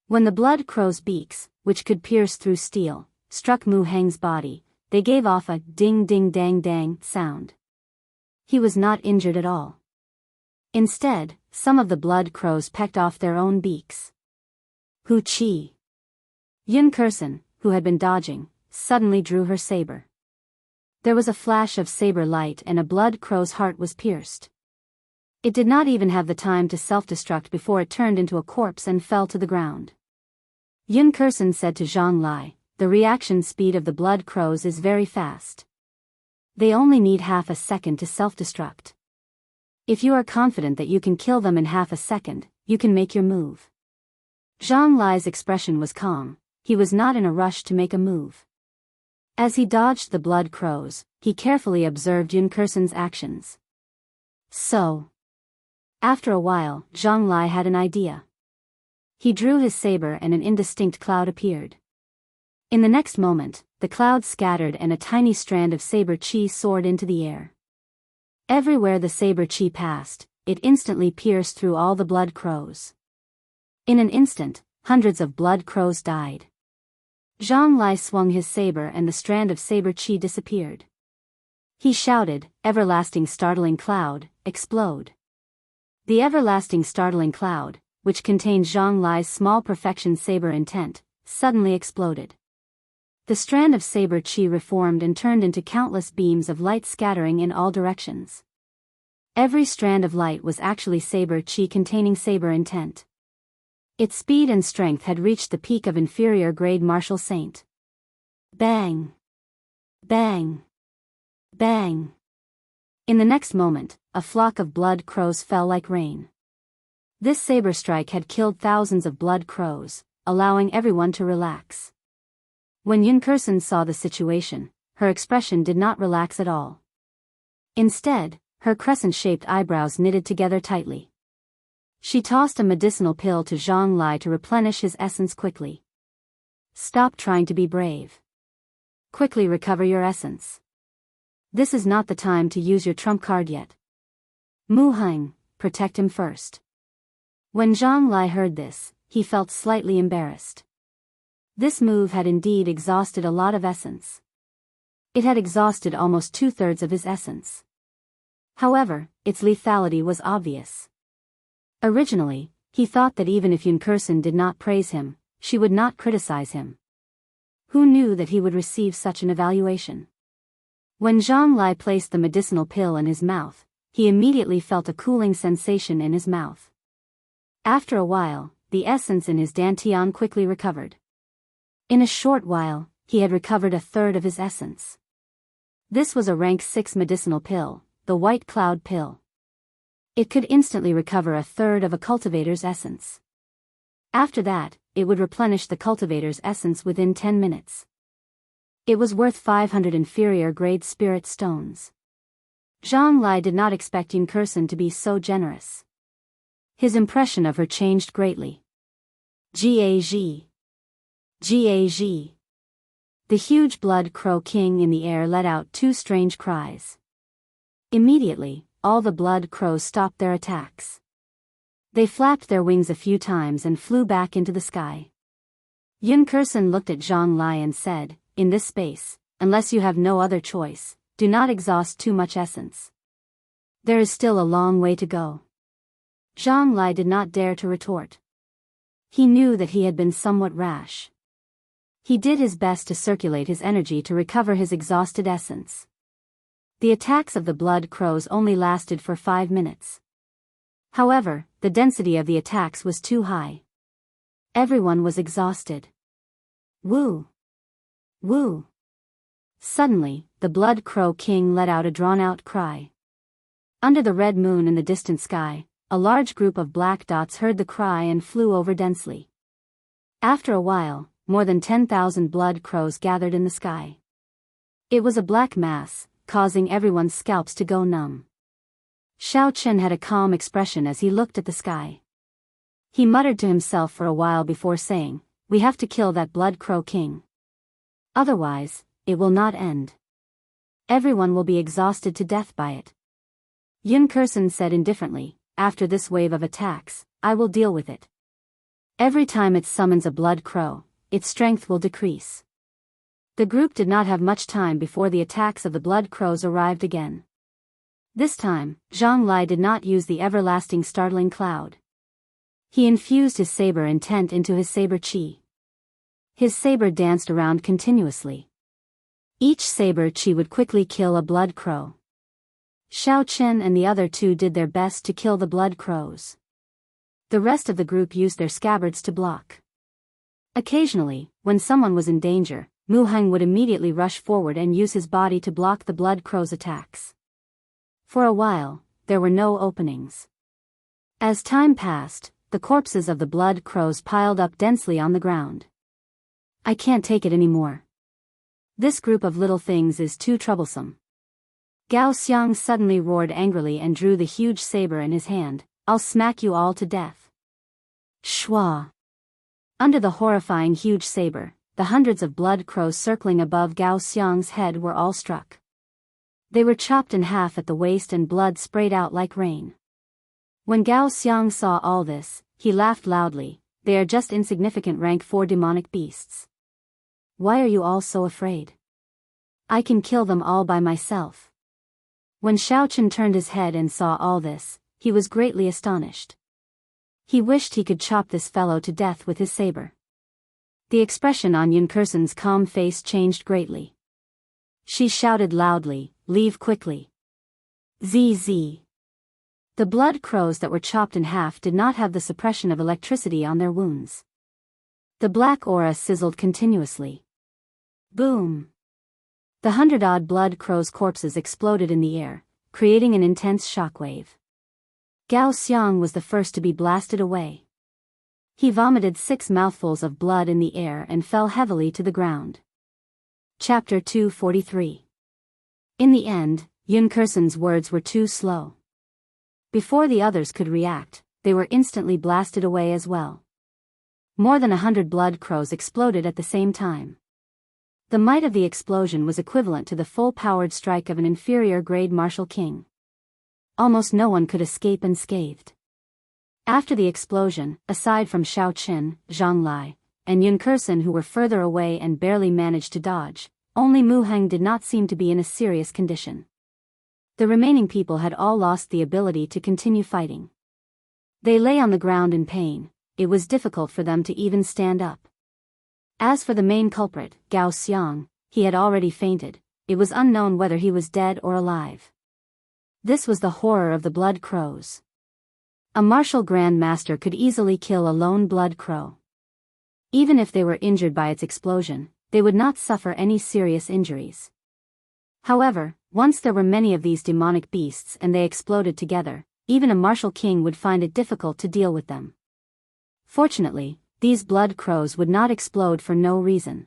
When the blood crow's beaks, which could pierce through steel, struck Mu Heng's body, they gave off a ding-ding-dang-dang sound. He was not injured at all. Instead, some of the blood crows pecked off their own beaks. Hu Qi. Yun Kursen, who had been dodging, suddenly drew her saber. There was a flash of saber light and a blood crow's heart was pierced. It did not even have the time to self-destruct before it turned into a corpse and fell to the ground. Yun Kursen said to Zhang Lai, "The reaction speed of the blood crows is very fast. They only need half a second to self-destruct." If you are confident that you can kill them in half a second, you can make your move. Zhang Lai's expression was calm. He was not in a rush to make a move. As he dodged the blood crows, he carefully observed Yun Kursen's actions. So, after a while, Zhang Lai had an idea. He drew his saber and an indistinct cloud appeared. In the next moment, the cloud scattered and a tiny strand of saber chi soared into the air. Everywhere the saber chi passed, it instantly pierced through all the blood crows. In an instant, hundreds of blood crows died. Zhang Lai swung his saber and the strand of saber chi disappeared. He shouted, "Everlasting startling cloud, explode." The everlasting startling cloud, which contained Zhang Lai's small perfection saber intent, suddenly exploded. The strand of saber chi reformed and turned into countless beams of light scattering in all directions. Every strand of light was actually saber chi containing saber intent. Its speed and strength had reached the peak of inferior grade martial saint. Bang! Bang! Bang! In the next moment, a flock of blood crows fell like rain. This saber strike had killed thousands of blood crows, allowing everyone to relax. When Yun Kursen saw the situation, her expression did not relax at all. Instead, her crescent-shaped eyebrows knitted together tightly. She tossed a medicinal pill to Zhang Lai to replenish his essence quickly. Stop trying to be brave. Quickly recover your essence. This is not the time to use your trump card yet. Mu Heng, protect him first. When Zhang Lai heard this, he felt slightly embarrassed. This move had indeed exhausted a lot of essence. It had exhausted almost 2/3 of his essence. However, its lethality was obvious. Originally, he thought that even if Yun Kursen did not praise him, she would not criticize him. Who knew that he would receive such an evaluation? When Zhang Lai placed the medicinal pill in his mouth, he immediately felt a cooling sensation in his mouth. After a while, the essence in his dantian quickly recovered. In a short while, he had recovered 1/3 of his essence. This was a rank 6 medicinal pill, the White Cloud Pill. It could instantly recover 1/3 of a cultivator's essence. After that, it would replenish the cultivator's essence within 10 minutes. It was worth 500 inferior grade spirit stones. Zhang Lai did not expect Yun Kursen to be so generous. His impression of her changed greatly. Gag. Gag. The huge blood crow king in the air let out 2 strange cries. Immediately, all the blood crows stopped their attacks. They flapped their wings a few times and flew back into the sky. Yun Kursen looked at Zhang Lai and said, "In this space, unless you have no other choice, do not exhaust too much essence. There is still a long way to go." Zhang Lai did not dare to retort. He knew that he had been somewhat rash. He did his best to circulate his energy to recover his exhausted essence. The attacks of the blood crows only lasted for 5 minutes. However, the density of the attacks was too high. Everyone was exhausted. Woo! Woo! Suddenly, the blood crow king let out a drawn-out cry. Under the red moon in the distant sky, a large group of black dots heard the cry and flew over densely. After a while, more than 10,000 blood crows gathered in the sky. It was a black mass, causing everyone's scalps to go numb. Xiao Chen had a calm expression as he looked at the sky. He muttered to himself for a while before saying, "We have to kill that blood crow king. Otherwise, it will not end. Everyone will be exhausted to death by it." Yun Kursen said indifferently, "After this wave of attacks, I will deal with it. Every time it summons a blood crow, its strength will decrease." The group did not have much time before the attacks of the blood crows arrived again. This time, Zhang Lai did not use the everlasting startling cloud. He infused his saber intent into his saber chi. His saber danced around continuously. Each saber chi would quickly kill a blood crow. Xiao Chen and the other 2 did their best to kill the blood crows. The rest of the group used their scabbards to block. Occasionally, when someone was in danger, Mu Heng would immediately rush forward and use his body to block the blood crow's attacks. For a while, there were no openings. As time passed, the corpses of the blood crows piled up densely on the ground. I can't take it anymore. This group of little things is too troublesome. Gao Xiang suddenly roared angrily and drew the huge saber in his hand. I'll smack you all to death. Shwa! Under the horrifying huge saber, the hundreds of blood crows circling above Gao Xiang's head were all struck. They were chopped in half at the waist and blood sprayed out like rain. When Gao Xiang saw all this, he laughed loudly. They are just insignificant rank 4 demonic beasts. Why are you all so afraid? I can kill them all by myself. When Xiaochen turned his head and saw all this, he was greatly astonished. He wished he could chop this fellow to death with his saber. The expression on Yunkersen's calm face changed greatly. She shouted loudly, "Leave quickly." ZZ. The blood crows that were chopped in half did not have the suppression of electricity on their wounds. The black aura sizzled continuously. Boom! The 100-odd blood crows' corpses exploded in the air, creating an intense shockwave. Gao Xiang was the first to be blasted away. He vomited 6 mouthfuls of blood in the air and fell heavily to the ground. Chapter 243. In the end, Yunkersen's words were too slow. Before the others could react, they were instantly blasted away as well. More than 100 blood crows exploded at the same time. The might of the explosion was equivalent to the full-powered strike of an inferior-grade martial king. Almost no one could escape unscathed. After the explosion, aside from Xiao Qin, Zhang Lai, and Yunkersen who were further away and barely managed to dodge, only Mu Heng did not seem to be in a serious condition. The remaining people had all lost the ability to continue fighting. They lay on the ground in pain. It was difficult for them to even stand up. As for the main culprit, Gao Xiang, he had already fainted. It was unknown whether he was dead or alive. This was the horror of the blood crows. A martial grand master could easily kill a lone blood crow. Even if they were injured by its explosion, they would not suffer any serious injuries. However, once there were many of these demonic beasts and they exploded together, even a martial king would find it difficult to deal with them. Fortunately, these blood crows would not explode for no reason.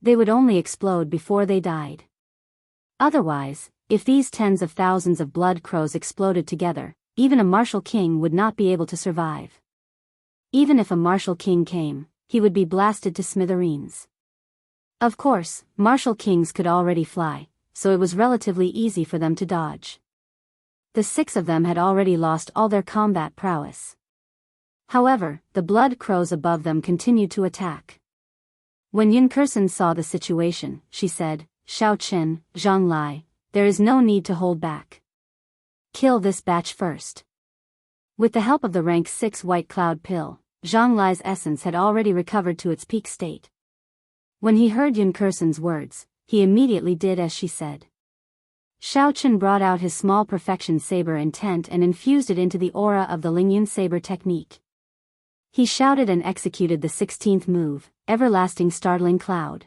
They would only explode before they died. Otherwise, if these tens of thousands of blood crows exploded together, even a martial king would not be able to survive. Even if a martial king came, he would be blasted to smithereens. Of course, martial kings could already fly, so it was relatively easy for them to dodge. The 6 of them had already lost all their combat prowess. However, the blood crows above them continued to attack. When Yunkersen saw the situation, she said, "Xiao Qin, Zhang Lai, there is no need to hold back. Kill this batch first." With the help of the rank 6 white cloud pill, Zhang Lai's essence had already recovered to its peak state. When he heard Yunkersen's words, he immediately did as she said. Xiao Qin brought out his small perfection saber intent and infused it into the aura of the Lingyun saber technique. He shouted and executed the 16th move, Everlasting Startling Cloud.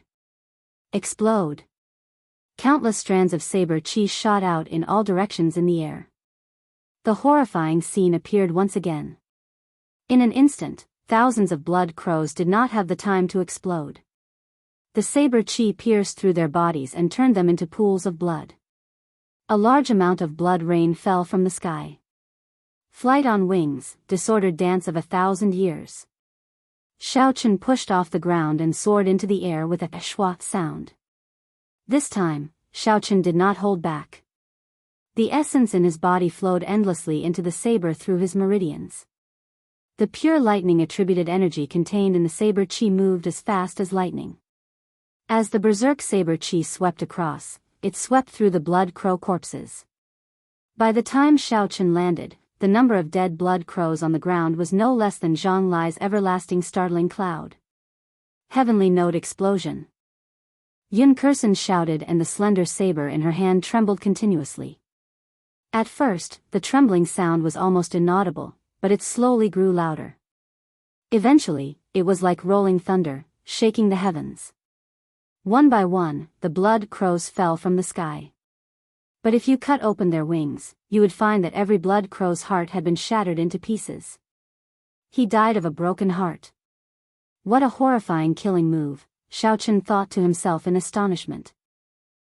Explode! Countless strands of saber chi shot out in all directions in the air. The horrifying scene appeared once again. In an instant, thousands of blood crows did not have the time to explode. The saber chi pierced through their bodies and turned them into pools of blood. A large amount of blood rain fell from the sky. Flight on wings, disordered dance of 1,000 years. Xiao Qin pushed off the ground and soared into the air with a shwa sound. This time, Xiao Qin did not hold back. The essence in his body flowed endlessly into the saber through his meridians. The pure lightning-attributed energy contained in the saber chi moved as fast as lightning. As the berserk saber chi swept across, it swept through the blood crow corpses. By the time Xiao Qin landed, the number of dead blood crows on the ground was no less than Zhang Lai's everlasting startling cloud. Heavenly note explosion. Yunkersen shouted and the slender saber in her hand trembled continuously. At first, the trembling sound was almost inaudible, but it slowly grew louder. Eventually, it was like rolling thunder, shaking the heavens. One by one, the blood crows fell from the sky. But if you cut open their wings, you would find that every blood crow's heart had been shattered into pieces. He died of a broken heart. What a horrifying killing move, Xiaochen thought to himself in astonishment.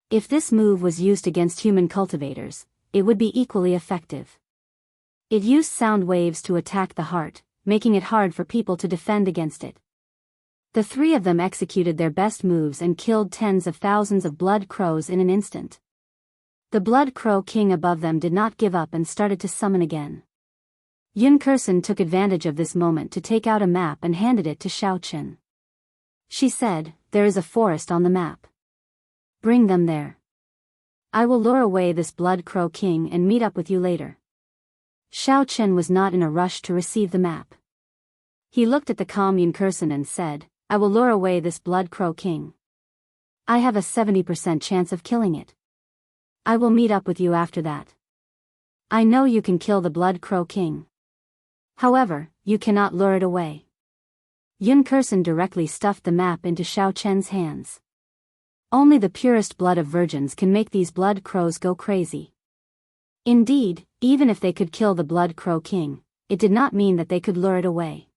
If this move was used against human cultivators, it would be equally effective. It used sound waves to attack the heart, making it hard for people to defend against it. The three of them executed their best moves and killed tens of thousands of blood crows in an instant. The blood crow king above them did not give up and started to summon again. Yun Kursen took advantage of this moment to take out a map and handed it to Xiaochen. She said, "There is a forest on the map. Bring them there. I will lure away this blood crow king and meet up with you later." Xiaochen was not in a rush to receive the map. He looked at the calm Yun Kursen and said, "I will lure away this blood crow king. I have a 70% chance of killing it. I will meet up with you after that. I know you can kill the blood crow king. However, you cannot lure it away." Yun Kursen directly stuffed the map into Xiaochen's hands. Only the purest blood of virgins can make these blood crows go crazy. Indeed, even if they could kill the blood crow king, it did not mean that they could lure it away.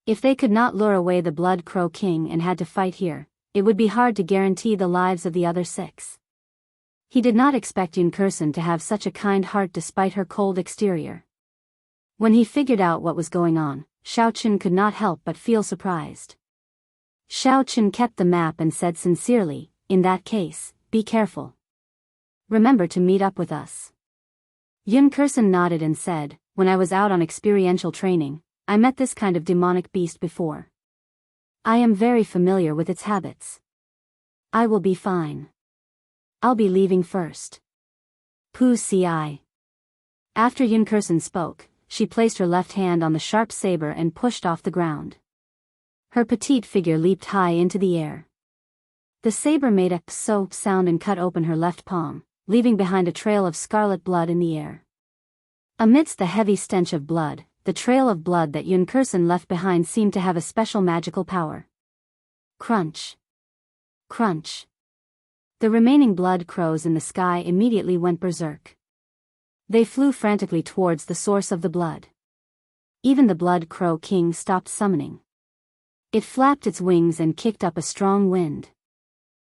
If they could not lure away the blood crow king and had to fight here, it would be hard to guarantee the lives of the other 6. He did not expect Yun Kursen to have such a kind heart despite her cold exterior. When he figured out what was going on, Xiaochen could not help but feel surprised. Xiaochen kept the map and said sincerely, "In that case, be careful. Remember to meet up with us." Yun Kursen nodded and said, "When I was out on experiential training, I met this kind of demonic beast before. I am very familiar with its habits. I will be fine. I'll be leaving first." Pu Ci. After Yun Kursen spoke, she placed her left hand on the sharp saber and pushed off the ground. Her petite figure leaped high into the air. The saber made a "so" sound and cut open her left palm, leaving behind a trail of scarlet blood in the air. Amidst the heavy stench of blood, the trail of blood that Yun Kursen left behind seemed to have a special magical power. Crunch. Crunch. The remaining blood crows in the sky immediately went berserk. They flew frantically towards the source of the blood. Even the blood crow king stopped summoning. It flapped its wings and kicked up a strong wind.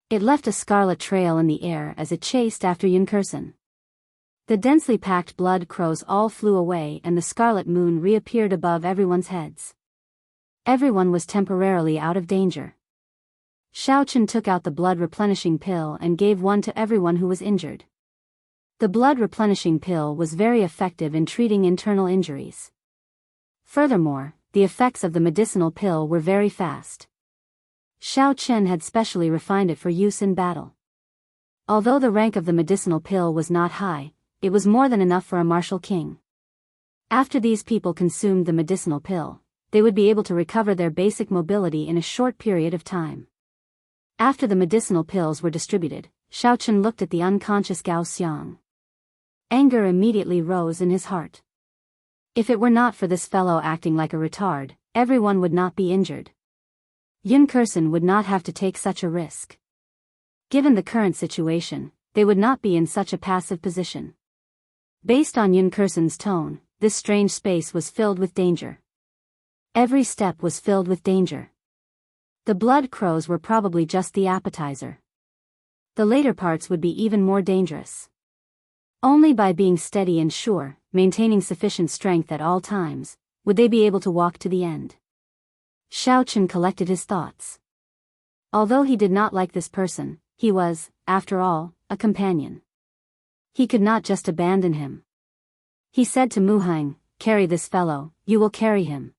It left a scarlet trail in the air as it chased after Yun Kursen. The densely packed blood crows all flew away and the scarlet moon reappeared above everyone's heads. Everyone was temporarily out of danger. Xiaochen took out the blood replenishing pill and gave one to everyone who was injured. The blood replenishing pill was very effective in treating internal injuries. Furthermore, the effects of the medicinal pill were very fast. Xiaochen had specially refined it for use in battle. Although the rank of the medicinal pill was not high, it was more than enough for a martial king. After these people consumed the medicinal pill, they would be able to recover their basic mobility in a short period of time. After the medicinal pills were distributed, Xiaochen looked at the unconscious Gao Xiang. Anger immediately rose in his heart. If it were not for this fellow acting like a retard, everyone would not be injured. Yun Kursen would not have to take such a risk. Given the current situation, they would not be in such a passive position. Based on Yun Kursen's tone, this strange space was filled with danger. Every step was filled with danger. The blood crows were probably just the appetizer. The later parts would be even more dangerous. Only by being steady and sure, maintaining sufficient strength at all times, would they be able to walk to the end. Xiaochen collected his thoughts. Although he did not like this person, he was, after all, a companion. He could not just abandon him. He said to Mu Heng, "Carry this fellow, you will carry him."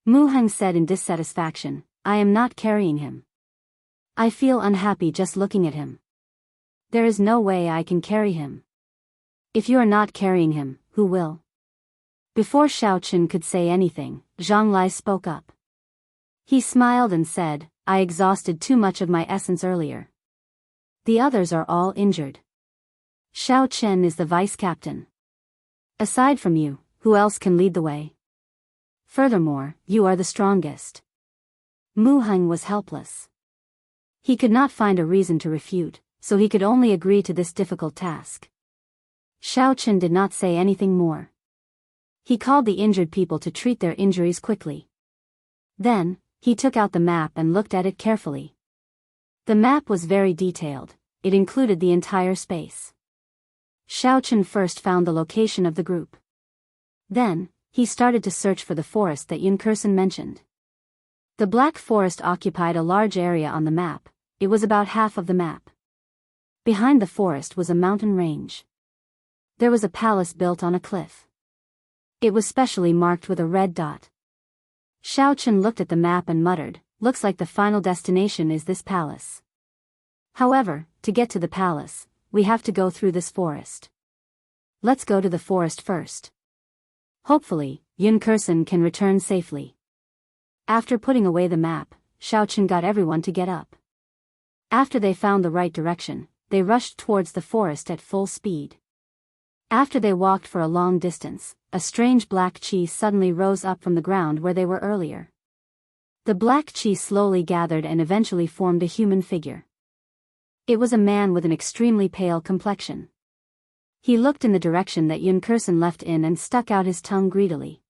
Mu Heng said in dissatisfaction, "I am not carrying him. I feel unhappy just looking at him. There is no way I can carry him." "If you are not carrying him, who will?" Before Xiaochen could say anything, Zhang Lai spoke up. He smiled and said, "I exhausted too much of my essence earlier. The others are all injured. Xiaochen is the vice captain. Aside from you, who else can lead the way? Furthermore, you are the strongest." Mu Heng was helpless. He could not find a reason to refute, so he could only agree to this difficult task. Xiao Chen did not say anything more. He called the injured people to treat their injuries quickly. Then, he took out the map and looked at it carefully. The map was very detailed, it included the entire space. Xiao Chen first found the location of the group. Then, he started to search for the forest that Yun Kursen mentioned. The Black Forest occupied a large area on the map, it was about half of the map. Behind the forest was a mountain range. There was a palace built on a cliff. It was specially marked with a red dot. Xiao Chen looked at the map and muttered, "Looks like the final destination is this palace. However, to get to the palace, we have to go through this forest. Let's go to the forest first. Hopefully, Yun Kursen can return safely." After putting away the map, Xiao Chen got everyone to get up. After they found the right direction, they rushed towards the forest at full speed. After they walked for a long distance, a strange black chi suddenly rose up from the ground where they were earlier. The black chi slowly gathered and eventually formed a human figure. It was a man with an extremely pale complexion. He looked in the direction that Yun Kursen left in and stuck out his tongue greedily.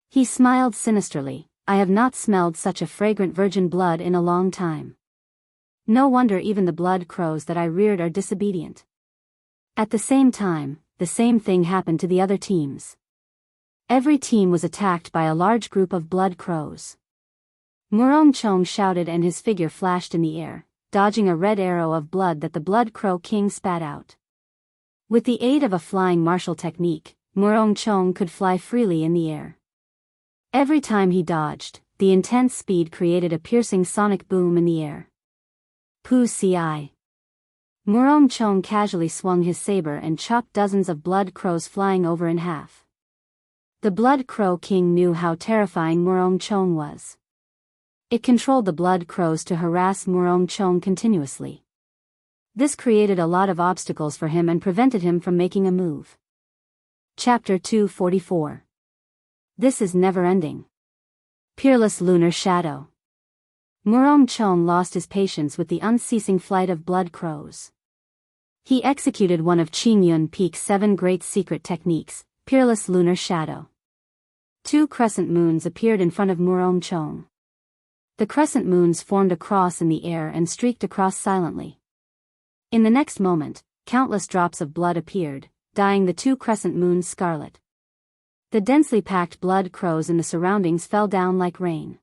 He smiled sinisterly, "I have not smelled such a fragrant virgin blood in a long time. No wonder even the blood crows that I reared are disobedient." At the same time, the same thing happened to the other teams. Every team was attacked by a large group of blood crows. Murong Chong shouted and his figure flashed in the air, dodging a red arrow of blood that the Blood Crow King spat out. With the aid of a flying martial technique, Murong Chong could fly freely in the air. Every time he dodged, the intense speed created a piercing sonic boom in the air. Pu ci. Murong Chong casually swung his saber and chopped dozens of blood crows flying over in half. The Blood Crow King knew how terrifying Murong Chong was. It controlled the blood crows to harass Murong Chong continuously. This created a lot of obstacles for him and prevented him from making a move. Chapter 244. This is never-ending. Peerless Lunar Shadow. Murong Chong lost his patience with the unceasing flight of blood crows. He executed one of Qingyun Peak's 7 great secret techniques, Peerless Lunar Shadow. 2 crescent moons appeared in front of Murong Chong. The crescent moons formed a cross in the air and streaked across silently. In the next moment, countless drops of blood appeared, dyeing the 2 crescent moons scarlet. The densely packed blood crows in the surroundings fell down like rain.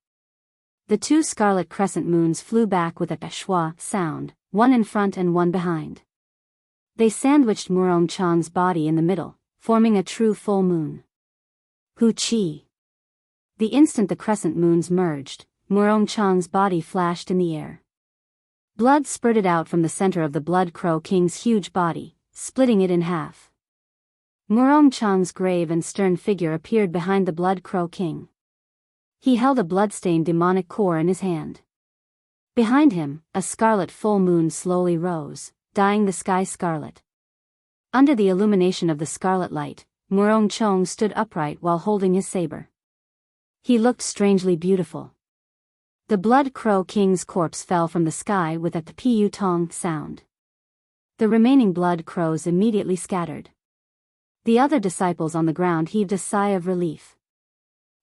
The 2 scarlet crescent moons flew back with a schwa sound, one in front and one behind. They sandwiched Murong Chong's body in the middle, forming a true full moon. Hu Chi. The instant the crescent moons merged, Murong Chong's body flashed in the air. Blood spurted out from the center of the Blood Crow King's huge body, splitting it in half. Murong Chong's grave and stern figure appeared behind the Blood Crow King. He held a bloodstained demonic core in his hand. Behind him, a scarlet full moon slowly rose, dyeing the sky scarlet. Under the illumination of the scarlet light, Murong Chong stood upright while holding his saber. He looked strangely beautiful. The Blood Crow King's corpse fell from the sky with a piu tong sound. The remaining blood crows immediately scattered. The other disciples on the ground heaved a sigh of relief.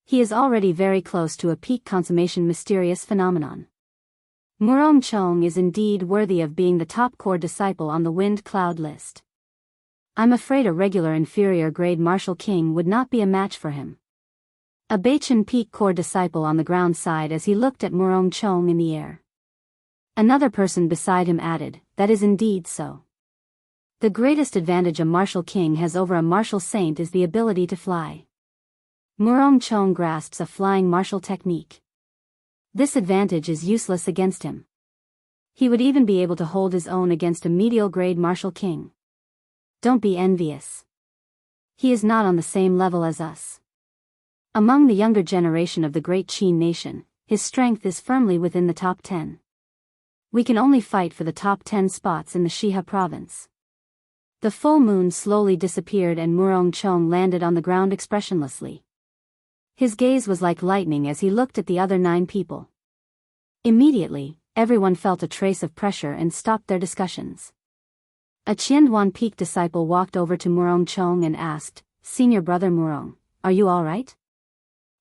He is already very close to a peak consummation mysterious phenomenon. Murong Chong is indeed worthy of being the top core disciple on the Wind Cloud list. I'm afraid a regular inferior grade martial king would not be a match for him. A Baichen Peak core disciple on the ground sighed as he looked at Murong Chong in the air. Another person beside him added, "That is indeed so. The greatest advantage a martial king has over a martial saint is the ability to fly." Murong Chong grasps a flying martial technique. This advantage is useless against him. He would even be able to hold his own against a medial grade martial king. Don't be envious. He is not on the same level as us. Among the younger generation of the great Qin nation, his strength is firmly within the top 10. We can only fight for the top 10 spots in the Shiha province. The full moon slowly disappeared and Murong Chong landed on the ground expressionlessly. His gaze was like lightning as he looked at the other 9 people. Immediately, everyone felt a trace of pressure and stopped their discussions. A Qianduan Peak disciple walked over to Murong Chong and asked, "Senior brother Murong, are you all right?"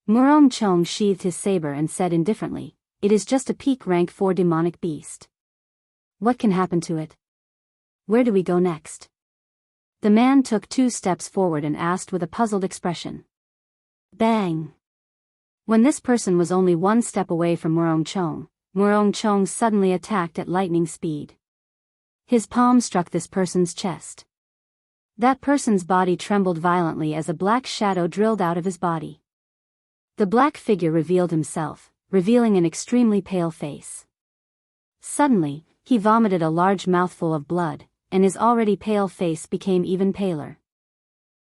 Murong Chong sheathed his saber and said indifferently, "It is just a peak rank 4 demonic beast. What can happen to it? Where do we go next?" The man took 2 steps forward and asked with a puzzled expression. Bang! When this person was only 1 step away from Murong Chong suddenly attacked at lightning speed. His palm struck this person's chest. That person's body trembled violently as a black shadow drilled out of his body. The black figure revealed himself, revealing an extremely pale face. Suddenly, he vomited a large mouthful of blood, and his already pale face became even paler.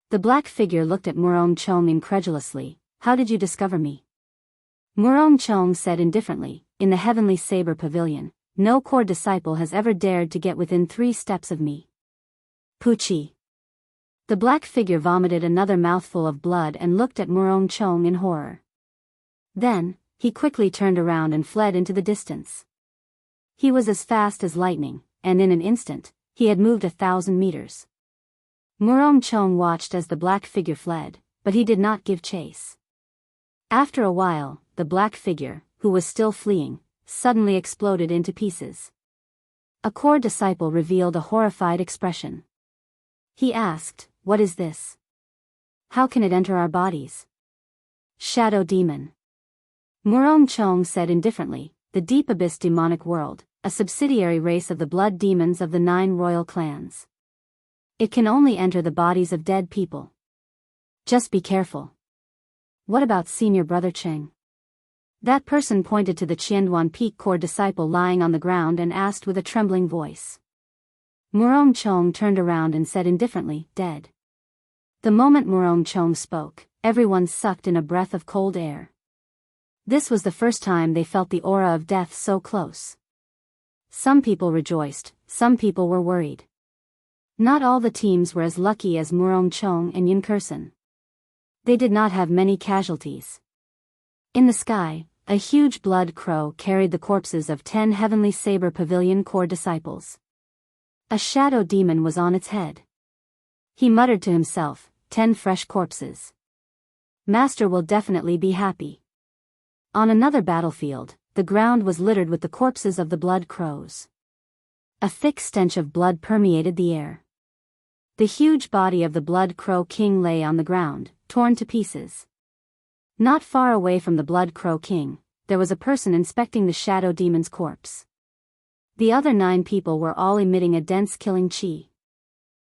The black figure looked at Murong Chong incredulously. "How did you discover me?" Murong Chong said indifferently, "In the Heavenly Saber Pavilion, no core disciple has ever dared to get within 3 steps of me." Puchi. The black figure vomited another mouthful of blood and looked at Murong Chong in horror. Then, he quickly turned around and fled into the distance. He was as fast as lightning, and in an instant, he had moved 1,000 meters. Murong Chong watched as the black figure fled, but he did not give chase. After a while, the black figure, who was still fleeing, suddenly exploded into pieces. A core disciple revealed a horrified expression. He asked, "What is this? How can it enter our bodies?" "Shadow demon." Murong Chong said indifferently, "The Deep Abyss demonic world, a subsidiary race of the blood demons of the 9 royal clans. It can only enter the bodies of dead people. Just be careful." "What about senior brother Cheng?" That person pointed to the Qianduan Peak core disciple lying on the ground and asked with a trembling voice. Murong Chong turned around and said indifferently, "Dead." The moment Murong Chong spoke, everyone sucked in a breath of cold air. This was the first time they felt the aura of death so close. Some people rejoiced, some people were worried. Not all the teams were as lucky as Murong Chong and Yin Kursen. They did not have many casualties. In the sky, a huge blood crow carried the corpses of 10 Heavenly Saber Pavilion core disciples. A shadow demon was on its head. He muttered to himself, 10 fresh corpses. Master will definitely be happy. On another battlefield, the ground was littered with the corpses of the blood crows. A thick stench of blood permeated the air. The huge body of the Blood Crow King lay on the ground, torn to pieces. Not far away from the Blood Crow King, there was a person inspecting the shadow demon's corpse. The other 9 people were all emitting a dense killing chi.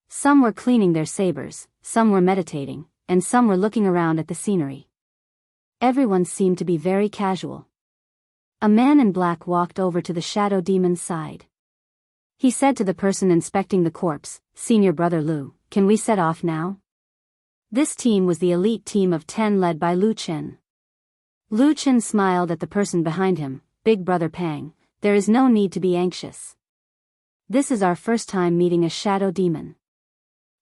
Some were cleaning their sabers, some were meditating, and some were looking around at the scenery. Everyone seemed to be very casual. A man in black walked over to the shadow demon's side. He said to the person inspecting the corpse, "Senior brother Lu, can we set off now?" This team was the elite team of 10 led by Lu Chen. Lu Chen smiled at the person behind him, "Big brother Pang, there is no need to be anxious. This is our first time meeting a shadow demon.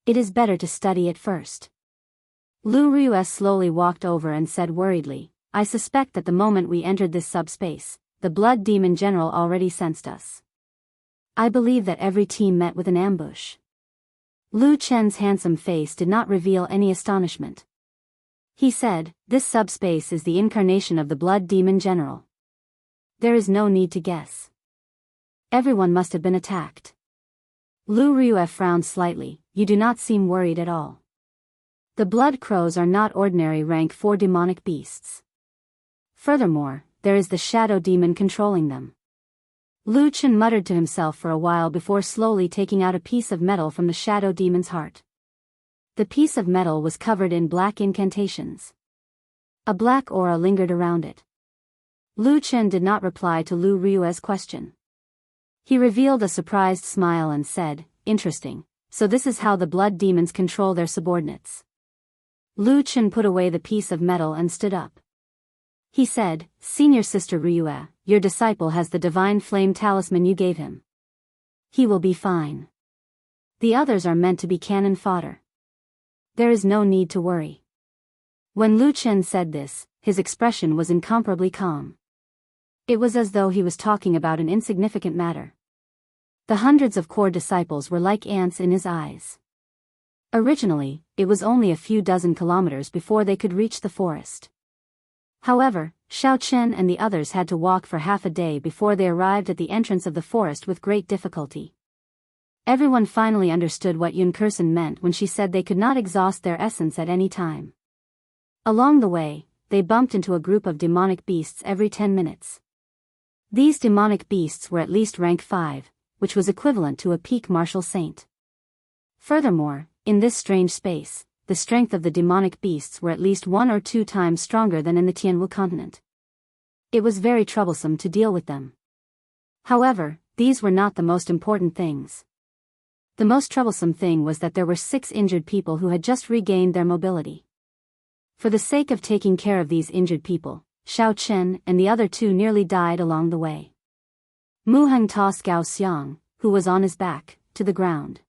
It is better to study it first." Lu Ryu slowly walked over and said worriedly, "I suspect that the moment we entered this subspace, the blood demon general already sensed us. I believe that every team met with an ambush." Lu Chen's handsome face did not reveal any astonishment. He said, "This subspace is the incarnation of the blood demon general. There is no need to guess. Everyone must have been attacked." Lu Ryu frowned slightly, "You do not seem worried at all. The blood crows are not ordinary rank 4 demonic beasts. Furthermore, there is the shadow demon controlling them." Lu Chen muttered to himself for a while before slowly taking out a piece of metal from the shadow demon's heart. The piece of metal was covered in black incantations. A black aura lingered around it. Lu Chen did not reply to Lu Ryu's question. He revealed a surprised smile and said, "Interesting, so this is how the blood demons control their subordinates." Lu Chen put away the piece of metal and stood up. He said, "Senior sister Ryue, your disciple has the divine flame talisman you gave him. He will be fine. The others are meant to be cannon fodder. There is no need to worry." When Lu Chen said this, his expression was incomparably calm. It was as though he was talking about an insignificant matter. The hundreds of core disciples were like ants in his eyes. Originally, it was only a few dozen kilometers before they could reach the forest. However, Xiao Chen and the others had to walk for half a day before they arrived at the entrance of the forest with great difficulty. Everyone finally understood what Yun Kursen meant when she said they could not exhaust their essence at any time. Along the way, they bumped into a group of demonic beasts every 10 minutes. These demonic beasts were at least rank 5, which was equivalent to a peak martial saint. Furthermore, in this strange space, the strength of the demonic beasts were at least 1 or 2 times stronger than in the Tianwu continent. It was very troublesome to deal with them. However, these were not the most important things. The most troublesome thing was that there were 6 injured people who had just regained their mobility. For the sake of taking care of these injured people, Xiao Chen and the other 2 nearly died along the way. Mu Heng tossed Gao Xiang, who was on his back, to the ground.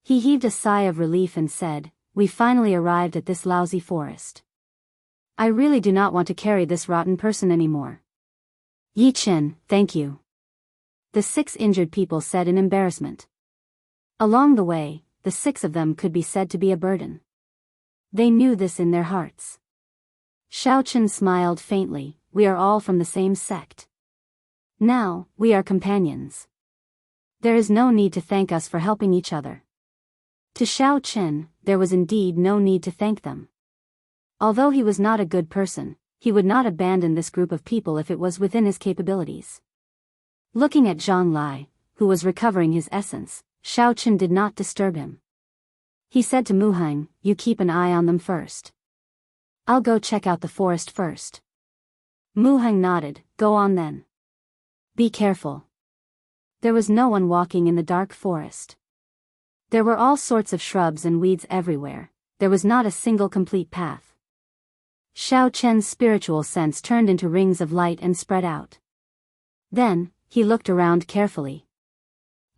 He heaved a sigh of relief and said, "We finally arrived at this lousy forest. I really do not want to carry this rotten person anymore." "Yi Chen, thank you," the 6 injured people said in embarrassment. Along the way, the 6 of them could be said to be a burden. They knew this in their hearts. Xiao Chen smiled faintly. "We are all from the same sect. Now, we are companions. There is no need to thank us for helping each other." To Xiao Chen, there was indeed no need to thank them. Although he was not a good person, he would not abandon this group of people if it was within his capabilities. Looking at Zhang Lai, who was recovering his essence, Xiao Chen did not disturb him. He said to Mu Heng, "You keep an eye on them first. I'll go check out the forest first." Mu Heng nodded. "Go on then. Be careful." There was no one walking in the dark forest. There were all sorts of shrubs and weeds everywhere. There was not a single complete path. Xiao Chen's spiritual sense turned into rings of light and spread out. Then, he looked around carefully.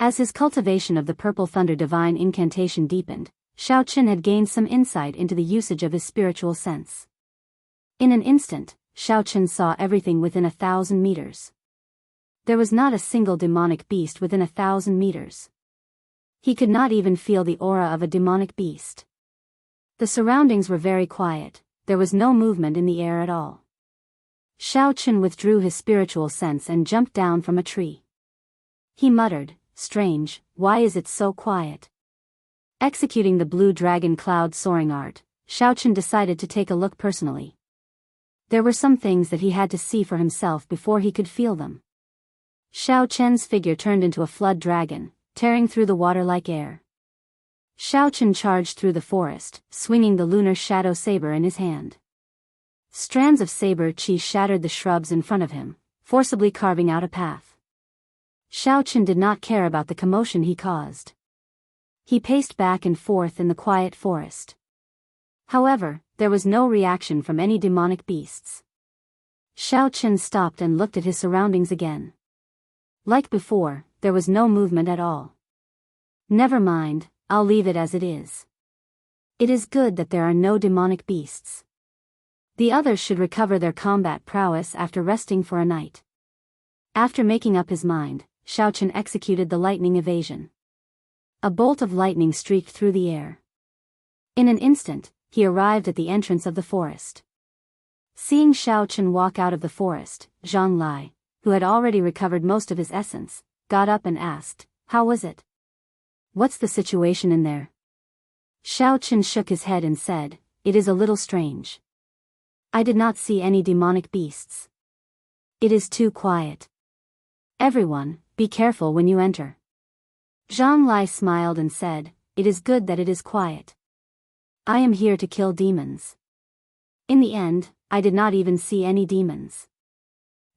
As his cultivation of the Purple Thunder divine incantation deepened, Xiao Chen had gained some insight into the usage of his spiritual sense. In an instant, Xiao Chen saw everything within 1,000 meters. There was not a single demonic beast within 1,000 meters. He could not even feel the aura of a demonic beast. The surroundings were very quiet, there was no movement in the air at all. Xiao Chen withdrew his spiritual sense and jumped down from a tree. He muttered, "Strange, why is it so quiet?" Executing the blue dragon cloud soaring art, Xiao Chen decided to take a look personally. There were some things that he had to see for himself before he could feel them. Xiao Chen's figure turned into a flood dragon, tearing through the water-like air. Xiao Chen charged through the forest, swinging the lunar shadow saber in his hand. Strands of saber chi shattered the shrubs in front of him, forcibly carving out a path. Xiao Chen did not care about the commotion he caused. He paced back and forth in the quiet forest. However, there was no reaction from any demonic beasts. Xiao Chen stopped and looked at his surroundings again. Like before, there was no movement at all. "Never mind, I'll leave it as it is. It is good that there are no demonic beasts. The others should recover their combat prowess after resting for a night." After making up his mind, Xiao Chen executed the lightning evasion. A bolt of lightning streaked through the air. In an instant, he arrived at the entrance of the forest. Seeing Xiao Chen walk out of the forest, Zhang Lai, who had already recovered most of his essence, got up and asked, "How was it? What's the situation in there?" Xiao Chen shook his head and said, "It is a little strange. I did not see any demonic beasts. It is too quiet. Everyone, be careful when you enter." Zhang Lai smiled and said, "It is good that it is quiet. I am here to kill demons. In the end, I did not even see any demons.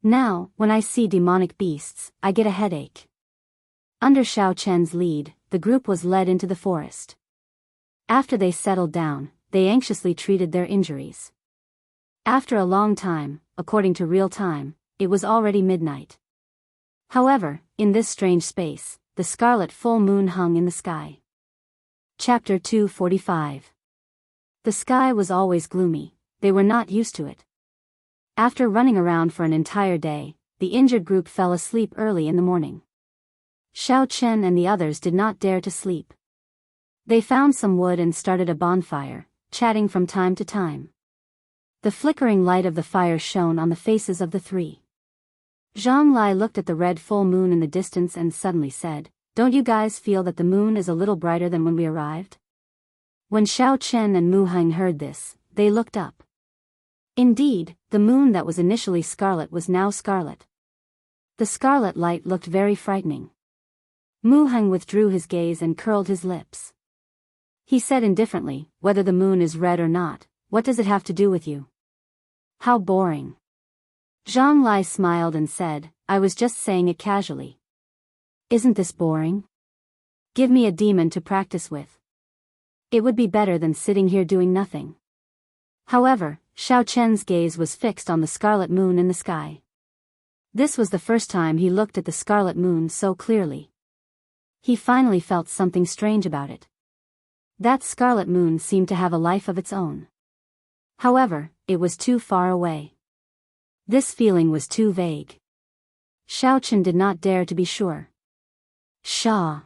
Now, when I see demonic beasts, I get a headache." Under Xiao Chen's lead, the group was led into the forest. After they settled down, they anxiously treated their injuries. After a long time, according to real time, it was already midnight. However, in this strange space, the scarlet full moon hung in the sky. Chapter 245. The sky was always gloomy, they were not used to it. After running around for an entire day, the injured group fell asleep early in the morning. Xiao Chen and the others did not dare to sleep. They found some wood and started a bonfire, chatting from time to time. The flickering light of the fire shone on the faces of the three. Zhang Lai looked at the red full moon in the distance and suddenly said, "Don't you guys feel that the moon is a little brighter than when we arrived?" When Xiao Chen and Mu Heng heard this, they looked up. Indeed, the moon that was initially scarlet was now scarlet. The scarlet light looked very frightening. Mu Heng withdrew his gaze and curled his lips. He said indifferently, "Whether the moon is red or not, what does it have to do with you? How boring." Zhang Lai smiled and said, "I was just saying it casually. Isn't this boring? Give me a demon to practice with. It would be better than sitting here doing nothing." However, Xiao Chen's gaze was fixed on the scarlet moon in the sky. This was the first time he looked at the scarlet moon so clearly. He finally felt something strange about it. That scarlet moon seemed to have a life of its own. However, it was too far away. This feeling was too vague. Xiao Chen did not dare to be sure. Shaw.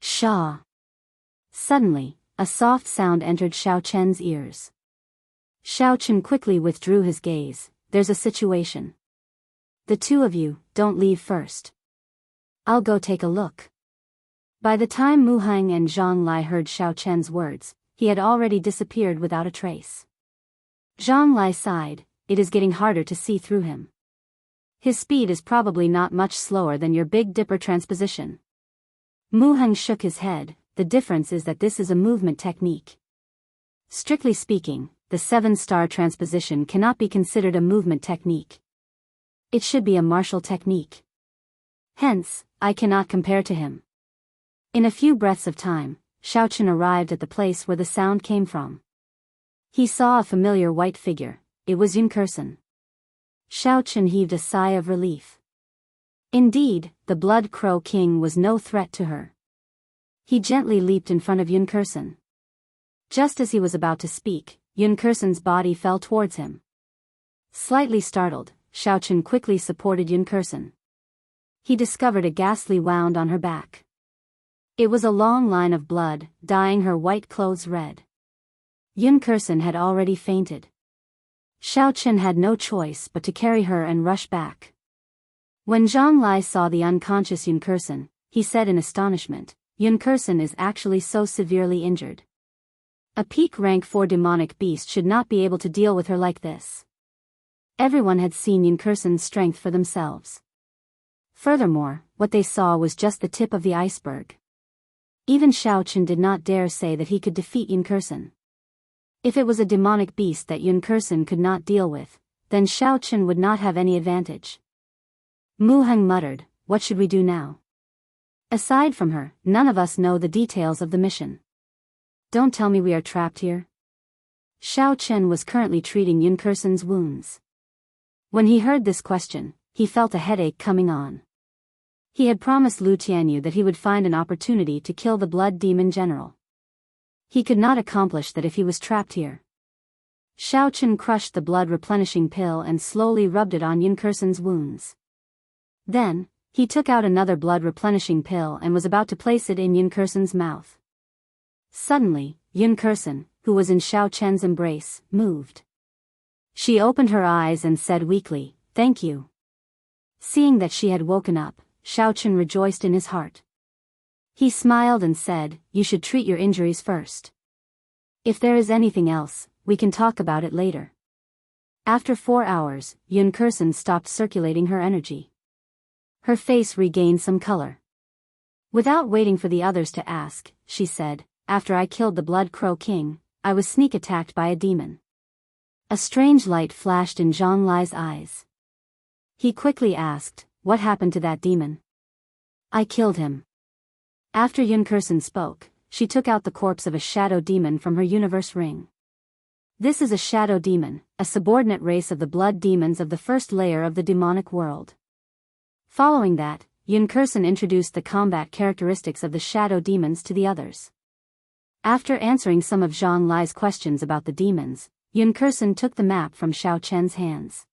Shaw. Suddenly, a soft sound entered Xiao Chen's ears. Xiao Chen quickly withdrew his gaze. "There's a situation. The two of you, don't leave first. I'll go take a look." By the time Mu Heng and Zhang Lai heard Xiao Chen's words, he had already disappeared without a trace. Zhang Lai sighed, "It is getting harder to see through him. His speed is probably not much slower than your Big Dipper transposition." Mu Heng shook his head. "The difference is that this is a movement technique. Strictly speaking, the 7-star transposition cannot be considered a movement technique. It should be a martial technique. Hence, I cannot compare to him." In a few breaths of time, Xiao Chen arrived at the place where the sound came from. He saw a familiar white figure. It was Yun Kursen. Xiao Chen heaved a sigh of relief. Indeed, the Blood Crow King was no threat to her. He gently leaped in front of Yun Kursen. Just as he was about to speak, Yun Kursen's body fell towards him. Slightly startled, Xiao Chen quickly supported Yun Kursen. He discovered a ghastly wound on her back. It was a long line of blood, dyeing her white clothes red. Yun Kursen had already fainted. Xiao Chen had no choice but to carry her and rush back. When Zhang Lai saw the unconscious Yun Kursen, he said in astonishment, "Yun Kursen is actually so severely injured. A peak rank 4 demonic beast should not be able to deal with her like this." Everyone had seen Yun Kursen's strength for themselves. Furthermore, what they saw was just the tip of the iceberg. Even Xiao Chen did not dare say that he could defeat Yun Kursen. If it was a demonic beast that Yun Kursen could not deal with, then Xiao Chen would not have any advantage. Mu Heng muttered, "What should we do now? Aside from her, none of us know the details of the mission. Don't tell me we are trapped here." Xiao Chen was currently treating Yun Kursen's wounds. When he heard this question, he felt a headache coming on. He had promised Lu Tianyu that he would find an opportunity to kill the Blood Demon General. He could not accomplish that if he was trapped here. Xiao Chen crushed the blood-replenishing pill and slowly rubbed it on Yun Kursen's wounds. Then, he took out another blood-replenishing pill and was about to place it in Yun Kursen's mouth. Suddenly, Yun Kursen, who was in Xiao Chen's embrace, moved. She opened her eyes and said weakly, "Thank you." Seeing that she had woken up, Xiao Chen rejoiced in his heart. He smiled and said, "You should treat your injuries first. If there is anything else, we can talk about it later." After 4 hours, Yun Kursen stopped circulating her energy. Her face regained some color. Without waiting for the others to ask, she said, "After I killed the Blood Crow King, I was sneak attacked by a demon." A strange light flashed in Zhang Lai's eyes. He quickly asked, "What happened to that demon?" "I killed him." After Yun Kursen spoke, she took out the corpse of a shadow demon from her universe ring. This is a shadow demon, a subordinate race of the blood demons of the first layer of the demonic world. Following that, Yun Kursen introduced the combat characteristics of the shadow demons to the others. After answering some of Zhang Lai's questions about the demons, Yun Kursen took the map from Xiao Chen's hands.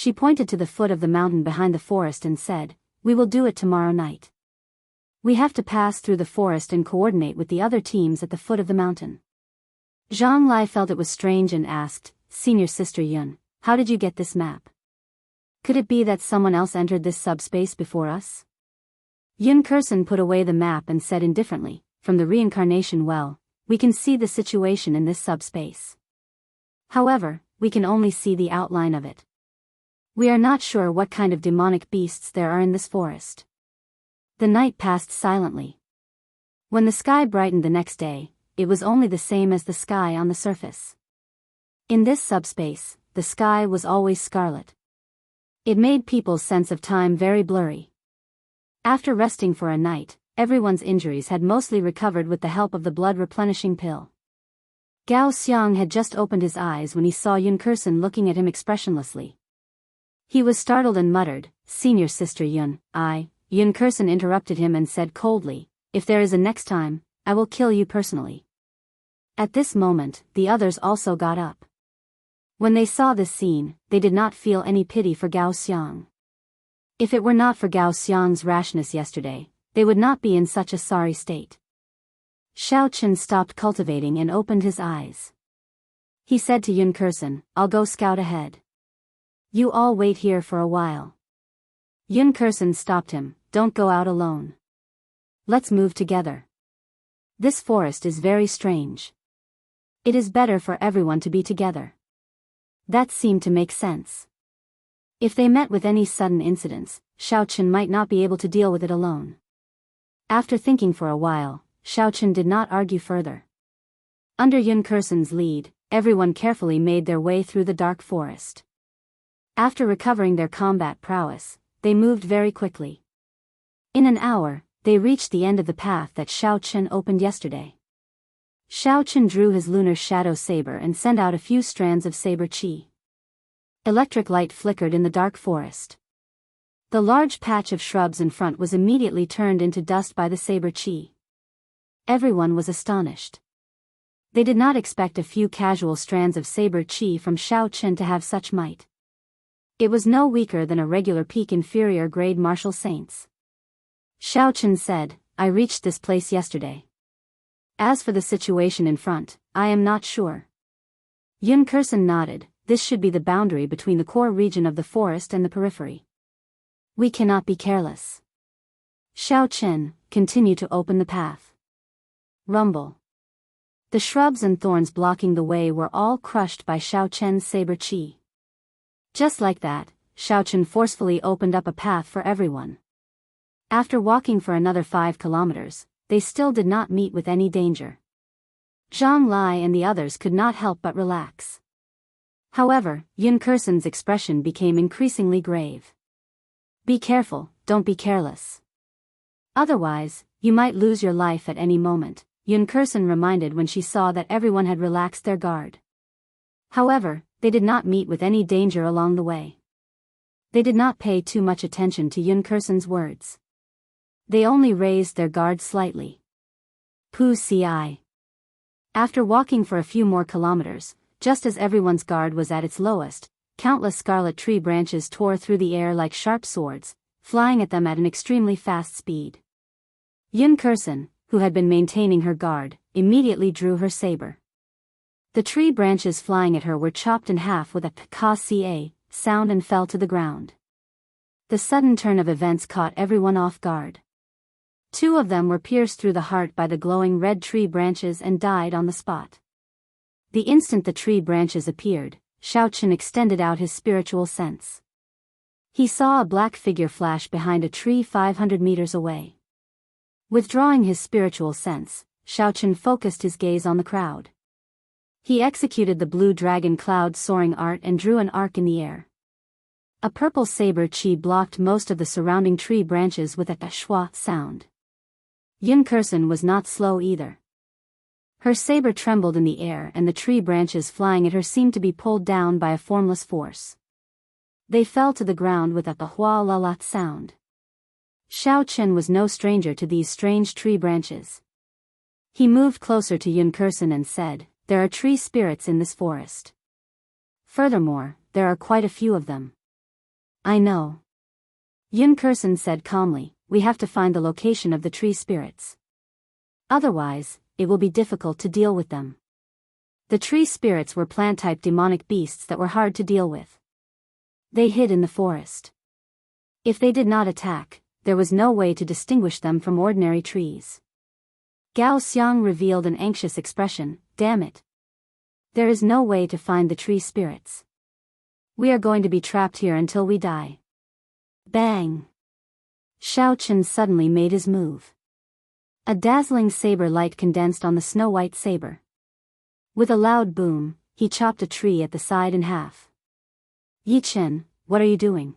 She pointed to the foot of the mountain behind the forest and said, "We will do it tomorrow night. We have to pass through the forest and coordinate with the other teams at the foot of the mountain." Zhang Lai felt it was strange and asked, "Senior Sister Yun, how did you get this map? Could it be that someone else entered this subspace before us?" Yun Kursen put away the map and said indifferently, "From the reincarnation well, we can see the situation in this subspace. However, we can only see the outline of it. We are not sure what kind of demonic beasts there are in this forest." The night passed silently. When the sky brightened the next day, it was only the same as the sky on the surface. In this subspace, the sky was always scarlet. It made people's sense of time very blurry. After resting for a night, everyone's injuries had mostly recovered with the help of the blood-replenishing pill. Gao Xiang had just opened his eyes when he saw Yun Kursen looking at him expressionlessly. He was startled and muttered, "Senior Sister Yun, Yun Kursen interrupted him and said coldly, "If there is a next time, I will kill you personally." At this moment, the others also got up. When they saw this scene, they did not feel any pity for Gao Xiang. If it were not for Gao Xiang's rashness yesterday, they would not be in such a sorry state. Xiao Chen stopped cultivating and opened his eyes. He said to Yun Kursen, "I'll go scout ahead. You all wait here for a while." Yun Kursen stopped him, "Don't go out alone. Let's move together. This forest is very strange. It is better for everyone to be together." That seemed to make sense. If they met with any sudden incidents, Xiao Chen might not be able to deal with it alone. After thinking for a while, Xiao Chen did not argue further. Under Yun Kursen's lead, everyone carefully made their way through the dark forest. After recovering their combat prowess, they moved very quickly. In an hour, they reached the end of the path that Xiao Chen opened yesterday. Xiao Chen drew his lunar shadow saber and sent out a few strands of saber chi. Electric light flickered in the dark forest. The large patch of shrubs in front was immediately turned into dust by the saber chi. Everyone was astonished. They did not expect a few casual strands of saber chi from Xiao Chen to have such might. It was no weaker than a regular peak inferior grade martial saints. Xiao Chen said, "I reached this place yesterday. As for the situation in front, I am not sure." Yun Kursen nodded. "This should be the boundary between the core region of the forest and the periphery. We cannot be careless." Xiao Chen, "Continue to open the path." Rumble. The shrubs and thorns blocking the way were all crushed by Xiao Chen's saber chi. Just like that, Xiao Chen forcefully opened up a path for everyone. After walking for another 5 kilometers, they still did not meet with any danger. Zhang Lai and the others could not help but relax. However, Yun Kursen's expression became increasingly grave. "Be careful, don't be careless. Otherwise, you might lose your life at any moment," Yun Kursen reminded when she saw that everyone had relaxed their guard. However, they did not meet with any danger along the way. They did not pay too much attention to Yun Kursen's words. They only raised their guard slightly. Pu Ci. After walking for a few more kilometers, just as everyone's guard was at its lowest, countless scarlet tree branches tore through the air like sharp swords, flying at them at an extremely fast speed. Yun Kursen, who had been maintaining her guard, immediately drew her saber. The tree branches flying at her were chopped in half with a ka-ca sound and fell to the ground. The sudden turn of events caught everyone off guard. 2 of them were pierced through the heart by the glowing red tree branches and died on the spot. The instant the tree branches appeared, Xiao Chen extended out his spiritual sense. He saw a black figure flash behind a tree 500 meters away. Withdrawing his spiritual sense, Xiao Chen focused his gaze on the crowd. He executed the blue dragon cloud soaring art and drew an arc in the air. A purple saber chi blocked most of the surrounding tree branches with a schwa sound. Yun Kursen was not slow either. Her saber trembled in the air and the tree branches flying at her seemed to be pulled down by a formless force. They fell to the ground with a hua la la sound. Xiao Chen was no stranger to these strange tree branches. He moved closer to Yun Kursen and said, "There are tree spirits in this forest. Furthermore, there are quite a few of them. I know. Yun Kursen said calmly, we have to find the location of the tree spirits. Otherwise, it will be difficult to deal with them. The tree spirits were plant-type demonic beasts that were hard to deal with. They hid in the forest. If they did not attack, there was no way to distinguish them from ordinary trees. Gao Xiang revealed an anxious expression, damn it. There is no way to find the tree spirits. We are going to be trapped here until we die. Bang! Shao Chen suddenly made his move. A dazzling saber light condensed on the snow-white saber. With a loud boom, he chopped a tree at the side in half. Yi Chen, what are you doing?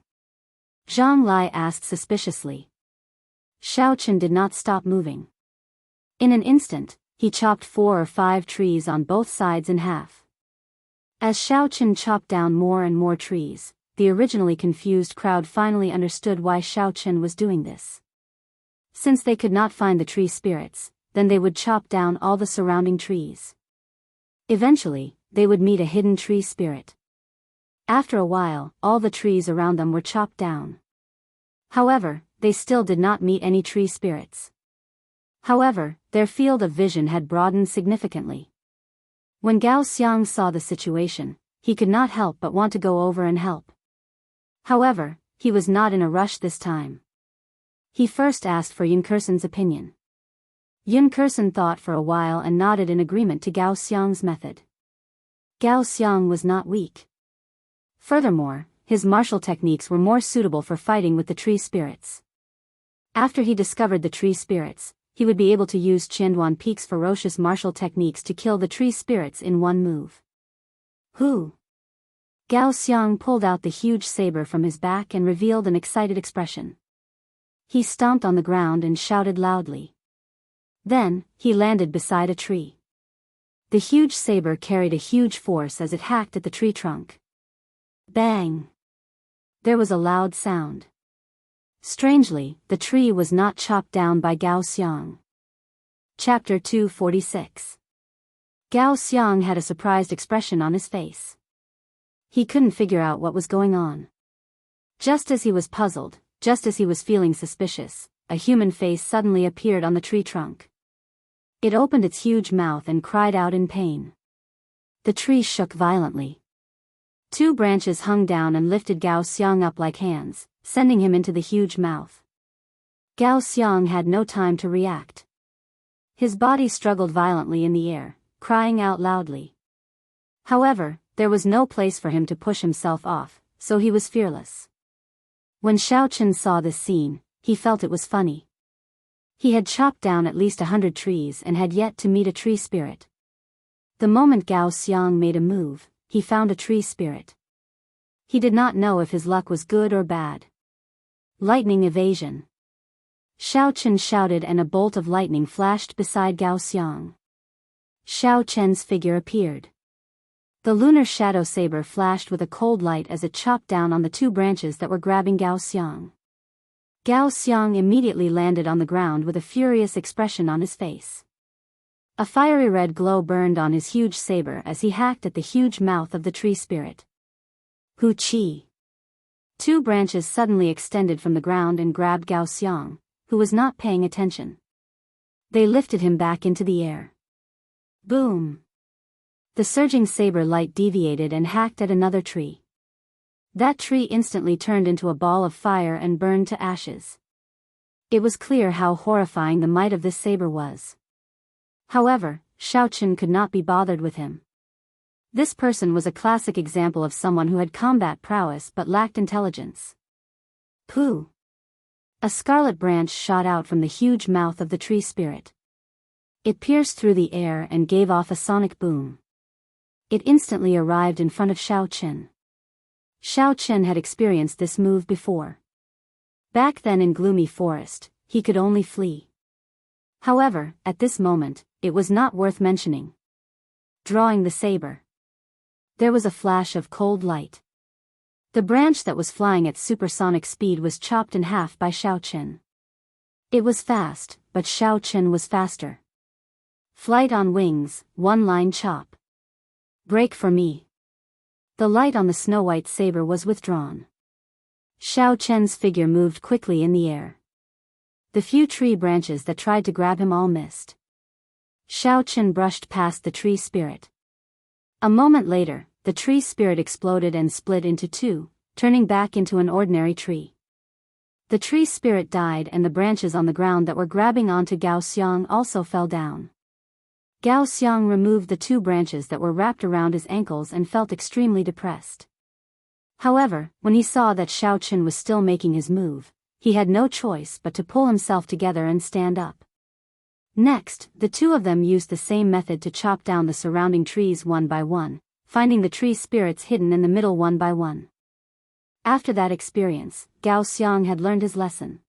Zhang Lai asked suspiciously. Shao Chen did not stop moving. In an instant, he chopped 4 or 5 trees on both sides in half. As Shao Chen chopped down more and more trees, the originally confused crowd finally understood why Shao Chen was doing this. Since they could not find the tree spirits, then they would chop down all the surrounding trees. Eventually, they would meet a hidden tree spirit. After a while, all the trees around them were chopped down. However, they still did not meet any tree spirits. However, their field of vision had broadened significantly. When Gao Xiang saw the situation, he could not help but want to go over and help. However, he was not in a rush this time. He first asked for Yun Kursen's opinion. Yun Kursen thought for a while and nodded in agreement to Gao Xiang's method. Gao Xiang was not weak. Furthermore, his martial techniques were more suitable for fighting with the tree spirits. After he discovered the tree spirits, he would be able to use Qianduan Peak's ferocious martial techniques to kill the tree spirits in one move. Who? Gao Xiang pulled out the huge saber from his back and revealed an excited expression. He stomped on the ground and shouted loudly. Then, he landed beside a tree. The huge saber carried a huge force as it hacked at the tree trunk. Bang! There was a loud sound. Strangely, the tree was not chopped down by Gao Xiang. Chapter 246. Gao Xiang had a surprised expression on his face. He couldn't figure out what was going on. Just as he was puzzled, just as he was feeling suspicious, a human face suddenly appeared on the tree trunk. It opened its huge mouth and cried out in pain. The tree shook violently. 2 branches hung down and lifted Gao Xiang up like hands, sending him into the huge mouth. Gao Xiang had no time to react. His body struggled violently in the air, crying out loudly. However, there was no place for him to push himself off, so he was fearless. When Shao Chen saw this scene, he felt it was funny. He had chopped down at least 100 trees and had yet to meet a tree spirit. The moment Gao Xiang made a move, he found a tree spirit. He did not know if his luck was good or bad. Lightning evasion. Shao Chen shouted and a bolt of lightning flashed beside Gao Xiang. Shao Chen's figure appeared. The lunar shadow saber flashed with a cold light as it chopped down on the 2 branches that were grabbing Gao Xiang. Gao Xiang immediately landed on the ground with a furious expression on his face. A fiery red glow burned on his huge saber as he hacked at the huge mouth of the tree spirit. Hu Qi. 2 branches suddenly extended from the ground and grabbed Gao Xiang, who was not paying attention. They lifted him back into the air. Boom! The surging saber light deviated and hacked at another tree. That tree instantly turned into a ball of fire and burned to ashes. It was clear how horrifying the might of this saber was. However, Shao Chen could not be bothered with him. This person was a classic example of someone who had combat prowess but lacked intelligence. Pooh! A scarlet branch shot out from the huge mouth of the tree spirit. It pierced through the air and gave off a sonic boom. It instantly arrived in front of Shao Chen. Shao Chen had experienced this move before. Back then in Gloomy Forest, he could only flee. However, at this moment, it was not worth mentioning. Drawing the saber. There was a flash of cold light. The branch that was flying at supersonic speed was chopped in half by Shao Chen. It was fast, but Shao Chen was faster. Flight on wings, 1-line chop. Break for me. The light on the snow-white saber was withdrawn. Xiao Chen's figure moved quickly in the air. The few tree branches that tried to grab him all missed. Xiao Chen brushed past the tree spirit. A moment later, the tree spirit exploded and split into two, turning back into an ordinary tree. The tree spirit died and the branches on the ground that were grabbing onto Gao Xiang also fell down. Gao Xiang removed the two branches that were wrapped around his ankles and felt extremely depressed. However, when he saw that Xiao Chen was still making his move, he had no choice but to pull himself together and stand up. Next, the two of them used the same method to chop down the surrounding trees one by one, finding the tree spirits hidden in the middle one by one. After that experience, Gao Xiang had learned his lesson.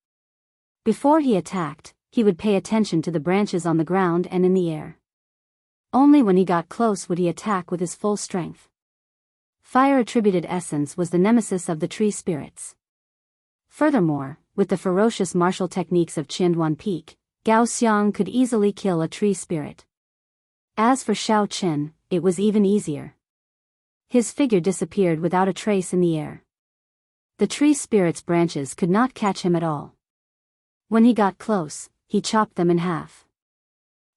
Before he attacked, he would pay attention to the branches on the ground and in the air. Only when he got close would he attack with his full strength. Fire-attributed essence was the nemesis of the tree spirits. Furthermore, with the ferocious martial techniques of Qianduan Peak, Gao Xiang could easily kill a tree spirit. As for Xiao Chen, it was even easier. His figure disappeared without a trace in the air. The tree spirit's branches could not catch him at all. When he got close, he chopped them in half.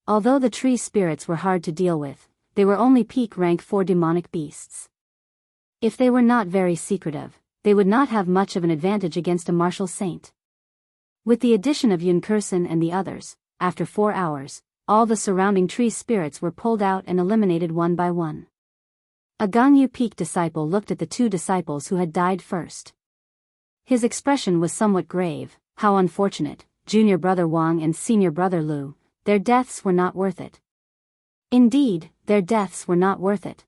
Although the tree spirits were hard to deal with, they were only peak rank 4 demonic beasts. If they were not very secretive, they would not have much of an advantage against a martial saint. With the addition of Yun Kursen and the others, after 4 hours, all the surrounding tree spirits were pulled out and eliminated one by one. A Gangyu Peak disciple looked at the two disciples who had died first. His expression was somewhat grave. How unfortunate, junior brother Wang and senior brother Lu, their deaths were not worth it. Indeed, their deaths were not worth it.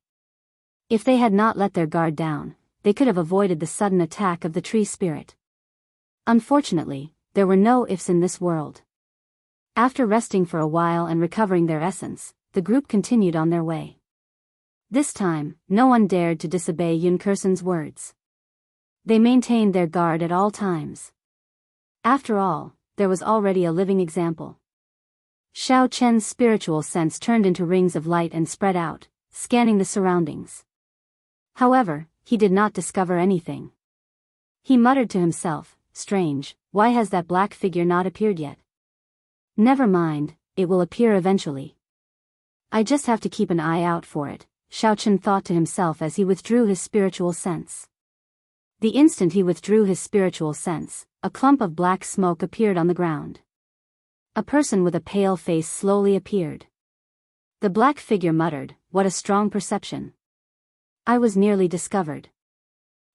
If they had not let their guard down, they could have avoided the sudden attack of the tree spirit. Unfortunately, there were no ifs in this world. After resting for a while and recovering their essence, the group continued on their way. This time, no one dared to disobey Yun Kursen's words. They maintained their guard at all times. After all, there was already a living example. Xiao Chen's spiritual sense turned into rings of light and spread out, scanning the surroundings. However, he did not discover anything. He muttered to himself, "Strange, why has that black figure not appeared yet? Never mind, it will appear eventually. I just have to keep an eye out for it," Xiao Chen thought to himself as he withdrew his spiritual sense. The instant he withdrew his spiritual sense, a clump of black smoke appeared on the ground. A person with a pale face slowly appeared. The black figure muttered, "What a strong perception. I was nearly discovered.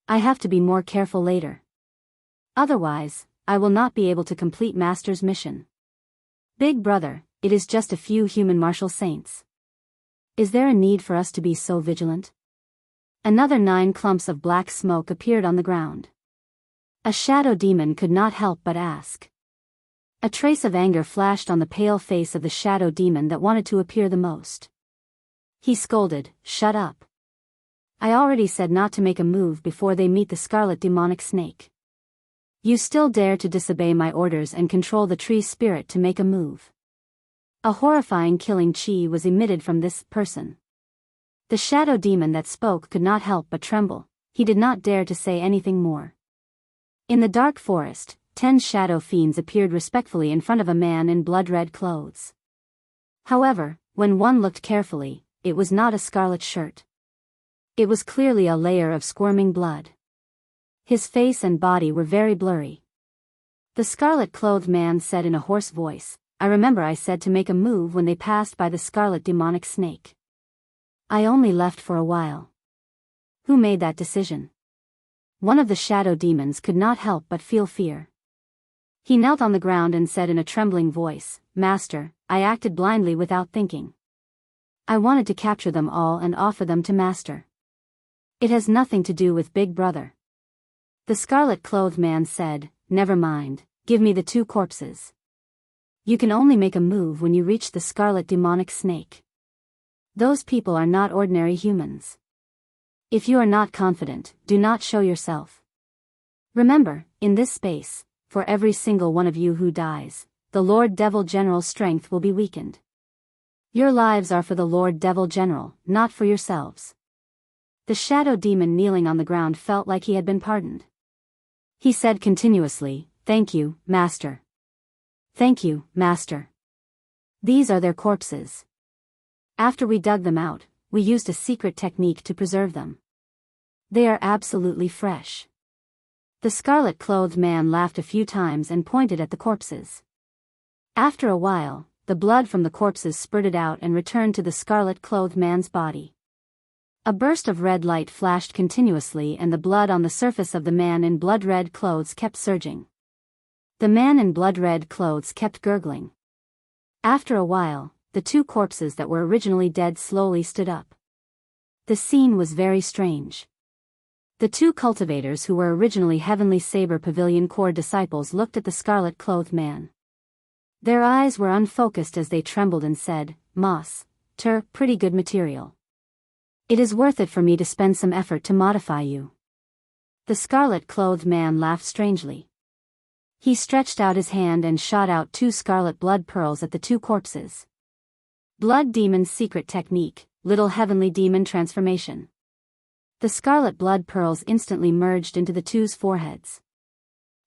I have to be more careful later. Otherwise, I will not be able to complete Master's mission. Big brother, it is just a few human martial saints. Is there a need for us to be so vigilant?" Another 9 clumps of black smoke appeared on the ground. A shadow demon could not help but ask. A trace of anger flashed on the pale face of the shadow demon that wanted to appear the most. He scolded, "Shut up. I already said not to make a move before they meet the scarlet demonic snake. You still dare to disobey my orders and control the tree spirit to make a move." A horrifying killing chi was emitted from this person. The shadow demon that spoke could not help but tremble. He did not dare to say anything more. In the dark forest, 10 shadow fiends appeared respectfully in front of a man in blood-red clothes. However, when one looked carefully, it was not a scarlet shirt. It was clearly a layer of squirming blood. His face and body were very blurry. The scarlet-clothed man said in a hoarse voice, "I remember I said to make a move when they passed by the scarlet demonic snake. I only left for a while." Who made that decision? One of the shadow demons could not help but feel fear. He knelt on the ground and said in a trembling voice, "Master, I acted blindly without thinking. I wanted to capture them all and offer them to Master. It has nothing to do with Big Brother." The scarlet-clothed man said, "Never mind, give me the 2 corpses. You can only make a move when you reach the scarlet demonic snake. Those people are not ordinary humans. If you are not confident, do not show yourself. Remember, in this space, for every single one of you who dies, the Lord Devil General's strength will be weakened. Your lives are for the Lord Devil General, not for yourselves." The shadow demon kneeling on the ground felt like he had been pardoned. He said continuously, "Thank you, master. Thank you, master. These are their corpses. After we dug them out, we used a secret technique to preserve them. They are absolutely fresh." The scarlet-clothed man laughed a few times and pointed at the corpses. After a while, the blood from the corpses spurted out and returned to the scarlet-clothed man's body. A burst of red light flashed continuously and the blood on the surface of the man in blood-red clothes kept surging. The man in blood-red clothes kept gurgling. After a while, the two corpses that were originally dead slowly stood up. The scene was very strange. The two cultivators who were originally Heavenly Saber Pavilion Corps disciples looked at the scarlet-clothed man. Their eyes were unfocused as they trembled and said, "Moss, pretty good material. It is worth it for me to spend some effort to modify you." The scarlet-clothed man laughed strangely. He stretched out his hand and shot out 2 scarlet blood pearls at the 2 corpses. Blood Demon's secret technique, Little Heavenly Demon transformation. The scarlet blood pearls instantly merged into the 2's foreheads.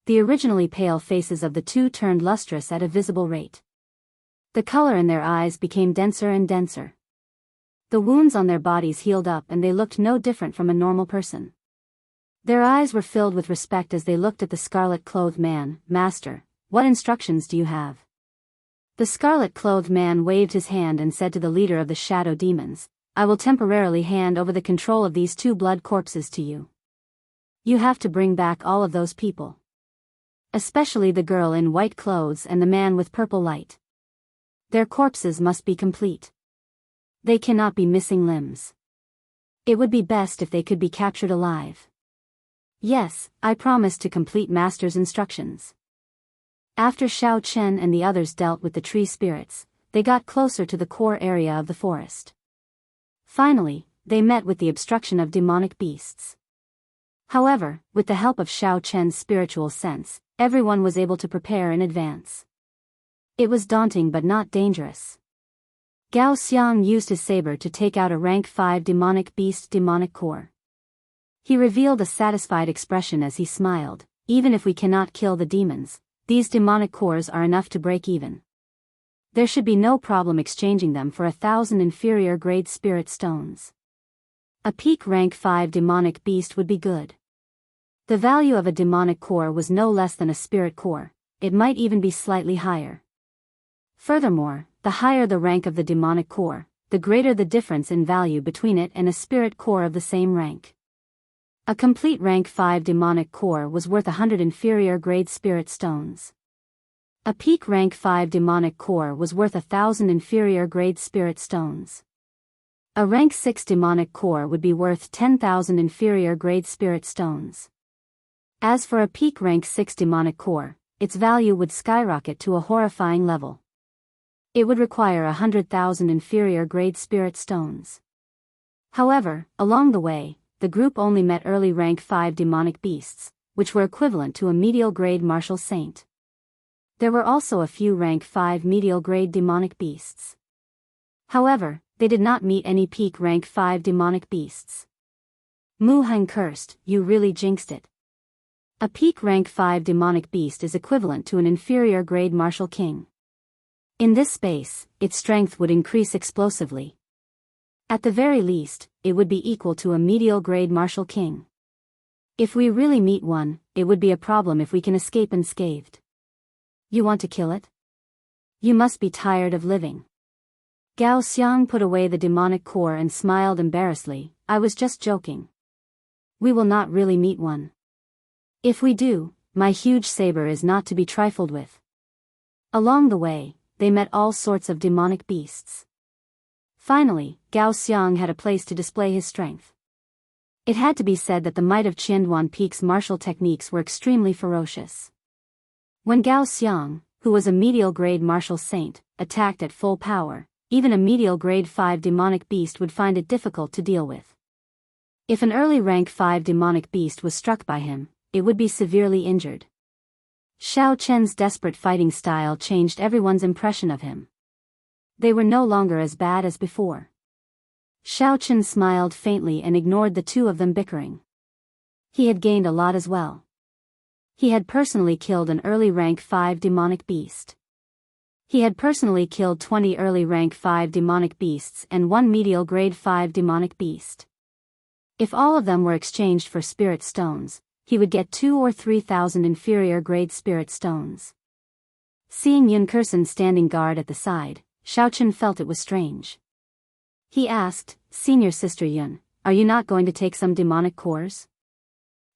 The originally pale faces of the 2 turned lustrous at a visible rate. The color in their eyes became denser and denser. The wounds on their bodies healed up and they looked no different from a normal person. Their eyes were filled with respect as they looked at the scarlet-clothed man. "Master, what instructions do you have?" The scarlet-clothed man waved his hand and said to the leader of the shadow demons, "I will temporarily hand over the control of these 2 blood corpses to you. You have to bring back all of those people. Especially the girl in white clothes and the man with purple light. Their corpses must be complete. They cannot be missing limbs. It would be best if they could be captured alive." "Yes, I promise to complete Master's instructions." After Xiao Chen and the others dealt with the tree spirits, they got closer to the core area of the forest. Finally, they met with the obstruction of demonic beasts. However, with the help of Xiao Chen's spiritual sense, everyone was able to prepare in advance. It was daunting but not dangerous. Gao Xiang used his saber to take out a rank 5 demonic beast demonic core. He revealed a satisfied expression as he smiled, "Even if we cannot kill the demons, these demonic cores are enough to break even. There should be no problem exchanging them for 1,000 inferior grade spirit stones. A peak rank 5 demonic beast would be good." The value of a demonic core was no less than a spirit core, it might even be slightly higher. Furthermore, the higher the rank of the demonic core, the greater the difference in value between it and a spirit core of the same rank. A complete rank 5 demonic core was worth 100 inferior grade spirit stones. A peak rank 5 demonic core was worth 1,000 inferior grade spirit stones. A rank 6 demonic core would be worth 10,000 inferior grade spirit stones. As for a peak rank 6 demonic core, its value would skyrocket to a horrifying level. It would require 100,000 inferior grade spirit stones. However, along the way, the group only met early rank 5 demonic beasts, which were equivalent to a medial grade martial saint. There were also a few rank 5 medial grade demonic beasts. However, they did not meet any peak rank 5 demonic beasts. Mu Heng cursed, "You really jinxed it. A peak rank 5 demonic beast is equivalent to an inferior grade martial king. In this space, its strength would increase explosively. At the very least, it would be equal to a medial grade martial king. If we really meet one, it would be a problem if we can escape unscathed. You want to kill it? You must be tired of living." Gao Xiang put away the demonic core and smiled embarrassedly, "I was just joking. We will not really meet one. If we do, my huge saber is not to be trifled with." Along the way, they met all sorts of demonic beasts. Finally, Gao Xiang had a place to display his strength. It had to be said that the might of Qianduan Peak's martial techniques were extremely ferocious. When Gao Xiang, who was a medial grade martial saint, attacked at full power, even a medial grade 5 demonic beast would find it difficult to deal with. If an early rank 5 demonic beast was struck by him, it would be severely injured. Xiao Chen's desperate fighting style changed everyone's impression of him. They were no longer as bad as before. Xiao Chen smiled faintly and ignored the 2 of them bickering. He had gained a lot as well. He had personally killed an early rank 5 demonic beast. He had personally killed 20 early rank 5 demonic beasts and 1 medial grade 5 demonic beast. If all of them were exchanged for spirit stones, he would get 2 or 3,000 inferior grade spirit stones. Seeing Yun Kursen standing guard at the side, Xiaochen felt it was strange. He asked, "Senior Sister Yun, are you not going to take some demonic cores?"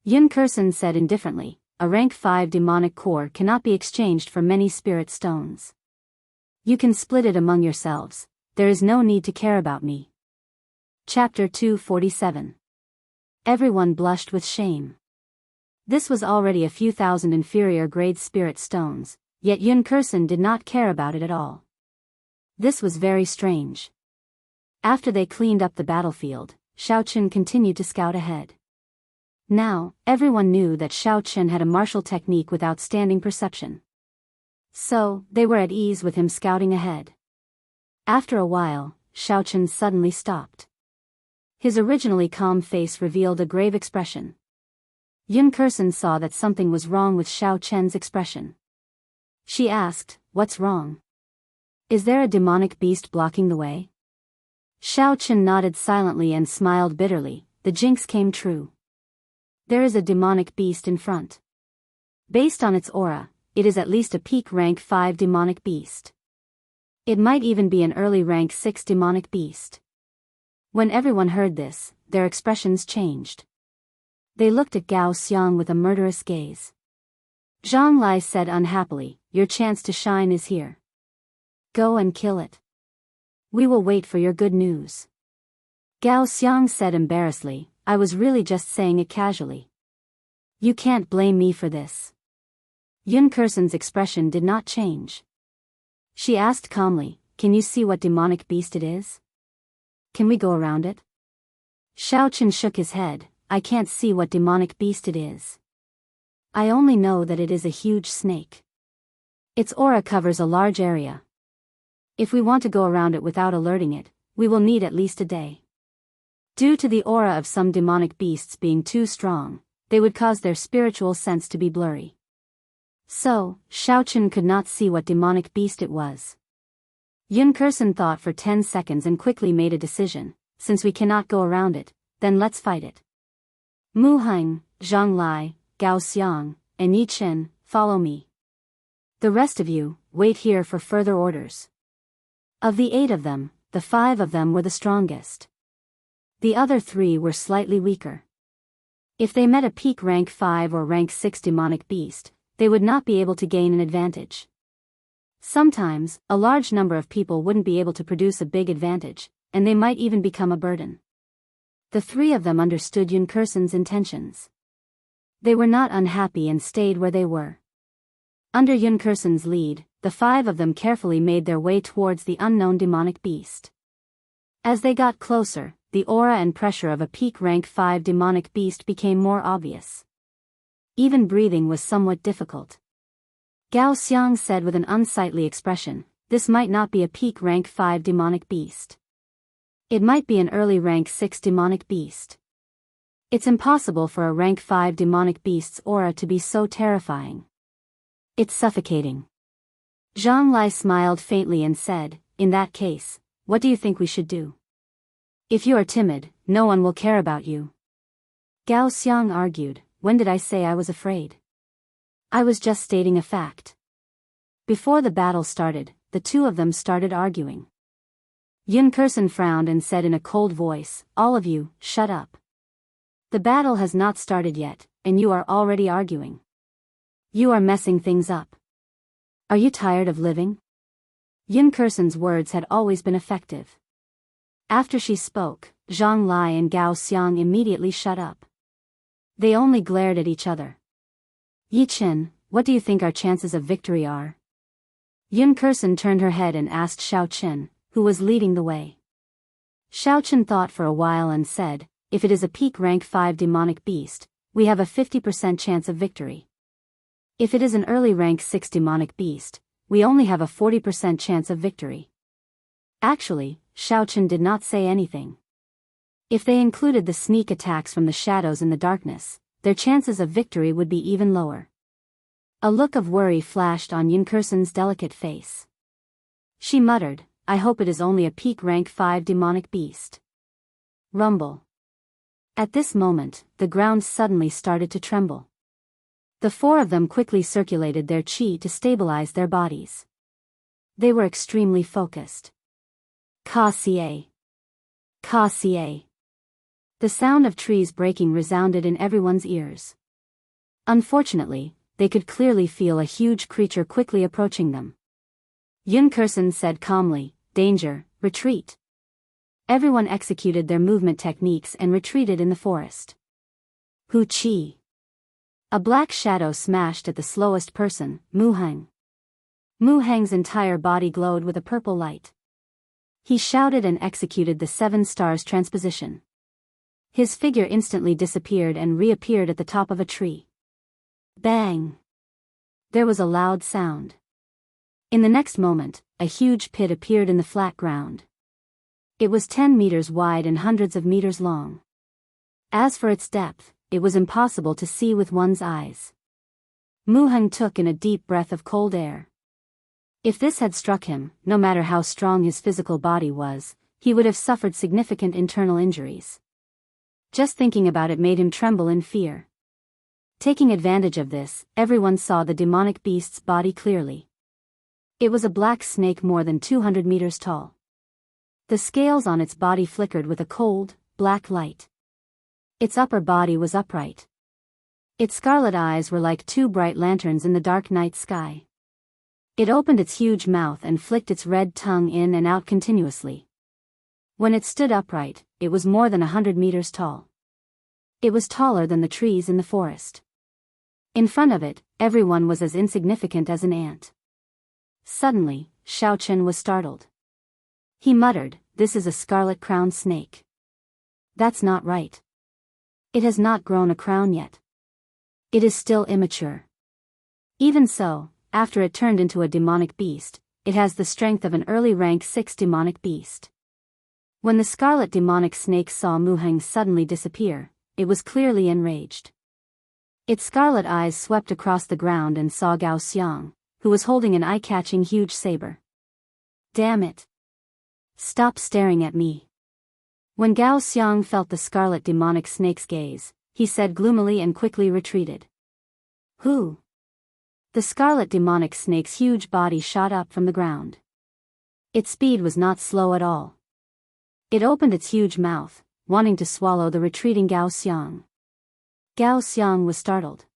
Yun Kursen said indifferently, "A rank 5 demonic core cannot be exchanged for many spirit stones. You can split it among yourselves, there is no need to care about me." Chapter 247. Everyone blushed with shame. This was already a few thousand inferior grade spirit stones, yet Yun Kursen did not care about it at all. This was very strange. After they cleaned up the battlefield, Xiaochen continued to scout ahead. Now, everyone knew that Xiaochen had a martial technique with outstanding perception. So, they were at ease with him scouting ahead. After a while, Xiaochen suddenly stopped. His originally calm face revealed a grave expression. Yun Kursen saw that something was wrong with Xiaochen's expression. She asked, "What's wrong? Is there a demonic beast blocking the way?" Xiaochen nodded silently and smiled bitterly. The jinx came true. There is a demonic beast in front. Based on its aura, it is at least a peak rank 5 demonic beast. It might even be an early rank 6 demonic beast. When everyone heard this, their expressions changed. They looked at Gao Xiang with a murderous gaze. Zhang Lai said unhappily, "Your chance to shine is here. Go and kill it. We will wait for your good news." Gao Xiang said embarrassedly, "I was really just saying it casually. You can't blame me for this." Yun Kursen's expression did not change. She asked calmly, "Can you see what demonic beast it is? Can we go around it?" Xiaochen shook his head, "I can't see what demonic beast it is. I only know that it is a huge snake. Its aura covers a large area. If we want to go around it without alerting it, we will need at least a day. Due to the aura of some demonic beasts being too strong, they would cause their spiritual sense to be blurry." So, Xiaochen could not see what demonic beast it was. Yun Kursen thought for 10 seconds and quickly made a decision, "Since we cannot go around it, then let's fight it. Mu Heng, Zhang Lai, Gao Xiang, and Yi Chen, follow me. The rest of you, wait here for further orders." Of the 8 of them, the 5 of them were the strongest. The other 3 were slightly weaker. If they met a peak rank 5 or rank 6 demonic beast, they would not be able to gain an advantage. Sometimes, a large number of people wouldn't be able to produce a big advantage, and they might even become a burden. The 3 of them understood Yun Kursen's intentions. They were not unhappy and stayed where they were. Under Yun Kursen's lead, the 5 of them carefully made their way towards the unknown demonic beast. As they got closer, the aura and pressure of a peak rank 5 demonic beast became more obvious. Even breathing was somewhat difficult. Gao Xiang said with an unsightly expression, "This might not be a peak rank 5 demonic beast. It might be an early rank 6 demonic beast. It's impossible for a rank 5 demonic beast's aura to be so terrifying. It's suffocating." Zhang Lai smiled faintly and said, "In that case, what do you think we should do? If you are timid, no one will care about you." Gao Xiang argued, "When did I say I was afraid? I was just stating a fact." Before the battle started, the 2 of them started arguing. Yun Kursen frowned and said in a cold voice, "All of you, shut up. The battle has not started yet, and you are already arguing. You are messing things up. Are you tired of living?" Yun Kursen's words had always been effective. After she spoke, Zhang Lai and Gao Xiang immediately shut up. They only glared at each other. "Yi Chen, what do you think our chances of victory are?" Yun Kursen turned her head and asked Xiaochen, who was leading the way. Xiaochen thought for a while and said, "If it is a peak rank 5 demonic beast, we have a 50% chance of victory. If it is an early rank 6 demonic beast, we only have a 40% chance of victory." Actually, Xiaochen did not say anything. If they included the sneak attacks from the shadows in the darkness, their chances of victory would be even lower. A look of worry flashed on Yunkurson's delicate face. She muttered, "I hope it is only a peak rank 5 demonic beast." Rumble. At this moment, the ground suddenly started to tremble. The four of them quickly circulated their chi to stabilize their bodies. They were extremely focused. Ka-cie. Ka-cie. The sound of trees breaking resounded in everyone's ears. Unfortunately, they could clearly feel a huge creature quickly approaching them. Yunkurson said calmly, "Danger, retreat." Everyone executed their movement techniques and retreated in the forest. Hu Chi. A black shadow smashed at the slowest person, Mu Heng. Mu Heng's entire body glowed with a purple light. He shouted and executed the 7 stars transposition. His figure instantly disappeared and reappeared at the top of a tree. Bang! There was a loud sound. In the next moment, a huge pit appeared in the flat ground. It was 10 meters wide and hundreds of meters long. As for its depth, it was impossible to see with one's eyes. Mu Heng took in a deep breath of cold air. If this had struck him, no matter how strong his physical body was, he would have suffered significant internal injuries. Just thinking about it made him tremble in fear. Taking advantage of this, everyone saw the demonic beast's body clearly. It was a black snake more than 200 meters tall. The scales on its body flickered with a cold, black light. Its upper body was upright. Its scarlet eyes were like 2 bright lanterns in the dark night sky. It opened its huge mouth and flicked its red tongue in and out continuously. When it stood upright, it was more than 100 meters tall. It was taller than the trees in the forest. In front of it, everyone was as insignificant as an ant. Suddenly, Xiao Chen was startled. He muttered, "This is a scarlet-crowned snake. That's not right. It has not grown a crown yet. It is still immature. Even so, after it turned into a demonic beast, it has the strength of an early rank 6 demonic beast." When the scarlet demonic snake saw Mu Heng suddenly disappear, it was clearly enraged. Its scarlet eyes swept across the ground and saw Gao Xiang, who was holding an eye-catching huge saber. "Damn it! Stop staring at me." When Gao Xiang felt the scarlet demonic snake's gaze, he said gloomily and quickly retreated. "Who?" The scarlet demonic snake's huge body shot up from the ground. Its speed was not slow at all. It opened its huge mouth, wanting to swallow the retreating Gao Xiang. Gao Xiang was startled.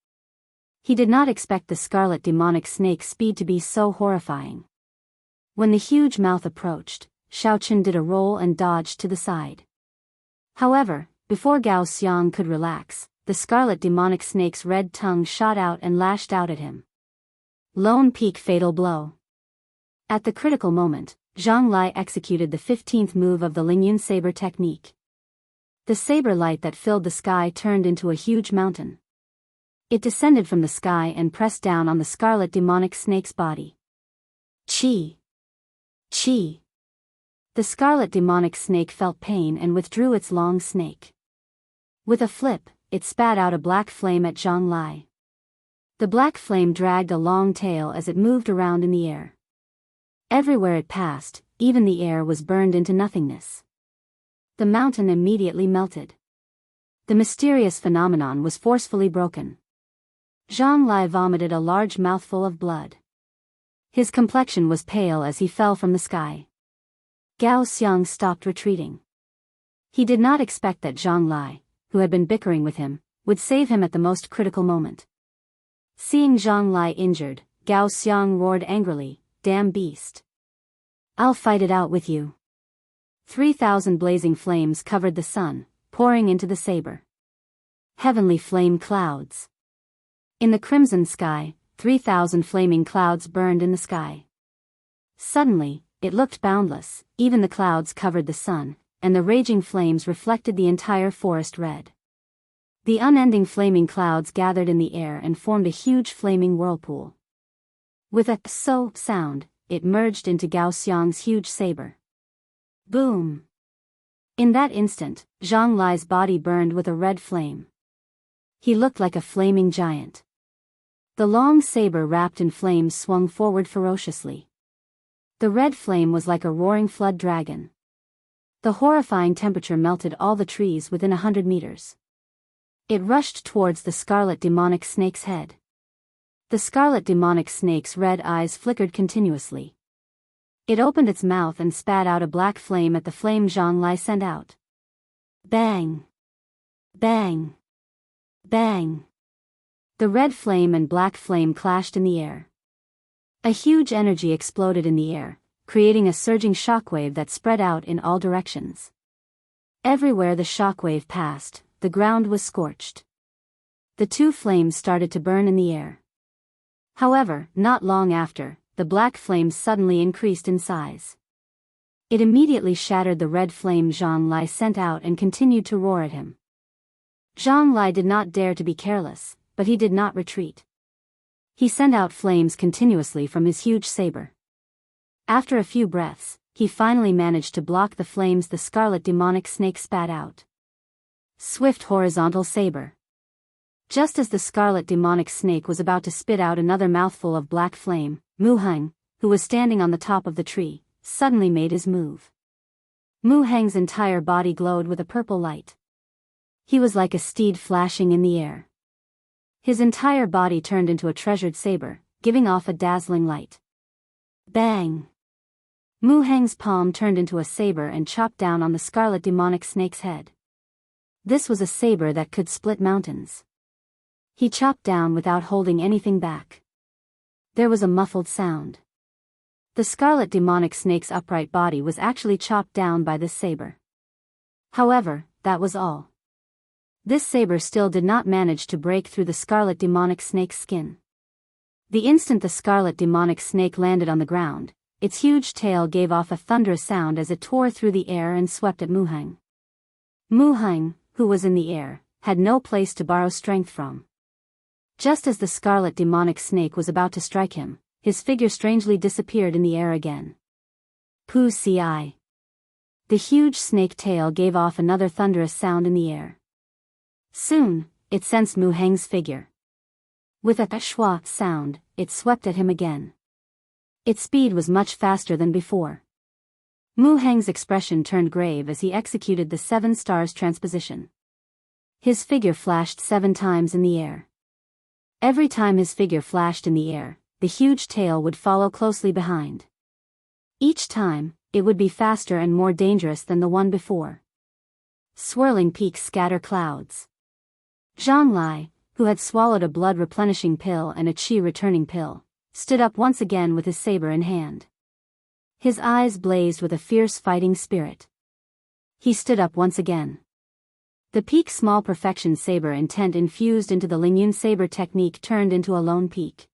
He did not expect the scarlet demonic snake's speed to be so horrifying. When the huge mouth approached, Xiao Chen did a roll and dodged to the side. However, before Gao Xiang could relax, the scarlet demonic snake's red tongue shot out and lashed out at him. Lone Peak fatal blow. At the critical moment, Zhang Lai executed the 15th move of the Lingyun saber technique. The saber light that filled the sky turned into a huge mountain. It descended from the sky and pressed down on the scarlet demonic snake's body. Chi! Chi! The scarlet demonic snake felt pain and withdrew its long snake. With a flip, it spat out a black flame at Zhang Lai. The black flame dragged a long tail as it moved around in the air. Everywhere it passed, even the air was burned into nothingness. The mountain immediately melted. The mysterious phenomenon was forcefully broken. Zhang Lai vomited a large mouthful of blood. His complexion was pale as he fell from the sky. Gao Xiang stopped retreating. He did not expect that Zhang Lai, who had been bickering with him, would save him at the most critical moment. Seeing Zhang Lai injured, Gao Xiang roared angrily, "Damn beast! I'll fight it out with you." 3,000 blazing flames covered the sun, pouring into the saber. Heavenly flame clouds. In the crimson sky, 3,000 flaming clouds burned in the sky. Suddenly, it looked boundless, even the clouds covered the sun, and the raging flames reflected the entire forest red. The unending flaming clouds gathered in the air and formed a huge flaming whirlpool. With a "so" sound, it merged into Gao Xiang's huge saber. Boom! In that instant, Zhang Lai's body burned with a red flame. He looked like a flaming giant. The long saber wrapped in flames swung forward ferociously. The red flame was like a roaring flood dragon. The horrifying temperature melted all the trees within 100 meters. It rushed towards the scarlet demonic snake's head. The scarlet demonic snake's red eyes flickered continuously. It opened its mouth and spat out a black flame at the flame Zhonglai sent out. Bang! Bang! Bang! The red flame and black flame clashed in the air. A huge energy exploded in the air, creating a surging shockwave that spread out in all directions. Everywhere the shockwave passed, the ground was scorched. The two flames started to burn in the air. However, not long after, the black flame suddenly increased in size. It immediately shattered the red flame Zhonglai sent out and continued to roar at him. Zhonglai did not dare to be careless, but he did not retreat. He sent out flames continuously from his huge saber. After a few breaths, he finally managed to block the flames the scarlet demonic snake spat out. Swift horizontal saber. Just as the scarlet demonic snake was about to spit out another mouthful of black flame, Mu Heng, who was standing on the top of the tree, suddenly made his move. Mu Heng's entire body glowed with a purple light. He was like a steed flashing in the air. His entire body turned into a treasured saber, giving off a dazzling light. Bang! Mu Heng's palm turned into a saber and chopped down on the scarlet demonic snake's head. This was a saber that could split mountains. He chopped down without holding anything back. There was a muffled sound. The scarlet demonic snake's upright body was actually chopped down by this saber. However, that was all. This saber still did not manage to break through the scarlet demonic snake's skin. The instant the scarlet demonic snake landed on the ground, its huge tail gave off a thunderous sound as it tore through the air and swept at Mu Heng. Mu Heng, who was in the air, had no place to borrow strength from. Just as the scarlet demonic snake was about to strike him, his figure strangely disappeared in the air again. Pu Ci. The huge snake tail gave off another thunderous sound in the air. Soon, it sensed Mu Heng's figure. With a schwa sound, it swept at him again. Its speed was much faster than before. Mu Heng's expression turned grave as he executed the 7 stars transposition. His figure flashed 7 times in the air. Every time his figure flashed in the air, the huge tail would follow closely behind. Each time, it would be faster and more dangerous than the one before. Swirling peaks scatter clouds. Zhonglai, who had swallowed a blood-replenishing pill and a qi-returning pill, stood up once again with his saber in hand. His eyes blazed with a fierce fighting spirit. He stood up once again. The peak small perfection saber intent infused into the Lingyun saber technique turned into a lone peak.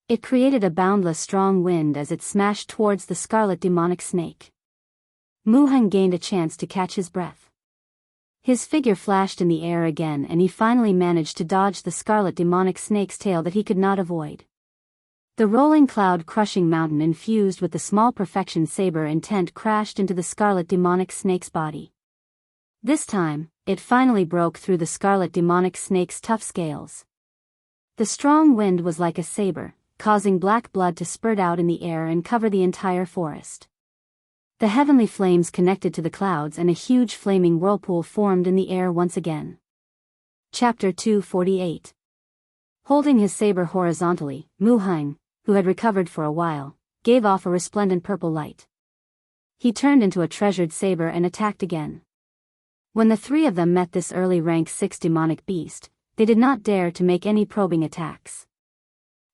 It created a boundless strong wind as it smashed towards the scarlet demonic snake. Mu Heng gained a chance to catch his breath. His figure flashed in the air again and he finally managed to dodge the scarlet demonic snake's tail that he could not avoid. The rolling cloud-crushing mountain infused with the small perfection saber intent crashed into the scarlet demonic snake's body. This time, it finally broke through the scarlet demonic snake's tough scales. The strong wind was like a saber, causing black blood to spurt out in the air and cover the entire forest. The heavenly flames connected to the clouds and a huge flaming whirlpool formed in the air once again. Chapter 248. Holding his saber horizontally, Mu Heng, who had recovered for a while, gave off a resplendent purple light. He turned into a treasured saber and attacked again. When the 3 of them met this early rank 6 demonic beast, they did not dare to make any probing attacks.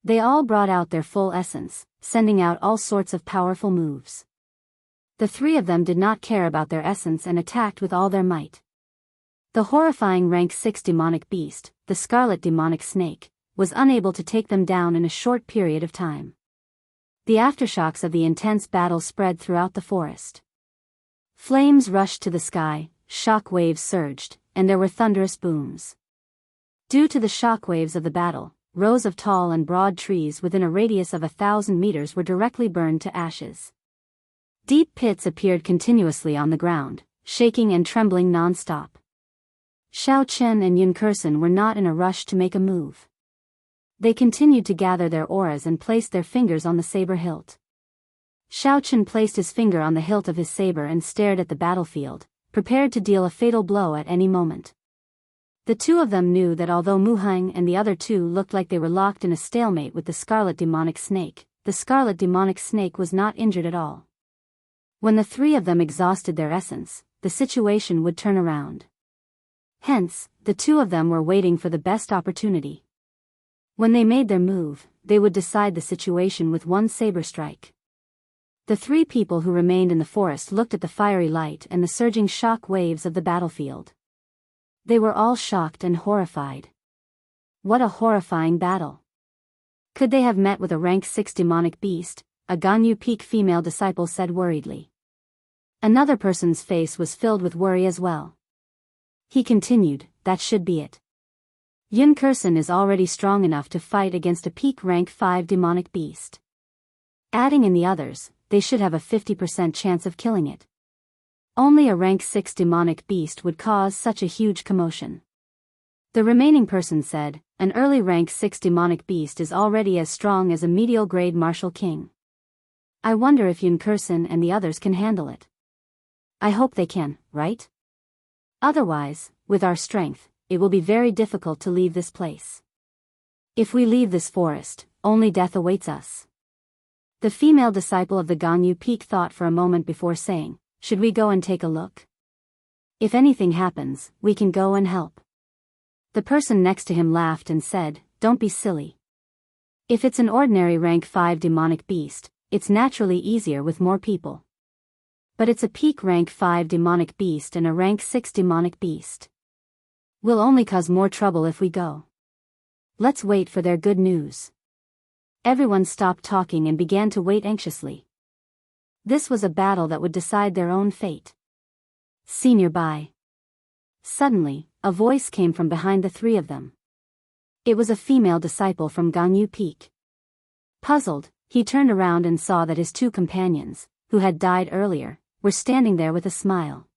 They all brought out their full essence, sending out all sorts of powerful moves. The 3 of them did not care about their essence and attacked with all their might. The horrifying rank 6 demonic beast, the scarlet demonic snake, was unable to take them down in a short period of time. The aftershocks of the intense battle spread throughout the forest. Flames rushed to the sky, shock waves surged, and there were thunderous booms. Due to the shock waves of the battle, rows of tall and broad trees within a radius of 1,000 meters were directly burned to ashes. Deep pits appeared continuously on the ground, shaking and trembling non-stop. Xiao Chen and Yun Kursen were not in a rush to make a move. They continued to gather their auras and placed their fingers on the saber hilt. Shao Chun placed his finger on the hilt of his saber and stared at the battlefield, prepared to deal a fatal blow at any moment. The two of them knew that although Mu Heng and the other two looked like they were locked in a stalemate with the scarlet demonic snake, the scarlet demonic snake was not injured at all. When the three of them exhausted their essence, the situation would turn around. Hence, the two of them were waiting for the best opportunity. When they made their move, they would decide the situation with one saber strike. The three people who remained in the forest looked at the fiery light and the surging shock waves of the battlefield. They were all shocked and horrified. What a horrifying battle! Could they have met with a rank 6 demonic beast? A Ganyu Peak female disciple said worriedly. Another person's face was filled with worry as well. He continued, that should be it. Yun Kursen is already strong enough to fight against a peak rank 5 demonic beast. Adding in the others, they should have a 50% chance of killing it. Only a rank 6 demonic beast would cause such a huge commotion. The remaining person said, an early rank 6 demonic beast is already as strong as a medial grade martial king. I wonder if Yun Kursen and the others can handle it. I hope they can, right? Otherwise, with our strength, it will be very difficult to leave this place. If we leave this forest, only death awaits us. The female disciple of the Ganyu Peak thought for a moment before saying, should we go and take a look? If anything happens, we can go and help. The person next to him laughed and said, don't be silly. If it's an ordinary rank 5 demonic beast, it's naturally easier with more people. But it's a peak rank 5 demonic beast and a rank 6 demonic beast. We'll only cause more trouble if we go. Let's wait for their good news. Everyone stopped talking and began to wait anxiously. This was a battle that would decide their own fate. Senior Bai. Suddenly, a voice came from behind the three of them. It was a female disciple from Ganyu Peak. Puzzled, he turned around and saw that his two companions, who had died earlier, were standing there with a smile.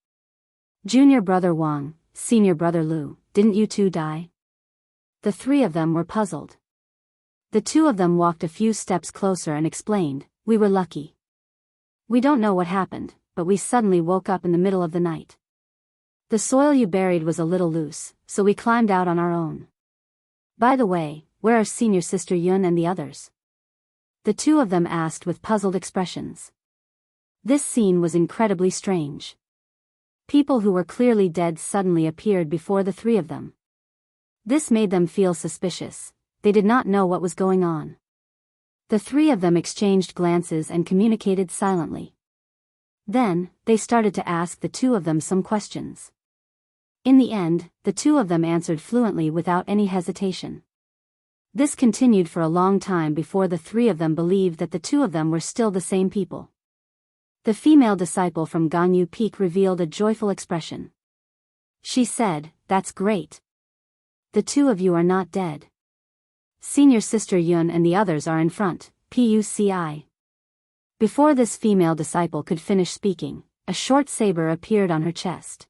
Junior brother Wang, senior brother Lu, didn't you two die? The three of them were puzzled. The two of them walked a few steps closer and explained, we were lucky. We don't know what happened, but we suddenly woke up in the middle of the night. The soil you buried was a little loose, so we climbed out on our own. By the way, where are senior sister Yun and the others? The two of them asked with puzzled expressions. This scene was incredibly strange. People who were clearly dead suddenly appeared before the three of them. This made them feel suspicious. They did not know what was going on. The three of them exchanged glances and communicated silently. Then, they started to ask the two of them some questions. In the end, the two of them answered fluently without any hesitation. This continued for a long time before the three of them believed that the two of them were still the same people. The female disciple from Ganyu Peak revealed a joyful expression. She said, that's great. The two of you are not dead. Senior sister Yun and the others are in front, PUCI. Before this female disciple could finish speaking, a short saber appeared on her chest.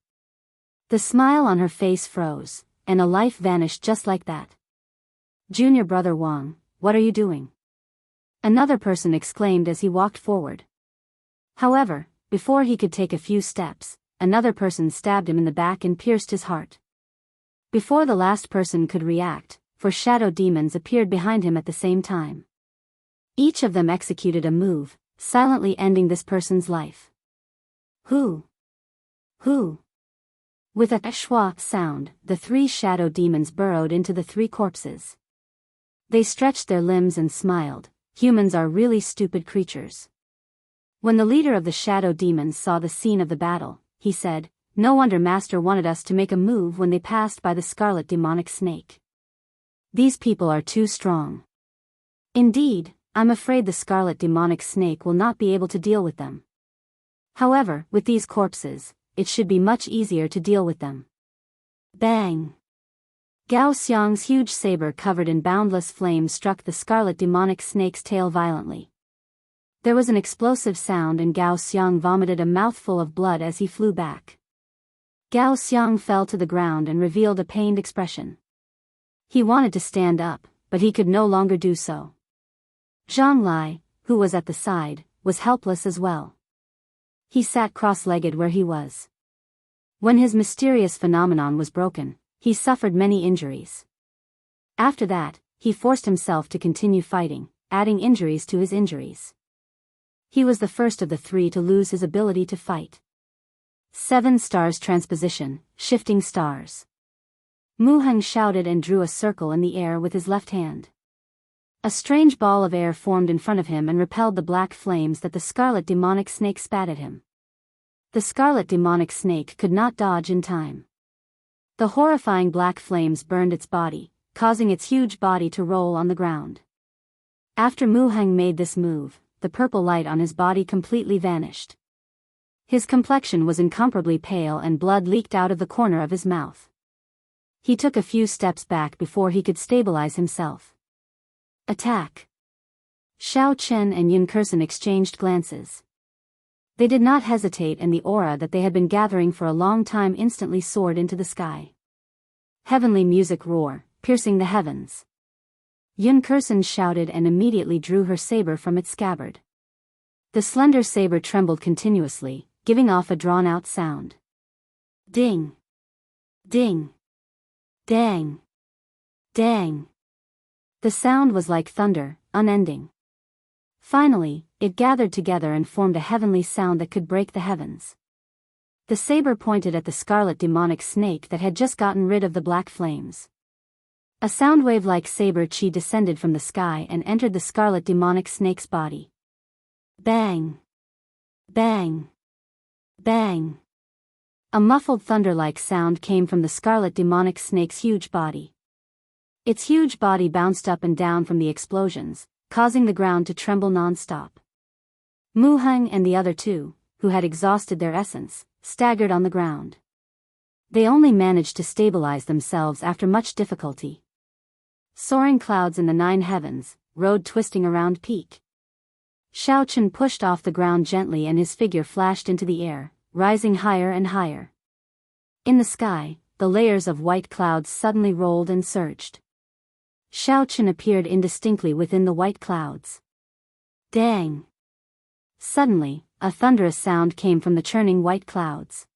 The smile on her face froze, and a life vanished just like that. Junior brother Wang, what are you doing? Another person exclaimed as he walked forward. However, before he could take a few steps, another person stabbed him in the back and pierced his heart. Before the last person could react, 4 shadow demons appeared behind him at the same time. Each of them executed a move, silently ending this person's life. Who? With a schwa sound, the 3 shadow demons burrowed into the 3 corpses. They stretched their limbs and smiled. Humans are really stupid creatures. When the leader of the shadow demons saw the scene of the battle, he said, no wonder Master wanted us to make a move when they passed by the scarlet demonic snake. These people are too strong. Indeed, I'm afraid the scarlet demonic snake will not be able to deal with them. However, with these corpses, it should be much easier to deal with them. Bang! Gao Xiang's huge saber covered in boundless flame struck the scarlet demonic snake's tail violently. There was an explosive sound and Gao Xiang vomited a mouthful of blood as he flew back. Gao Xiang fell to the ground and revealed a pained expression. He wanted to stand up, but he could no longer do so. Zhang Lai, who was at the side, was helpless as well. He sat cross-legged where he was. When his mysterious phenomenon was broken, he suffered many injuries. After that, he forced himself to continue fighting, adding injuries to his injuries. He was the first of the three to lose his ability to fight. 7 stars transposition, shifting stars. Mu Heng shouted and drew a circle in the air with his left hand. A strange ball of air formed in front of him and repelled the black flames that the scarlet demonic snake spat at him. The scarlet demonic snake could not dodge in time. The horrifying black flames burned its body, causing its huge body to roll on the ground. After Mu Heng made this move, the purple light on his body completely vanished. His complexion was incomparably pale and blood leaked out of the corner of his mouth. He took a few steps back before he could stabilize himself. Attack! Xiao Chen and Yun Kursen exchanged glances. They did not hesitate, and the aura that they had been gathering for a long time instantly soared into the sky. Heavenly music roar, piercing the heavens. Yun Kursen shouted and immediately drew her saber from its scabbard. The slender saber trembled continuously, giving off a drawn-out sound. Ding! Ding! Dang! Dang! The sound was like thunder, unending. Finally, it gathered together and formed a heavenly sound that could break the heavens. The saber pointed at the scarlet demonic snake that had just gotten rid of the black flames. A sound wave like saber chi descended from the sky and entered the scarlet demonic snake's body. Bang! Bang! Bang! A muffled thunder-like sound came from the scarlet demonic snake's huge body. Its huge body bounced up and down from the explosions, causing the ground to tremble non-stop. Mu Heng and the other two, who had exhausted their essence, staggered on the ground. They only managed to stabilize themselves after much difficulty. Soaring clouds in the 9 heavens, road twisting around peak. Xiao Chen pushed off the ground gently and his figure flashed into the air, rising higher and higher. In the sky, the layers of white clouds suddenly rolled and surged. Xiao Chen appeared indistinctly within the white clouds. Dang! Suddenly, a thunderous sound came from the churning white clouds.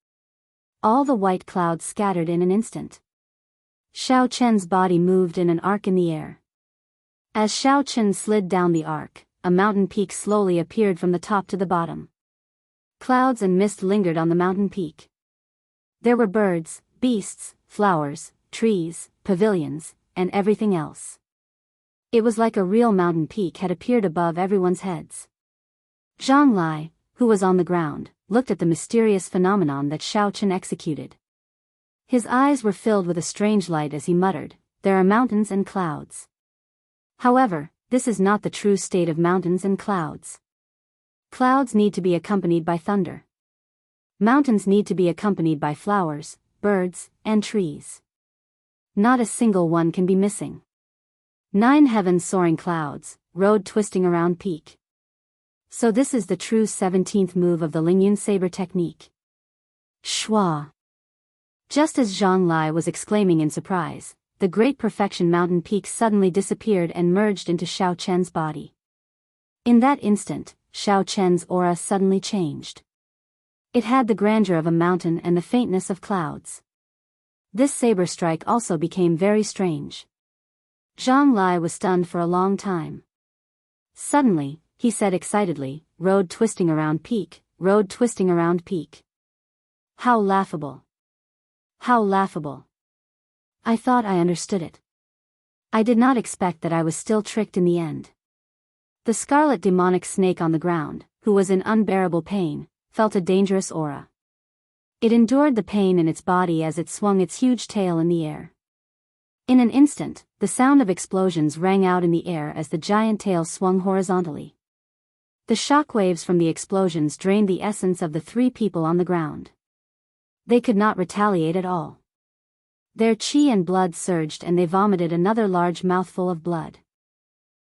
All the white clouds scattered in an instant. Xiao Chen's body moved in an arc in the air. As Xiao Chen slid down the arc, a mountain peak slowly appeared from the top to the bottom. Clouds and mist lingered on the mountain peak. There were birds, beasts, flowers, trees, pavilions, and everything else. It was like a real mountain peak had appeared above everyone's heads. Zhang Lai, who was on the ground, looked at the mysterious phenomenon that Xiao Chen executed. His eyes were filled with a strange light as he muttered, "There are mountains and clouds. However, this is not the true state of mountains and clouds. Clouds need to be accompanied by thunder. Mountains need to be accompanied by flowers, birds, and trees. Not a single one can be missing. 9 heavens soaring clouds, road twisting around peak. So this is the true 17th move of the Lingyun saber technique." Shua! Just as Zhang Lai was exclaiming in surprise, the Great Perfection mountain peak suddenly disappeared and merged into Xiao Chen's body. In that instant, Xiao Chen's aura suddenly changed. It had the grandeur of a mountain and the faintness of clouds. This saber strike also became very strange. Zhang Lai was stunned for a long time. Suddenly, he said excitedly, "Road twisting around peak, road twisting around peak. How laughable! How laughable! I thought I understood it. I did not expect that I was still tricked in the end." The scarlet demonic snake on the ground, who was in unbearable pain, felt a dangerous aura. It endured the pain in its body as it swung its huge tail in the air. In an instant, the sound of explosions rang out in the air as the giant tail swung horizontally. The shock waves from the explosions drained the essence of the 3 people on the ground. They could not retaliate at all. Their chi and blood surged and they vomited another large mouthful of blood.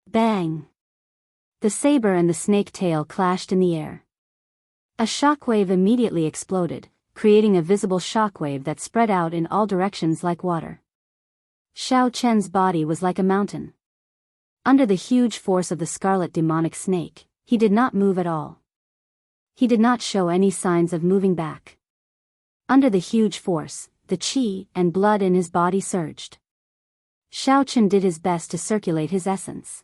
Bang! The saber and the snake tail clashed in the air. A shockwave immediately exploded, creating a visible shockwave that spread out in all directions like water. Xiao Chen's body was like a mountain. Under the huge force of the scarlet demonic snake, he did not move at all. He did not show any signs of moving back. Under the huge force, the qi and blood in his body surged. Xiaochen did his best to circulate his essence.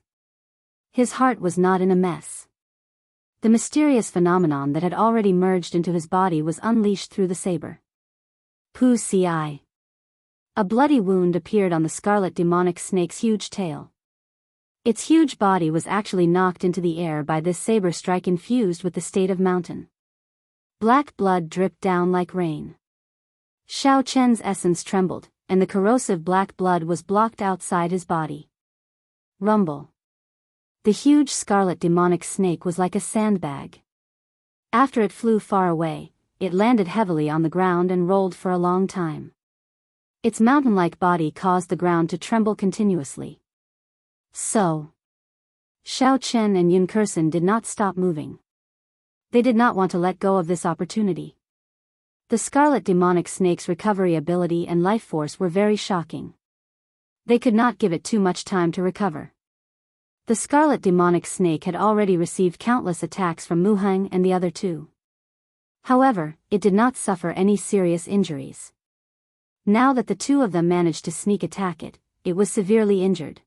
His heart was not in a mess. The mysterious phenomenon that had already merged into his body was unleashed through the saber. Pu ci. A bloody wound appeared on the scarlet demonic snake's huge tail. Its huge body was actually knocked into the air by this saber strike infused with the state of mountain. Black blood dripped down like rain. Xiaochen's essence trembled, and the corrosive black blood was blocked outside his body. Rumble. The huge scarlet demonic snake was like a sandbag. After it flew far away, it landed heavily on the ground and rolled for a long time. Its mountain-like body caused the ground to tremble continuously. So, Xiaochen and Yunkerson did not stop moving. They did not want to let go of this opportunity. The scarlet demonic snake's recovery ability and life force were very shocking. They could not give it too much time to recover. The scarlet demonic snake had already received countless attacks from Muheng and the other two. However, it did not suffer any serious injuries. Now that the two of them managed to sneak attack it, it was severely injured.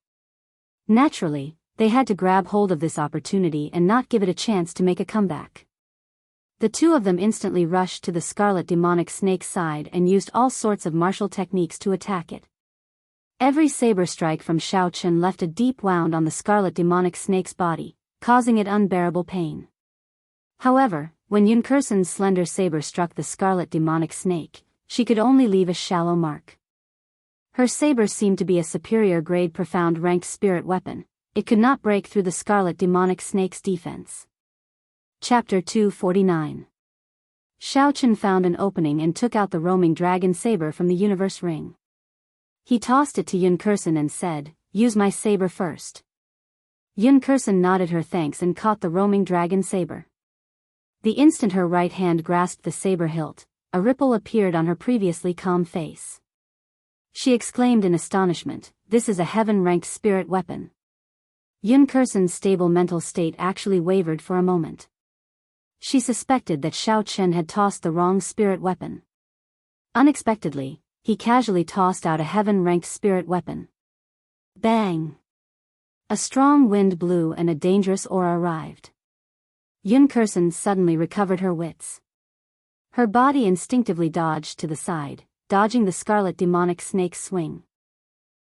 Naturally, they had to grab hold of this opportunity and not give it a chance to make a comeback. The two of them instantly rushed to the scarlet demonic snake's side and used all sorts of martial techniques to attack it. Every saber strike from Xiaochen left a deep wound on the scarlet demonic snake's body, causing it unbearable pain. However, when Yunkerson's slender saber struck the scarlet demonic snake, she could only leave a shallow mark. Her saber seemed to be a superior grade profound ranked spirit weapon. It could not break through the scarlet demonic snake's defense. Chapter 249. Xiaochen found an opening and took out the roaming dragon saber from the universe ring. He tossed it to Yunkerson and said, "Use my saber first." Yunkerson nodded her thanks and caught the roaming dragon saber. The instant her right hand grasped the saber hilt, a ripple appeared on her previously calm face. She exclaimed in astonishment, "This is a heaven-ranked spirit weapon." Yunkerson's stable mental state actually wavered for a moment. She suspected that Xiaochen had tossed the wrong spirit weapon. Unexpectedly, he casually tossed out a heaven-ranked spirit weapon. Bang! A strong wind blew and a dangerous aura arrived. Yunkerson suddenly recovered her wits. Her body instinctively dodged to the side, dodging the scarlet demonic snake's swing.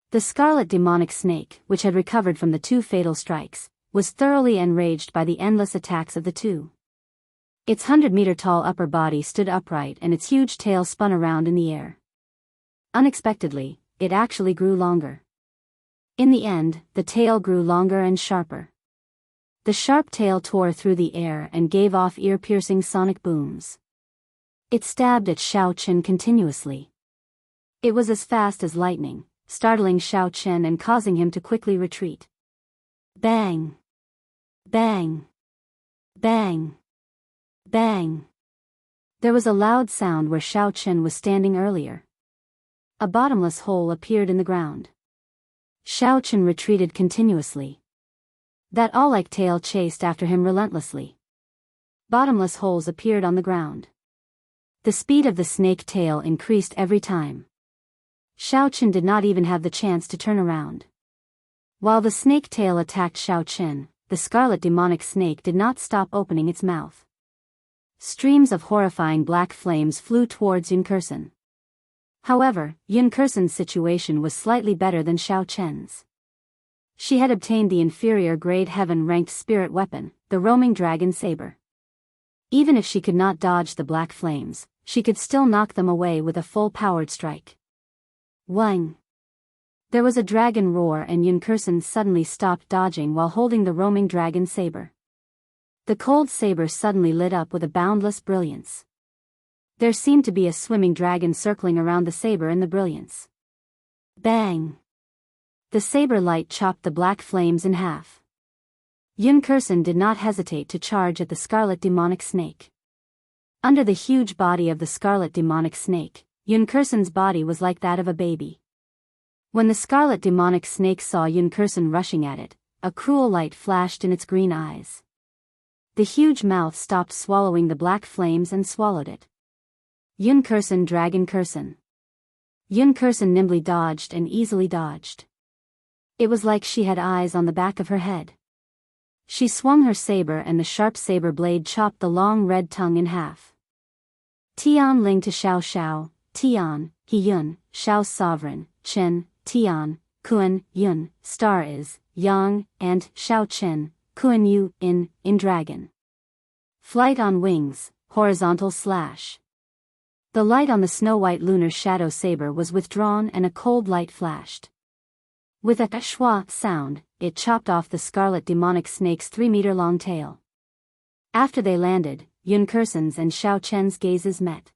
The scarlet demonic snake, which had recovered from the two fatal strikes, was thoroughly enraged by the endless attacks of the two. Its 100-meter-tall upper body stood upright and its huge tail spun around in the air. Unexpectedly, it actually grew longer. In the end, the tail grew longer and sharper. The sharp tail tore through the air and gave off ear-piercing sonic booms. It stabbed at Xiaochen continuously. It was as fast as lightning, startling Xiaochen and causing him to quickly retreat. Bang! Bang! Bang! Bang! There was a loud sound where Xiaochen was standing earlier. A bottomless hole appeared in the ground. Xiaochen retreated continuously. That all-like tail chased after him relentlessly. Bottomless holes appeared on the ground. The speed of the snake tail increased every time. Xiaochen did not even have the chance to turn around. While the snake tail attacked Xiaochen, the scarlet demonic snake did not stop opening its mouth. Streams of horrifying black flames flew towards Yunkerson. However, Yunkerson's situation was slightly better than Xiaochen's. She had obtained the inferior grade heaven-ranked spirit weapon, the roaming dragon saber. Even if she could not dodge the black flames, she could still knock them away with a full-powered strike. Wang! There was a dragon roar and Yunkerson suddenly stopped dodging while holding the roaming dragon saber. The cold saber suddenly lit up with a boundless brilliance. There seemed to be a swimming dragon circling around the saber in the brilliance. Bang! The saber light chopped the black flames in half. Yunkerson did not hesitate to charge at the scarlet demonic snake. Under the huge body of the scarlet demonic snake, Yunkerson's body was like that of a baby. When the scarlet demonic snake saw Yunkerson rushing at it, a cruel light flashed in its green eyes. The huge mouth stopped swallowing the black flames and swallowed it. Yun Kursen Dragon Kursen. Yun Kursen nimbly dodged and easily dodged. It was like she had eyes on the back of her head. She swung her saber and the sharp saber blade chopped the long red tongue in half. Tian Ling to Xiao Xiao, Tian, He Yun, Xiao's sovereign, Chen, Tian, Kuan, Yun, star is, Yang, and Xiao Chen, Kuan Yu, in dragon. Flight on wings, horizontal slash. The light on the snow-white lunar shadow saber was withdrawn and a cold light flashed. With a schwa sound, it chopped off the scarlet demonic snake's 3-meter-long tail. After they landed, Yun Kursen's and Xiao Chen's gazes met.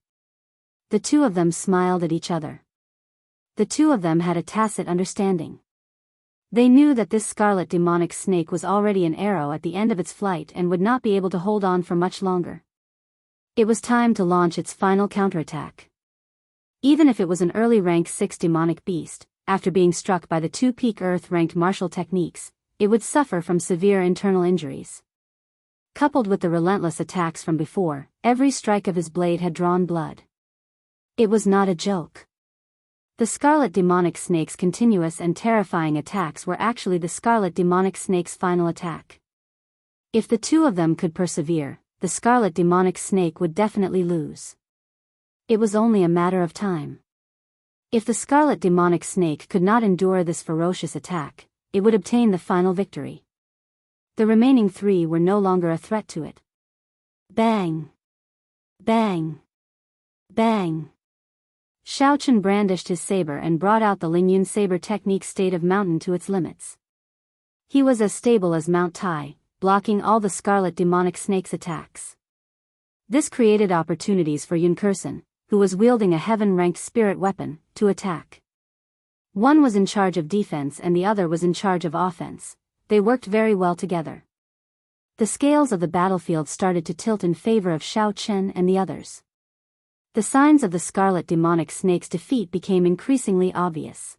The two of them smiled at each other. The two of them had a tacit understanding. They knew that this scarlet demonic snake was already an arrow at the end of its flight and would not be able to hold on for much longer. It was time to launch its final counterattack. Even if it was an early rank 6 demonic beast, after being struck by the 2 peak Earth-ranked martial techniques, it would suffer from severe internal injuries. Coupled with the relentless attacks from before, every strike of his blade had drawn blood. It was not a joke. The scarlet demonic snake's continuous and terrifying attacks were actually the scarlet demonic snake's final attack. If the two of them could persevere, the scarlet demonic snake would definitely lose. It was only a matter of time. If the scarlet demonic snake could not endure this ferocious attack, it would obtain the final victory. The remaining 3 were no longer a threat to it. Bang! Bang! Bang! Xiao Chen brandished his saber and brought out the Lingyun saber technique state of mountain to its limits. He was as stable as Mount Tai, blocking all the scarlet demonic snake's attacks. This created opportunities for Yun Kursen, who was wielding a heaven-ranked spirit weapon, to attack. One was in charge of defense and the other was in charge of offense. They worked very well together. The scales of the battlefield started to tilt in favor of Xiao Chen and the others. The signs of the scarlet demonic snake's defeat became increasingly obvious.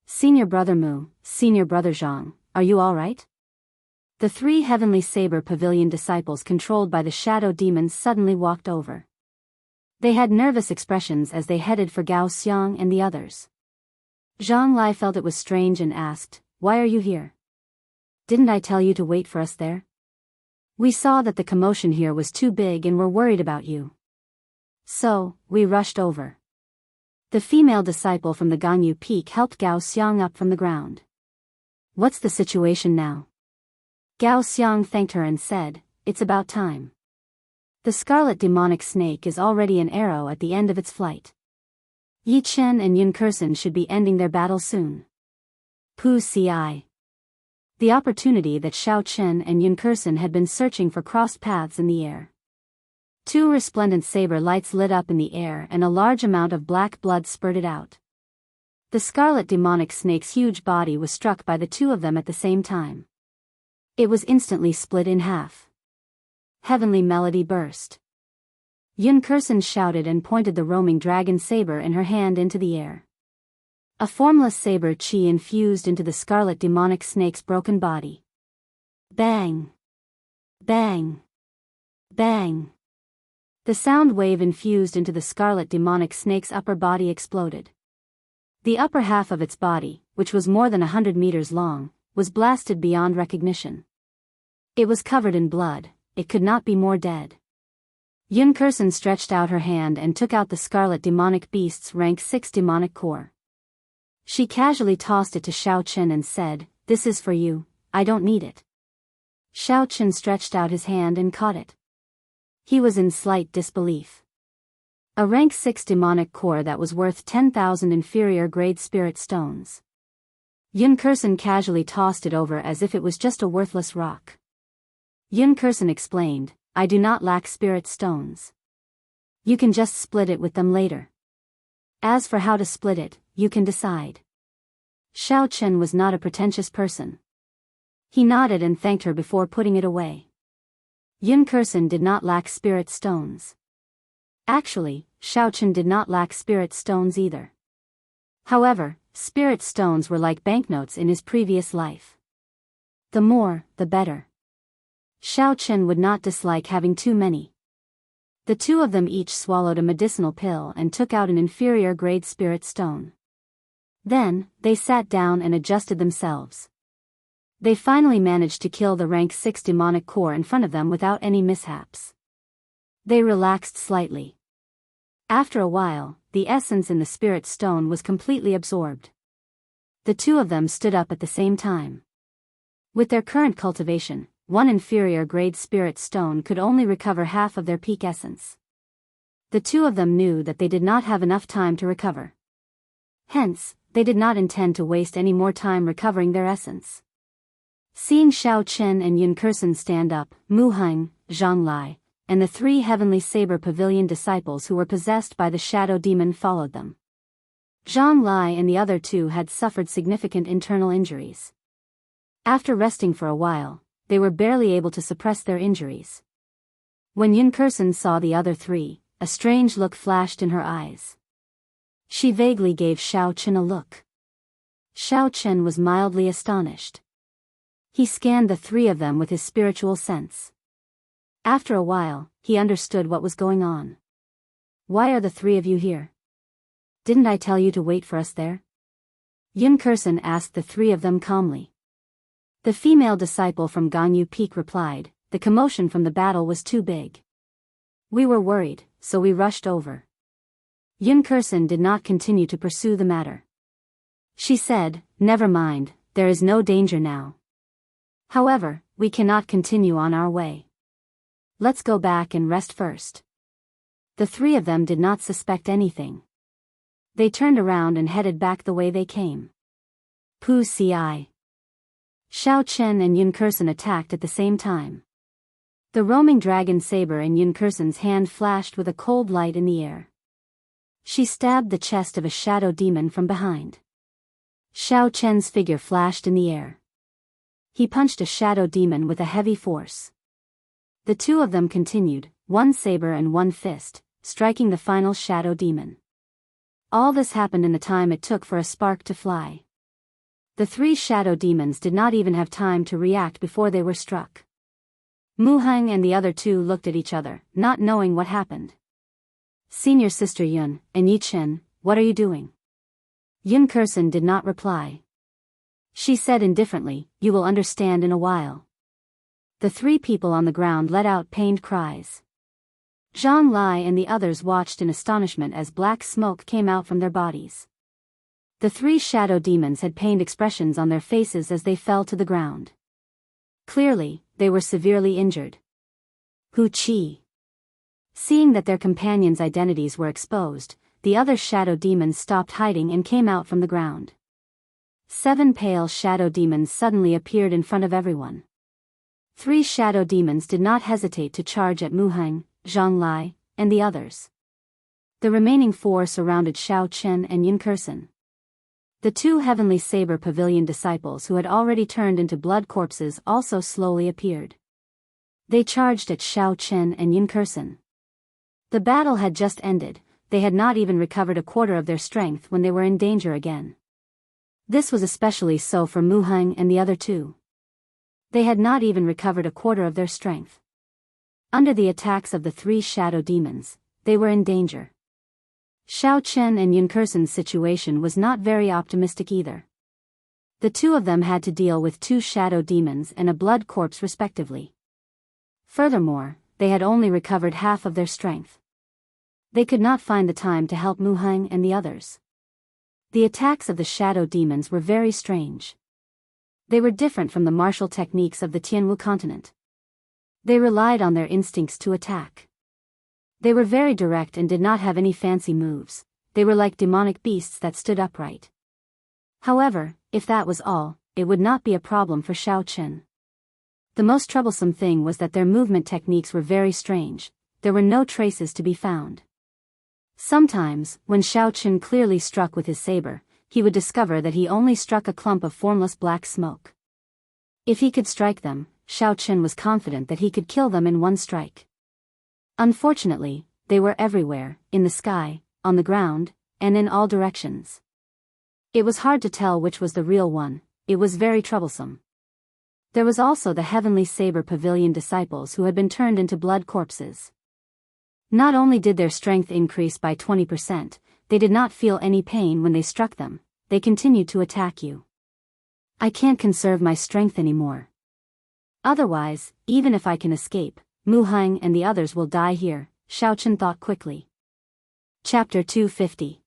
Senior Brother Mu, Senior Brother Zhang, are you all right? The 3 heavenly saber pavilion disciples controlled by the shadow demons suddenly walked over. They had nervous expressions as they headed for Gao Xiang and the others. Zhang Lai felt it was strange and asked, "Why are you here? Didn't I tell you to wait for us there? We saw that the commotion here was too big and were worried about you. So, we rushed over." The female disciple from the Ganyu Peak helped Gao Xiang up from the ground. "What's the situation now?" Gao Xiang thanked her and said, "It's about time. The scarlet demonic snake is already an arrow at the end of its flight. Yi Chen and Yun Kursen should be ending their battle soon." Pu Ci. The opportunity that Xiao Chen and Yun Kursen had been searching for crossed paths in the air. 2 resplendent saber lights lit up in the air and a large amount of black blood spurted out. The scarlet demonic snake's huge body was struck by the 2 of them at the same time. It was instantly split in half. Heavenly melody burst. Yun Kursen shouted and pointed the roaming dragon saber in her hand into the air. A formless saber chi infused into the scarlet demonic snake's broken body. Bang! Bang! Bang! The sound wave infused into the scarlet demonic snake's upper body exploded. The upper half of its body, which was more than 100 meters long, was blasted beyond recognition. It was covered in blood, it could not be more dead. Yun Kursen stretched out her hand and took out the scarlet demonic beast's rank 6 demonic core. She casually tossed it to Xiao Chen and said, "This is for you, I don't need it." Xiao Chen stretched out his hand and caught it. He was in slight disbelief. A rank 6 demonic core that was worth 10,000 inferior grade spirit stones. Yun Kursen casually tossed it over as if it was just a worthless rock. Yun Kursen explained, "I do not lack spirit stones. You can just split it with them later. As for how to split it, you can decide." Xiao Chen was not a pretentious person. He nodded and thanked her before putting it away. Yun Kursen did not lack spirit stones. Actually, Xiao Chen did not lack spirit stones either. However, spirit stones were like banknotes in his previous life. The more, the better. Xiao Chen would not dislike having too many. The two of them each swallowed a medicinal pill and took out an inferior grade spirit stone. Then, they sat down and adjusted themselves. They finally managed to kill the rank 6 demonic core in front of them without any mishaps. They relaxed slightly. After a while, the essence in the spirit stone was completely absorbed. The two of them stood up at the same time. With their current cultivation, one inferior grade spirit stone could only recover half of their peak essence. The two of them knew that they did not have enough time to recover. Hence, they did not intend to waste any more time recovering their essence. Seeing Xiao Chen and Yun Kursen stand up, Mu Heng, Zhang Lai, and the 3 Heavenly Saber Pavilion disciples who were possessed by the shadow demon followed them. Zhang Lai and the other 2 had suffered significant internal injuries. After resting for a while, they were barely able to suppress their injuries. When Yun Kursen saw the other 3, a strange look flashed in her eyes. She vaguely gave Xiao Chen a look. Xiao Chen was mildly astonished. He scanned the 3 of them with his spiritual sense. After a while, he understood what was going on. Why are the 3 of you here? Didn't I tell you to wait for us there? Yun Kursen asked the 3 of them calmly. The female disciple from Ganyu Peak replied, the commotion from the battle was too big. We were worried, so we rushed over. Yun Kursen did not continue to pursue the matter. She said, never mind, there is no danger now. However, we cannot continue on our way. Let's go back and rest first. The 3 of them did not suspect anything. They turned around and headed back the way they came. Pu Ci. Xiao Chen and Yun Kursen attacked at the same time. The roaming dragon saber in Yun Kursen's hand flashed with a cold light in the air. She stabbed the chest of a shadow demon from behind. Xiao Chen's figure flashed in the air. He punched a shadow demon with a heavy force. The 2 of them continued, one saber and one fist, striking the final shadow demon. All this happened in the time it took for a spark to fly. The 3 shadow demons did not even have time to react before they were struck. Mu Heng and the other 2 looked at each other, not knowing what happened. Senior Sister Yun and Yi Chen, what are you doing? Yun Kursen did not reply. She said indifferently, you will understand in a while. The 3 people on the ground let out pained cries. Zhang Lai and the others watched in astonishment as black smoke came out from their bodies. The 3 shadow demons had pained expressions on their faces as they fell to the ground. Clearly, they were severely injured. Hu Qi. Seeing that their companions' identities were exposed, the other shadow demons stopped hiding and came out from the ground. 7 pale shadow demons suddenly appeared in front of everyone. 3 shadow demons did not hesitate to charge at Mu Heng, Zhang Lai, and the others. The remaining 4 surrounded Xiao Chen and Yun Kursen. The 2 Heavenly Saber Pavilion disciples who had already turned into blood corpses also slowly appeared. They charged at Xiao Chen and Yun Kursen. The battle had just ended, they had not even recovered a quarter of their strength when they were in danger again. This was especially so for Mu Heng and the other 2. They had not even recovered a quarter of their strength. Under the attacks of the 3 shadow demons, they were in danger. Xiao Chen and Yun Kursen's situation was not very optimistic either. The 2 of them had to deal with 2 shadow demons and a blood corpse respectively. Furthermore, they had only recovered half of their strength. They could not find the time to help Mu Heng and the others. The attacks of the shadow demons were very strange. They were different from the martial techniques of the Tianwu continent. They relied on their instincts to attack. They were very direct and did not have any fancy moves. They were like demonic beasts that stood upright. However, if that was all, it would not be a problem for Xiao Chen. The most troublesome thing was that their movement techniques were very strange. There were no traces to be found. Sometimes, when Xiao Chen clearly struck with his saber, he would discover that he only struck a clump of formless black smoke. If he could strike them, Xiao Chen was confident that he could kill them in one strike. Unfortunately, they were everywhere, in the sky, on the ground, and in all directions. It was hard to tell which was the real one. It was very troublesome. There was also the Heavenly Saber Pavilion disciples who had been turned into blood corpses. Not only did their strength increase by 20%, they did not feel any pain when they struck them, they continued to attack you. I can't conserve my strength anymore. Otherwise, even if I can escape, Mu Hang and the others will die here, Xiaochen thought quickly. Chapter 250.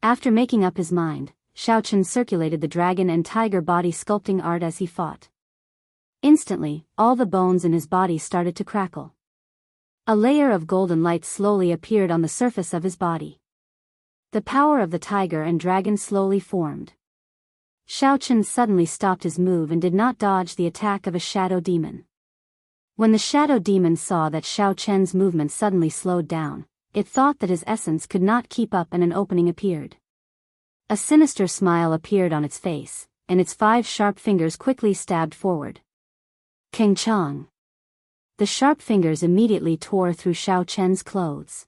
After making up his mind, Xiaochen circulated the dragon and tiger body sculpting art as he fought. Instantly, all the bones in his body started to crackle. A layer of golden light slowly appeared on the surface of his body. The power of the tiger and dragon slowly formed. Xiaochen suddenly stopped his move and did not dodge the attack of a shadow demon. When the shadow demon saw that Xiaochen's movement suddenly slowed down, it thought that his essence could not keep up and an opening appeared. A sinister smile appeared on its face, and its 5 sharp fingers quickly stabbed forward. Keng Chong. The sharp fingers immediately tore through Xiaochen's clothes.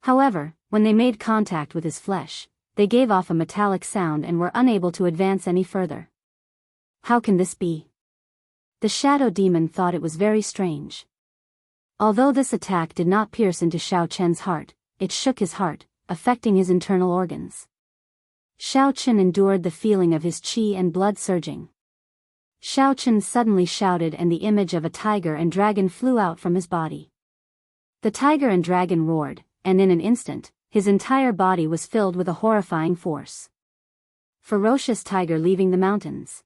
However, when they made contact with his flesh, they gave off a metallic sound and were unable to advance any further. How can this be? The shadow demon thought it was very strange. Although this attack did not pierce into Xiaochen's heart, it shook his heart, affecting his internal organs. Xiaochen endured the feeling of his qi and blood surging. Xiaochen suddenly shouted and the image of a tiger and dragon flew out from his body. The tiger and dragon roared, and in an instant, his entire body was filled with a horrifying force. Ferocious tiger leaving the mountains.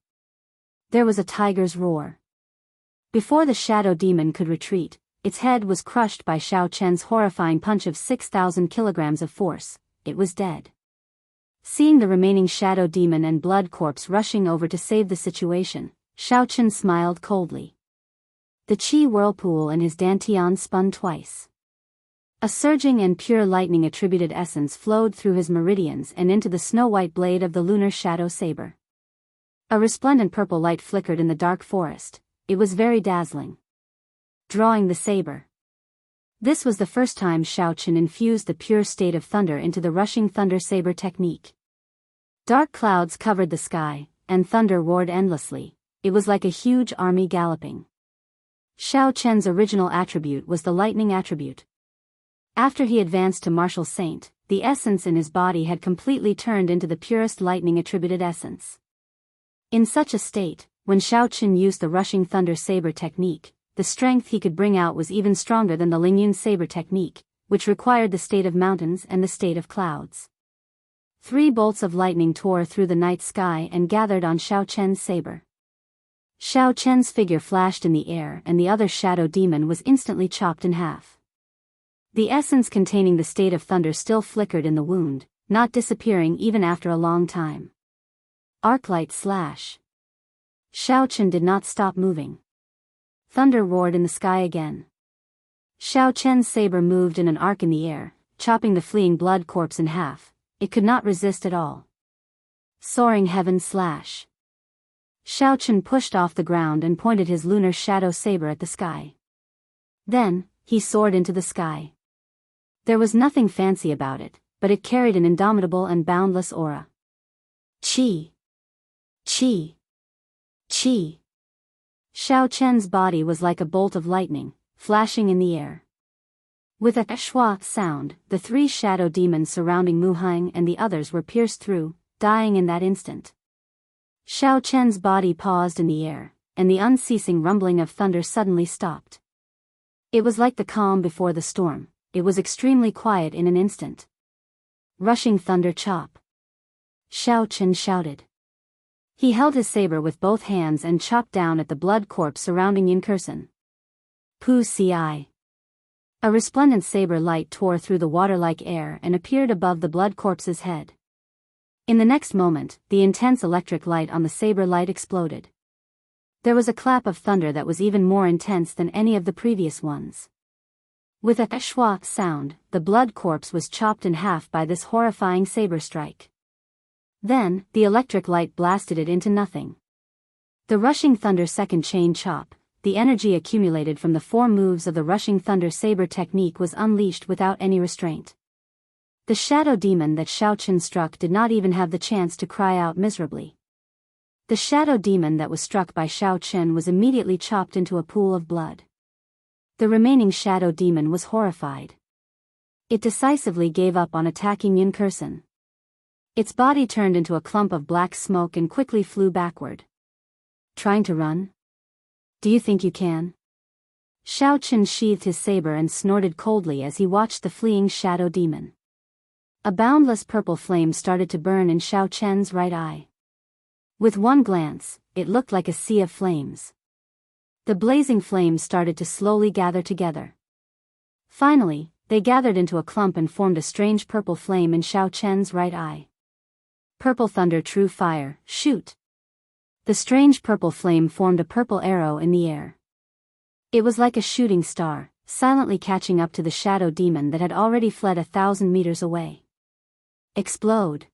There was a tiger's roar. Before the shadow demon could retreat, its head was crushed by Xiaochen's horrifying punch of 6,000 kilograms of force. It was dead. Seeing the remaining shadow demon and blood corpse rushing over to save the situation, Xiaochen smiled coldly. The qi whirlpool in his dantian spun twice. A surging and pure lightning attributed essence flowed through his meridians and into the snow-white blade of the lunar shadow saber. A resplendent purple light flickered in the dark forest. It was very dazzling. Drawing the saber. This was the first time Xiaochen infused the pure state of thunder into the rushing thunder saber technique. Dark clouds covered the sky, and thunder roared endlessly. It was like a huge army galloping. Xiaochen's original attribute was the lightning attribute. After he advanced to martial saint, the essence in his body had completely turned into the purest lightning attributed essence. In such a state, when Xiaochen used the rushing thunder saber technique, the strength he could bring out was even stronger than the Lingyun saber technique, which required the state of mountains and the state of clouds. 3 bolts of lightning tore through the night sky and gathered on Xiaochen's saber. Xiaochen's figure flashed in the air and the other shadow demon was instantly chopped in half. The essence containing the state of thunder still flickered in the wound, not disappearing even after a long time. Arclight slash. Xiaochen did not stop moving. Thunder roared in the sky again. Xiaochen's saber moved in an arc in the air, chopping the fleeing blood corpse in half. It could not resist at all. Soaring heaven slash. Xiaochen pushed off the ground and pointed his lunar shadow saber at the sky. Then, he soared into the sky. There was nothing fancy about it, but it carried an indomitable and boundless aura. Qi. Qi. Qi. Xiaochen's body was like a bolt of lightning, flashing in the air. With a schwa sound, the 3 shadow demons surrounding Mu Hang and the others were pierced through, dying in that instant. Xiaochen's body paused in the air, and the unceasing rumbling of thunder suddenly stopped. It was like the calm before the storm. It was extremely quiet in an instant. Rushing thunder chop. Xiaochen shouted. He held his saber with both hands and chopped down at the blood corpse surrounding Yunkerson. Pu Ci. A resplendent saber light tore through the water-like air and appeared above the blood corpse's head. In the next moment, the intense electric light on the saber light exploded. There was a clap of thunder that was even more intense than any of the previous ones. With a schwa sound, the blood corpse was chopped in half by this horrifying saber strike. Then, the electric light blasted it into nothing. The rushing thunder second chain chop, the energy accumulated from the 4 moves of the rushing thunder saber technique was unleashed without any restraint. The shadow demon that Xiaochen struck did not even have the chance to cry out miserably. The shadow demon that was struck by Xiao Chen was immediately chopped into a pool of blood. The remaining shadow demon was horrified. It decisively gave up on attacking Yun Kursen. Its body turned into a clump of black smoke and quickly flew backward. Trying to run? Do you think you can? Xiao Chen sheathed his saber and snorted coldly as he watched the fleeing shadow demon. A boundless purple flame started to burn in Xiao Chen's right eye. With one glance, it looked like a sea of flames. The blazing flames started to slowly gather together. Finally, they gathered into a clump and formed a strange purple flame in Xiao Chen's right eye. Purple thunder, true fire, shoot! The strange purple flame formed a purple arrow in the air. It was like a shooting star, silently catching up to the shadow demon that had already fled 1,000 meters away. Explode!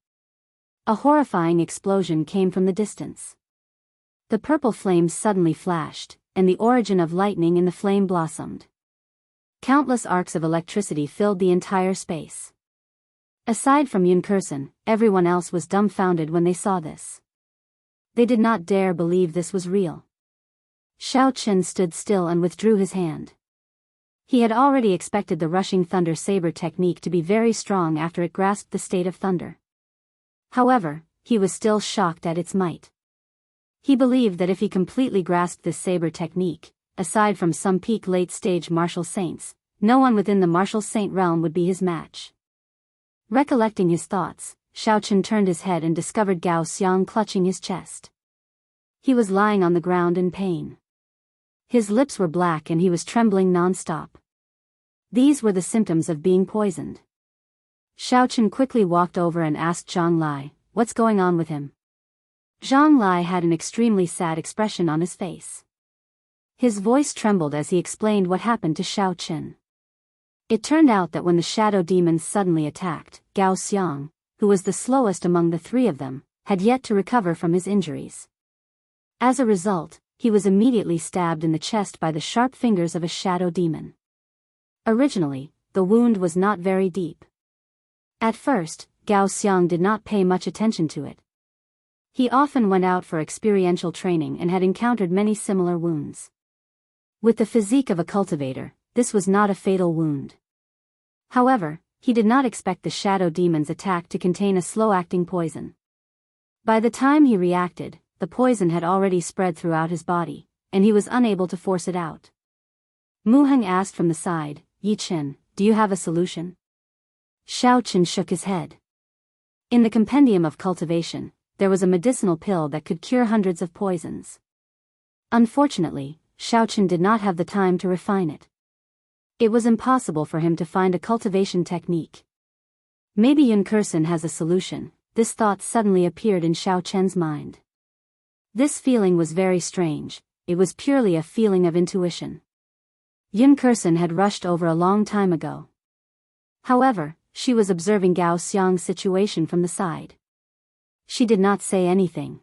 A horrifying explosion came from the distance. The purple flames suddenly flashed, and the origin of lightning in the flame blossomed. Countless arcs of electricity filled the entire space. Aside from Yun Kursen, everyone else was dumbfounded when they saw this. They did not dare believe this was real. Xiao Chen stood still and withdrew his hand. He had already expected the rushing thunder saber technique to be very strong after it grasped the state of thunder. However, he was still shocked at its might. He believed that if he completely grasped this saber technique, aside from some peak late-stage martial saints, no one within the martial saint realm would be his match. Recollecting his thoughts, Xiao Chen turned his head and discovered Gao Xiang clutching his chest. He was lying on the ground in pain. His lips were black and he was trembling non-stop. These were the symptoms of being poisoned. Xiao Chen quickly walked over and asked Zhang Lai, "What's going on with him?" Zhang Lai had an extremely sad expression on his face. His voice trembled as he explained what happened to Xiao Chen. It turned out that when the shadow demons suddenly attacked, Gao Xiang, who was the slowest among the three of them, had yet to recover from his injuries. As a result, he was immediately stabbed in the chest by the sharp fingers of a shadow demon. Originally, the wound was not very deep. At first, Gao Xiang did not pay much attention to it. He often went out for experiential training and had encountered many similar wounds. With the physique of a cultivator, this was not a fatal wound. However, he did not expect the shadow demon's attack to contain a slow-acting poison. By the time he reacted, the poison had already spread throughout his body, and he was unable to force it out. Mu Heng asked from the side, "Yi Chen, do you have a solution?" Xiao Chen shook his head. In the compendium of cultivation, there was a medicinal pill that could cure hundreds of poisons. Unfortunately, Xiao Chen did not have the time to refine it. It was impossible for him to find a cultivation technique. Maybe Yun Kursen has a solution. This thought suddenly appeared in Xiao Chen's mind. This feeling was very strange. It was purely a feeling of intuition. Yun Kursen had rushed over a long time ago. However, she was observing Gao Xiang's situation from the side. She did not say anything.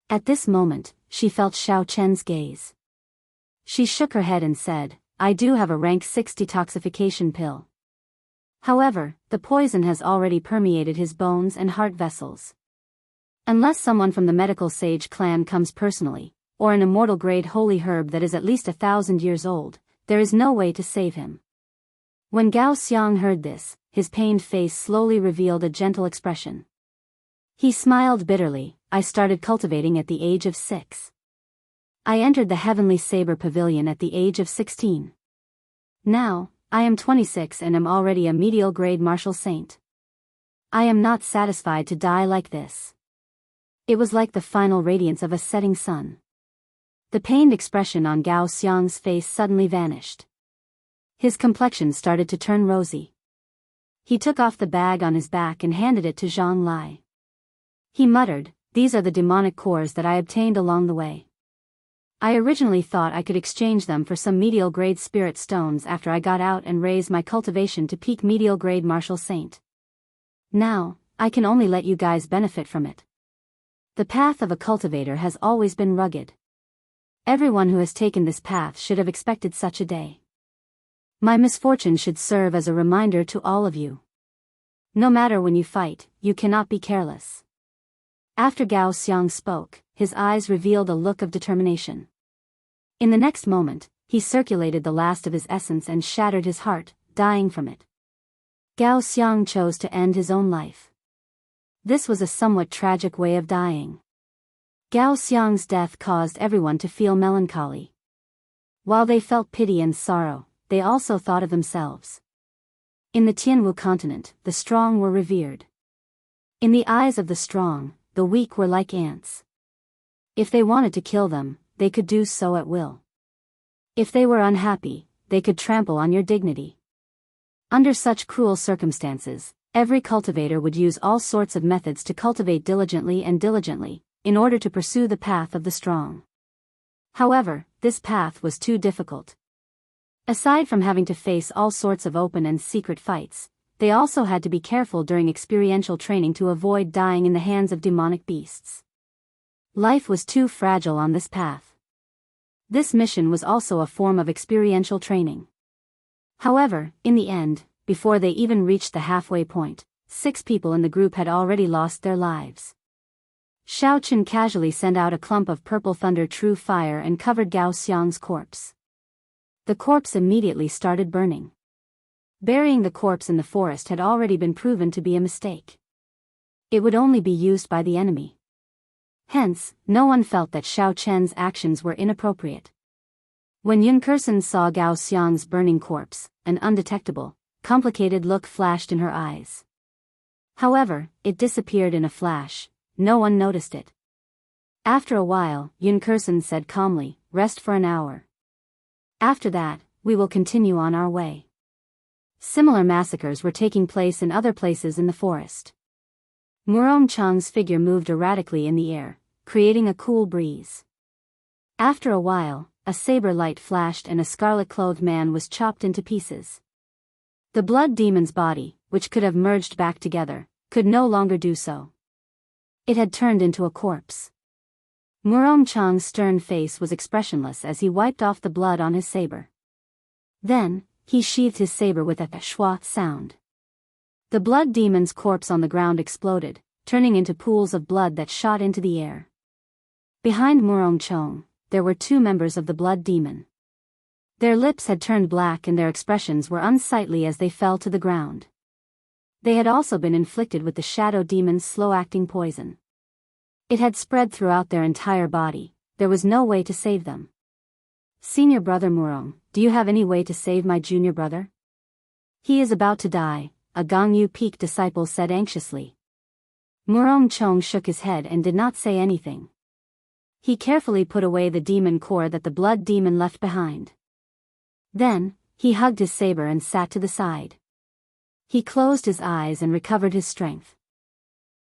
At this moment, she felt Xiao Chen's gaze. She shook her head and said, "I do have a rank 6 detoxification pill. However, the poison has already permeated his bones and heart vessels. Unless someone from the medical sage clan comes personally, or an immortal-grade holy herb that is at least 1,000 years old, there is no way to save him." When Gao Xiang heard this, his pained face slowly revealed a gentle expression. He smiled bitterly. "I started cultivating at the age of 6. I entered the Heavenly Saber Pavilion at the age of 16. Now, I am 26 and am already a medial-grade martial saint. I am not satisfied to die like this." It was like the final radiance of a setting sun. The pained expression on Gao Xiang's face suddenly vanished. His complexion started to turn rosy. He took off the bag on his back and handed it to Zhang Lai. He muttered, "These are the demonic cores that I obtained along the way. I originally thought I could exchange them for some medial-grade spirit stones after I got out and raised my cultivation to peak medial-grade martial saint. Now, I can only let you guys benefit from it. The path of a cultivator has always been rugged. Everyone who has taken this path should have expected such a day. My misfortune should serve as a reminder to all of you. No matter when you fight, you cannot be careless." After Gao Xiang spoke, his eyes revealed a look of determination. In the next moment, he circulated the last of his essence and shattered his heart, dying from it. Gao Xiang chose to end his own life. This was a somewhat tragic way of dying. Gao Xiang's death caused everyone to feel melancholy. While they felt pity and sorrow, they also thought of themselves. In the Tianwu continent, the strong were revered. In the eyes of the strong, the weak were like ants. If they wanted to kill them, they could do so at will. If they were unhappy, they could trample on your dignity. Under such cruel circumstances, every cultivator would use all sorts of methods to cultivate diligently, in order to pursue the path of the strong. However, this path was too difficult. Aside from having to face all sorts of open and secret fights, they also had to be careful during experiential training to avoid dying in the hands of demonic beasts. Life was too fragile on this path. This mission was also a form of experiential training. However, in the end, before they even reached the halfway point, 6 people in the group had already lost their lives. Shao Chen casually sent out a clump of purple thunder true fire and covered Gao Xiang's corpse. The corpse immediately started burning. Burying the corpse in the forest had already been proven to be a mistake. It would only be used by the enemy. Hence, no one felt that Shao Chen's actions were inappropriate. When Yun Kursen saw Gao Xiang's burning corpse, an undetectable, complicated look flashed in her eyes. However, it disappeared in a flash. No one noticed it. After a while, Yun Kursen said calmly, "Rest for an hour. After that, we will continue on our way." Similar massacres were taking place in other places in the forest. Murong Chang's figure moved erratically in the air, creating a cool breeze. After a while, a saber light flashed and a scarlet-clothed man was chopped into pieces. The blood demon's body, which could have merged back together, could no longer do so. It had turned into a corpse. Murong Chang's stern face was expressionless as he wiped off the blood on his saber. Then, he sheathed his saber with a shwa sound. The blood demon's corpse on the ground exploded, turning into pools of blood that shot into the air. Behind Murong Chang, there were 2 members of the blood demon. Their lips had turned black and their expressions were unsightly as they fell to the ground. They had also been inflicted with the shadow demon's slow-acting poison. It had spread throughout their entire body. There was no way to save them. "Senior brother Murong, do you have any way to save my junior brother? He is about to die," a Gongyu Peak disciple said anxiously. Murong Chong shook his head and did not say anything. He carefully put away the demon core that the blood demon left behind. Then, he hugged his saber and sat to the side. He closed his eyes and recovered his strength.